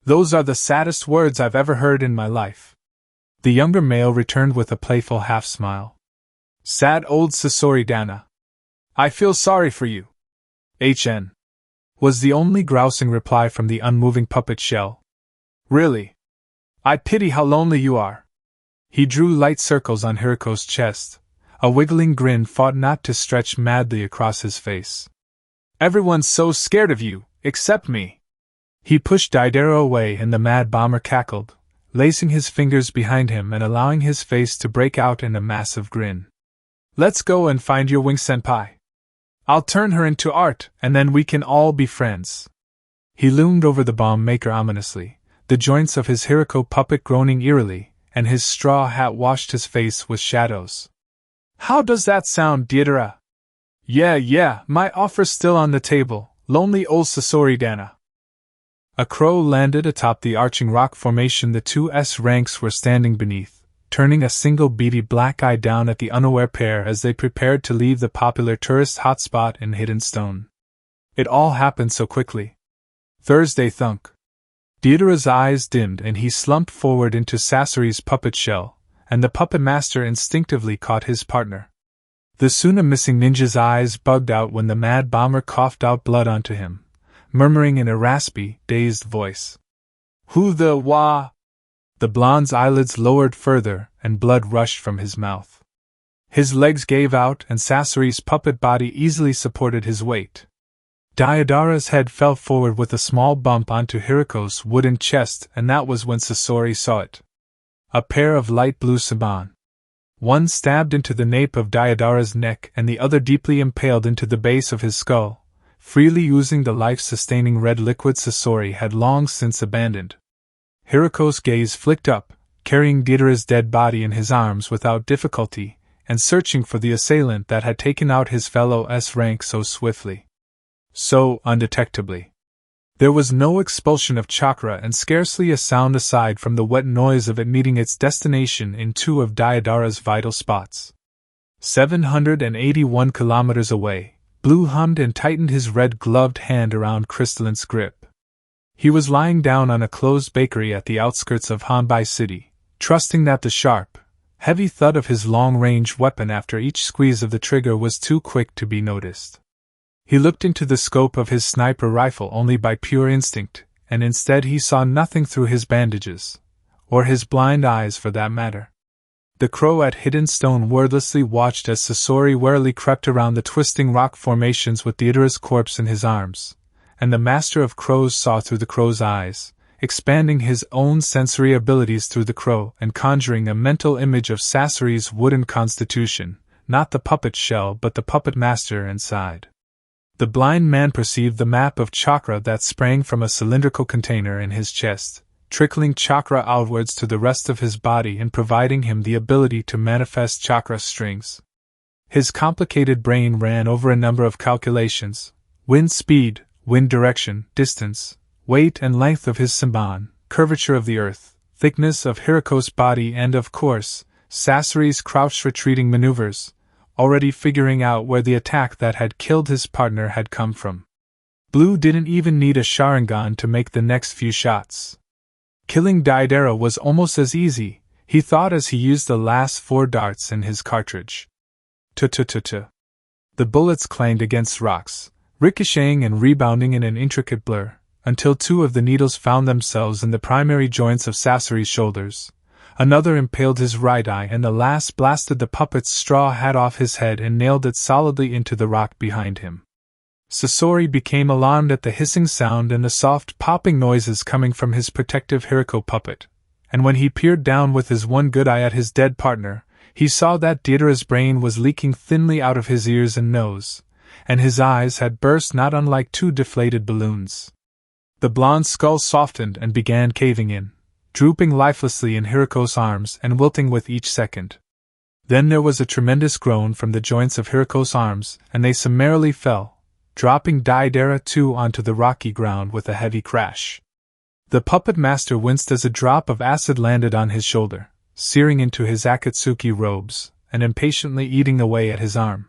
Those are the saddest words I've ever heard in my life. The younger male returned with a playful half-smile. Sad old Sasori Dana. I feel sorry for you. HN. Was the only grousing reply from the unmoving puppet shell. Really? I pity how lonely you are. He drew light circles on Hirako's chest. A wiggling grin fought not to stretch madly across his face. Everyone's so scared of you, except me. He pushed Deidara away and the mad bomber cackled, lacing his fingers behind him and allowing his face to break out in a massive grin. Let's go and find your wing-senpai. I'll turn her into art, and then we can all be friends. He loomed over the bomb maker ominously, the joints of his Hirako puppet groaning eerily, and his straw hat washed his face with shadows. How does that sound, Deidara? Yeah, my offer's still on the table, lonely old Sasori Dana. A crow landed atop the arching rock formation the two S ranks were standing beneath, turning a single beady black eye down at the unaware pair as they prepared to leave the popular tourist hotspot in Hidden Stone. It all happened so quickly. Thursday thunk. Deidara's eyes dimmed and he slumped forward into Sasori's puppet shell, and the puppet master instinctively caught his partner. The Suna missing ninja's eyes bugged out when the mad bomber coughed out blood onto him, murmuring in a raspy, dazed voice. Who the wah? The blonde's eyelids lowered further, and blood rushed from his mouth. His legs gave out, and Sasori's puppet body easily supported his weight. Deidara's head fell forward with a small bump onto Hirako's wooden chest, and that was when Sasori saw it. A pair of light blue saban. One stabbed into the nape of Deidara's neck and the other deeply impaled into the base of his skull, freely oozing the life-sustaining red liquid Sasori had long since abandoned. Hirako's gaze flicked up, carrying Deidara's dead body in his arms without difficulty, and searching for the assailant that had taken out his fellow S rank so swiftly. So undetectably. There was no expulsion of chakra and scarcely a sound aside from the wet noise of it meeting its destination in two of Deidara's vital spots. 781 kilometers away, Blue hummed and tightened his red-gloved hand around Crystalline's grip. He was lying down on a closed bakery at the outskirts of Hanbai City, trusting that the sharp, heavy thud of his long-range weapon after each squeeze of the trigger was too quick to be noticed. He looked into the scope of his sniper rifle only by pure instinct, and instead he saw nothing through his bandages. Or his blind eyes, for that matter. The crow at Hidden Stone wordlessly watched as Sasori warily crept around the twisting rock formations with Theodora's corpse in his arms, and the master of crows saw through the crow's eyes, expanding his own sensory abilities through the crow and conjuring a mental image of Sasori's wooden constitution, not the puppet shell but the puppet master inside. The blind man perceived the map of chakra that sprang from a cylindrical container in his chest, trickling chakra outwards to the rest of his body and providing him the ability to manifest chakra strings. His complicated brain ran over a number of calculations: wind speed, wind direction, distance, weight and length of his Senbon, curvature of the earth, thickness of Hirako's body and, of course, Sasori's crouched retreating maneuvers, already figuring out where the attack that had killed his partner had come from. Blue didn't even need a Sharingan to make the next few shots. Killing Deidara was almost as easy, he thought as he used the last 4 darts in his cartridge. The bullets clanged against rocks, ricocheting and rebounding in an intricate blur, until 2 of the needles found themselves in the primary joints of Sasori's shoulders. Another impaled his right eye, and the last blasted the puppet's straw hat off his head and nailed it solidly into the rock behind him. Sasori became alarmed at the hissing sound and the soft popping noises coming from his protective Hirako puppet, and when he peered down with his one good eye at his dead partner, he saw that Deidara's brain was leaking thinly out of his ears and nose, and his eyes had burst not unlike 2 deflated balloons. The blonde skull softened and began caving in, drooping lifelessly in Hirako's arms and wilting with each second. Then there was a tremendous groan from the joints of Hirako's arms, and they summarily fell, dropping Deidara too onto the rocky ground with a heavy crash. The puppet master winced as a drop of acid landed on his shoulder, searing into his Akatsuki robes, and impatiently eating away at his arm.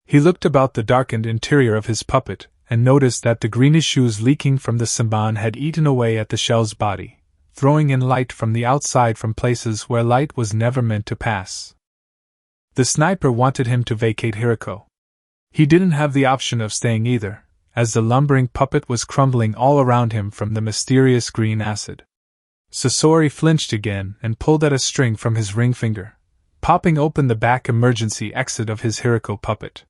He looked about the darkened interior of his puppet, and noticed that the greenish ooze leaking from the Senbon had eaten away at the shell's body, throwing in light from the outside from places where light was never meant to pass. The sniper wanted him to vacate Hirako. He didn't have the option of staying either, as the lumbering puppet was crumbling all around him from the mysterious green acid. Sasori flinched again and pulled at a string from his ring finger, popping open the back emergency exit of his Hirako puppet.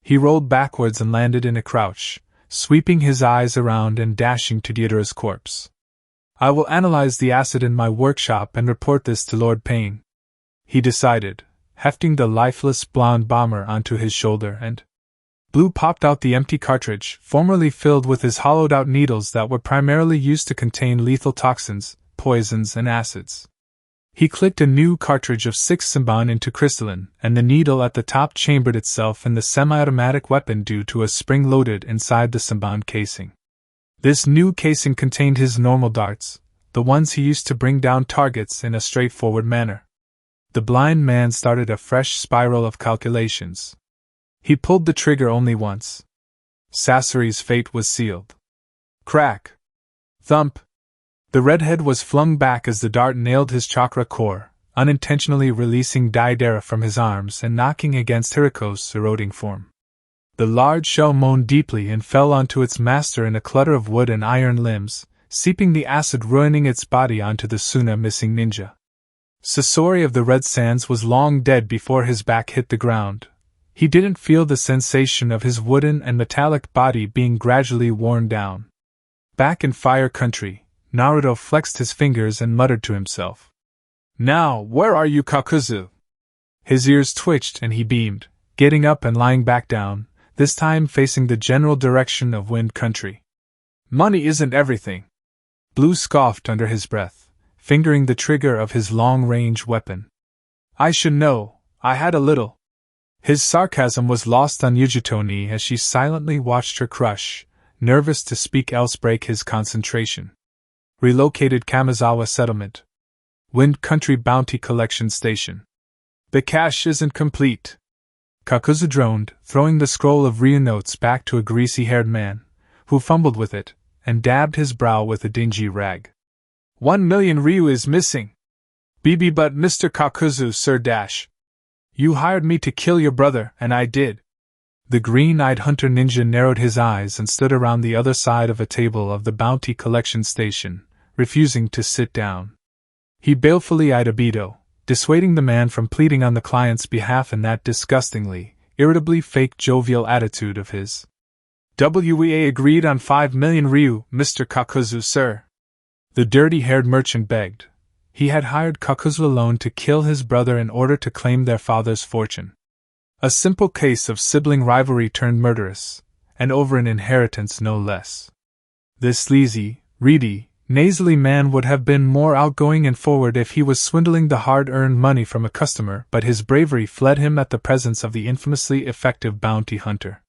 He rolled backwards and landed in a crouch, sweeping his eyes around and dashing to Deidara's corpse. "I will analyze the acid in my workshop and report this to Lord Payne," he decided, hefting the lifeless blonde bomber onto his shoulder, and Blue popped out the empty cartridge, formerly filled with his hollowed-out needles that were primarily used to contain lethal toxins, poisons, and acids. He clicked a new cartridge of 6 Senbon into crystalline, and the needle at the top chambered itself in the semi-automatic weapon due to a spring loaded inside the Senbon casing. This new casing contained his normal darts, the ones he used to bring down targets in a straightforward manner. The blind man started a fresh spiral of calculations. He pulled the trigger only once. Sasori's fate was sealed. Crack! Thump! The redhead was flung back as the dart nailed his chakra core, unintentionally releasing Deidara from his arms and knocking against Hirako's eroding form. The large shell moaned deeply and fell onto its master in a clutter of wood and iron limbs, seeping the acid ruining its body onto the Suna-missing ninja. Sasori of the Red Sands was long dead before his back hit the ground. He didn't feel the sensation of his wooden and metallic body being gradually worn down. Back in Fire Country, Naruto flexed his fingers and muttered to himself. "Now, where are you, Kakuzu?" His ears twitched and he beamed, getting up and lying back down, this time facing the general direction of Wind Country. "Money isn't everything," Blue scoffed under his breath, fingering the trigger of his long-range weapon. "I should know, I had a little." His sarcasm was lost on Yujitoni as she silently watched her crush, nervous to speak else break his concentration. Relocated Kamizawa Settlement. Wind Country Bounty Collection Station. "The cache isn't complete," Kakuzu droned, throwing the scroll of Ryu notes back to a greasy-haired man, who fumbled with it, and dabbed his brow with a dingy rag. 1 million Ryu is missing. BB but Mr. Kakuzu, Sir Dash. You hired me to kill your brother, and I did. The green-eyed Hunter Ninja narrowed his eyes and stood around the other side of a table of the bounty collection station, refusing to sit down. He balefully eyed Obito, dissuading the man from pleading on the client's behalf in that disgustingly, irritably fake jovial attitude of his. "WEA agreed on 5 million ryu, Mr. Kakuzu, sir," the dirty-haired merchant begged. He had hired Kakuzu alone to kill his brother in order to claim their father's fortune. A simple case of sibling rivalry turned murderous, and over an inheritance no less. This sleazy, reedy, nasally man would have been more outgoing and forward if he was swindling the hard-earned money from a customer, but his bravery fled him at the presence of the infamously effective bounty hunter.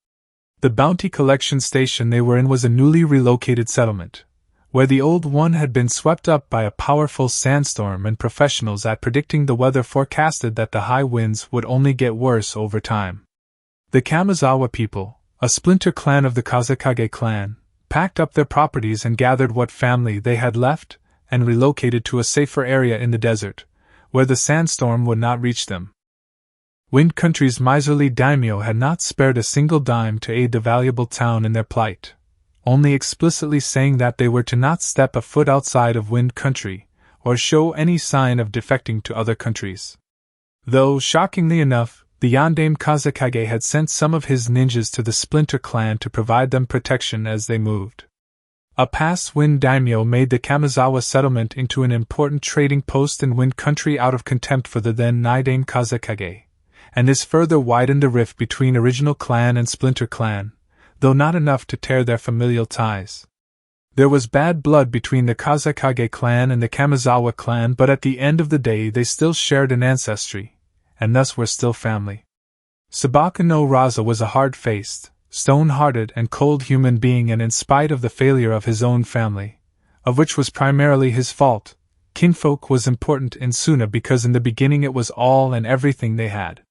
The bounty collection station they were in was a newly relocated settlement, where the old one had been swept up by a powerful sandstorm, and professionals at predicting the weather forecasted that the high winds would only get worse over time. The Kamizawa people, a splinter clan of the Kazekage clan, packed up their properties and gathered what family they had left, and relocated to a safer area in the desert, where the sandstorm would not reach them. Wind Country's miserly daimyo had not spared a single dime to aid the valuable town in their plight, only explicitly saying that they were to not step a foot outside of Wind Country, or show any sign of defecting to other countries. Though, shockingly enough, the Yandame Kazekage had sent some of his ninjas to the Splinter clan to provide them protection as they moved. A past Wind daimyo made the Kamizawa settlement into an important trading post in Wind Country out of contempt for the then Nidame Kazekage, and this further widened the rift between original clan and Splinter clan, though not enough to tear their familial ties. There was bad blood between the Kazekage clan and the Kamizawa clan, but at the end of the day they still shared an ancestry, and thus were still family. Sabaka no Raza was a hard-faced, stone-hearted and cold human being, and in spite of the failure of his own family, of which was primarily his fault, kinfolk was important in Suna because in the beginning it was all and everything they had.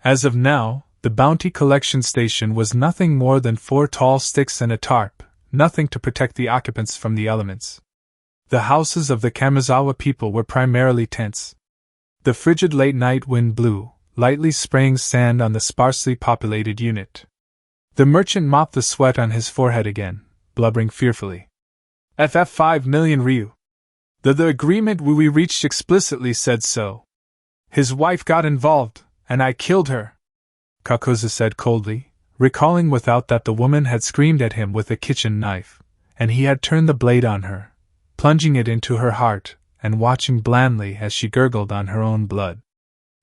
As of now, the bounty collection station was nothing more than 4 tall sticks and a tarp, nothing to protect the occupants from the elements. The houses of the Kamizawa people were primarily tents. The frigid late-night wind blew, lightly spraying sand on the sparsely populated unit. The merchant mopped the sweat on his forehead again, blubbering fearfully. "FF 5 million ryu. The agreement we reached explicitly said so. His wife got involved, and I killed her," Kakuzu said coldly, recalling without that the woman had screamed at him with a kitchen knife, and he had turned the blade on her, plunging it into her heart, and watching blandly as she gurgled on her own blood.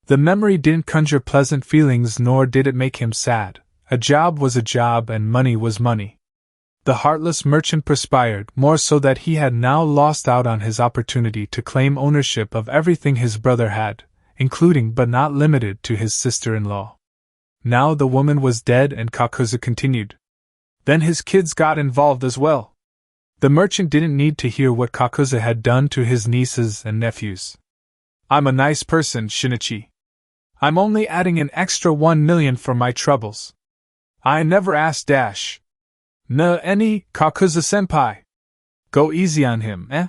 The memory didn't conjure pleasant feelings, nor did it make him sad. A job was a job and money was money. The heartless merchant perspired, more so that he had now lost out on his opportunity to claim ownership of everything his brother had, including but not limited to his sister-in-law. Now the woman was dead, and Kakuzu continued. Then his kids got involved as well. The merchant didn't need to hear what Kakuzu had done to his nieces and nephews. "I'm a nice person, Shinichi. I'm only adding an extra 1 million for my troubles. I never asked dash. Any, Kakuzu-senpai. Go easy on him, eh?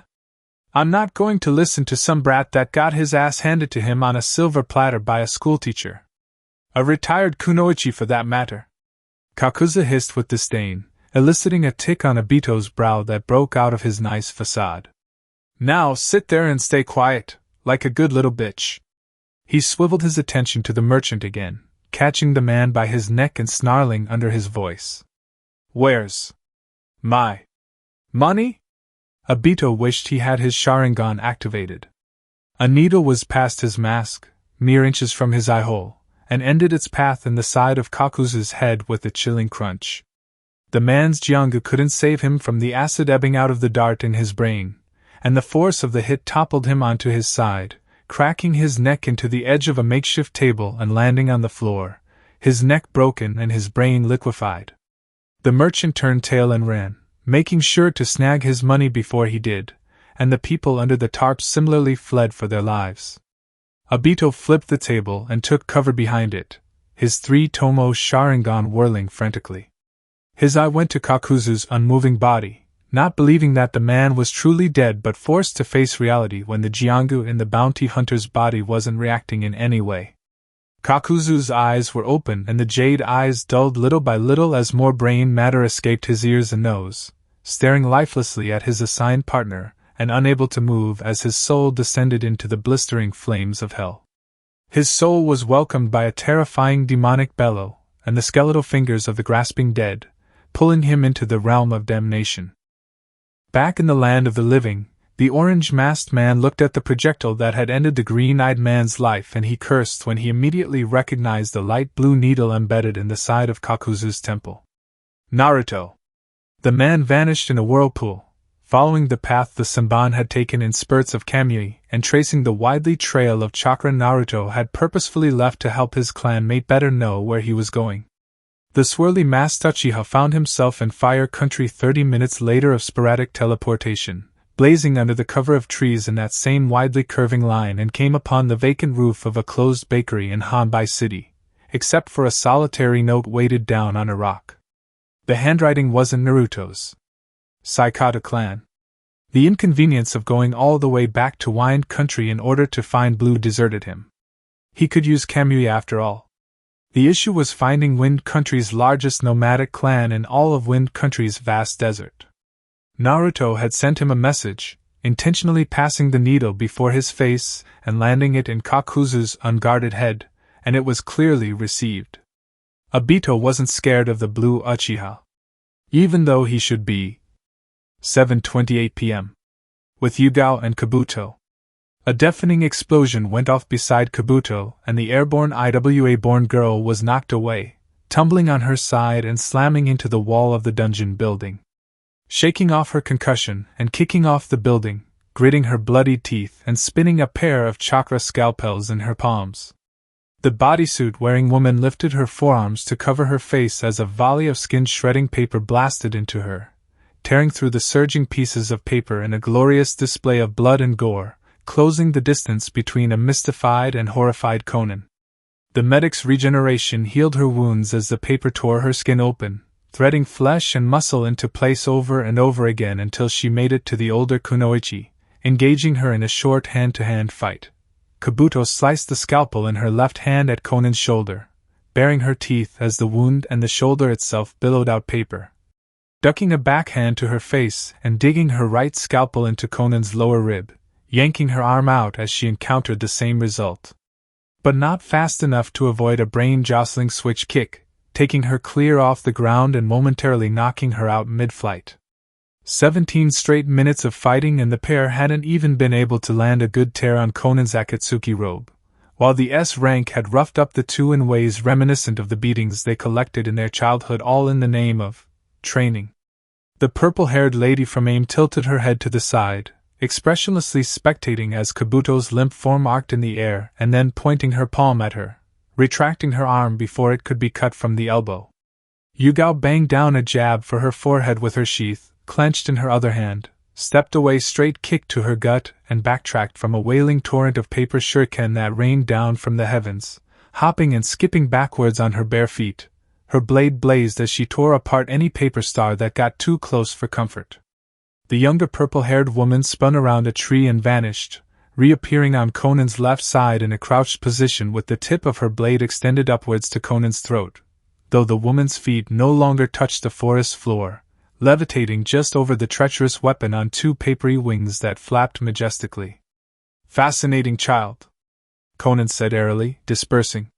I'm not going to listen to some brat that got his ass handed to him on a silver platter by a schoolteacher. A retired kunoichi for that matter." Kakuzu hissed with disdain, eliciting a tick on Obito's brow that broke out of his nice facade. "Now sit there and stay quiet, like a good little bitch." He swiveled his attention to the merchant again, catching the man by his neck and snarling under his voice. "Where's my money?" Obito wished he had his Sharingan activated. A needle was past his mask, mere inches from his eye-hole, and ended its path in the side of Kakuzu's head with a chilling crunch. The man's Jiangu couldn't save him from the acid ebbing out of the dart in his brain, and the force of the hit toppled him onto his side, cracking his neck into the edge of a makeshift table and landing on the floor, his neck broken and his brain liquefied. The merchant turned tail and ran, making sure to snag his money before he did, and the people under the tarp similarly fled for their lives. Obito flipped the table and took cover behind it, his 3-tomo Sharingan whirling frantically. His eye went to Kakuzu's unmoving body, not believing that the man was truly dead but forced to face reality when the Jiangu in the bounty hunter's body wasn't reacting in any way. Kakuzu's eyes were open and the jade eyes dulled little by little as more brain matter escaped his ears and nose, staring lifelessly at his assigned partner, and unable to move as his soul descended into the blistering flames of hell. His soul was welcomed by a terrifying demonic bellow, and the skeletal fingers of the grasping dead, pulling him into the realm of damnation. Back in the land of the living, the orange-masked man looked at the projectile that had ended the green-eyed man's life, and he cursed when he immediately recognized the light blue needle embedded in the side of Kakuzu's temple. Naruto! The man vanished in a whirlpool, following the path the Senban had taken in spurts of Kamui, and tracing the widely trail of chakra Naruto had purposefully left to help his clanmate better know where he was going. The swirly masked Uchiha found himself in Fire Country 30 minutes later of sporadic teleportation, blazing under the cover of trees in that same widely curving line, and came upon the vacant roof of a closed bakery in Hanbai City, except for a solitary note weighted down on a rock. The handwriting wasn't Naruto's. Saikata clan. The inconvenience of going all the way back to Wind Country in order to find Blue deserted him. He could use Kamui after all. The issue was finding Wind Country's largest nomadic clan in all of Wind Country's vast desert. Naruto had sent him a message, intentionally passing the needle before his face and landing it in Kakuzu's unguarded head, and it was clearly received. Obito wasn't scared of the Blue Uchiha. Even though he should be. 7:28 p.m. With Yugao and Kabuto. A deafening explosion went off beside Kabuto, and the airborne IWA-born girl was knocked away, tumbling on her side and slamming into the wall of the dungeon building. Shaking off her concussion and kicking off the building, gritting her bloody teeth and spinning a pair of chakra scalpels in her palms. The bodysuit-wearing woman lifted her forearms to cover her face as a volley of skin-shredding paper blasted into her, tearing through the surging pieces of paper in a glorious display of blood and gore, closing the distance between a mystified and horrified Konan. The medic's regeneration healed her wounds as the paper tore her skin open, threading flesh and muscle into place over and over again until she made it to the older Kunoichi, engaging her in a short hand-to-hand fight. Kabuto sliced the scalpel in her left hand at Konan's shoulder, baring her teeth as the wound and the shoulder itself billowed out paper. Ducking a backhand to her face and digging her right scalpel into Konan's lower rib, yanking her arm out as she encountered the same result. But not fast enough to avoid a brain-jostling switch kick, taking her clear off the ground and momentarily knocking her out mid-flight. 17 straight minutes of fighting and the pair hadn't even been able to land a good tear on Konan's Akatsuki robe, while the S rank had roughed up the two in ways reminiscent of the beatings they collected in their childhood, all in the name of training. The purple-haired lady from AIM tilted her head to the side, expressionlessly spectating as Kabuto's limp form arced in the air and then pointing her palm at her, retracting her arm before it could be cut from the elbow. Yugao banged down a jab for her forehead with her sheath, clenched in her other hand, stepped away straight kick to her gut, and backtracked from a wailing torrent of paper shuriken that rained down from the heavens, hopping and skipping backwards on her bare feet. Her blade blazed as she tore apart any paper star that got too close for comfort. The younger purple-haired woman spun around a tree and vanished, reappearing on Konan's left side in a crouched position with the tip of her blade extended upwards to Konan's throat, though the woman's feet no longer touched the forest floor, levitating just over the treacherous weapon on two papery wings that flapped majestically. "Fascinating child," Konan said airily, dispersing.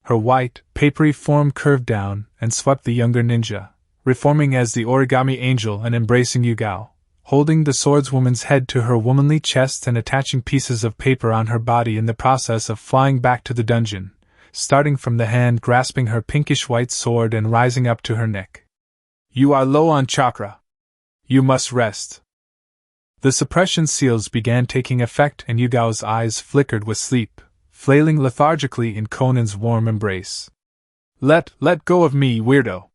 Her white, papery form curved down and swept the younger ninja, reforming as the origami angel and embracing Yugao, holding the swordswoman's head to her womanly chest and attaching pieces of paper on her body in the process of flying back to the dungeon, starting from the hand grasping her pinkish-white sword and rising up to her neck. "You are low on chakra. You must rest." The suppression seals began taking effect and Yugao's eyes flickered with sleep, flailing lethargically in Konan's warm embrace. Let go of me, weirdo."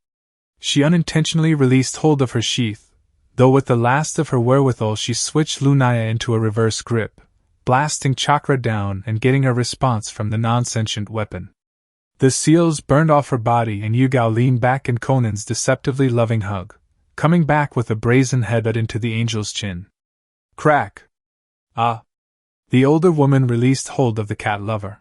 She unintentionally released hold of her sheath, though with the last of her wherewithal she switched Lunaya into a reverse grip, blasting chakra down and getting a response from the non-sentient weapon. The seals burned off her body and Yugao leaned back in Konan's deceptively loving hug, coming back with a brazen headbutt into the angel's chin. Crack! Ah! The older woman released hold of the cat lover.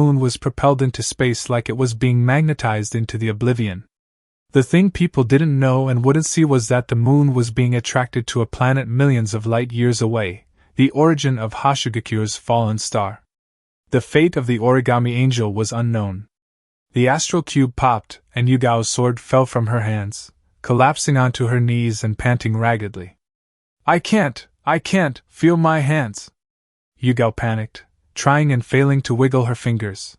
moon was propelled into space like it was being magnetized into the oblivion. The thing people didn't know and wouldn't see was that the moon was being attracted to a planet millions of light years away, the origin of Hashigakyo's fallen star. The fate of the origami angel was unknown. The astral cube popped, and Yugao's sword fell from her hands, collapsing onto her knees and panting raggedly. I can't feel my hands. Yugao panicked, trying and failing to wiggle her fingers.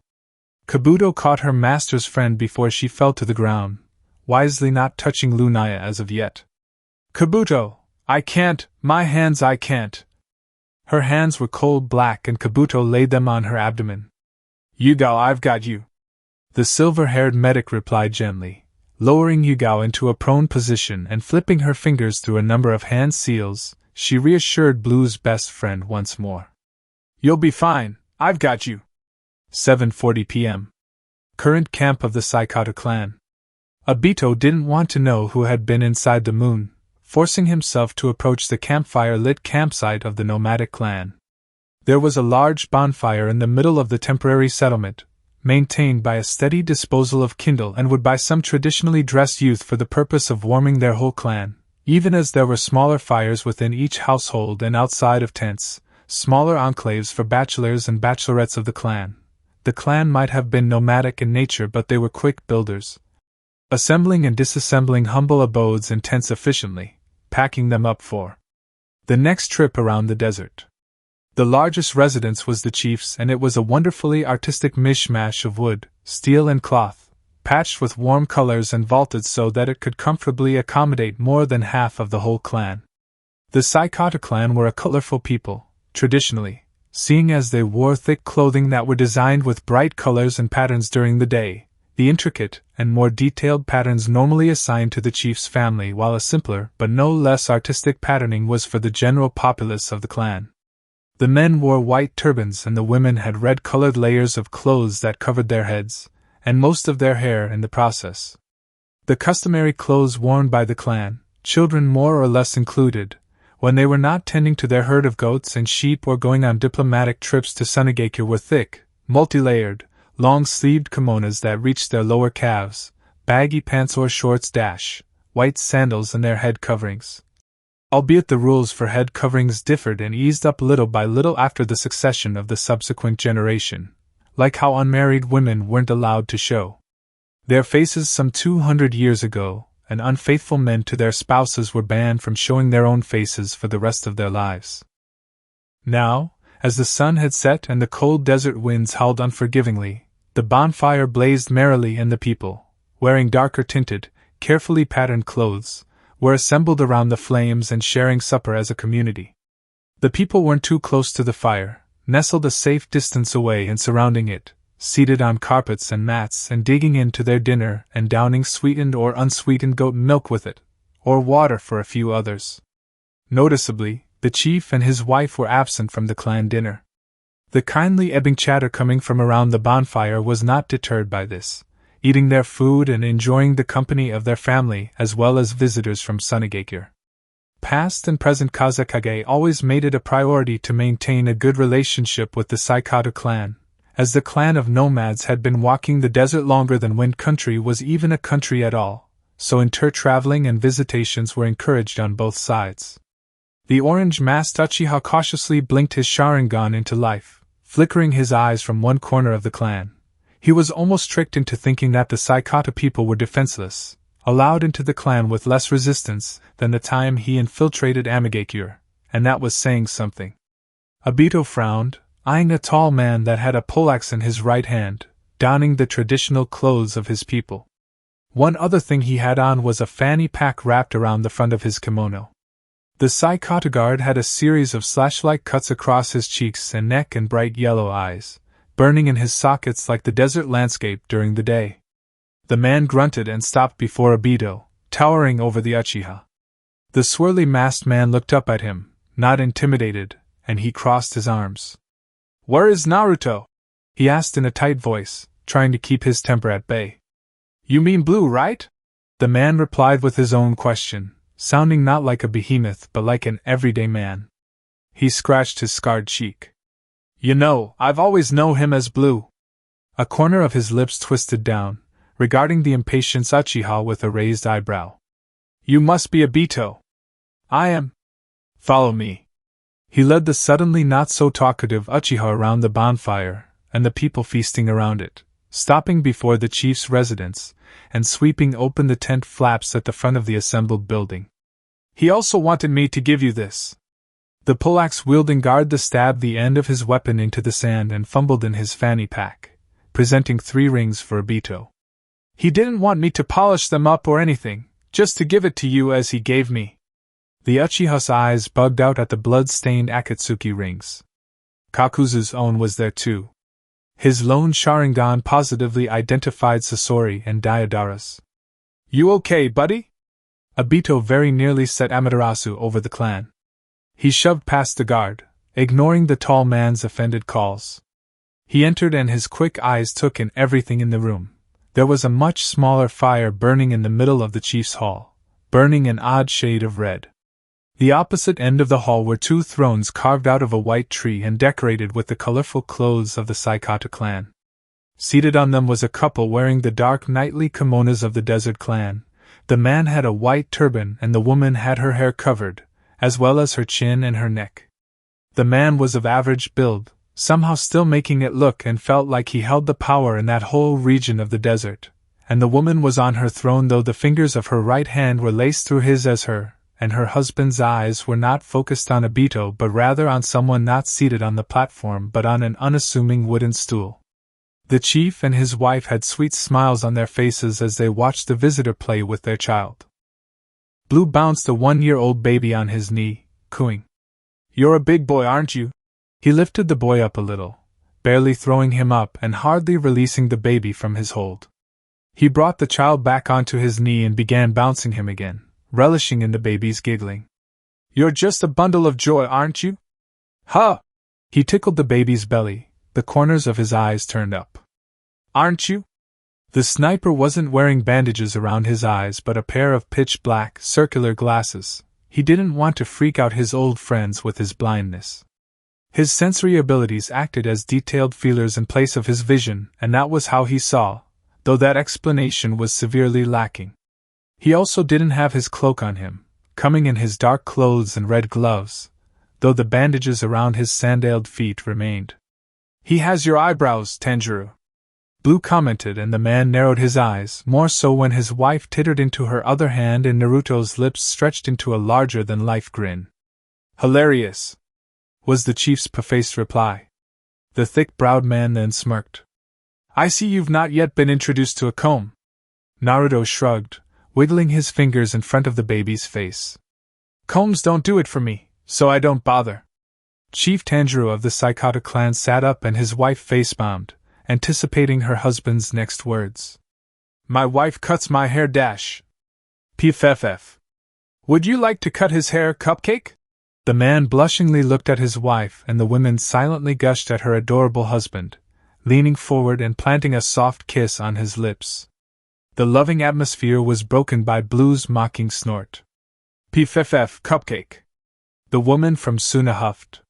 Kabuto caught her master's friend before she fell to the ground, wisely not touching Lunaya as of yet. Kabuto, I can't, my hands I can't. Her hands were cold black and Kabuto laid them on her abdomen. Yugao, I've got you. The silver-haired medic replied gently, lowering Yugao into a prone position and flipping her fingers through a number of hand seals. She reassured Blue's best friend once more. You'll be fine, I've got you. 7:40 p.m. Current camp of the Saikata clan. Obito didn't want to know who had been inside the moon, forcing himself to approach the campfire-lit campsite of the nomadic clan. There was a large bonfire in the middle of the temporary settlement, maintained by a steady disposal of kindle and wood by some traditionally dressed youth for the purpose of warming their whole clan, even as there were smaller fires within each household and outside of tents, smaller enclaves for bachelors and bachelorettes of the clan. The clan might have been nomadic in nature, but they were quick builders, assembling and disassembling humble abodes and tents efficiently, packing them up for the next trip around the desert. The largest residence was the chief's, and it was a wonderfully artistic mishmash of wood, steel and cloth, patched with warm colors and vaulted so that it could comfortably accommodate more than half of the whole clan. The Saikata clan were a colorful people, traditionally, seeing as they wore thick clothing that were designed with bright colors and patterns during the day, the intricate and more detailed patterns normally assigned to the chief's family, while a simpler but no less artistic patterning was for the general populace of the clan. The men wore white turbans and the women had red-colored layers of clothes that covered their heads, and most of their hair in the process. The customary clothes worn by the clan, children more or less included, when they were not tending to their herd of goats and sheep or going on diplomatic trips to Sunagakure, were thick, multi-layered, long-sleeved kimonos that reached their lower calves, baggy pants or shorts, white sandals and their head coverings. Albeit the rules for head coverings differed and eased up little by little after the succession of the subsequent generation, like how unmarried women weren't allowed to show their faces some 200 years ago, and unfaithful men to their spouses were banned from showing their own faces for the rest of their lives. Now, as the sun had set and the cold desert winds howled unforgivingly, the bonfire blazed merrily and the people, wearing darker tinted, carefully patterned clothes, were assembled around the flames and sharing supper as a community. The people weren't too close to the fire, nestled a safe distance away and surrounding it, seated on carpets and mats and digging into their dinner and downing sweetened or unsweetened goat milk with it, or water for a few others. Noticeably, the chief and his wife were absent from the clan dinner. The kindly ebbing chatter coming from around the bonfire was not deterred by this, eating their food and enjoying the company of their family as well as visitors from Sunagakure. Past and present Kazekage always made it a priority to maintain a good relationship with the Saikata clan, as the clan of nomads had been walking the desert longer than Wind Country was even a country at all, so inter-traveling and visitations were encouraged on both sides. The orange-masked Uchiha cautiously blinked his Sharingan into life, flickering his eyes from one corner of the clan. He was almost tricked into thinking that the Saikata people were defenseless, allowed into the clan with less resistance than the time he infiltrated Amigakure, and that was saying something. Obito frowned, eyeing a tall man that had a poleaxe in his right hand, donning the traditional clothes of his people. One other thing he had on was a fanny pack wrapped around the front of his kimono. The Saikata guard had a series of slash-like cuts across his cheeks and neck and bright yellow eyes, burning in his sockets like the desert landscape during the day. The man grunted and stopped before Obito, towering over the Uchiha. The swirly masked man looked up at him, not intimidated, and he crossed his arms. "Where is Naruto?" he asked in a tight voice, trying to keep his temper at bay. "You mean Blue, right?" the man replied with his own question, sounding not like a behemoth but like an everyday man. He scratched his scarred cheek. "You know, I've always known him as Blue." A corner of his lips twisted down, regarding the impatient Uchiha with a raised eyebrow. "You must be Obito." "I am." "Follow me." He led the suddenly not-so-talkative Uchiha around the bonfire, and the people feasting around it, stopping before the chief's residence, and sweeping open the tent flaps at the front of the assembled building. "He also wanted me to give you this." The poleaxe-wielding guard stabbed the end of his weapon into the sand and fumbled in his fanny pack, presenting 3 rings for Obito. He didn't want me to polish them up or anything, just to give it to you as he gave me. The Uchiha's eyes bugged out at the blood-stained Akatsuki rings. Kakuzu's own was there too. His lone Sharingan positively identified Sasori and Deidara's. You okay, buddy? Obito very nearly set Amaterasu over the clan. He shoved past the guard, ignoring the tall man's offended calls. He entered and his quick eyes took in everything in the room. There was a much smaller fire burning in the middle of the chief's hall, burning an odd shade of red. The opposite end of the hall were 2 thrones carved out of a white tree and decorated with the colorful clothes of the Saikata clan. Seated on them was a couple wearing the dark knightly kimonos of the Desert clan. The man had a white turban and the woman had her hair covered, as well as her chin and her neck. The man was of average build, somehow still making it look and felt like he held the power in that whole region of the desert, and the woman was on her throne though the fingers of her right hand were laced through his as her, and her husband's eyes were not focused on Obito but rather on someone not seated on the platform but on an unassuming wooden stool. The chief and his wife had sweet smiles on their faces as they watched the visitor play with their child. Blue bounced a 1-year-old baby on his knee, cooing. You're a big boy, aren't you? He lifted the boy up a little, barely throwing him up and hardly releasing the baby from his hold. He brought the child back onto his knee and began bouncing him again, relishing in the baby's giggling. You're just a bundle of joy, aren't you? Huh! He tickled the baby's belly, the corners of his eyes turned up. Aren't you? The sniper wasn't wearing bandages around his eyes but a pair of pitch-black, circular glasses. He didn't want to freak out his old friends with his blindness. His sensory abilities acted as detailed feelers in place of his vision, and that was how he saw, though that explanation was severely lacking. He also didn't have his cloak on him, coming in his dark clothes and red gloves, though the bandages around his sandaled feet remained. He has your eyebrows, Tanjiro. Blue commented, and the man narrowed his eyes, more so when his wife tittered into her other hand and Naruto's lips stretched into a larger-than-life grin. Hilarious, was the chief's prefaced reply. The thick-browed man then smirked. I see you've not yet been introduced to a comb. Naruto shrugged, wiggling his fingers in front of the baby's face. Combs don't do it for me, so I don't bother. Chief Tanjiro of the Saikata clan sat up and his wife face-bombed, anticipating her husband's next words. My wife cuts my hair dash. Pff. Would you like to cut his hair, Cupcake? The man blushingly looked at his wife and the women silently gushed at her adorable husband, leaning forward and planting a soft kiss on his lips. The loving atmosphere was broken by Blue's mocking snort. Pff, Cupcake. The woman from Suna huffed.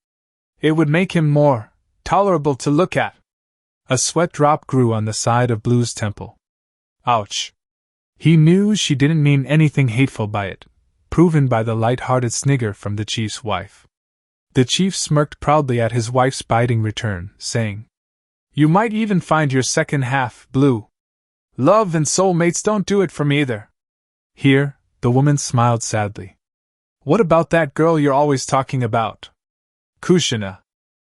It would make him more tolerable to look at. A sweat drop grew on the side of Blue's temple. Ouch. He knew she didn't mean anything hateful by it, proven by the light-hearted snigger from the chief's wife. The chief smirked proudly at his wife's biting return, saying, You might even find your second half, Blue. Love and soulmates don't do it for me either. Here, the woman smiled sadly. What about that girl you're always talking about? Kushina.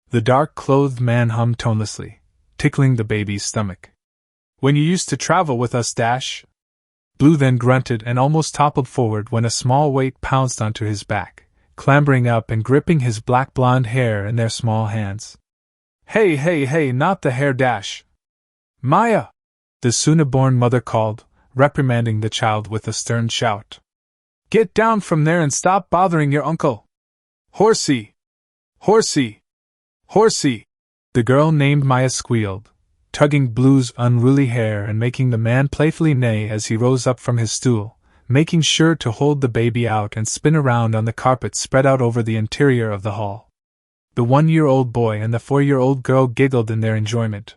The dark-clothed man hummed tonelessly, tickling the baby's stomach. When you used to travel with us, Dash? Blue then grunted and almost toppled forward when a small weight pounced onto his back, clambering up and gripping his black blonde hair in their small hands. Hey, not the hair, Dash. Maya! The Suna-born mother called, reprimanding the child with a stern shout. Get down from there and stop bothering your uncle. Horsey! Horsey! Horsey! The girl named Maya squealed, tugging Blue's unruly hair and making the man playfully neigh as he rose up from his stool, making sure to hold the baby out and spin around on the carpet spread out over the interior of the hall. The 1-year-old boy and the 4-year-old girl giggled in their enjoyment.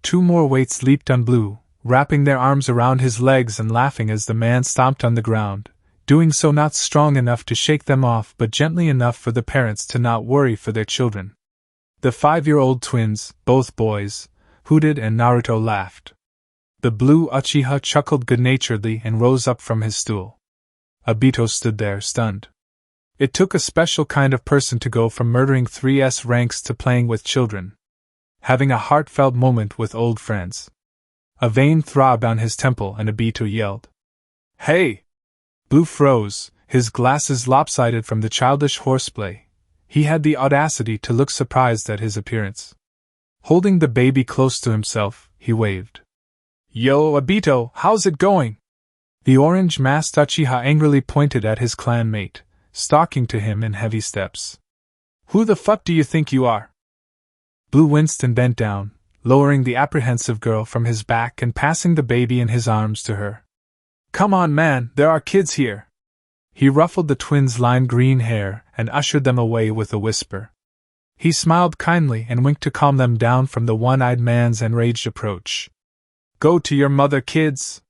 2 more weights leaped on Blue, wrapping their arms around his legs and laughing as the man stomped on the ground, doing so not strong enough to shake them off but gently enough for the parents to not worry for their children. The 5-year-old twins, both boys, hooted and Naruto laughed. The Blue Uchiha chuckled good-naturedly and rose up from his stool. Obito stood there, stunned. It took a special kind of person to go from murdering 3S ranks to playing with children. Having a heartfelt moment with old friends. A vein throbbed on his temple and Obito yelled, "Hey!" Blue froze, his glasses lopsided from the childish horseplay. He had the audacity to look surprised at his appearance. Holding the baby close to himself, he waved. "Yo, Obito, how's it going?" The orange-masked Uchiha angrily pointed at his clanmate, stalking to him in heavy steps. "Who the fuck do you think you are?" Blue winced and bent down, lowering the apprehensive girl from his back and passing the baby in his arms to her. "Come on, man, there are kids here." He ruffled the twins' lime green hair and ushered them away with a whisper. He smiled kindly and winked to calm them down from the one-eyed man's enraged approach. "Go to your mother, kids."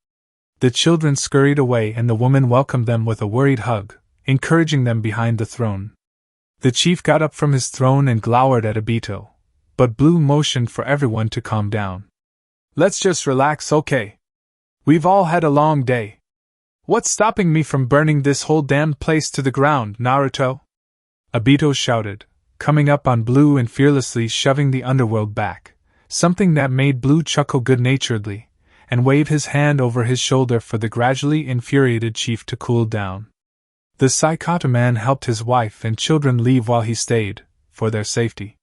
The children scurried away and the woman welcomed them with a worried hug, encouraging them behind the throne. The chief got up from his throne and glowered at Obito, but Blue motioned for everyone to calm down. "Let's just relax, okay? We've all had a long day. What's stopping me from burning this whole damned place to the ground, Naruto?" Obito shouted, coming up on Blue and fearlessly shoving the underworld back, something that made Blue chuckle good-naturedly, and wave his hand over his shoulder for the gradually infuriated chief to cool down. The Saikata man helped his wife and children leave while he stayed, for their safety.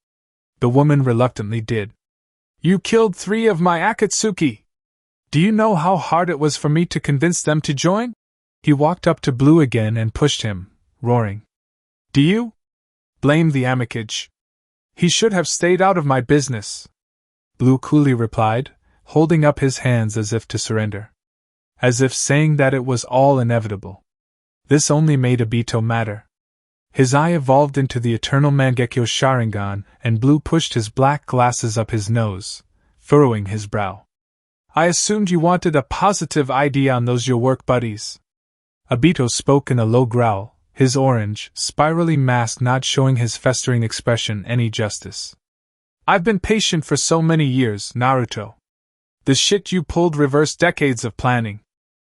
The woman reluctantly did. "You killed 3 of my Akatsuki! Do you know how hard it was for me to convince them to join?" He walked up to Blue again and pushed him, roaring. "Do you? Blame the Amikage. He should have stayed out of my business." Blue coolly replied, holding up his hands as if to surrender. As if saying that it was all inevitable. This only made Obito madder. His eye evolved into the eternal Mangekyo Sharingan, and Blue pushed his black glasses up his nose, furrowing his brow. "I assumed you wanted a positive idea on those your work buddies." Obito spoke in a low growl, his orange, spirally mask not showing his festering expression any justice. "I've been patient for so many years, Naruto. The shit you pulled reversed decades of planning."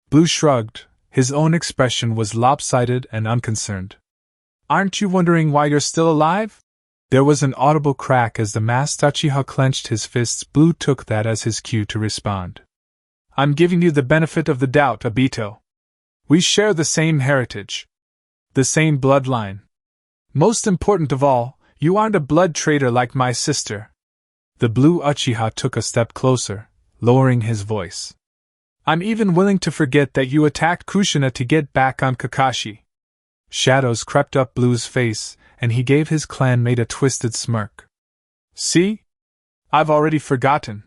Blue shrugged, his own expression was lopsided and unconcerned. "Aren't you wondering why you're still alive?" There was an audible crack as the masked Uchiha clenched his fists. Blue took that as his cue to respond. "I'm giving you the benefit of the doubt, Obito. We share the same heritage. The same bloodline. Most important of all, you aren't a blood traitor like my sister." The Blue Uchiha took a step closer, lowering his voice. "I'm even willing to forget that you attacked Kushina to get back on Kakashi." Shadows crept up Blue's face, and he gave his clanmate a twisted smirk. "See? I've already forgotten."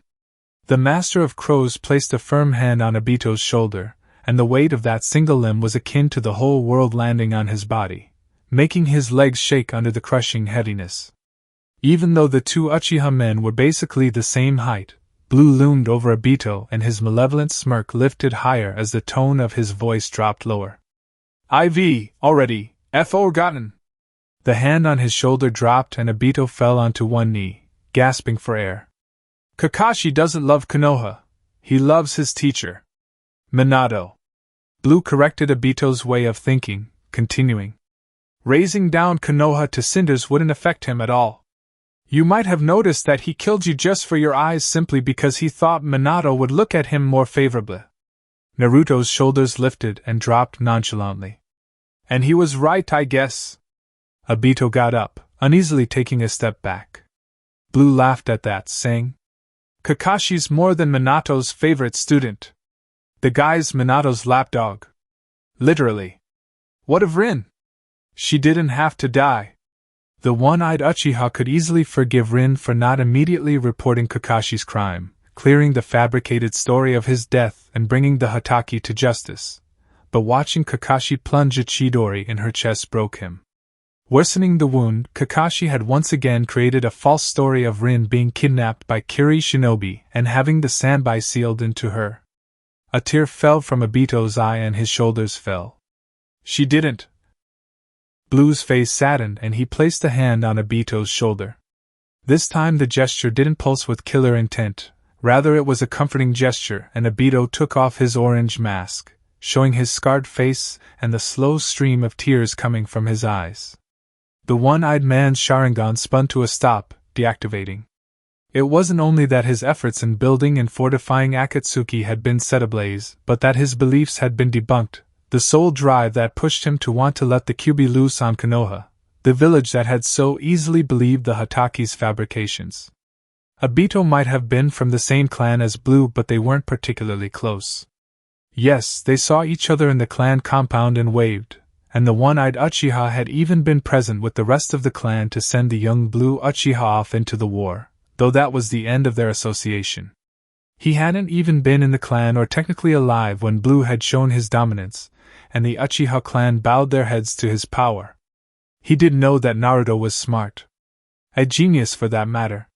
The Master of Crows placed a firm hand on Obito's shoulder, and the weight of that single limb was akin to the whole world landing on his body, making his legs shake under the crushing heaviness. Even though the two Uchiha men were basically the same height, Blue loomed over Obito and his malevolent smirk lifted higher as the tone of his voice dropped lower. "I've already forgotten." The hand on his shoulder dropped and Obito fell onto one knee, gasping for air. "Kakashi doesn't love Konoha. He loves his teacher. Minato." Blue corrected Obito's way of thinking, continuing. "Raising down Konoha to cinders wouldn't affect him at all. You might have noticed that he killed you just for your eyes simply because he thought Minato would look at him more favorably." Naruto's shoulders lifted and dropped nonchalantly. "And he was right, I guess." Obito got up, uneasily taking a step back. Blue laughed at that, saying, "Kakashi's more than Minato's favorite student. The guy's Minato's lapdog. Literally. What of Rin? She didn't have to die." The one-eyed Uchiha could easily forgive Rin for not immediately reporting Kakashi's crime, clearing the fabricated story of his death and bringing the Hatake to justice. But watching Kakashi plunge a Chidori in her chest broke him. Worsening the wound, Kakashi had once again created a false story of Rin being kidnapped by Kiri Shinobi and having the Sanbai sealed into her. A tear fell from Obito's eye and his shoulders fell. "She didn't." Blue's face saddened and he placed a hand on Obito's shoulder. This time the gesture didn't pulse with killer intent, rather it was a comforting gesture and Obito took off his orange mask, showing his scarred face and the slow stream of tears coming from his eyes. The one-eyed man's Sharingan spun to a stop, deactivating. It wasn't only that his efforts in building and fortifying Akatsuki had been set ablaze, but that his beliefs had been debunked, the sole drive that pushed him to want to let the Kyuubi loose on Konoha, the village that had so easily believed the Hataki's fabrications. Obito might have been from the same clan as Blue, but they weren't particularly close. Yes, they saw each other in the clan compound and waved, and the one-eyed Uchiha had even been present with the rest of the clan to send the young Blue Uchiha off into the war, though that was the end of their association. He hadn't even been in the clan or technically alive when Blue had shown his dominance, and the Uchiha clan bowed their heads to his power. He did know that Naruto was smart. A genius for that matter.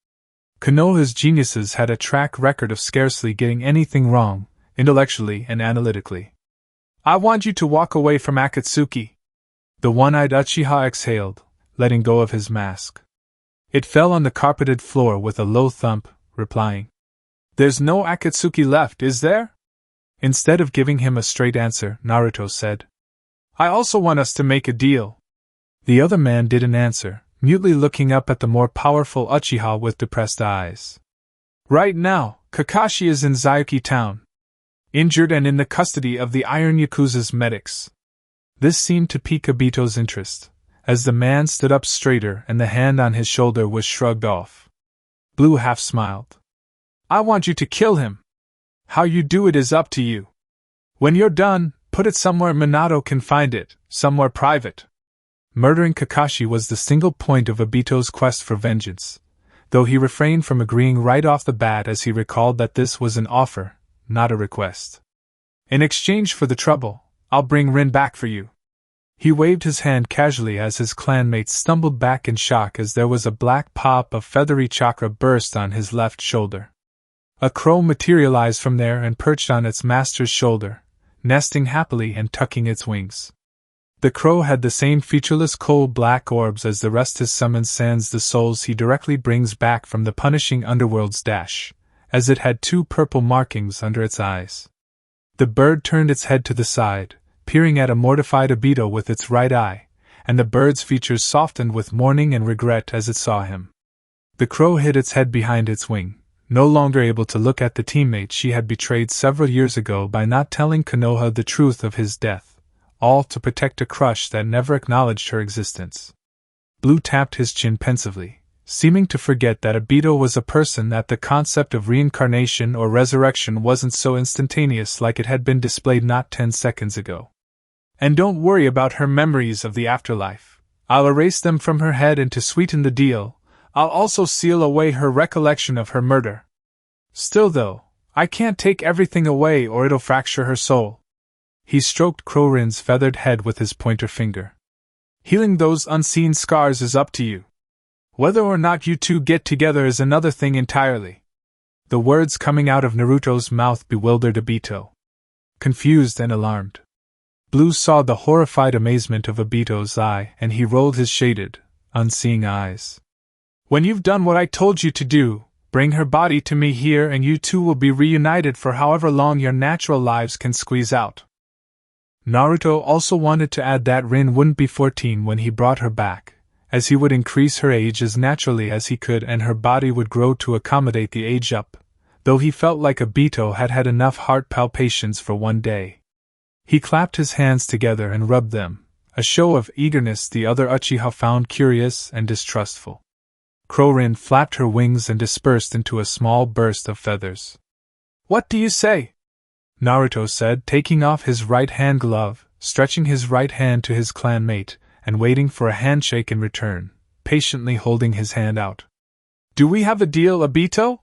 Konoha's geniuses had a track record of scarcely getting anything wrong, intellectually and analytically. I want you to walk away from Akatsuki. The one-eyed Uchiha exhaled, letting go of his mask. It fell on the carpeted floor with a low thump, replying, There's no Akatsuki left, is there? Instead of giving him a straight answer, Naruto said, I also want us to make a deal. The other man didn't answer, mutely looking up at the more powerful Uchiha with depressed eyes. Right now, Kakashi is in Zayuki town, injured and in the custody of the Iron Yakuza's medics. This seemed to pique Obito's interest, as the man stood up straighter and the hand on his shoulder was shrugged off. Blue half smiled. I want you to kill him. How you do it is up to you. When you're done, put it somewhere Minato can find it, somewhere private. Murdering Kakashi was the single point of Obito's quest for vengeance, though he refrained from agreeing right off the bat as he recalled that this was an offer, not a request. In exchange for the trouble, I'll bring Rin back for you. He waved his hand casually as his clanmates stumbled back in shock as there was a black pop of feathery chakra burst on his left shoulder. A crow materialized from there and perched on its master's shoulder, nesting happily and tucking its wings. The crow had the same featureless coal-black orbs as the rest his summons sans the souls he directly brings back from the punishing underworld's dash, as it had two purple markings under its eyes. The bird turned its head to the side, peering at a mortified Obito with its right eye, and the bird's features softened with mourning and regret as it saw him. The crow hid its head behind its wing, no longer able to look at the teammate she had betrayed several years ago by not telling Konoha the truth of his death, all to protect a crush that never acknowledged her existence. Blue tapped his chin pensively, seeming to forget that Obito was a person, that the concept of reincarnation or resurrection wasn't so instantaneous like it had been displayed not 10 seconds ago. And don't worry about her memories of the afterlife. I'll erase them from her head, and to sweeten the deal, I'll also seal away her recollection of her murder. Still though, I can't take everything away or it'll fracture her soul. He stroked Crorin's feathered head with his pointer finger. Healing those unseen scars is up to you. Whether or not you two get together is another thing entirely. The words coming out of Naruto's mouth bewildered Obito. Confused and alarmed, Blue saw the horrified amazement of Obito's eye, and he rolled his shaded, unseeing eyes. When you've done what I told you to do, bring her body to me here and you two will be reunited for however long your natural lives can squeeze out. Naruto also wanted to add that Rin wouldn't be 14 when he brought her back, as he would increase her age as naturally as he could and her body would grow to accommodate the age up, though he felt like Obito had had enough heart palpitations for one day. He clapped his hands together and rubbed them, a show of eagerness the other Uchiha found curious and distrustful. Crorin flapped her wings and dispersed into a small burst of feathers. What do you say? Naruto said, taking off his right-hand glove, stretching his right hand to his clanmate, and waiting for a handshake in return, patiently holding his hand out. Do we have a deal, Obito?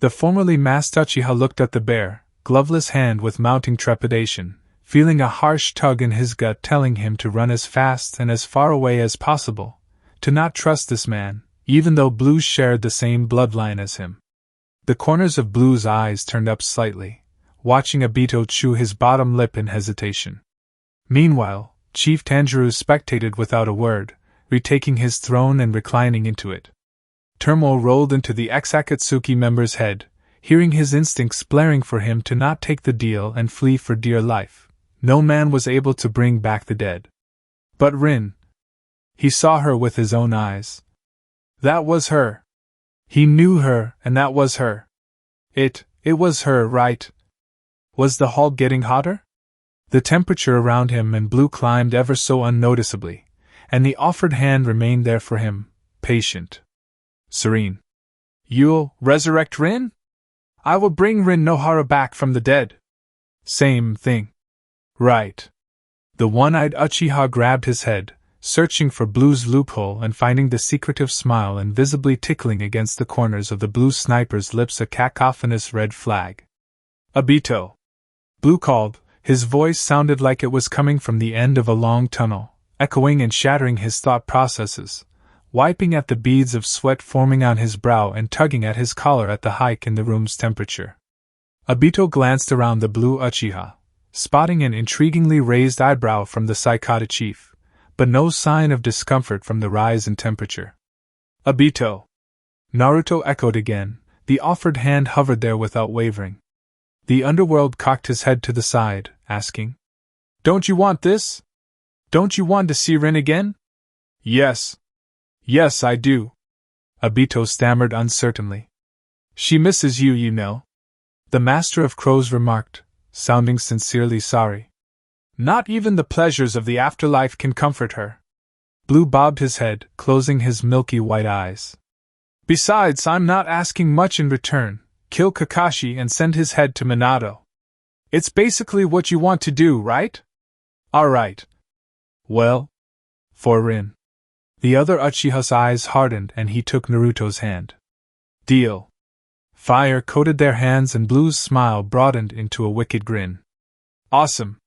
The formerly masked Uchiha looked at the bare, gloveless hand with mounting trepidation, feeling a harsh tug in his gut telling him to run as fast and as far away as possible, to not trust this man, even though Blue shared the same bloodline as him. The corners of Blue's eyes turned up slightly, watching Obito chew his bottom lip in hesitation. Meanwhile, Chief Tanjiro spectated without a word, retaking his throne and reclining into it. Turmoil rolled into the ex-Akatsuki member's head, hearing his instincts blaring for him to not take the deal and flee for dear life, no man was able to bring back the dead. But Rin. He saw her with his own eyes. That was her. He knew her, and that was her. It was her, right? Was the hall getting hotter? The temperature around him and Blue climbed ever so unnoticeably, and the offered hand remained there for him, patient. Serene. You'll resurrect Rin? I will bring Rin Nohara back from the dead. Same thing. Right. The one-eyed Uchiha grabbed his head, searching for Blue's loophole and finding the secretive smile invisibly tickling against the corners of the Blue sniper's lips a cacophonous red flag. Obito! Blue called. His voice sounded like it was coming from the end of a long tunnel, echoing and shattering his thought processes, wiping at the beads of sweat forming on his brow and tugging at his collar at the hike in the room's temperature. Obito glanced around the Blue Uchiha, spotting an intriguingly raised eyebrow from the psychotic chief, but no sign of discomfort from the rise in temperature. Obito! Naruto echoed again. The offered hand hovered there without wavering. The underworld cocked his head to the side, asking, Don't you want this? Don't you want to see Rin again? Yes. Yes, I do. Obito stammered uncertainly. She misses you, you know. The Master of Crows remarked, sounding sincerely sorry. Not even the pleasures of the afterlife can comfort her. Blue bobbed his head, closing his milky white eyes. Besides, I'm not asking much in return. Kill Kakashi and send his head to Minato. It's basically what you want to do, right? Alright. Well, for Rin. The other Uchiha's eyes hardened and he took Naruto's hand. Deal. Fire coated their hands and Blue's smile broadened into a wicked grin. Awesome.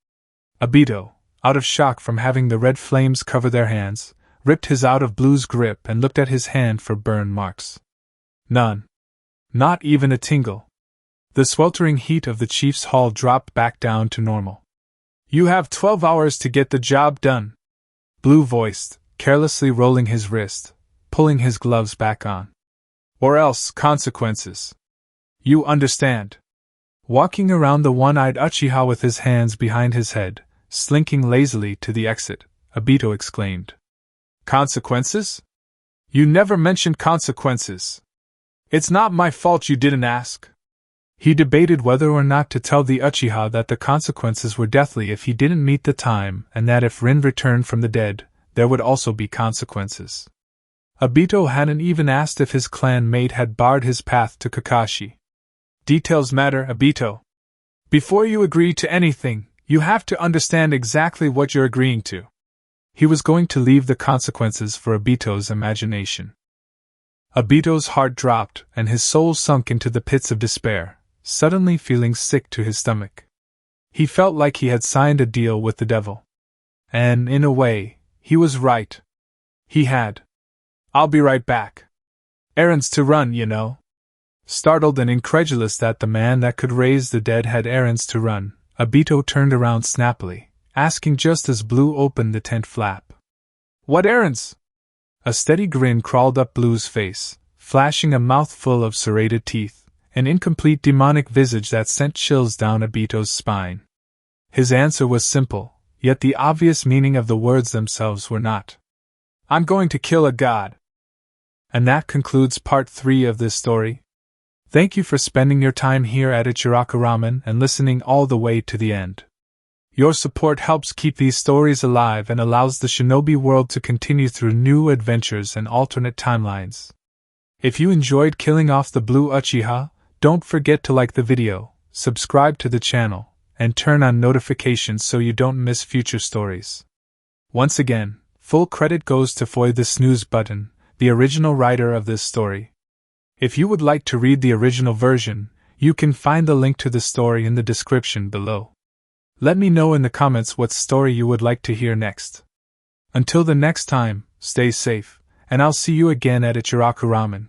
Obito, out of shock from having the red flames cover their hands, ripped his out of Blue's grip and looked at his hand for burn marks. None. Not even a tingle. The sweltering heat of the chief's hall dropped back down to normal. You have 12 hours to get the job done. Blue voiced, carelessly rolling his wrist, pulling his gloves back on. Or else consequences. You understand. Walking around the one-eyed Uchiha with his hands behind his head, slinking lazily to the exit, Obito exclaimed. Consequences? You never mentioned consequences. It's not my fault you didn't ask. He debated whether or not to tell the Uchiha that the consequences were deathly if he didn't meet the time and that if Rin returned from the dead, there would also be consequences. Obito hadn't even asked if his clan mate had barred his path to Kakashi. Details matter, Obito. Before you agree to anything, you have to understand exactly what you're agreeing to. He was going to leave the consequences for Obito's imagination. Obito's heart dropped and his soul sunk into the pits of despair, suddenly feeling sick to his stomach. He felt like he had signed a deal with the devil. And, in a way, he was right. He had. I'll be right back. Errands to run, you know. Startled and incredulous that the man that could raise the dead had errands to run, Obito turned around snappily, asking just as Blue opened the tent flap. What errands? A steady grin crawled up Blue's face, flashing a mouthful of serrated teeth, an incomplete demonic visage that sent chills down Obito's spine. His answer was simple, yet the obvious meaning of the words themselves were not. I'm going to kill a god. And that concludes part 3 of this story. Thank you for spending your time here at Ichiraku Ramen and listening all the way to the end. Your support helps keep these stories alive and allows the Shinobi world to continue through new adventures and alternate timelines. If you enjoyed killing off the Blue Uchiha, don't forget to like the video, subscribe to the channel, and turn on notifications so you don't miss future stories. Once again, full credit goes to Foy the Snooze Button, the original writer of this story. If you would like to read the original version, you can find the link to the story in the description below. Let me know in the comments what story you would like to hear next. Until the next time, stay safe, and I'll see you again at Ichiraku Ramen.